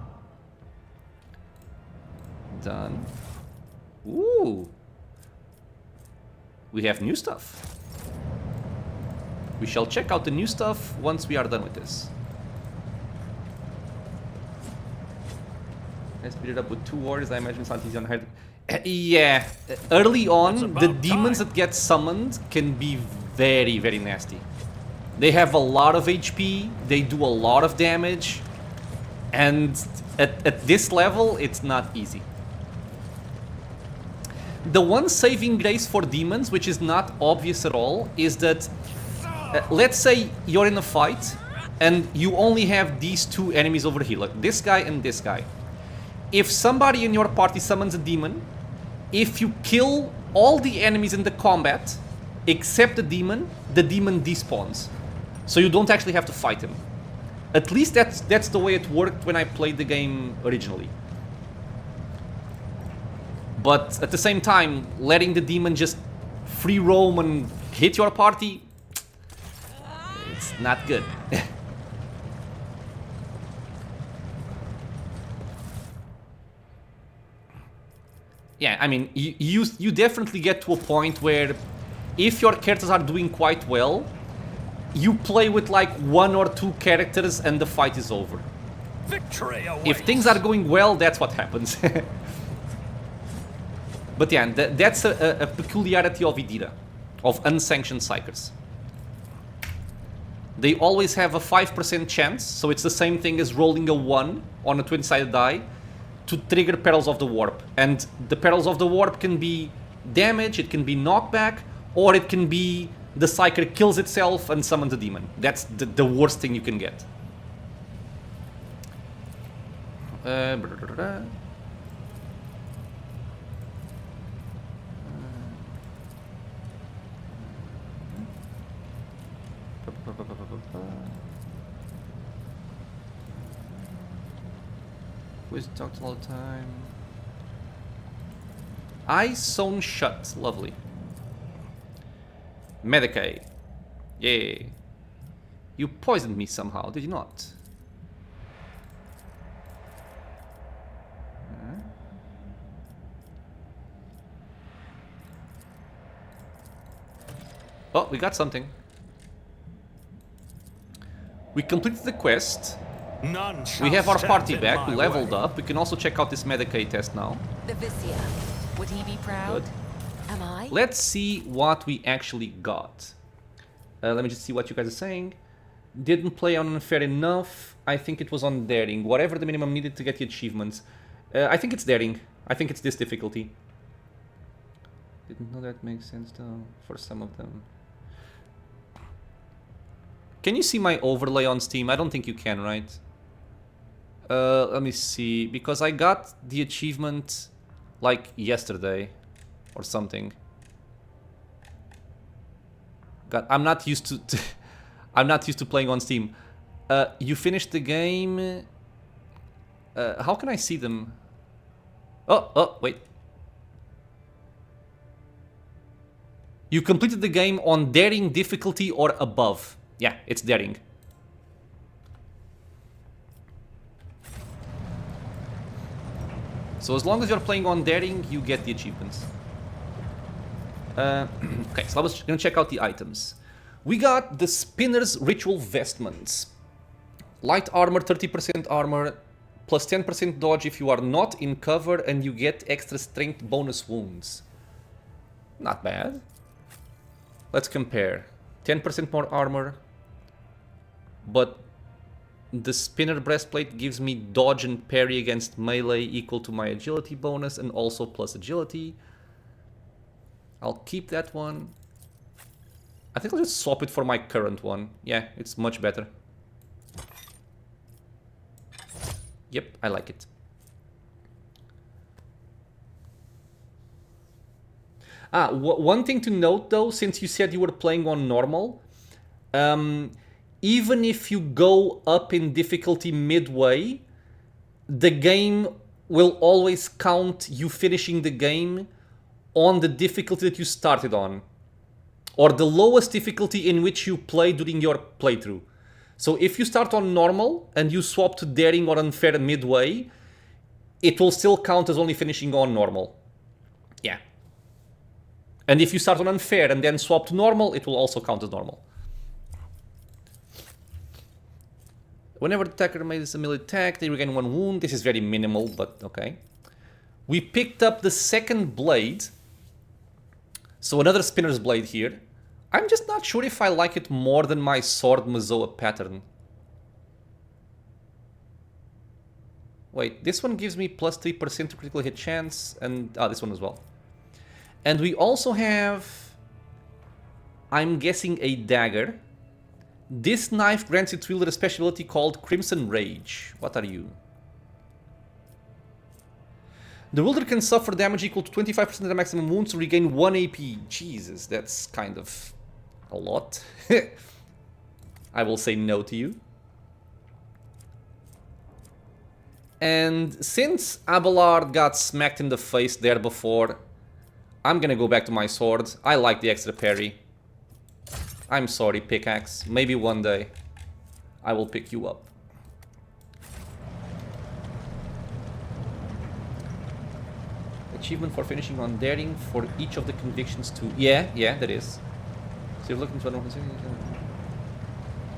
Done. Ooh. We have new stuff. We shall check out the new stuff once we are done with this. I speed it up with 2 warriors. I imagine it's not easy on head. Yeah, early on, the demons that get summoned can be very, very nasty. They have a lot of HP, they do a lot of damage, and at this level, it's not easy. The one saving grace for demons, which is not obvious at all, is that let's say you're in a fight and you only have these 2 enemies over here, like this guy and this guy. If somebody in your party summons a demon, if you kill all the enemies in the combat except the demon despawns. So you don't actually have to fight him. At least that's the way it worked when I played the game originally. But at the same time, letting the demon just free roam and hit your party, it's not good. Yeah, I mean, you definitely get to a point where if your characters are doing quite well, you play with like 1 or 2 characters and the fight is over. Victory awaits. If things are going well, that's what happens. But yeah, that's a peculiarity of Idira, of unsanctioned psychers. They always have a 5% chance, so it's the same thing as rolling a 1 on a 20-sided die to trigger Perils of the Warp. And the Perils of the Warp can be damage, it can be knockback, or it can be the Psyker kills itself and summons a demon. That's the worst thing you can get. Who's talked all the time? Eyes sewn shut. Lovely. Medicaid. Yay. You poisoned me somehow, did you not? Oh, we got something. We completed the quest. None We have our party stand in back. We my leveled way. up. We can also check out this Medicaid test now. The Vicia. Would he be proud? Good. Am I? Let's see what we actually got. Let me just see what you guys are saying. Didn't play on unfair enough. I think it was on daring. Whatever the minimum needed to get the achievements. I think it's daring. I think it's this difficulty. Didn't know that makes sense though for some of them. Can you see my overlay on Steam? I don't think you can, right? Let me see. Because I got the achievement like yesterday or something. God, I'm not used to I'm not used to playing on Steam. You finished the game. How can I see them? Oh, wait. You completed the game on daring difficulty or above. Yeah, it's daring. So as long as you're playing on daring, you get the achievements. Okay, so I was gonna check out the items. We got the Spinner's Ritual Vestments. Light armor, 30% armor, plus 10% dodge if you are not in cover, and you get extra strength bonus wounds. Not bad. Let's compare. 10% more armor, but the Spinner Breastplate gives me dodge and parry against melee equal to my agility bonus and also plus agility. I'll keep that one. I think I'll just swap it for my current one. Yeah, it's much better. Yep, I like it. One thing to note though, since you said you were playing on normal, even if you go up in difficulty midway, the game will always count you finishing the game on the difficulty that you started on, or the lowest difficulty in which you play during your playthrough. So if you start on normal and you swap to daring or unfair midway, it will still count as only finishing on normal. Yeah. And if you start on unfair and then swap to normal, it will also count as normal. Whenever the attacker makes a melee attack, they regain 1 wound. This is very minimal, but okay. We picked up the second blade. So another Spinner's Blade here. I'm just not sure if I like it more than my Sword Mazoa pattern. Wait, this one gives me plus 3% to critical hit chance, and this one as well. And we also have, I'm guessing, a dagger. This knife grants its wielder a special ability called Crimson Rage. What are you? The wielder can suffer damage equal to 25% of the maximum wounds to regain 1 AP. Jesus, that's kind of a lot. I will say no to you. And since Abelard got smacked in the face there before, I'm gonna go back to my sword. I like the extra parry. I'm sorry, pickaxe. Maybe one day I will pick you up. achievement for finishing on daring for each of the convictions too. Yeah, there is. So you're looking for...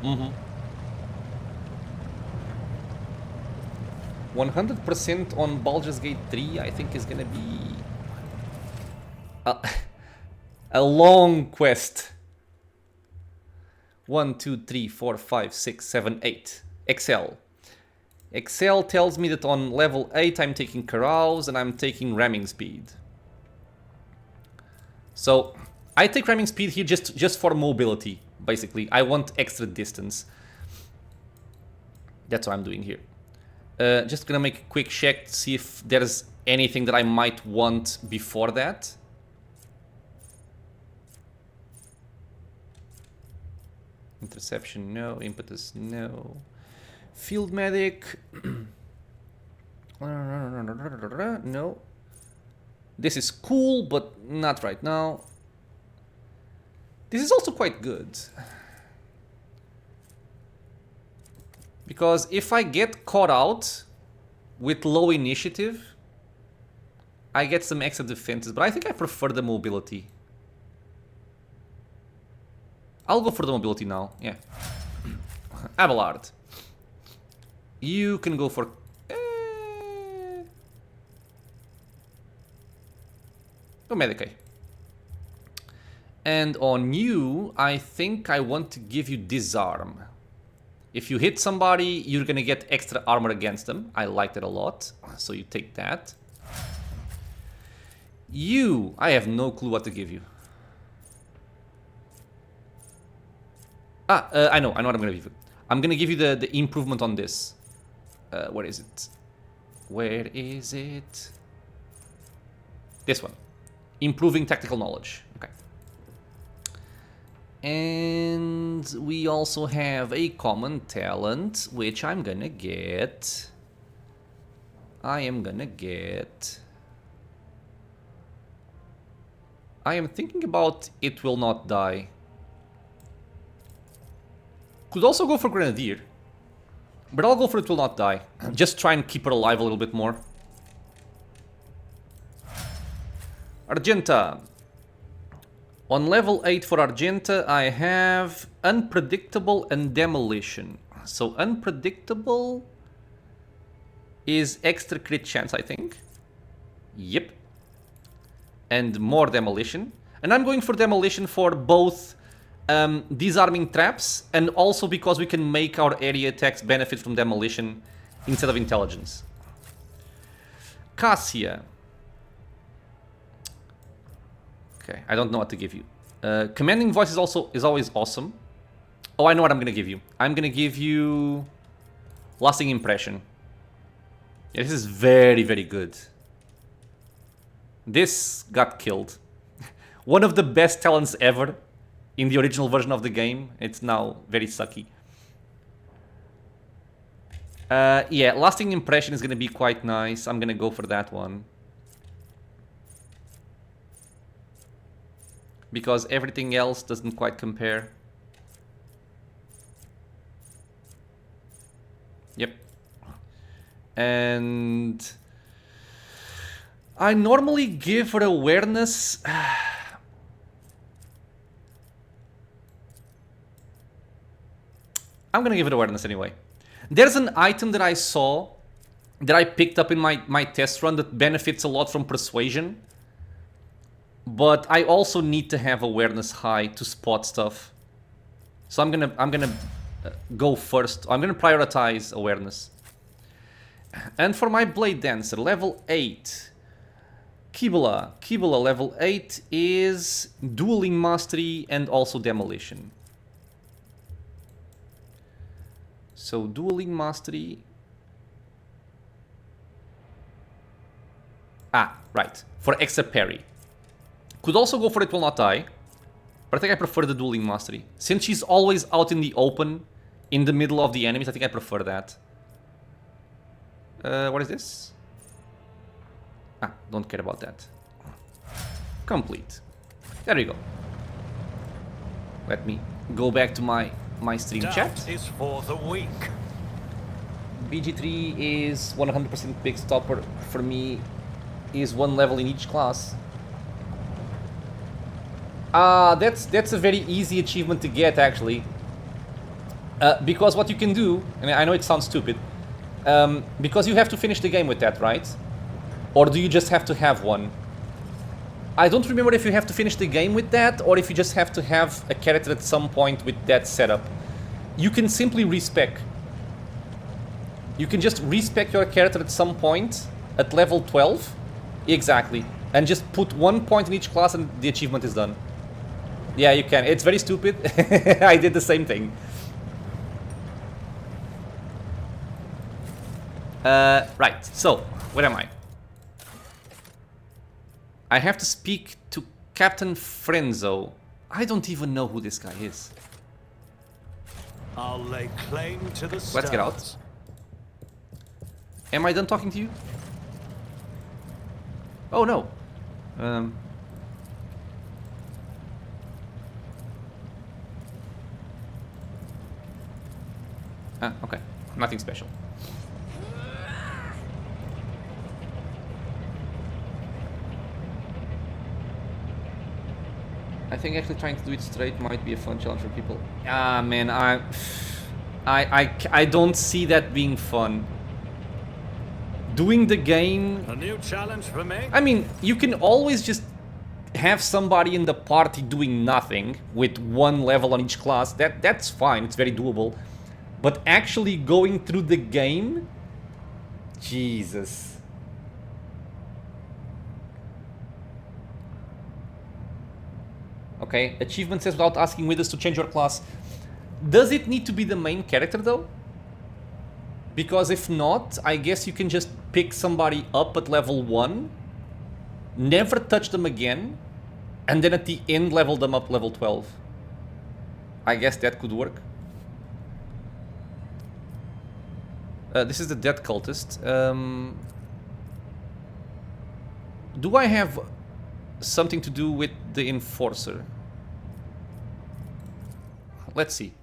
Mm-hmm. 100% on Baldur's Gate 3, I think, is gonna be a long quest. 1, 2, 3, 4, 5, 6, 7, 8. Excel. Excel tells me that on level 8 I'm taking Carouse and I'm taking Ramming Speed. So I take Ramming Speed here just for mobility, basically. I want extra distance. That's what I'm doing here. Just gonna make a quick check to see if there's anything that I might want before that. Interception, no. Impetus, no. Field Medic. No. This is cool, but not right now. This is also quite good. Because if I get caught out with low initiative, I get some extra defenses, but I think I prefer the mobility. I'll go for the mobility now, yeah. Abelard. You can go for... Go Medicaid. And on you, I think I want to give you Disarm. If you hit somebody, you're gonna get extra armor against them. I like that a lot, so you take that. You, I have no clue what to give you. I know what I'm gonna give you. I'm gonna give you the improvement on this. Where is it? Where is it? This one. Improving tactical knowledge. Okay. And we also have a common talent, which I'm gonna get. I am thinking about It Will Not Die. Could also go for Grenadier. But I'll go for It Will Not Die. Just try and keep her alive a little bit more. Argenta. On level 8 for Argenta, I have Unpredictable and Demolition. So Unpredictable is extra crit chance, I think. Yep. And more Demolition. And I'm going for Demolition for both disarming traps and also because we can make our area attacks benefit from Demolition instead of Intelligence. Casia. Okay, I don't know what to give you. Commanding Voice is always awesome. Oh, I know what I'm gonna give you. I'm gonna give you Lasting Impression. Yeah, this is very, very good. This got killed. One of the best talents ever in the original version of the game. It's now very sucky. Yeah, Lasting Impression is gonna be quite nice. I'm gonna go for that one. Because everything else doesn't quite compare. Yep. And I normally give her awareness. I'm gonna give it awareness anyway. There's an item that I saw, that I picked up in my test run that benefits a lot from Persuasion. But I also need to have awareness high to spot stuff. So I'm gonna go first. I'm gonna prioritize awareness. And for my Blade Dancer, level 8. Kibula. Kibula level 8 is Dueling Mastery and also Demolition. So Dueling Mastery. Ah, right. For extra parry. Could also go for It Will Not Die, but I think I prefer the Dueling Mastery. Since she's always out in the open, in the middle of the enemies, I think I prefer that. What is this? Ah, don't care about that. Complete. There we go. Let me go back to my stream chat. Is for the weak. BG3 is 100% big stopper for me. is 1 level in each class. That's a very easy achievement to get, actually. Because what you can do, and I know it sounds stupid, because you have to finish the game with that, right? Or do you just have to have one? I don't remember if you have to finish the game with that, or if you just have to have a character at some point with that setup. You can simply respec. You can just respec your character at some point, at level 12, exactly, and just put 1 point in each class and the achievement is done. Yeah, you can. It's very stupid. I did the same thing. Right, so, where am I? I have to speak to Captain Frenzo. I don't even know who this guy is. I'll lay claim to the stars. Let's get out. Am I done talking to you? Oh no. Okay. Nothing special. I think actually trying to do it straight might be a fun challenge for people. Ah, man, I don't see that being fun. Doing the game... A new challenge for me? I mean, you can always just have somebody in the party doing nothing with 1 level on each class. That's fine, it's very doable. But actually going through the game? Jesus. Okay, achievement says without asking witness to change your class. Does it need to be the main character though? Because if not, I guess you can just pick somebody up at level 1, never touch them again, and then at the end level them up level 12. I guess that could work. This is the dead cultist. Do I have something to do with the enforcer? Let's see.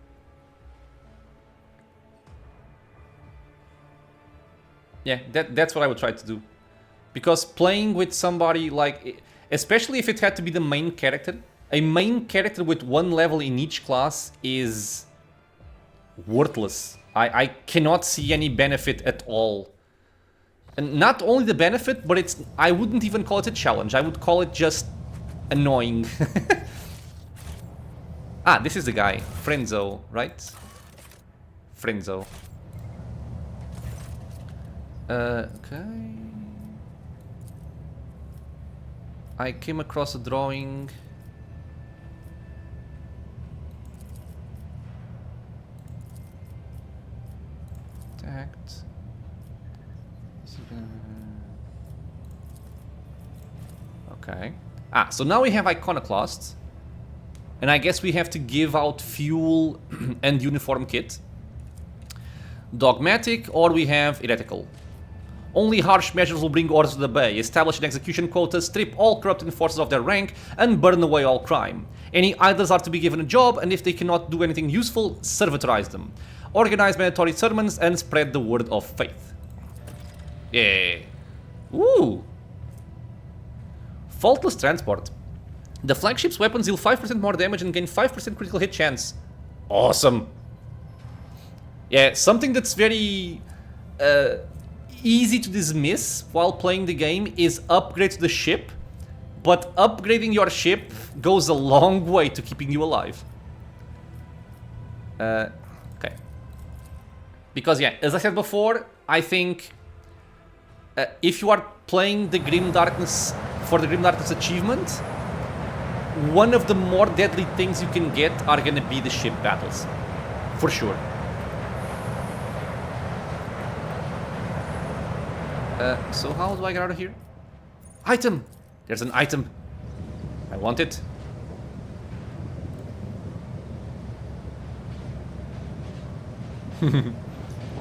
Yeah, that's what I would try to do. Because playing with somebody like... Especially if it had to be the main character. A main character with 1 level in each class is... worthless. I cannot see any benefit at all. And not only the benefit, but it's... I wouldn't even call it a challenge. I would call it just... annoying. Ah, this is the guy. Frenzo, right? Frenzo. Okay. I came across a drawing. Tact. Okay. Ah, so now we have iconoclasts. And I guess we have to give out fuel and uniform kit. Dogmatic, or we have heretical. Only harsh measures will bring orders to the bay. Establish an execution quota, strip all corrupt enforcers of their rank, and burn away all crime. Any idlers are to be given a job, and if they cannot do anything useful, servitorize them. Organize mandatory sermons and spread the word of faith. Yeah. Ooh. Faultless transport. The flagship's weapons deal 5% more damage and gain 5% critical hit chance. Awesome. Yeah, something that's very easy to dismiss while playing the game is upgrade to the ship. But upgrading your ship goes a long way to keeping you alive. Okay. Because yeah, as I said before, I think if you are playing the Grim Darkness for the Grim Darkness achievement, one of the more deadly things you can get are gonna be the ship battles. For sure. So how do I get out of here? Item! There's an item. I want it.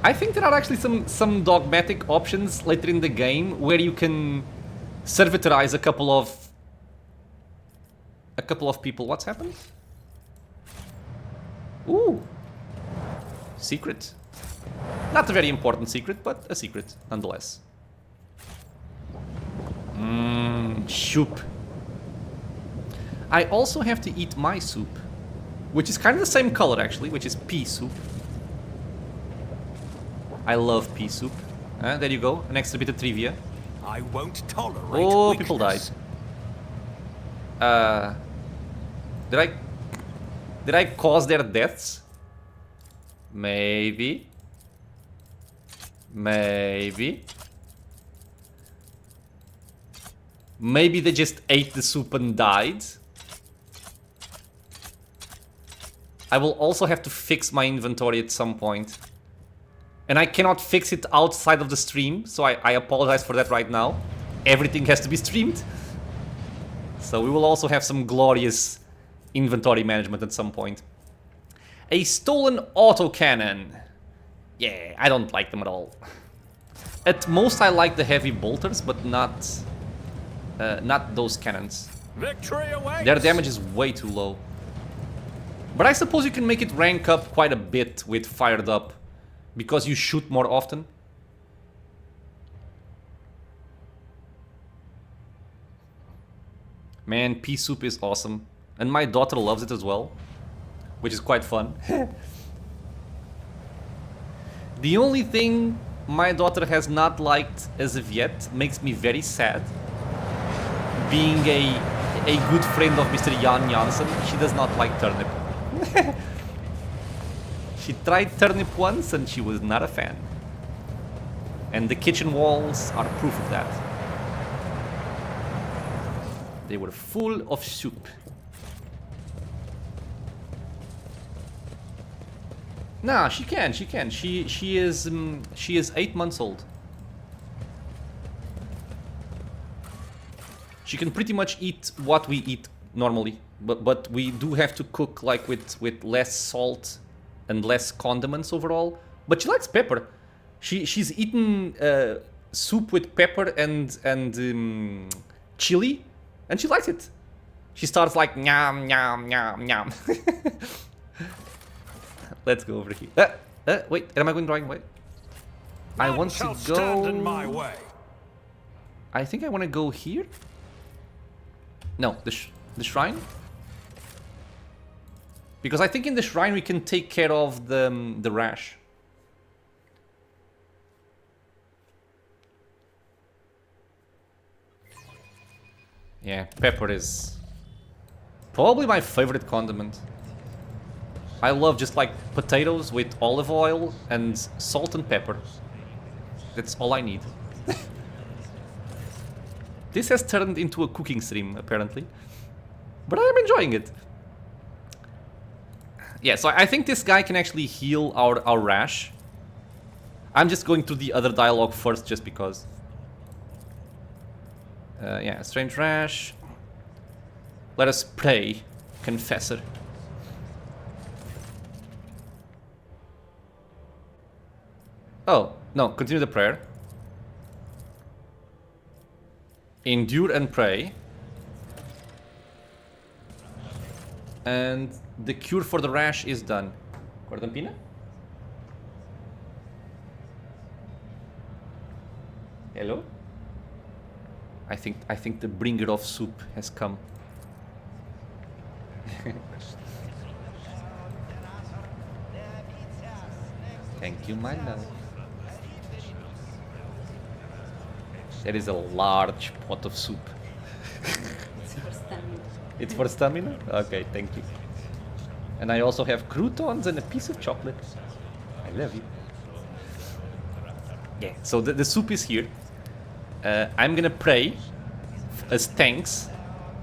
I think there are actually some dogmatic options later in the game where you can servitorize a couple of people. What's happened? Ooh. Secret. Not a very important secret, but a secret nonetheless. Soup. I also have to eat my soup, which is kind of the same color actually, which is pea soup. I love pea soup. There you go, an extra bit of trivia. I won't tolerate Oh, weakness. people died. Did I cause their deaths? Maybe. Maybe. Maybe they just ate the soup and died. I will also have to fix my inventory at some point. And I cannot fix it outside of the stream, so I apologize for that right now. Everything has to be streamed. So we will also have some glorious inventory management at some point. A stolen autocannon. Yeah, I don't like them at all. At most I like the heavy bolters, but not those cannons. Victory awaits. Their damage is way too low. But I suppose you can make it rank up quite a bit with fired up, because you shoot more often. Man, pea soup is awesome. And my daughter loves it as well, which is quite fun. The only thing my daughter has not liked as of yet makes me very sad. Being a good friend of Mr. Jan Janssen, she does not like turnip. She tried turnip once and she was not a fan. And the kitchen walls are proof of that. They were full of soup. Nah, she can. She is 8 months old. She can pretty much eat what we eat normally, but we do have to cook like with less salt and less condiments overall. But she likes pepper. She's eaten soup with pepper and chili, and she likes it. She starts like nyam nyam nyam nyam. Let's go over here. Wait, am I going the wrong way? I want to go. Stand in my way. I think I want to go here. No, the shrine. Because I think in the shrine we can take care of the rash. Yeah, pepper is probably my favorite condiment. I love just like potatoes with olive oil and salt and pepper. That's all I need. This has turned into a cooking stream, apparently. But I am enjoying it. Yeah, so I think this guy can actually heal our rash. I'm just going through the other dialogue first, just because. Yeah, strange rash. Let us pray, confessor. Oh, no, continue the prayer. Endure and pray. And the cure for the rash is done. Cordampina? Hello? I think the bringer of soup has come. Thank you, my love. There is a large pot of soup. It's for stamina? Okay, thank you. And I also have croutons and a piece of chocolate. I love you. Yeah, so the soup is here. I'm gonna pray as thanks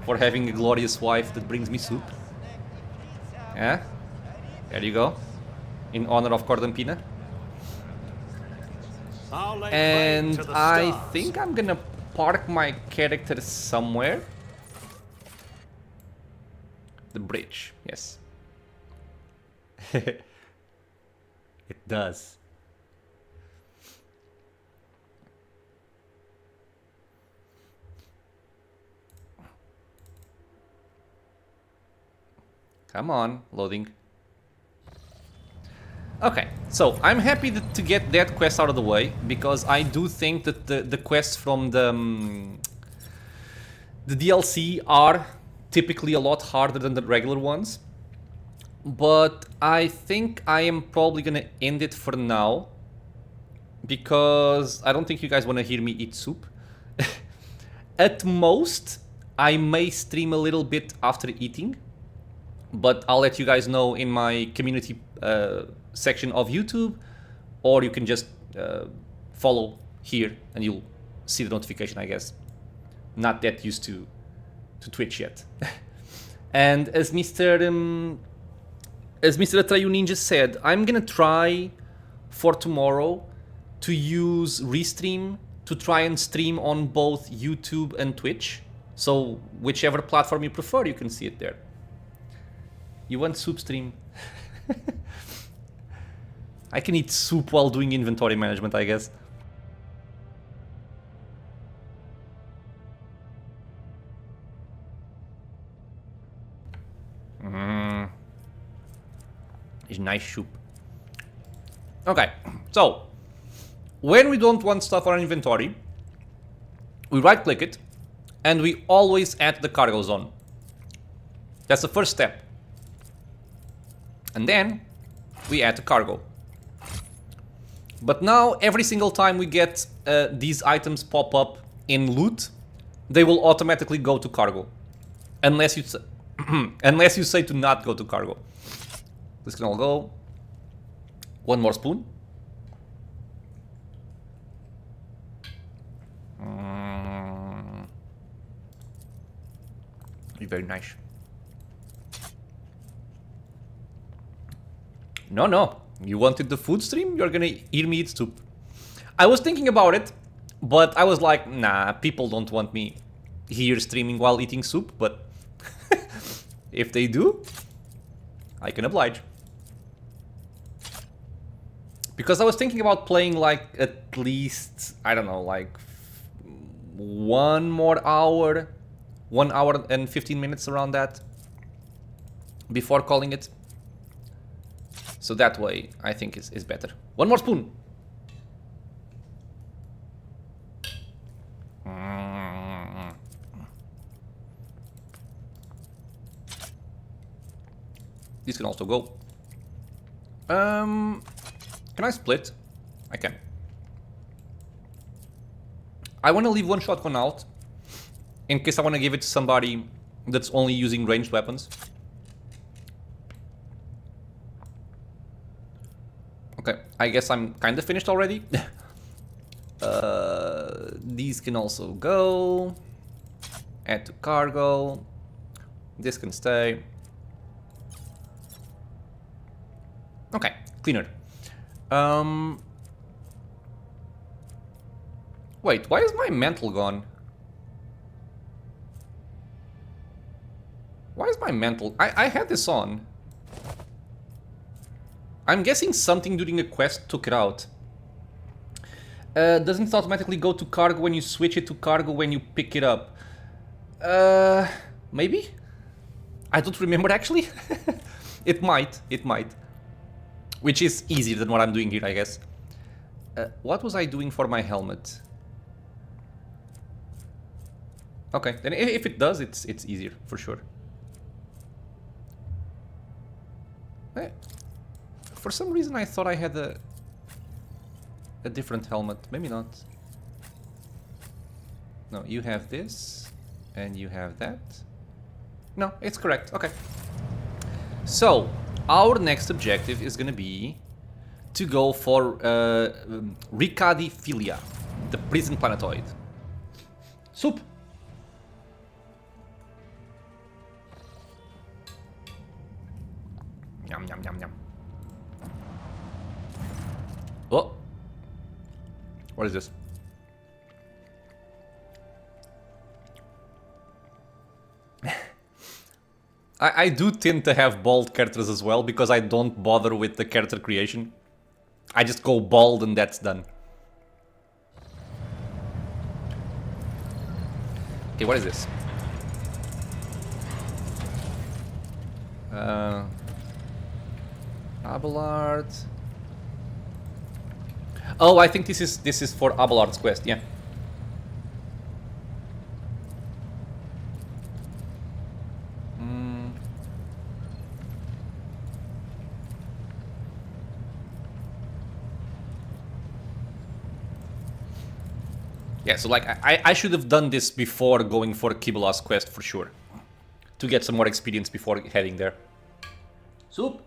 for having a glorious wife that brings me soup. Yeah, there you go. In honor of Cordampina. And I think I'm gonna park my character somewhere. The bridge, yes. It does. Come on, loading. Okay, so I'm happy to get that quest out of the way, because I do think that the quest from The DLC are typically a lot harder than the regular ones, but I think I am probably gonna end it for now, because I don't think you guys want to hear me eat soup. At most, I may stream a little bit after eating, but I'll let you guys know in my community section of YouTube, or you can just follow here and you'll see the notification, I guess. Not that used to Twitch yet. And as Mr. Atreyu Ninja said, I'm gonna try for tomorrow to use Restream to try and stream on both YouTube and Twitch. So whichever platform you prefer, you can see it there. You want soup stream? I can eat soup while doing inventory management, I guess. It's nice soup. Okay, so when we don't want stuff on our inventory, we right click it and we always add the cargo zone. That's the first step. And then we add the cargo. But now every single time we get these items pop up in loot, they will automatically go to cargo. Unless you unless you say to not go to cargo. This can all go. One more spoon. Very nice. No. You wanted the food stream? You're gonna hear me eat soup. I was thinking about it, but I was like, nah, people don't want me here streaming while eating soup, but if they do, I can oblige. Because I was thinking about playing like at least, I don't know, like 1 more hour, 1 hour and 15 minutes around that before calling it. So that way, I think is better. One more spoon. This can also go. Can I split? I can. I want to leave one shotgun out in case I want to give it to somebody that's only using ranged weapons. Okay, I guess I'm kind of finished already. These can also go. Add to cargo. This can stay. Okay, cleaner. Wait, why is my mantle gone? Why is my mantle... I had this on. I'm guessing something during a quest took it out. Doesn't it automatically go to cargo when you switch it to cargo when you pick it up? Maybe? I don't remember actually. It might. Which is easier than what I'm doing here, I guess. What was I doing for my helmet? Okay, then if it does, it's easier, for sure. For some reason I thought I had a different helmet. Maybe not. No, you have this, and you have that. No, it's correct. Okay. So, our next objective is gonna be to go for Ricadiphilia, the prison planetoid. Soup! Yum, yum, yum, yum. Oh! What is this? I do tend to have bald characters as well, because I don't bother with the character creation. I just go bald and that's done. Okay, what is this? Abelard. Oh, I think this is for Abelard's quest, yeah. Yeah, so like I should have done this before going for Kibula's quest for sure. To get some more experience before heading there. Soup.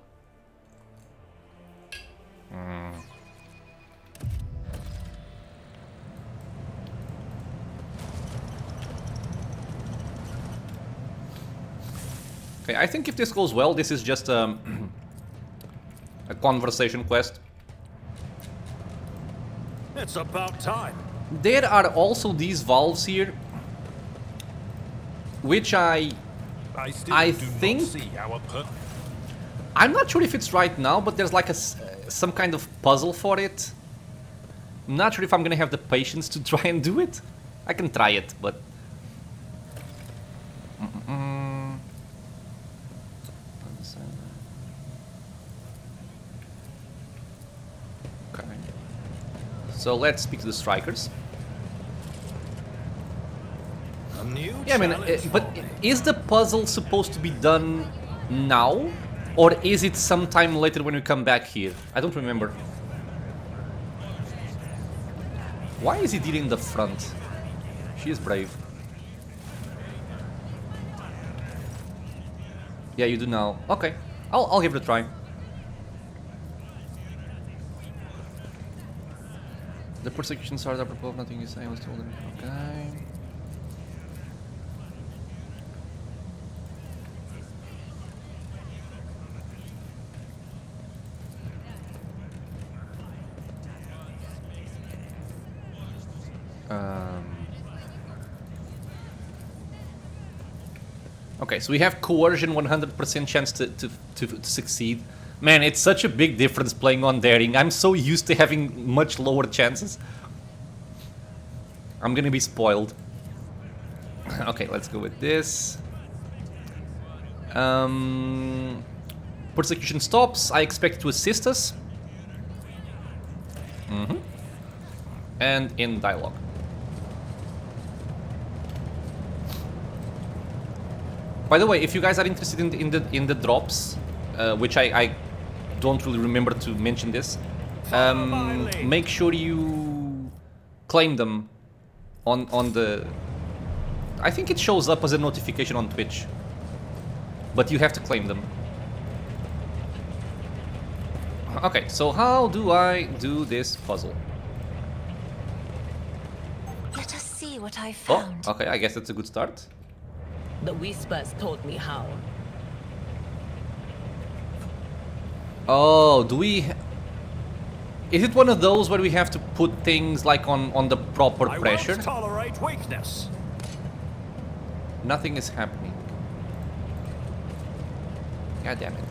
Okay, I think if this goes well, this is just a conversation quest. It's about time. There are also these valves here, which I think I'm not sure if it's right now, but there's like some kind of puzzle for it. I'm not sure if I'm gonna have the patience to try and do it. I can try it, but okay. So let's speak to the strikers. Yeah, I mean, but is the puzzle supposed to be done now? Or is it sometime later when we come back here? I don't remember. Why is he dealing the front? She is brave. Yeah, you do now. Okay, I'll give it a try. The persecution started apropos of nothing you say. I was told. Okay. Okay, so we have coercion, 100% chance to succeed. Man, it's such a big difference playing on daring. I'm so used to having much lower chances. I'm gonna be spoiled. Okay, let's go with this. Persecution stops. I expect it to assist us. And in dialogue. By the way, if you guys are interested in the drops, which I don't really remember to mention this, make sure you claim them on the. I think it shows up as a notification on Twitch, but you have to claim them. Okay, so how do I do this puzzle? Let us see what I found. Oh, okay, I guess that's a good start. The Whispers taught me how. Oh, do we... Is it one of those where we have to put things like on the proper pressure? I won't tolerate weakness. Nothing is happening. God damn it.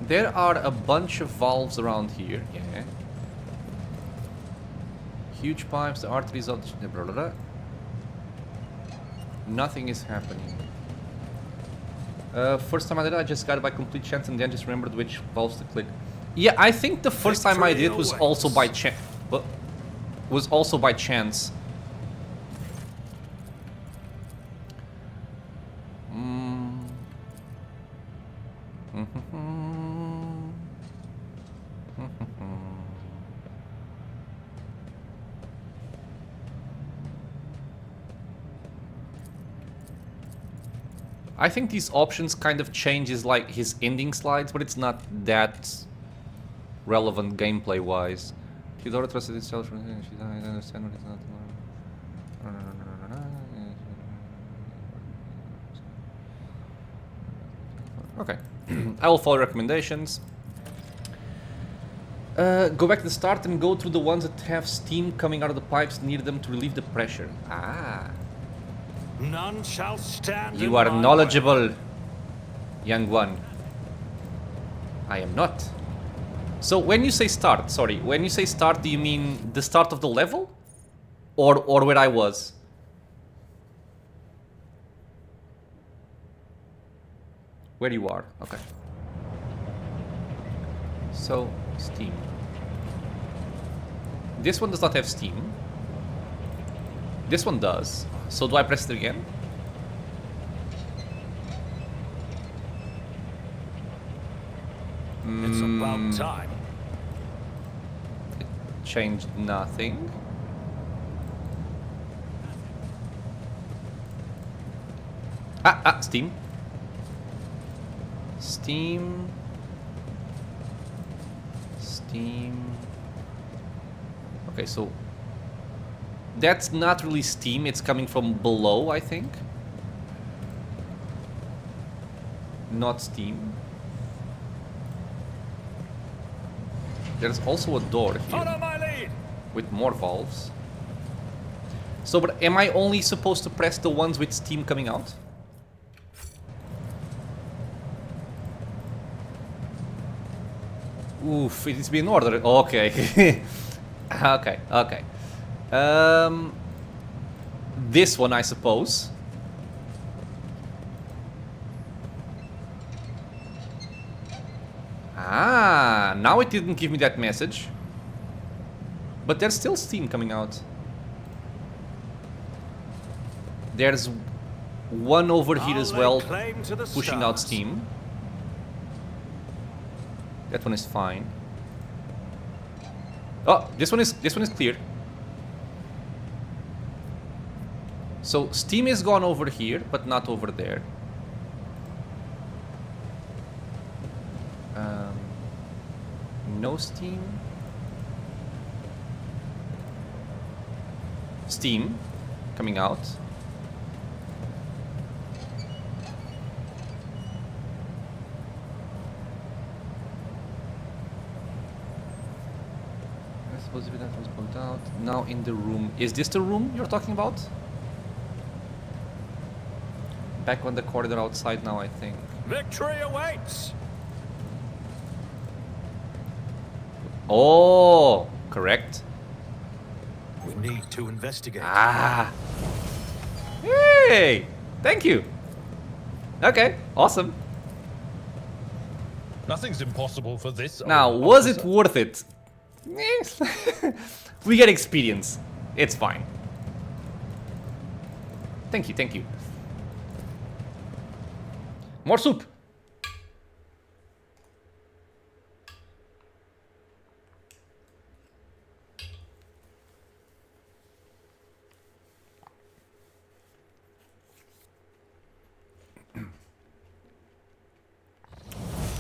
There are a bunch of valves around here, yeah. Huge pipes, the arteries of the... Blah, blah, blah. Nothing is happening. First time I did it, I just got it by complete chance and then just remembered which valves to click. Yeah, I think the first time I did it was also by chance. Was also by chance. I think these options kind of changes like his ending slides, but it's not that relevant gameplay wise. Theodora trusted itself. She doesn't understand what it's not. Okay, I will follow recommendations. Go back to the start and go through the ones that have steam coming out of the pipes near them to relieve the pressure. Ah. None shall stand. You are knowledgeable, young one. I am not. So when you say start, sorry, when you say start, do you mean the start of the level? Or where I was? Where you are, okay. So, steam. This one does not have steam. This one does. So do I press it again? It's about time. It changed nothing. Steam. Steam. Okay, so that's not really steam, it's coming from below, I think. Not steam. There's also a door here. Follow my lead. With more valves. So, but am I only supposed to press the ones with steam coming out? Oof, it needs to be in order. Okay. Okay. This one, I suppose. Now it didn't give me that message. But there's still steam coming out. There's one over here as well, pushing out steam. That one is fine. Oh, this one is clear. So steam is gone over here, but not over there. No steam. Steam coming out. I suppose if that was pulled out. Now in the room. Is this the room you're talking about? Back on the corridor outside now, I think. Victory awaits. Oh, correct. We need to investigate. Hey, thank you. Okay, awesome. Nothing's impossible for this. Now, was it worth it? We get experience. It's fine. Thank you, thank you. More soup.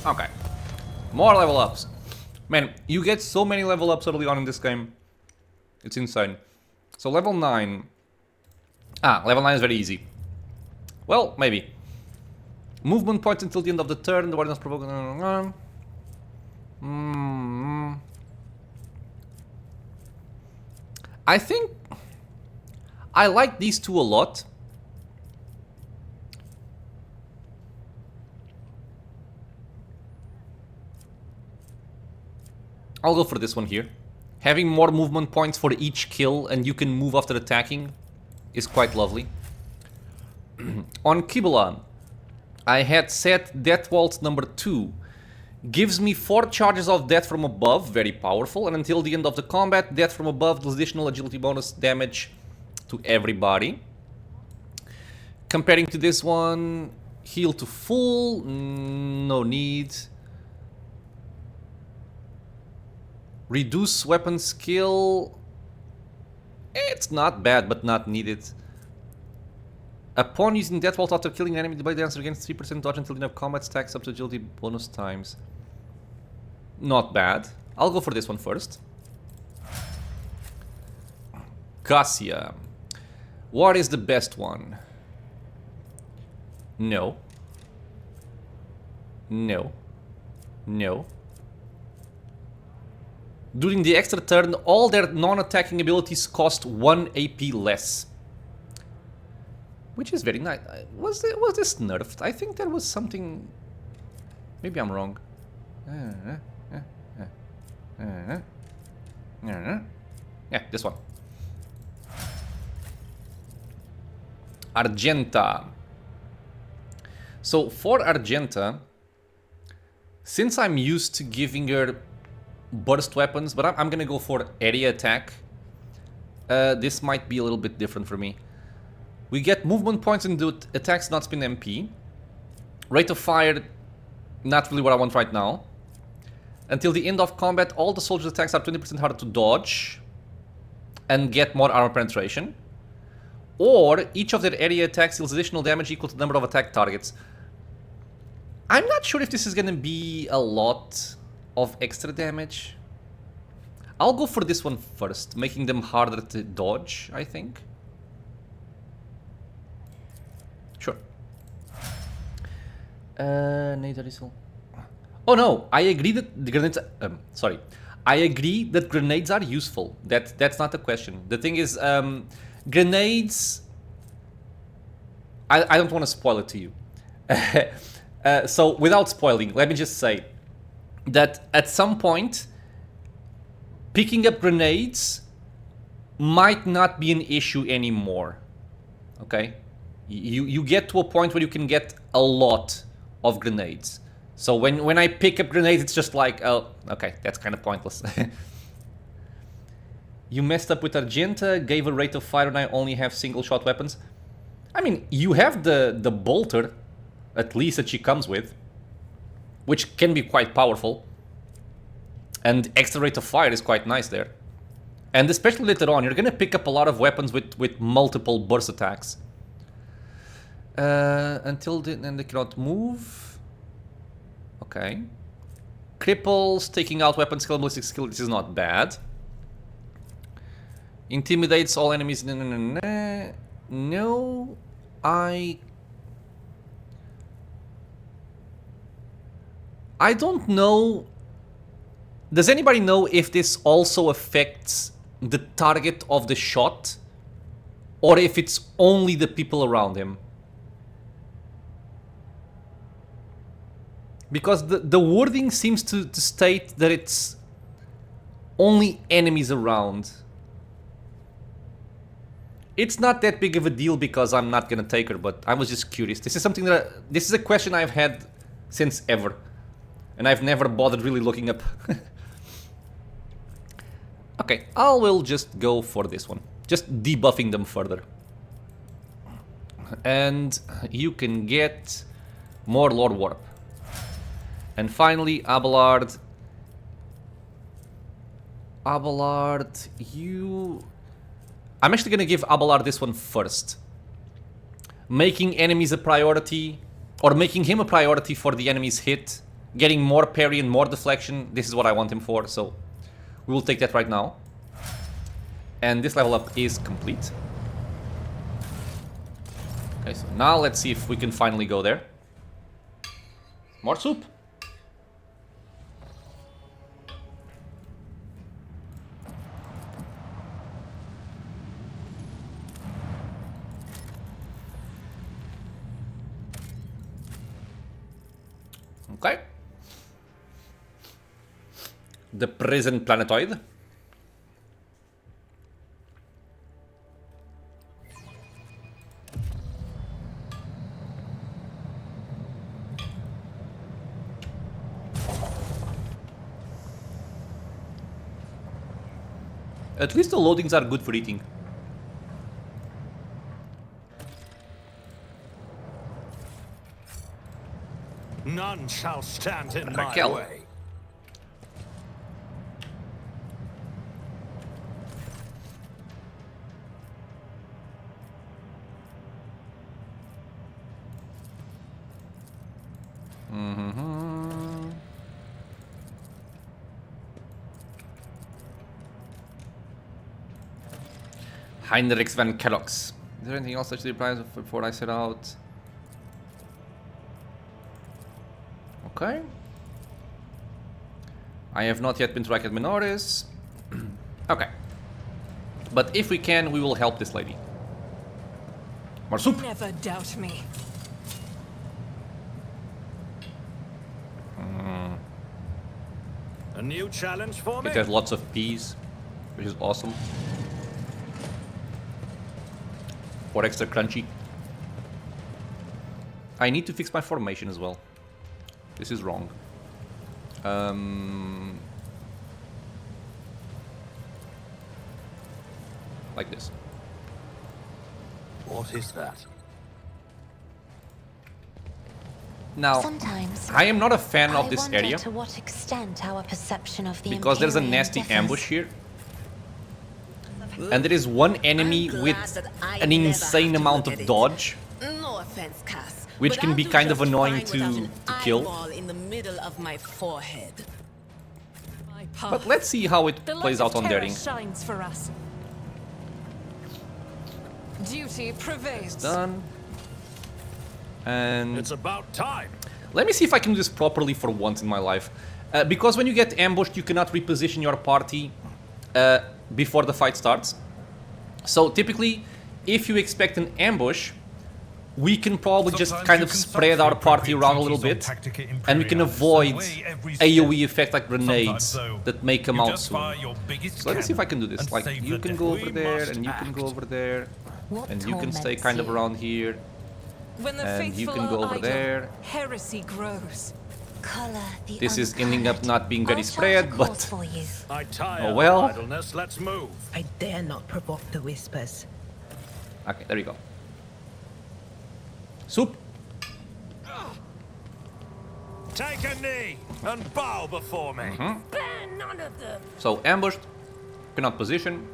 Okay. More level ups. Man, you get so many level ups early on in this game. It's insane. So level 9. Level 9 is very easy. Well, maybe. Movement points until the end of the turn. The warden is provoked. I think I like these two a lot. I'll go for this one here. Having more movement points for each kill and you can move after attacking is quite lovely. On Kibula, I had set Death Waltz number 2. Gives me 4 charges of death from above, very powerful, and until the end of the combat, death from above does additional agility bonus damage to everybody. Comparing to this one, heal to full, no need. Reduce weapon skill, it's not bad, but not needed. Upon using Death Vault after killing an enemy, the blade dancer against 3% dodge until the end of combat, stacks up to agility bonus times. Not bad. I'll go for this one first. Casia. What is the best one? No. No. No. During the extra turn, all their non-attacking abilities cost 1 AP less. Which is very nice. Was this nerfed? I think there was something... Maybe I'm wrong. Yeah, this one. Argenta. So for Argenta, since I'm used to giving her burst weapons, but I'm gonna go for area attack. This might be a little bit different for me. We get movement points and do attacks not spend MP. Rate of fire, not really what I want right now. Until the end of combat, all the soldiers' attacks are 20% harder to dodge and get more armor penetration. Or each of their area attacks deals additional damage equal to the number of attack targets. I'm not sure if this is gonna be a lot of extra damage. I'll go for this one first, making them harder to dodge, I think. Sure. Oh no, I agree that the grenades... sorry. I agree that grenades are useful. That's not the question. The thing is, grenades... I don't want to spoil it to you. So, without spoiling, let me just say that at some point, picking up grenades might not be an issue anymore. Okay? You get to a point where you can get a lot of grenades. So when I pick up grenades, it's just like, oh, okay, that's kind of pointless. You messed up with Argenta, gave a rate of fire, and I only have single-shot weapons. I mean, you have the bolter, at least that she comes with, which can be quite powerful. And extra rate of fire is quite nice there. And especially later on, you're gonna pick up a lot of weapons with multiple burst attacks. Until then they cannot move. Okay. Cripples, taking out weapon skill, ballistic skill, this is not bad. Intimidates all enemies. No, I don't know. Does anybody know if this also affects the target of the shot? Or if it's only the people around him? Because the wording seems to state that it's only enemies around. It's not that big of a deal because I'm not gonna take her, but I was just curious. This is something that this is a question I've had since ever, and I've never bothered really looking up. Okay, I will just go for this one, just debuffing them further, and you can get more Lord Warp. And finally, Abelard, you... I'm actually gonna give Abelard this one first. Making enemies a priority, or making him a priority for the enemy's hit, getting more parry and more deflection, this is what I want him for, so we will take that right now. And this level up is complete. Okay, so now let's see if we can finally go there. More soup! Okay. The prison planetoid. At least the loadings are good for eating. None shall stand in my Raquel. way. Heinrich van Kellogg's. Is there anything else that should apply before I set out? Okay. I have not yet been to Racket Minoris. Okay. But if we can, we will help this lady. More soup! Never doubt me. A new challenge for me? It has lots of peas, which is awesome. For extra crunchy. I need to fix my formation as well. This is wrong. Like this. What is that? Now, Sometimes I am not a fan of this wonder area to what extent our perception of the because there's a Imperium nasty differs. ambush here. And there is one enemy with an insane amount of dodge, No offense, Cass, which but can I'll be do kind of just annoying fine without to an kill. eyeball in the middle of my forehead. But let's see how it The plays light out of on terror daring. shines for us. Duty prevails. Done. And It's about time. let me see if I can do this properly for once in my life. Because when you get ambushed, you cannot reposition your party before the fight starts. So typically, if you expect an ambush, we can probably just Sometimes kind you of can spread cipher our party appropriate around a little treaties on bit, Tactica and we can Imperialis, avoid away every step. AoE effect like grenades Sometimes, though, that may come you out just soon. fire your biggest So let me see if I can do cannon this. and Like, save you the can day. go over We there, must and you can go act. over there, What and you can stay torments kind of you? around here, When the and you faithful can go are over idle, there. heresy grows. Color the This is ending up uncolored. not being very I'll chart a spread, course but for you. I tire oh of well. idleness. Let's move. I dare not provoke the whispers. Okay, there you go. Soup. Take a knee and bow before me. Spare none of them. So ambushed, cannot position,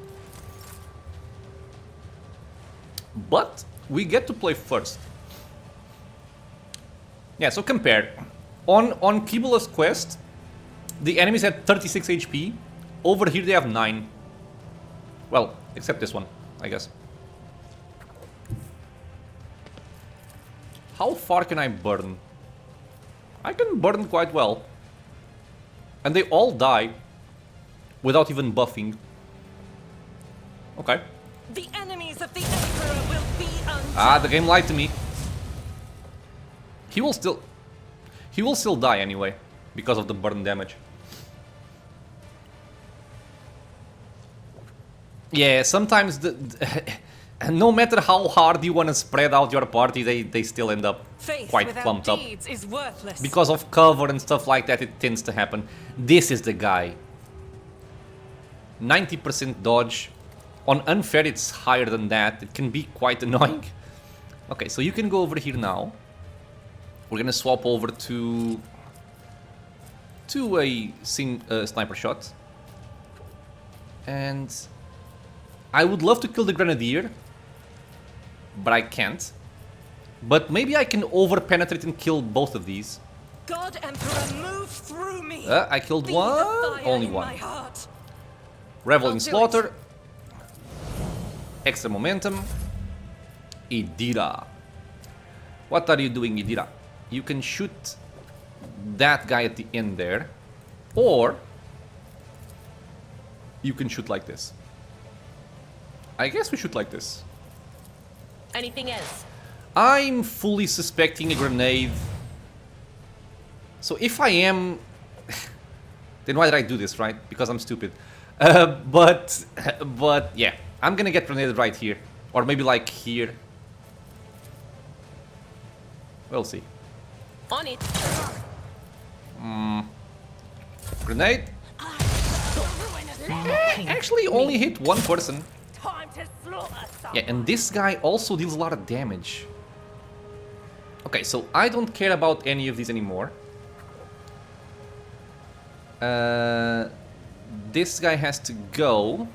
but we get to play first. Yeah, so compare. On Kibula's quest, the enemies had 36 HP. Over here they have 9. Well, except this one, I guess. How far can I burn? I can burn quite well. And they all die without even buffing. Okay. The enemies of the Emperor will be undone. Ah, the game lied to me. He will still die anyway because of the burn damage. Yeah, sometimes no matter how hard you want to spread out your party, they still end up Faith quite without clumped up. deeds is worthless. Because of cover and stuff like that, it tends to happen. This is the guy. 90% dodge. On unfair, it's higher than that. It can be quite annoying. Okay, so you can go over here now. We're gonna swap over to a sniper shot. And I would love to kill the grenadier, but I can't. But maybe I can over-penetrate and kill both of these. God Emperor, move through me. I killed Be the one, fire only in one. my heart. Revel I'll in do slaughter. Extra momentum. Idira. What are you doing, Idira? You can shoot that guy at the end there, or you can shoot like this. I guess we shoot like this. Anything else? I'm fully suspecting a grenade. So if I am... then why did I do this, right? Because I'm stupid. But yeah, I'm gonna get grenaded right here. Or maybe like here. We'll see. On it. Grenade. Actually only hit one person. Time to slaughter some. Yeah, and this guy also deals a lot of damage. Okay, so I don't care about any of these anymore. This guy has to go.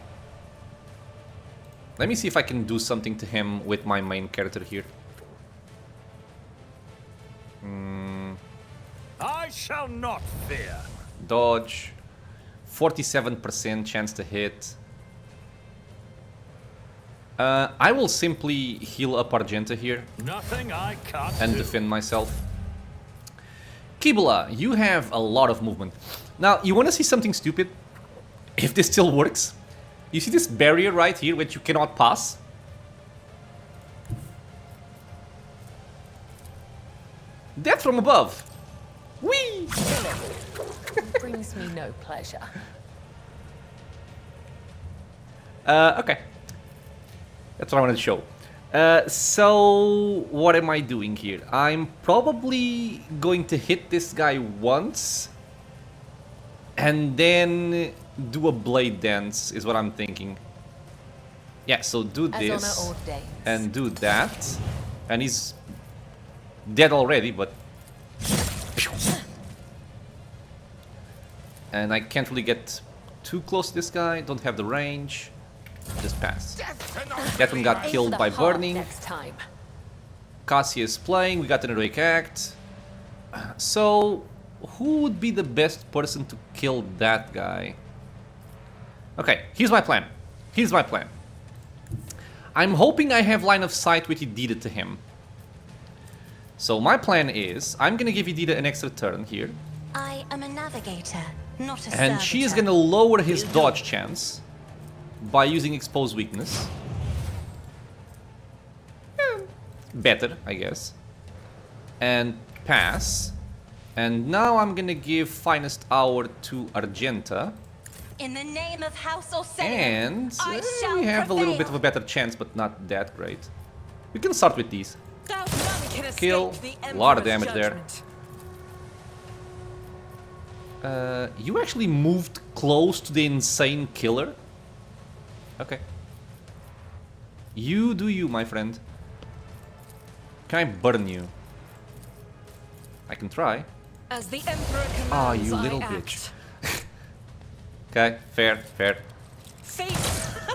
Let me see if I can do something to him with my main character here. I shall not fear. Dodge. 47% chance to hit. I will simply heal up Argenta here Nothing I can't and do. defend myself. Kibula, you have a lot of movement. Now, you want to see something stupid? If this still works. You see this barrier right here which you cannot pass? Death from above. Whee! Brings me no pleasure. Okay. That's what I wanted to show. So, what am I doing here? I'm probably going to hit this guy once. And then do a blade dance, is what I'm thinking. Yeah, so do this. And do that. And he's dead already, but And I can't really get too close to this guy. Don't have the range. Just pass. That one got killed by burning. Casia is playing. We got an heroic act. So, who would be the best person to kill that guy? Okay, here's my plan. Here's my plan. I'm hoping I have line of sight with Yedida to him. So my plan is, I'm gonna give Yedida an extra turn here. I am a navigator, not a And she is servitor. gonna lower his dodge chance by using exposed weakness. Better, I guess. And pass. And now I'm gonna give Finest Hour to Argenta. In the name of House Orsay, And I shall we have a little prevail. bit of a better chance, but not that great. We can start with these. Kill, a lot of damage there. You actually moved close to the insane killer? Okay. You do you, my friend. Can I burn you? I can try. As the Emperor commands, Ah, you little I bitch. act. Okay, fair, fair. Fate.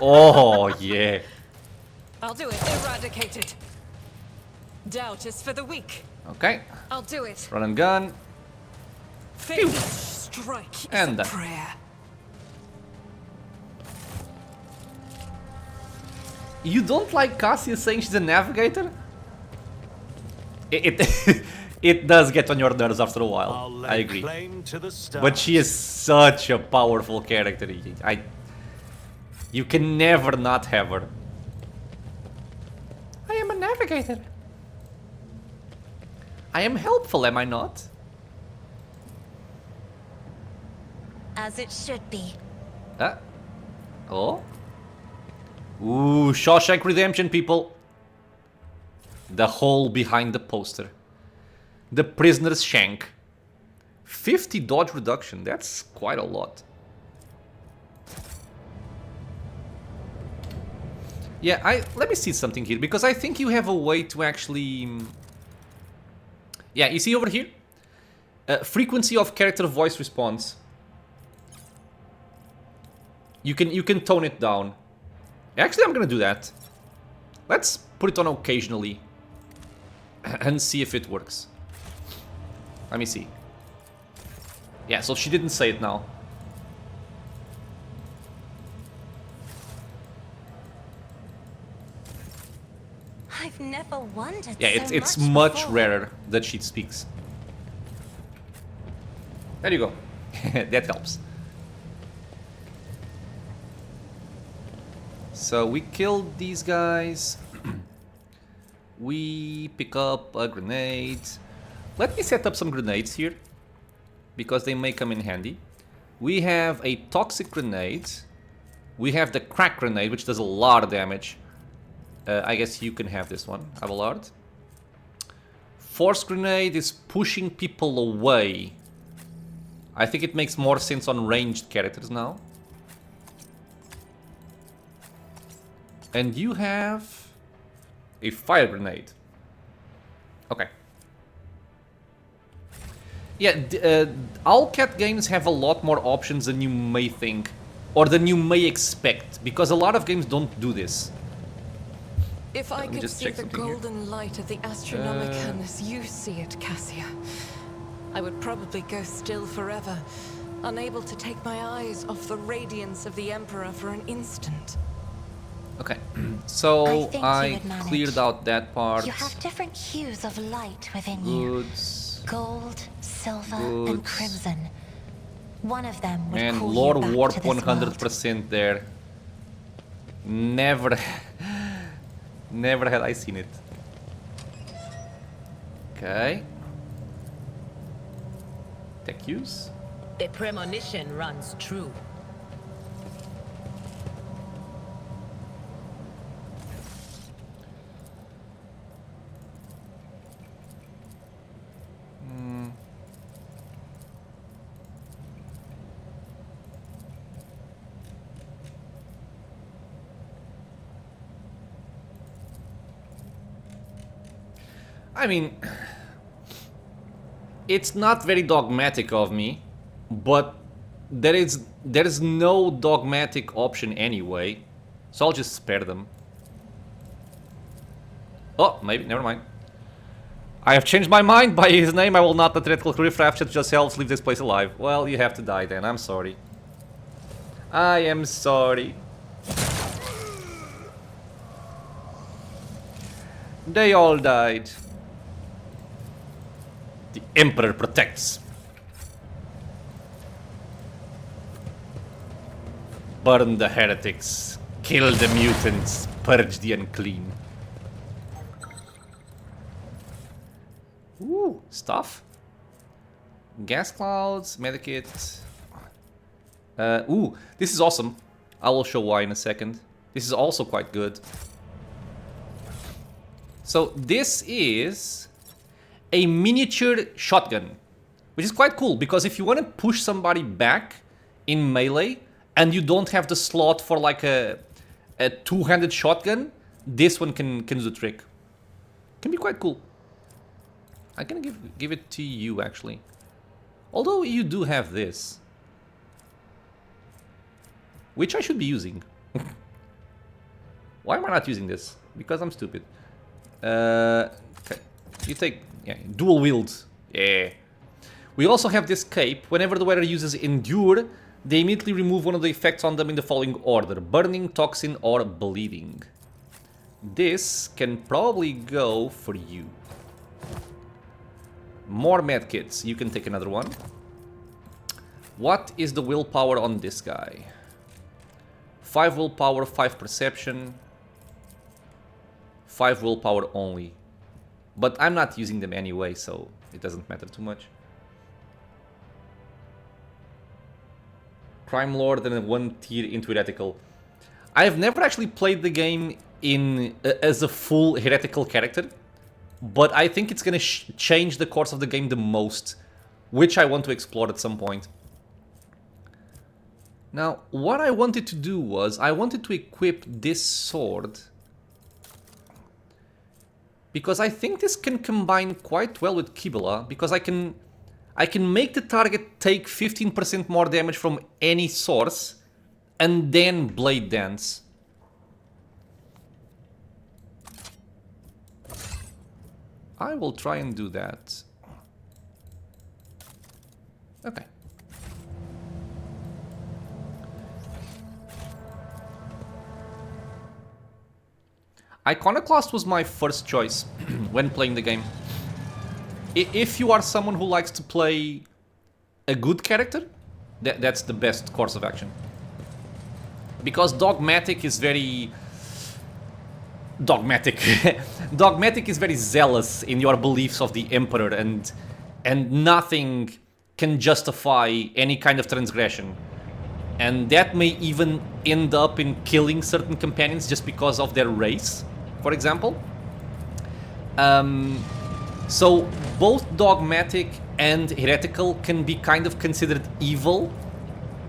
Oh, yeah. I'll do it. Eradicated. Doubt is for the weak. Okay. I'll do it. Run and gun. Fate's strike is And a done. prayer. You don't like Casia saying she's a navigator? It it does get on your nerves after a while. I'll lay I agree. claim to the stars. But she is such a powerful character. You can never not have her. I am a navigator. I am helpful, am I not? As it should be. Oh? Ooh, Shawshank Redemption, people. The hole behind the poster. The prisoner's shank. 50 dodge reduction, that's quite a lot. Yeah, let me see something here, because I think you have a way to actually... Yeah, you see over here? Frequency of character voice response. You can tone it down. Actually, I'm gonna do that. Let's put it on occasionally and see if it works. Let me see. Yeah, so she didn't say it now. I've never wondered. Yeah, so it's much much before. rarer that she speaks. There you go. That helps. So we killed these guys. We pick up a grenade. Let me set up some grenades here, because they may come in handy. We have a toxic grenade. We have the crack grenade, which does a lot of damage. I guess you can have this one, Abelard. Force grenade is pushing people away. I think it makes more sense on ranged characters now. And you have a fire grenade. Okay. Yeah, Owlcat Games have a lot more options than you may think, or than you may expect, because a lot of games don't do this. If I Let me could just see check the something here. golden light of the Astronomicon as you see it, Casia, I would probably go still forever, unable to take my eyes off the radiance of the Emperor for an instant. Okay, so think you I would manage. cleared out that part. You have different hues of light within you. Goods. Gold, silver, and Goods. crimson. One of them would And call Lord you back Warp to this world. 100% there. Never, never had I seen it. Okay. Tech use. The premonition runs true. I mean, it's not very dogmatic of me, but there is no dogmatic option anyway, so I'll just spare them. Oh, maybe, never mind. I have changed my mind. By his name, I will not let Heretical Riffraff just helps leave this place alive. Well, you have to die then, I'm sorry. I am sorry. They all died. The Emperor protects. Burn the heretics. Kill the mutants. Purge the unclean. Ooh, stuff. Gas clouds, medikit. Ooh, this is awesome. I will show why in a second. This is also quite good. So this is a miniature shotgun, which is quite cool because if you want to push somebody back in melee and you don't have the slot for like a two-handed shotgun, this one can do the trick. Can be quite cool. I'm gonna give it to you actually. Although you do have this, which I should be using. Why am I not using this? Because I'm stupid. Okay. You take, yeah, dual wield. Yeah. We also have this cape. Whenever the wearer uses endure, they immediately remove one of the effects on them in the following order: burning, toxin, or bleeding. This can probably go for you. More medkits. You can take another one. What is the willpower on this guy? 5 willpower, 5 perception. 5 willpower only. But I'm not using them anyway, so it doesn't matter too much. Crime Lord and a 1 tier into heretical. I've never actually played the game in as a full heretical character, but I think it's gonna change the course of the game the most, which I want to explore at some point. Now, what I wanted to do was, I wanted to equip this sword, because I think this can combine quite well with Kibula, because I can make the target take 15% more damage from any source, and then Blade Dance. I will try and do that. Okay. Iconoclast was my first choice when playing the game. If you are someone who likes to play a good character, that's the best course of action. Because Dogmatic is very... Dogmatic is very zealous in your beliefs of the Emperor, and nothing can justify any kind of transgression. And that may even end up in killing certain companions just because of their race, for example. So both Dogmatic and Heretical can be kind of considered evil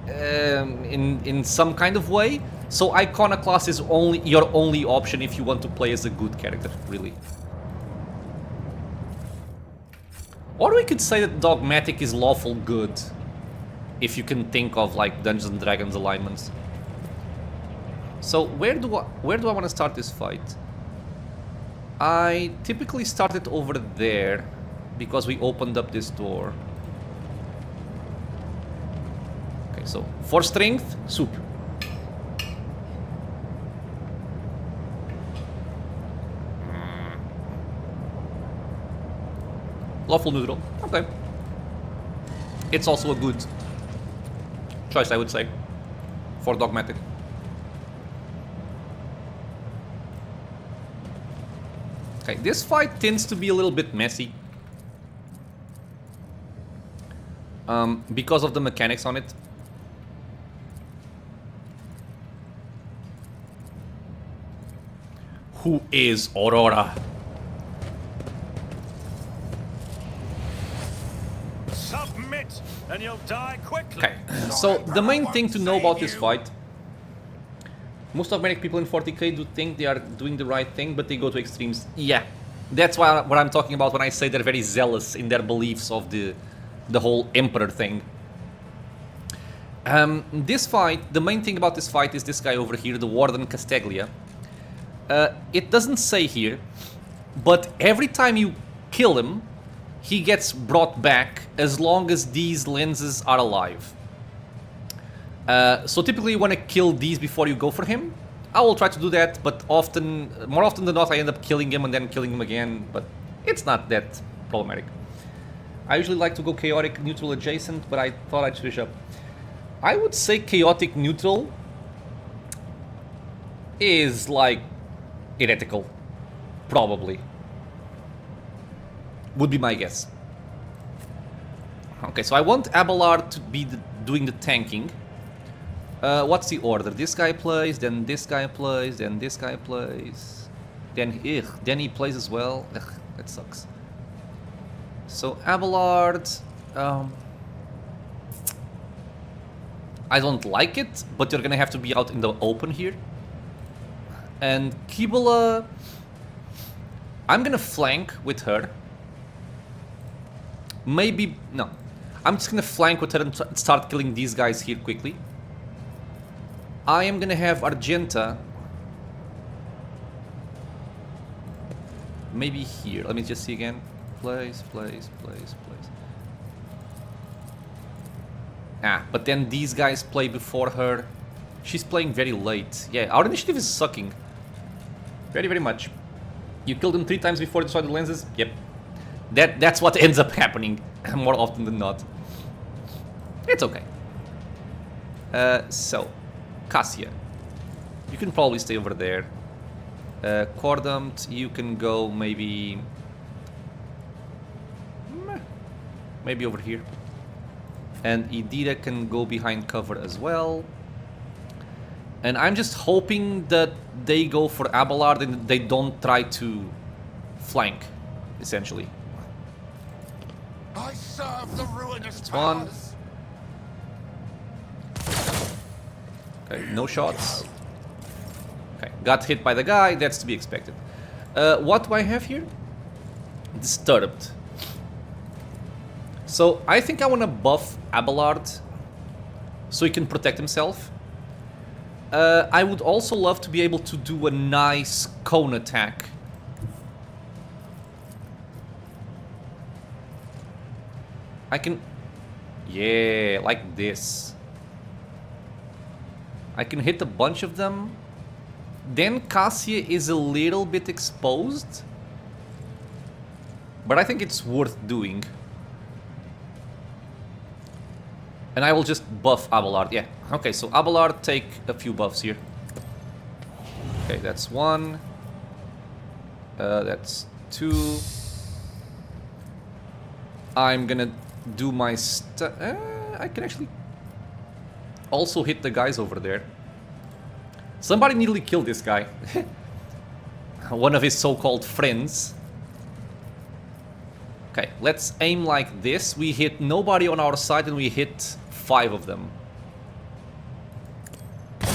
in some kind of way. So Iconoclast is your only option if you want to play as a good character, really. Or we could say that Dogmatic is lawful good, if you can think of like Dungeons and Dragons alignments. So where do I want to start this fight? I typically start it over there because we opened up this door. Okay, so for strength, soup. Lawful neutral. Okay. It's also a good choice, I would say, for Dogmatic. Okay, this fight tends to be a little bit messy. Because of the mechanics on it. Who is Aurora? Submit, and you'll die quickly. Okay, so the main thing to know about this fight, most Dogmatic people in 40k do think they are doing the right thing, but they go to extremes. Yeah, That's what I'm talking about when I say they're very zealous in their beliefs of the whole Emperor thing. This fight, the main thing about this fight is this guy over here, the Warden Casteglia. It doesn't say here, but every time you kill him, he gets brought back as long as these lenses are alive. So typically you want to kill these before you go for him. I will try to do that, but more often than not, I end up killing him and then killing him again, but it's not that problematic. I usually like to go chaotic neutral adjacent, but I thought I'd switch up. I would say chaotic neutral is like heretical, probably. Would be my guess. Okay, so I want Abelard to be doing the tanking. What's the order? This guy plays, then this guy plays, then this guy plays. Then he plays as well. Ugh, that sucks. So Abelard... I don't like it, but you're gonna have to be out in the open here. And Kibula... I'm gonna flank with her. Maybe... no. I'm just gonna flank with her and start killing these guys here quickly. I am gonna have Argenta... maybe here. Let me just see again. Place. Ah, but then these guys play before her. She's playing very late. Yeah, our initiative is sucking. Very, very much. You killed them 3 times before you destroyed the lenses? Yep. That's what ends up happening more often than not. It's okay. So, Casia. You can probably stay over there. Cordumt, you can go maybe... maybe over here. And Idira can go behind cover as well. And I'm just hoping that they go for Abelard and they don't try to flank, essentially. I serve the ruinous one. powers. Okay, no shots. Okay, got hit by the guy, that's to be expected. What do I have here? Disturbed. So I think I want to buff Abelard so he can protect himself. I would also love to be able to do a nice cone attack. I can... yeah, like this. I can hit a bunch of them. Then Casia is a little bit exposed. But I think it's worth doing. And I will just buff Abelard, yeah. Okay, so Abelard, take a few buffs here. Okay, that's 1. That's 2. I'm gonna do my I can actually also hit the guys over there. Somebody nearly killed this guy. One of his so-called friends. Okay, let's aim like this. We hit nobody on our side and we hit 5 of them. Okay,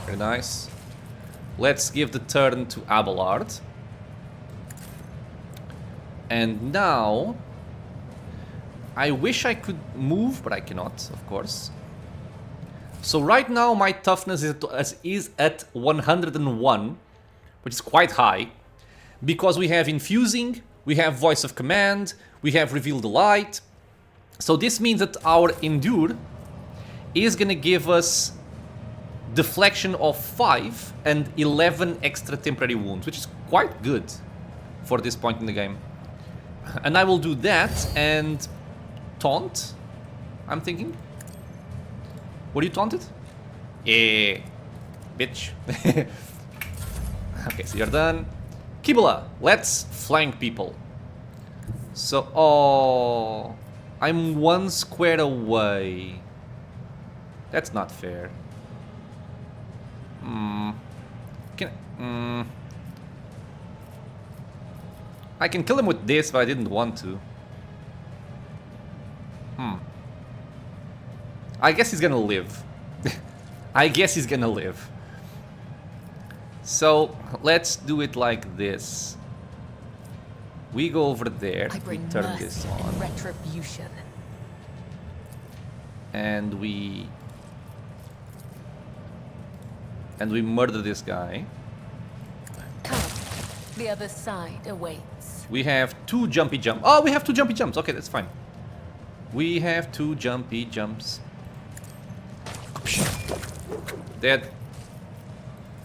very nice. Let's give the turn to Abelard. And now... I wish I could move, but I cannot, of course. So right now my toughness is at 101, which is quite high. Because we have Infusing, we have Voice of Command, we have Reveal the Light. So this means that our Endure is gonna give us Deflection of 5 and 11 extra temporary wounds, which is quite good for this point in the game. And I will do that and taunt, I'm thinking. Were you taunted? Yeah, bitch. Okay, so you're done. Kibula, let's flank people. So, oh, I'm 1 square away. That's not fair. I can kill him with this, but I didn't want to. I guess he's gonna live. I guess he's gonna live. So let's do it like this. We go over there, I we bring turn mercy this and on, retribution. and we murder this guy. Come. The other side awaits. We have 2 jumpy jumps. Oh, we have 2 jumpy jumps. Okay, that's fine. We have 2 jumpy jumps. Dead.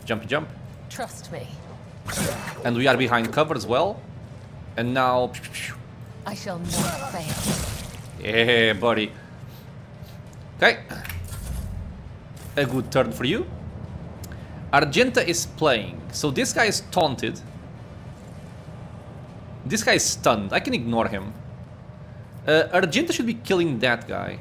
Jumpy jump. Trust me. And we are behind cover as well. And now... I shall not fail. Yeah, buddy. Okay. A good turn for you. Argenta is playing. So this guy is taunted. This guy is stunned. I can ignore him. Argenta should be killing that guy.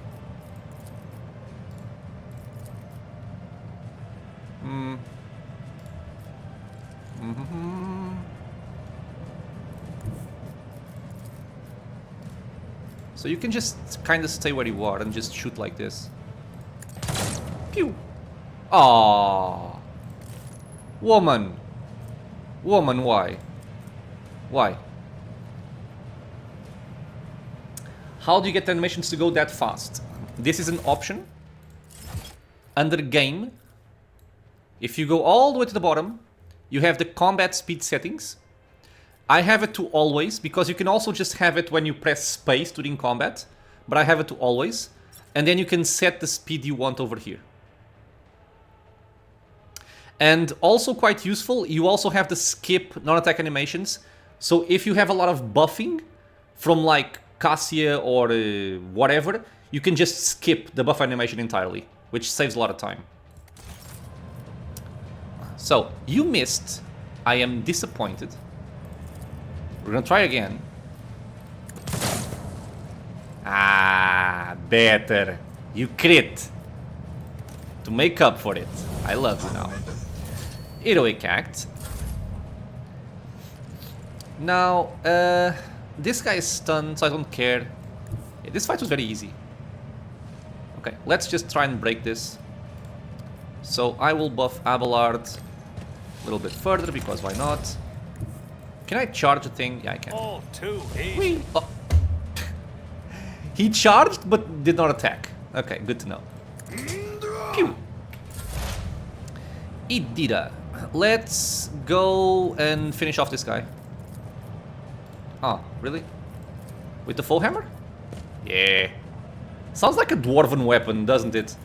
So you can just kind of stay where you are and just shoot like this. Pew! Aww. Woman. Woman, why? Why? How do you get animations to go that fast? This is an option. Under game, if you go all the way to the bottom, you have the combat speed settings. I have it to always, because you can also just have it when you press space during combat. But I have it to always. And then you can set the speed you want over here. And also quite useful, you also have the skip non-attack animations. So if you have a lot of buffing from like Casia or whatever, you can just skip the buff animation entirely, which saves a lot of time. So, you missed. I am disappointed. We're gonna try again. Ah, better. You crit. To make up for it. I love you now. Heroic act. Now, this guy is stunned, so I don't care. Yeah, this fight was very easy. Okay, let's just try and break this. So I will buff Abelard a little bit further, because why not? Can I charge a thing? Yeah, I can. All too easy. Oh. He charged, but did not attack. Okay, good to know. Pew! Idira. Let's go and finish off this guy. Oh, really? With the full hammer? Yeah. Sounds like a dwarven weapon, doesn't it?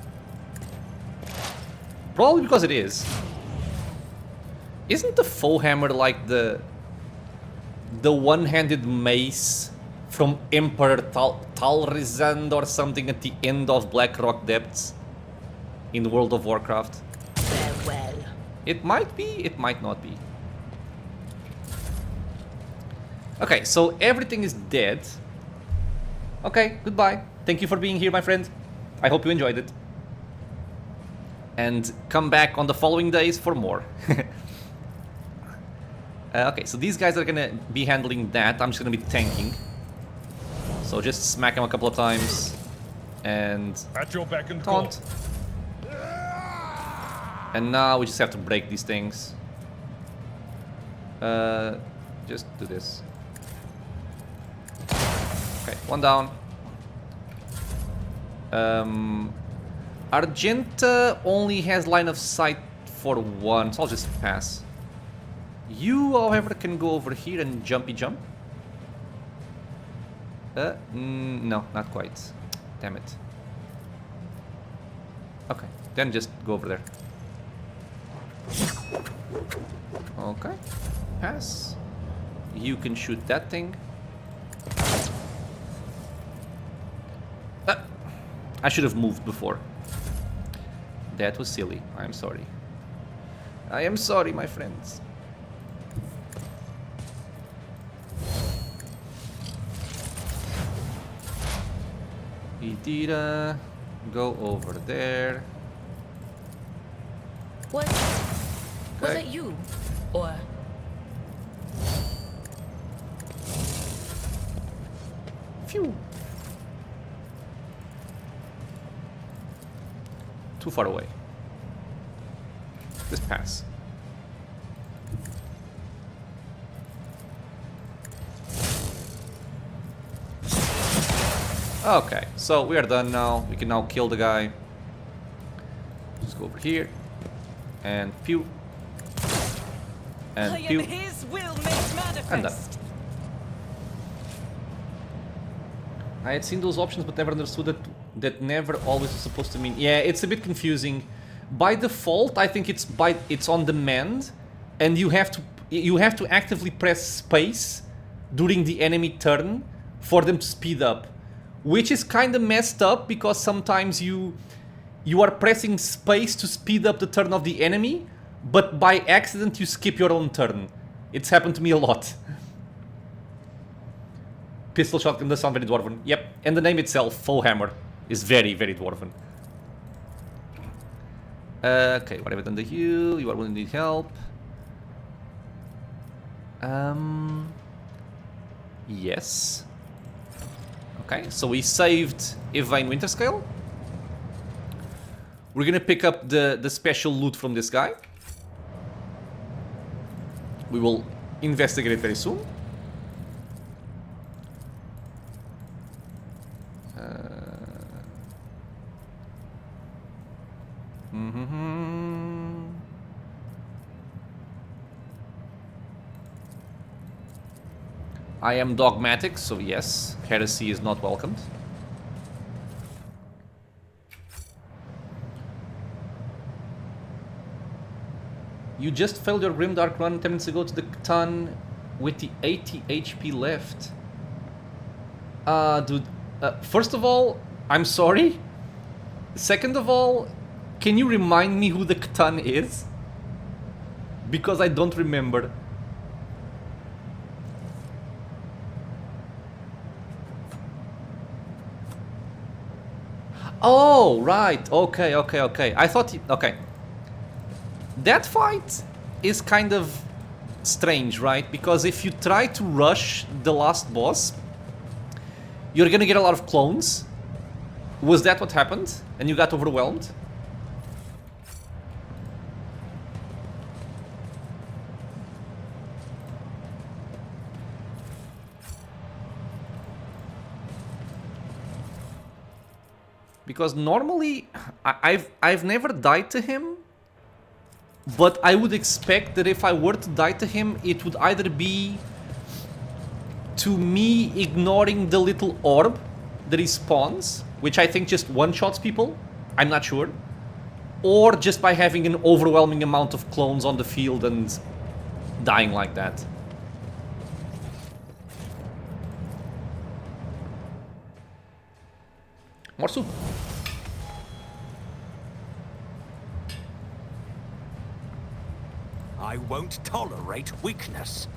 Probably because it is. Isn't the full hammer like the one-handed mace from Emperor Talrizand or something at the end of Blackrock Depths in World of Warcraft? Farewell. It might be, it might not be. Okay, so everything is dead. Okay, goodbye. Thank you for being here, my friend. I hope you enjoyed it. And come back on the following days for more. Okay, so these guys are gonna be handling that. I'm just gonna be tanking. So just smack him a couple of times. And At your beck and call. taunt. And now we just have to break these things. Just do this. Okay, one down. Argenta only has line of sight for one, so I'll just pass. You, however, can go over here and jumpy jump. No, not quite. Damn it. Okay, then just go over there. Okay, pass. You can shoot that thing. I should have moved before. That was silly. I am sorry. I am sorry, my friends. Idira, go over there. What? Was it you? Or... Phew. Too far away. Just pass. Okay, so we are done now. We can now kill the guy. Just go over here. And pew. And pew. His will made manifest. And done. I had seen those options but never understood that never always was supposed to mean. Yeah, it's a bit confusing. By default, I think it's on demand, and you have to actively press space during the enemy turn for them to speed up, which is kind of messed up because sometimes you are pressing space to speed up the turn of the enemy, but by accident you skip your own turn. It's happened to me a lot. Pistol shotgun does sound very dwarven. Yep, and the name itself, Foe Hammer, is very, very dwarven. Okay, what have I done to you? You are going to need help. Yes. Okay, so we saved Yvain Winterscale. We're gonna pick up the special loot from this guy. We will investigate it very soon. I am dogmatic, so yes, heresy is not welcomed. You just failed your Grimdark run 10 minutes ago to the Catan with the 80 HP left. Dude, first of all, I'm sorry. Second of all, can you remind me who the Catan is? Because I don't remember. Oh, right. Okay. I thought... Okay. That fight is kind of strange, right? Because if you try to rush the last boss, you're gonna get a lot of clones. Was that what happened? And you got overwhelmed? Because normally, I've never died to him, but I would expect that if I were to die to him, it would either be to me ignoring the little orb that he spawns, which I think just one-shots people, I'm not sure, or just by having an overwhelming amount of clones on the field and dying like that. More soup. I won't tolerate weakness.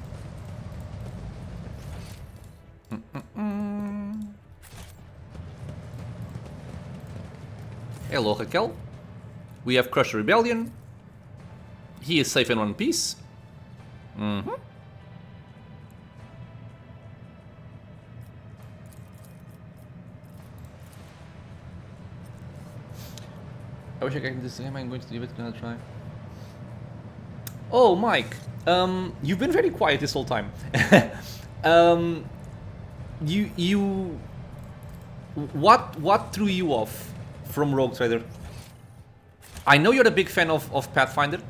Hello, Raquel. We have crushed the rebellion. He is safe in one piece. I wish I could do this game. I'm going to leave it. Gonna try. Oh, Mike. You've been very quiet this whole time. What threw you off from Rogue Trader? I know you're a big fan of Pathfinder.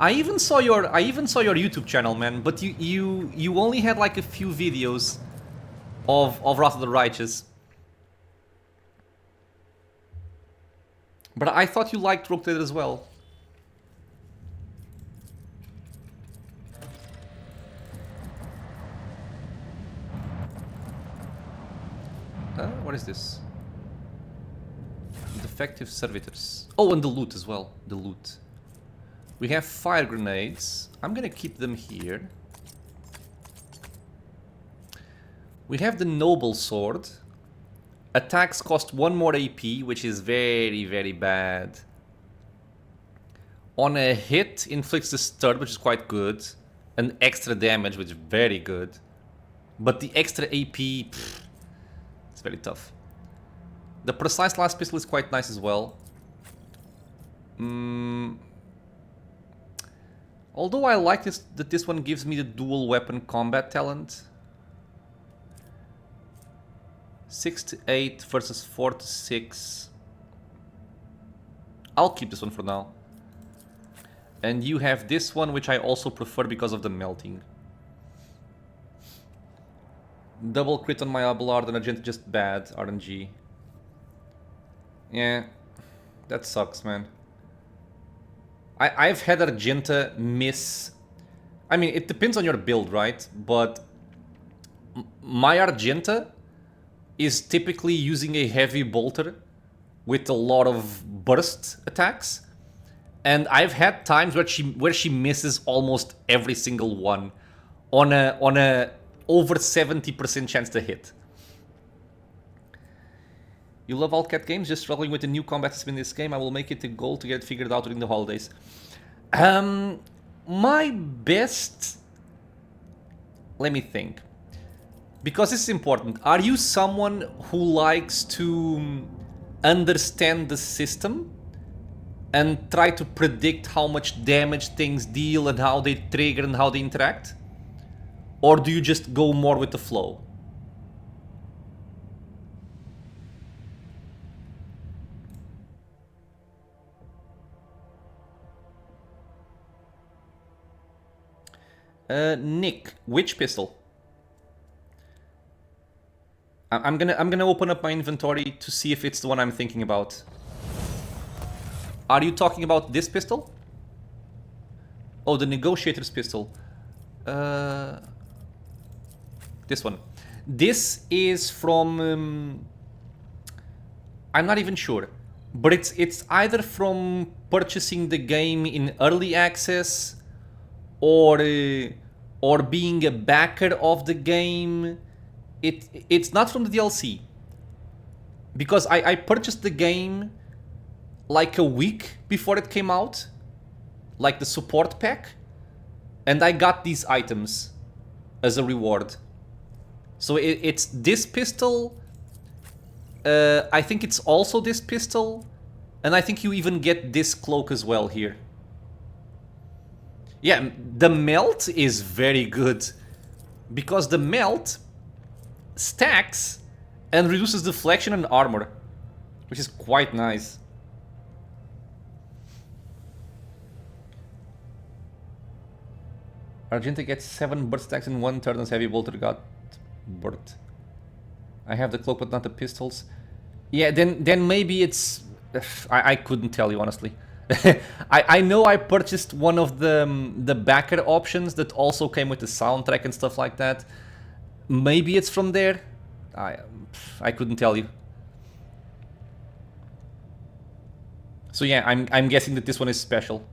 I even saw your YouTube channel, man. But you only had like a few videos of Wrath of the Righteous. But I thought you liked Rogue Trader as well. What is this? Defective servitors. Oh, and the loot as well. The loot. We have fire grenades. I'm gonna keep them here. We have the noble sword. Attacks cost 1 more AP, which is very, very bad. On a hit, inflicts the stun, which is quite good. And extra damage, which is very good. But the extra AP, it's very tough. The precise last pistol is quite nice as well. Although I like that this one gives me the dual weapon combat talent. 6 to 8 versus 4 to 6. I'll keep this one for now. And you have this one, which I also prefer because of the melting. Double crit on my Abelard and Argenta just bad, RNG. Yeah, that sucks, man. I've had Argenta miss... I mean, it depends on your build, right? But my Argenta is typically using a heavy bolter with a lot of burst attacks. And I've had times where she misses almost every single one on a over 70% chance to hit. You love Owlcat Games? Just struggling with the new combat system in this game. I will make it a goal to get it figured out during the holidays. My best... Let me think. Because this is important. Are you someone who likes to understand the system and try to predict how much damage things deal and how they trigger and how they interact? Or do you just go more with the flow? Nick, which pistol? I'm gonna open up my inventory to see if it's the one I'm thinking about. Are you talking about this pistol? Oh, the negotiator's pistol. This one. This is from... I'm not even sure. But it's either from purchasing the game in early access or being a backer of the game. It's not from the DLC. Because I purchased the game like a week before it came out. Like the support pack. And I got these items as a reward. So it's this pistol. I think it's also this pistol. And I think you even get this cloak as well here. Yeah, the melt is very good. Because the melt stacks and reduces deflection and armor. Which is quite nice. Argenta gets 7 burst attacks in 1 turn as Heavy Bolter got burnt. I have the cloak but not the pistols. Yeah, then maybe it's... I couldn't tell you, honestly. I know I purchased one of the backer options that also came with the soundtrack and stuff like that. Maybe it's from there. I couldn't tell you. So yeah, I'm guessing that this one is special.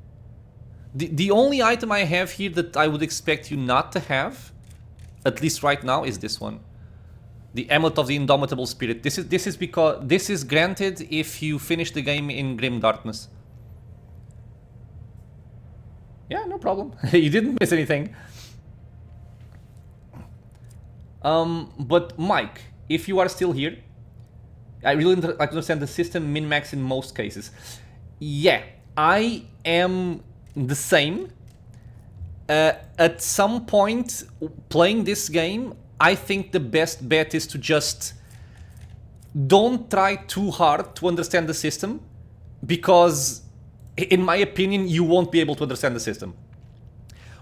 The only item I have here that I would expect you not to have, at least right now, is this one. The Amulet of the Indomitable Spirit. This is because this is granted if you finish the game in Grim Darkness. Yeah, no problem. You didn't miss anything. But Mike, if you are still here, I really like to understand the system min-max in most cases. Yeah, I am the same. At some point playing this game, I think the best bet is to just don't try too hard to understand the system, because in my opinion you won't be able to understand the system.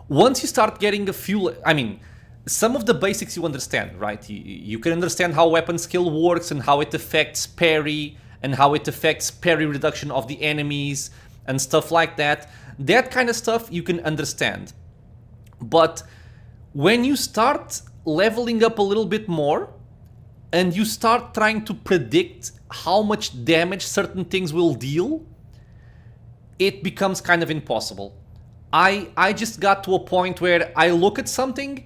Once you start getting a few, I mean, some of the basics you understand, right? You can understand how weapon skill works and how it affects parry and how it affects parry reduction of the enemies and stuff like that. That kind of stuff you can understand. But when you start leveling up a little bit more and you start trying to predict how much damage certain things will deal, it becomes kind of impossible. I just got to a point where I look at something,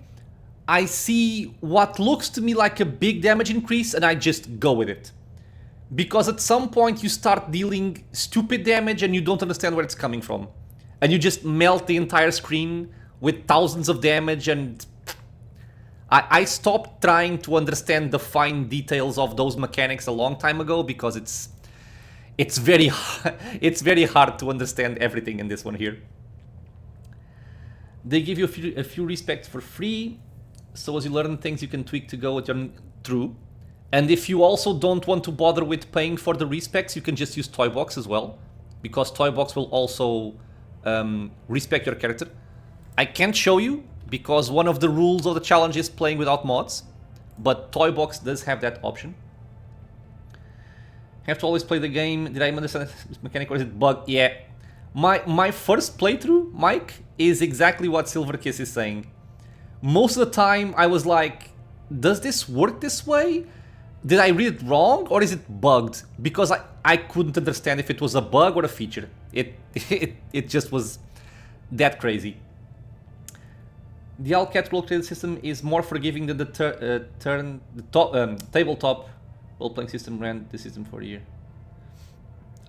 I see what looks to me like a big damage increase, and I just go with it. Because at some point you start dealing stupid damage and you don't understand where it's coming from. And you just melt the entire screen with thousands of damage, and I stopped trying to understand the fine details of those mechanics a long time ago, because it's very hard to understand everything in this one here. They give you a few respects for free, so as you learn things you can tweak to go through. And if you also don't want to bother with paying for the respects, you can just use Toybox as well, because Toybox will also respect your character. I can't show you, because one of the rules of the challenge is playing without mods, but Toybox does have that option. Have to always play the game. Did I understand this mechanic or is it bug? Yeah. My first playthrough, Mike, is exactly what Silverkiss is saying. Most of the time I was like, does this work this way? Did I read it wrong or is it bugged? Because I couldn't understand if it was a bug or a feature. It just was that crazy. The Owlcat role-playing system is more forgiving than the tabletop role-playing system ran the system for a year.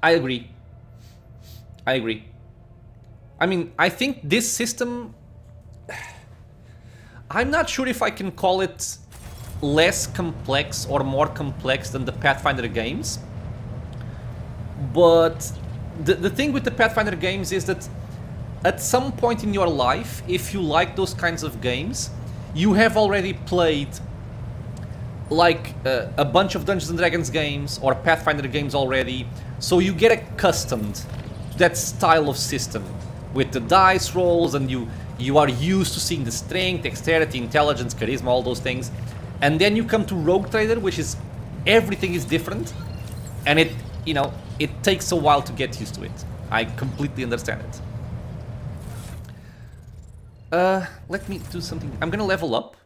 I agree. I mean, I think this system... I'm not sure if I can call it less complex or more complex than the Pathfinder games. But the thing with the Pathfinder games is that at some point in your life, if you like those kinds of games, you have already played like a bunch of Dungeons and Dragons games or Pathfinder games already, so you get accustomed to that style of system with the dice rolls, and you are used to seeing the strength, dexterity, intelligence, charisma, all those things. And then you come to Rogue Trader, which is everything is different, and it takes a while to get used to it. I completely understand it. Let me do something. I'm gonna level up,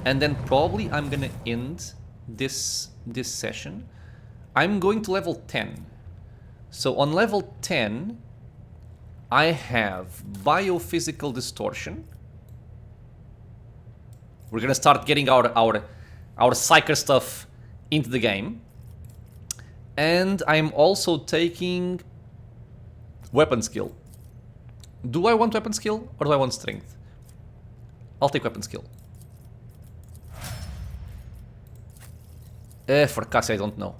and then probably I'm gonna end this session. I'm going to level 10. So on level 10, I have biophysical distortion. We're gonna start getting our psyker stuff into the game, and I'm also taking weapon skill. Do I want weapon skill or do I want strength? I'll take weapon skill. For Casia, I don't know.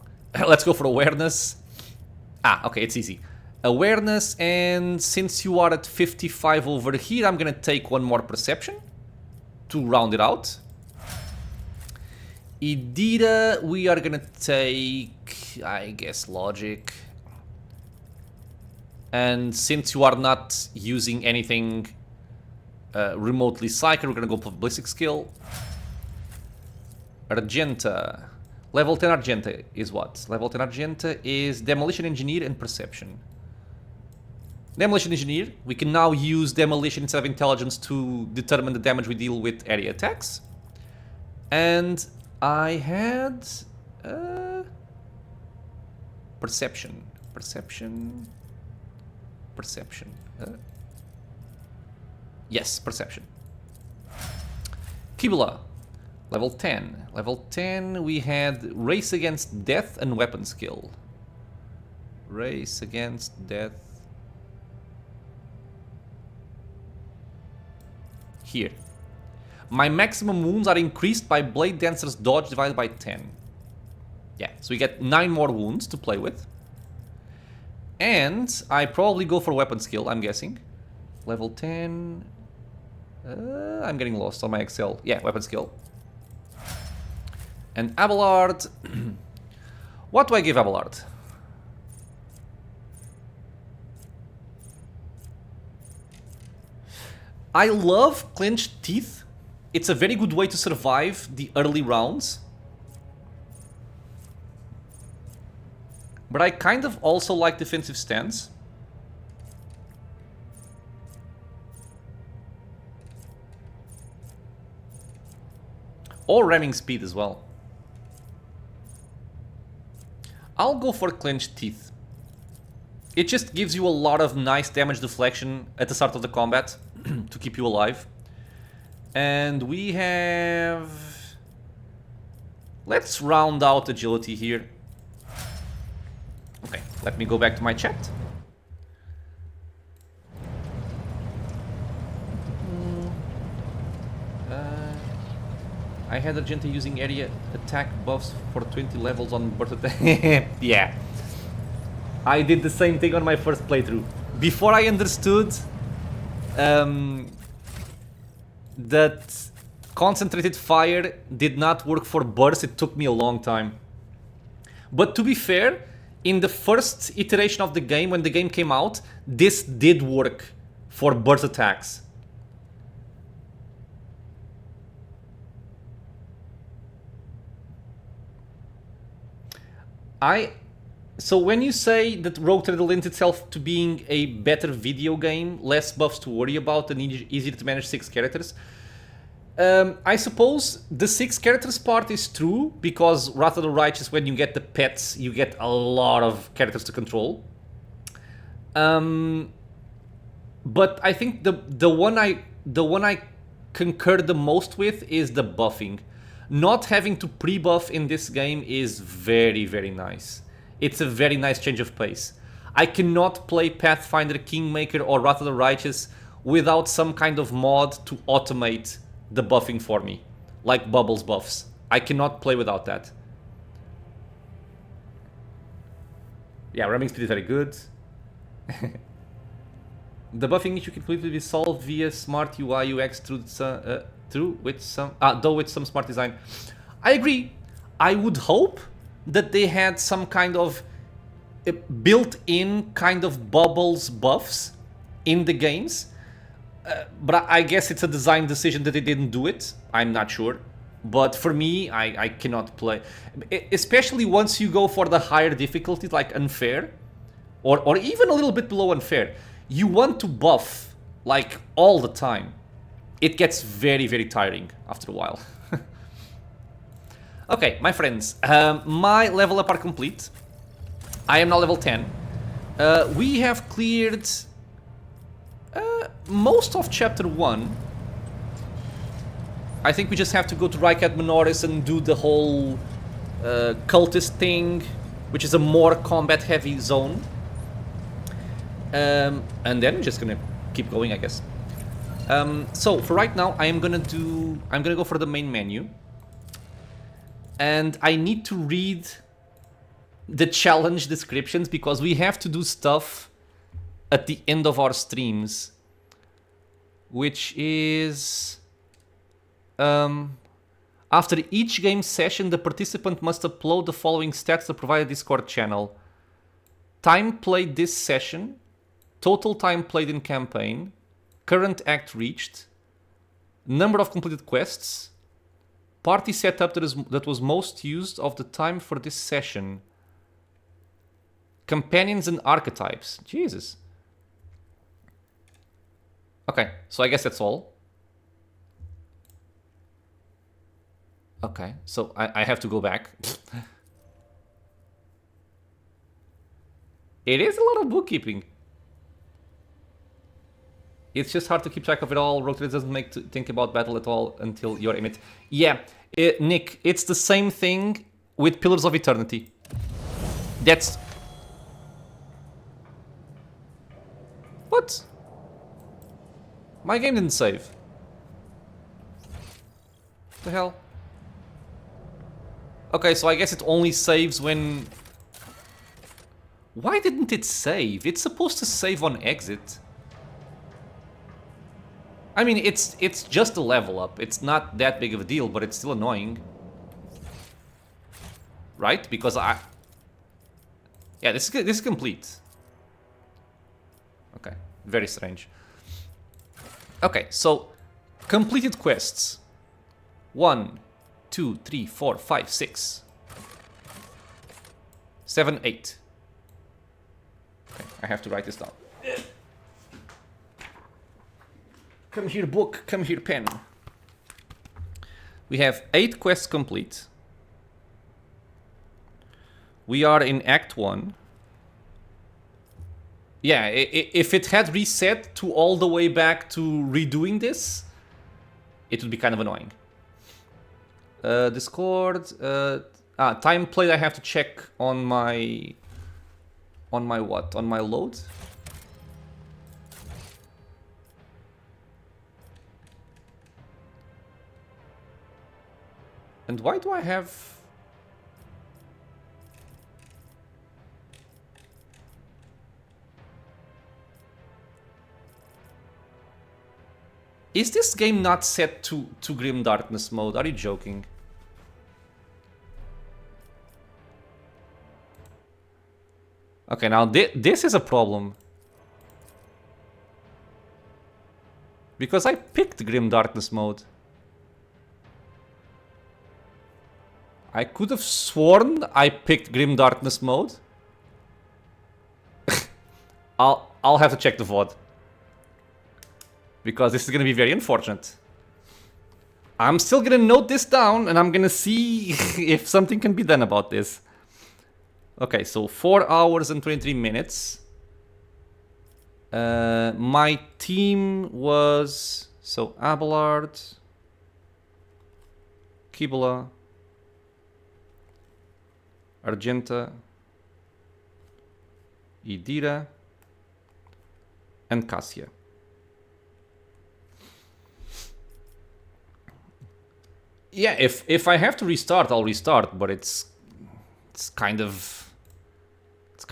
Let's go for awareness. Okay, it's easy. Awareness, and since you are at 55 over here, I'm gonna take one more perception to round it out. Idira, we are gonna take, I guess, logic. And since you are not using anything remotely psychic, we're gonna go for ballistic skill. Argenta. Level 10 Argenta is what? Level 10 Argenta is Demolition Engineer and Perception. Demolition Engineer, we can now use Demolition instead of Intelligence to determine the damage we deal with area attacks. And I had... Perception. Yes, Perception. Kibula. Level 10. Level 10, we had Race Against Death and Weapon Skill. Race Against Death. Here. My maximum wounds are increased by Blade Dancer's dodge divided by 10. Yeah, so we get 9 more wounds to play with. And I probably go for weapon skill, I'm guessing. Level 10... I'm getting lost on my Excel. Yeah, weapon skill. And Abelard... What do I give Abelard? I love clenched teeth. It's a very good way to survive the early rounds. But I kind of also like defensive stance. Or ramming speed as well. I'll go for clenched teeth. It just gives you a lot of nice damage deflection at the start of the combat to keep you alive. And we have... Let's round out agility here. Okay, let me go back to my chat. I had Argenta using area attack buffs for 20 levels on birth attack. Yeah. I did the same thing on my first playthrough. Before I understood that concentrated fire did not work for burst. It took me a long time. But to be fair, in the first iteration of the game, when the game came out, this did work for burst attacks. So when you say that Rogue Trader lends itself to being a better video game, less buffs to worry about and easier to manage 6 characters, I suppose the 6 characters part is true, because Wrath of the Righteous, when you get the pets, you get a lot of characters to control. But I think the one I concur the most with is the buffing. Not having to pre-buff in this game is very, very nice. It's a very nice change of pace. I cannot play Pathfinder, Kingmaker, or Wrath of the Righteous without some kind of mod to automate the buffing for me, like Bubbles buffs. I cannot play without that. Yeah, ramming speed is very good. The buffing issue can completely be solved via smart UI UX though with some smart design. I agree. I would hope that they had some kind of built-in kind of Bubbles buffs in the games. But I guess it's a design decision that they didn't do it. I'm not sure. But for me, I cannot play. Especially once you go for the higher difficulty, like Unfair. Or even a little bit below Unfair. You want to buff, like, all the time. It gets very, very tiring after a while. Okay, my friends. My level up are complete. I am now level 10. We have cleared... most of chapter 1. I think we just have to go to Rykat Menoris and do the whole cultist thing, which is a more combat heavy zone. And then we're just gonna keep going, I guess. So for right now, I'm gonna go for the main menu. And I need to read the challenge descriptions because we have to do stuff at the end of our streams, which is after each game session, the participant must upload the following stats to provide a Discord channel: time played this session, total time played in campaign, current act reached, number of completed quests, party setup that was most used of the time for this session, companions and archetypes. Jesus. Okay, so I guess that's all. Okay, so I have to go back. It is a lot of bookkeeping. It's just hard to keep track of it all. Rogue Trader doesn't think about battle at all until you're in it. Yeah, Nick, it's the same thing with Pillars of Eternity. That's... What? My game didn't save. What the hell? Okay, so I guess it only saves when... Why didn't it save? It's supposed to save on exit. I mean, it's just a level up. It's not that big of a deal, but it's still annoying. Right? Because I... Yeah, this is complete. Okay, very strange. Okay, so completed quests. 1, 2, 3, 4, 5, 6, 7, 8. Okay, I have to write this down. Come here, book. Come here, pen. We have 8 quests complete. We are in Act 1. Yeah, if it had reset to all the way back to redoing this, it would be kind of annoying. Discord. Time played. I have to check on my what? On my load. And why do I have... Is this game not set to Grim Darkness mode? Are you joking? Okay, now this is a problem. Because I picked Grim Darkness mode. I could have sworn I picked Grim Darkness mode. I'll have to check the VOD. Because this is gonna be very unfortunate. I'm still gonna note this down and I'm gonna see if something can be done about this. Okay, so 4 hours and 23 minutes. My team was... So, Abelard, Kibula, Argenta, Idira, and Casia. Yeah, if I have to restart, I'll restart, but it's kind of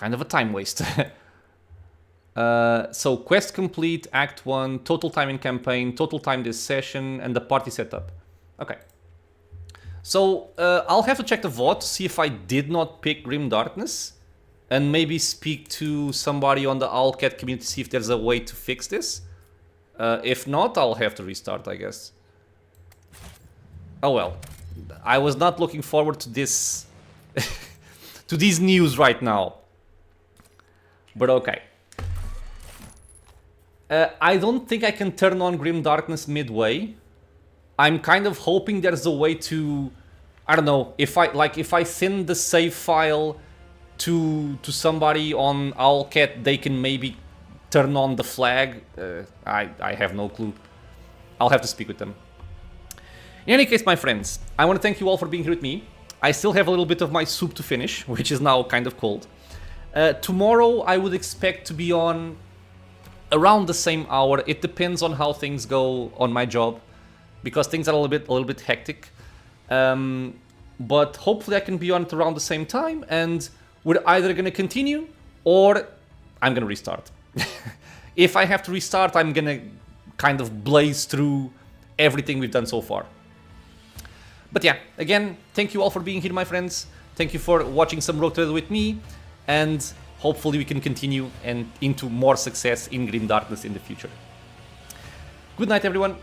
a time waste. So quest complete, Act 1, total time in campaign, total time this session, and the party setup. Okay. So I'll have to check the VOD to see if I did not pick Grim Darkness, and maybe speak to somebody on the Owlcat community to see if there's a way to fix this. If not, I'll have to restart, I guess. Oh well. I was not looking forward to this... to these news right now. But okay. I don't think I can turn on Grim Darkness midway. I'm kind of hoping there's a way to... I don't know, if I send the save file to somebody on Owlcat, they can maybe turn on the flag. I have no clue. I'll have to speak with them. In any case, my friends, I want to thank you all for being here with me. I still have a little bit of my soup to finish, which is now kind of cold. Tomorrow I would expect to be on around the same hour. It depends on how things go on my job, because things are a little bit hectic. But hopefully I can be on it around the same time, and we're either gonna continue or I'm gonna restart. If I have to restart, I'm gonna kind of blaze through everything we've done so far. But yeah, again, thank you all for being here, my friends. Thank you for watching some Rogue Trader with me, and hopefully we can continue and into more success in Grim Darkness in the future. Good night, everyone.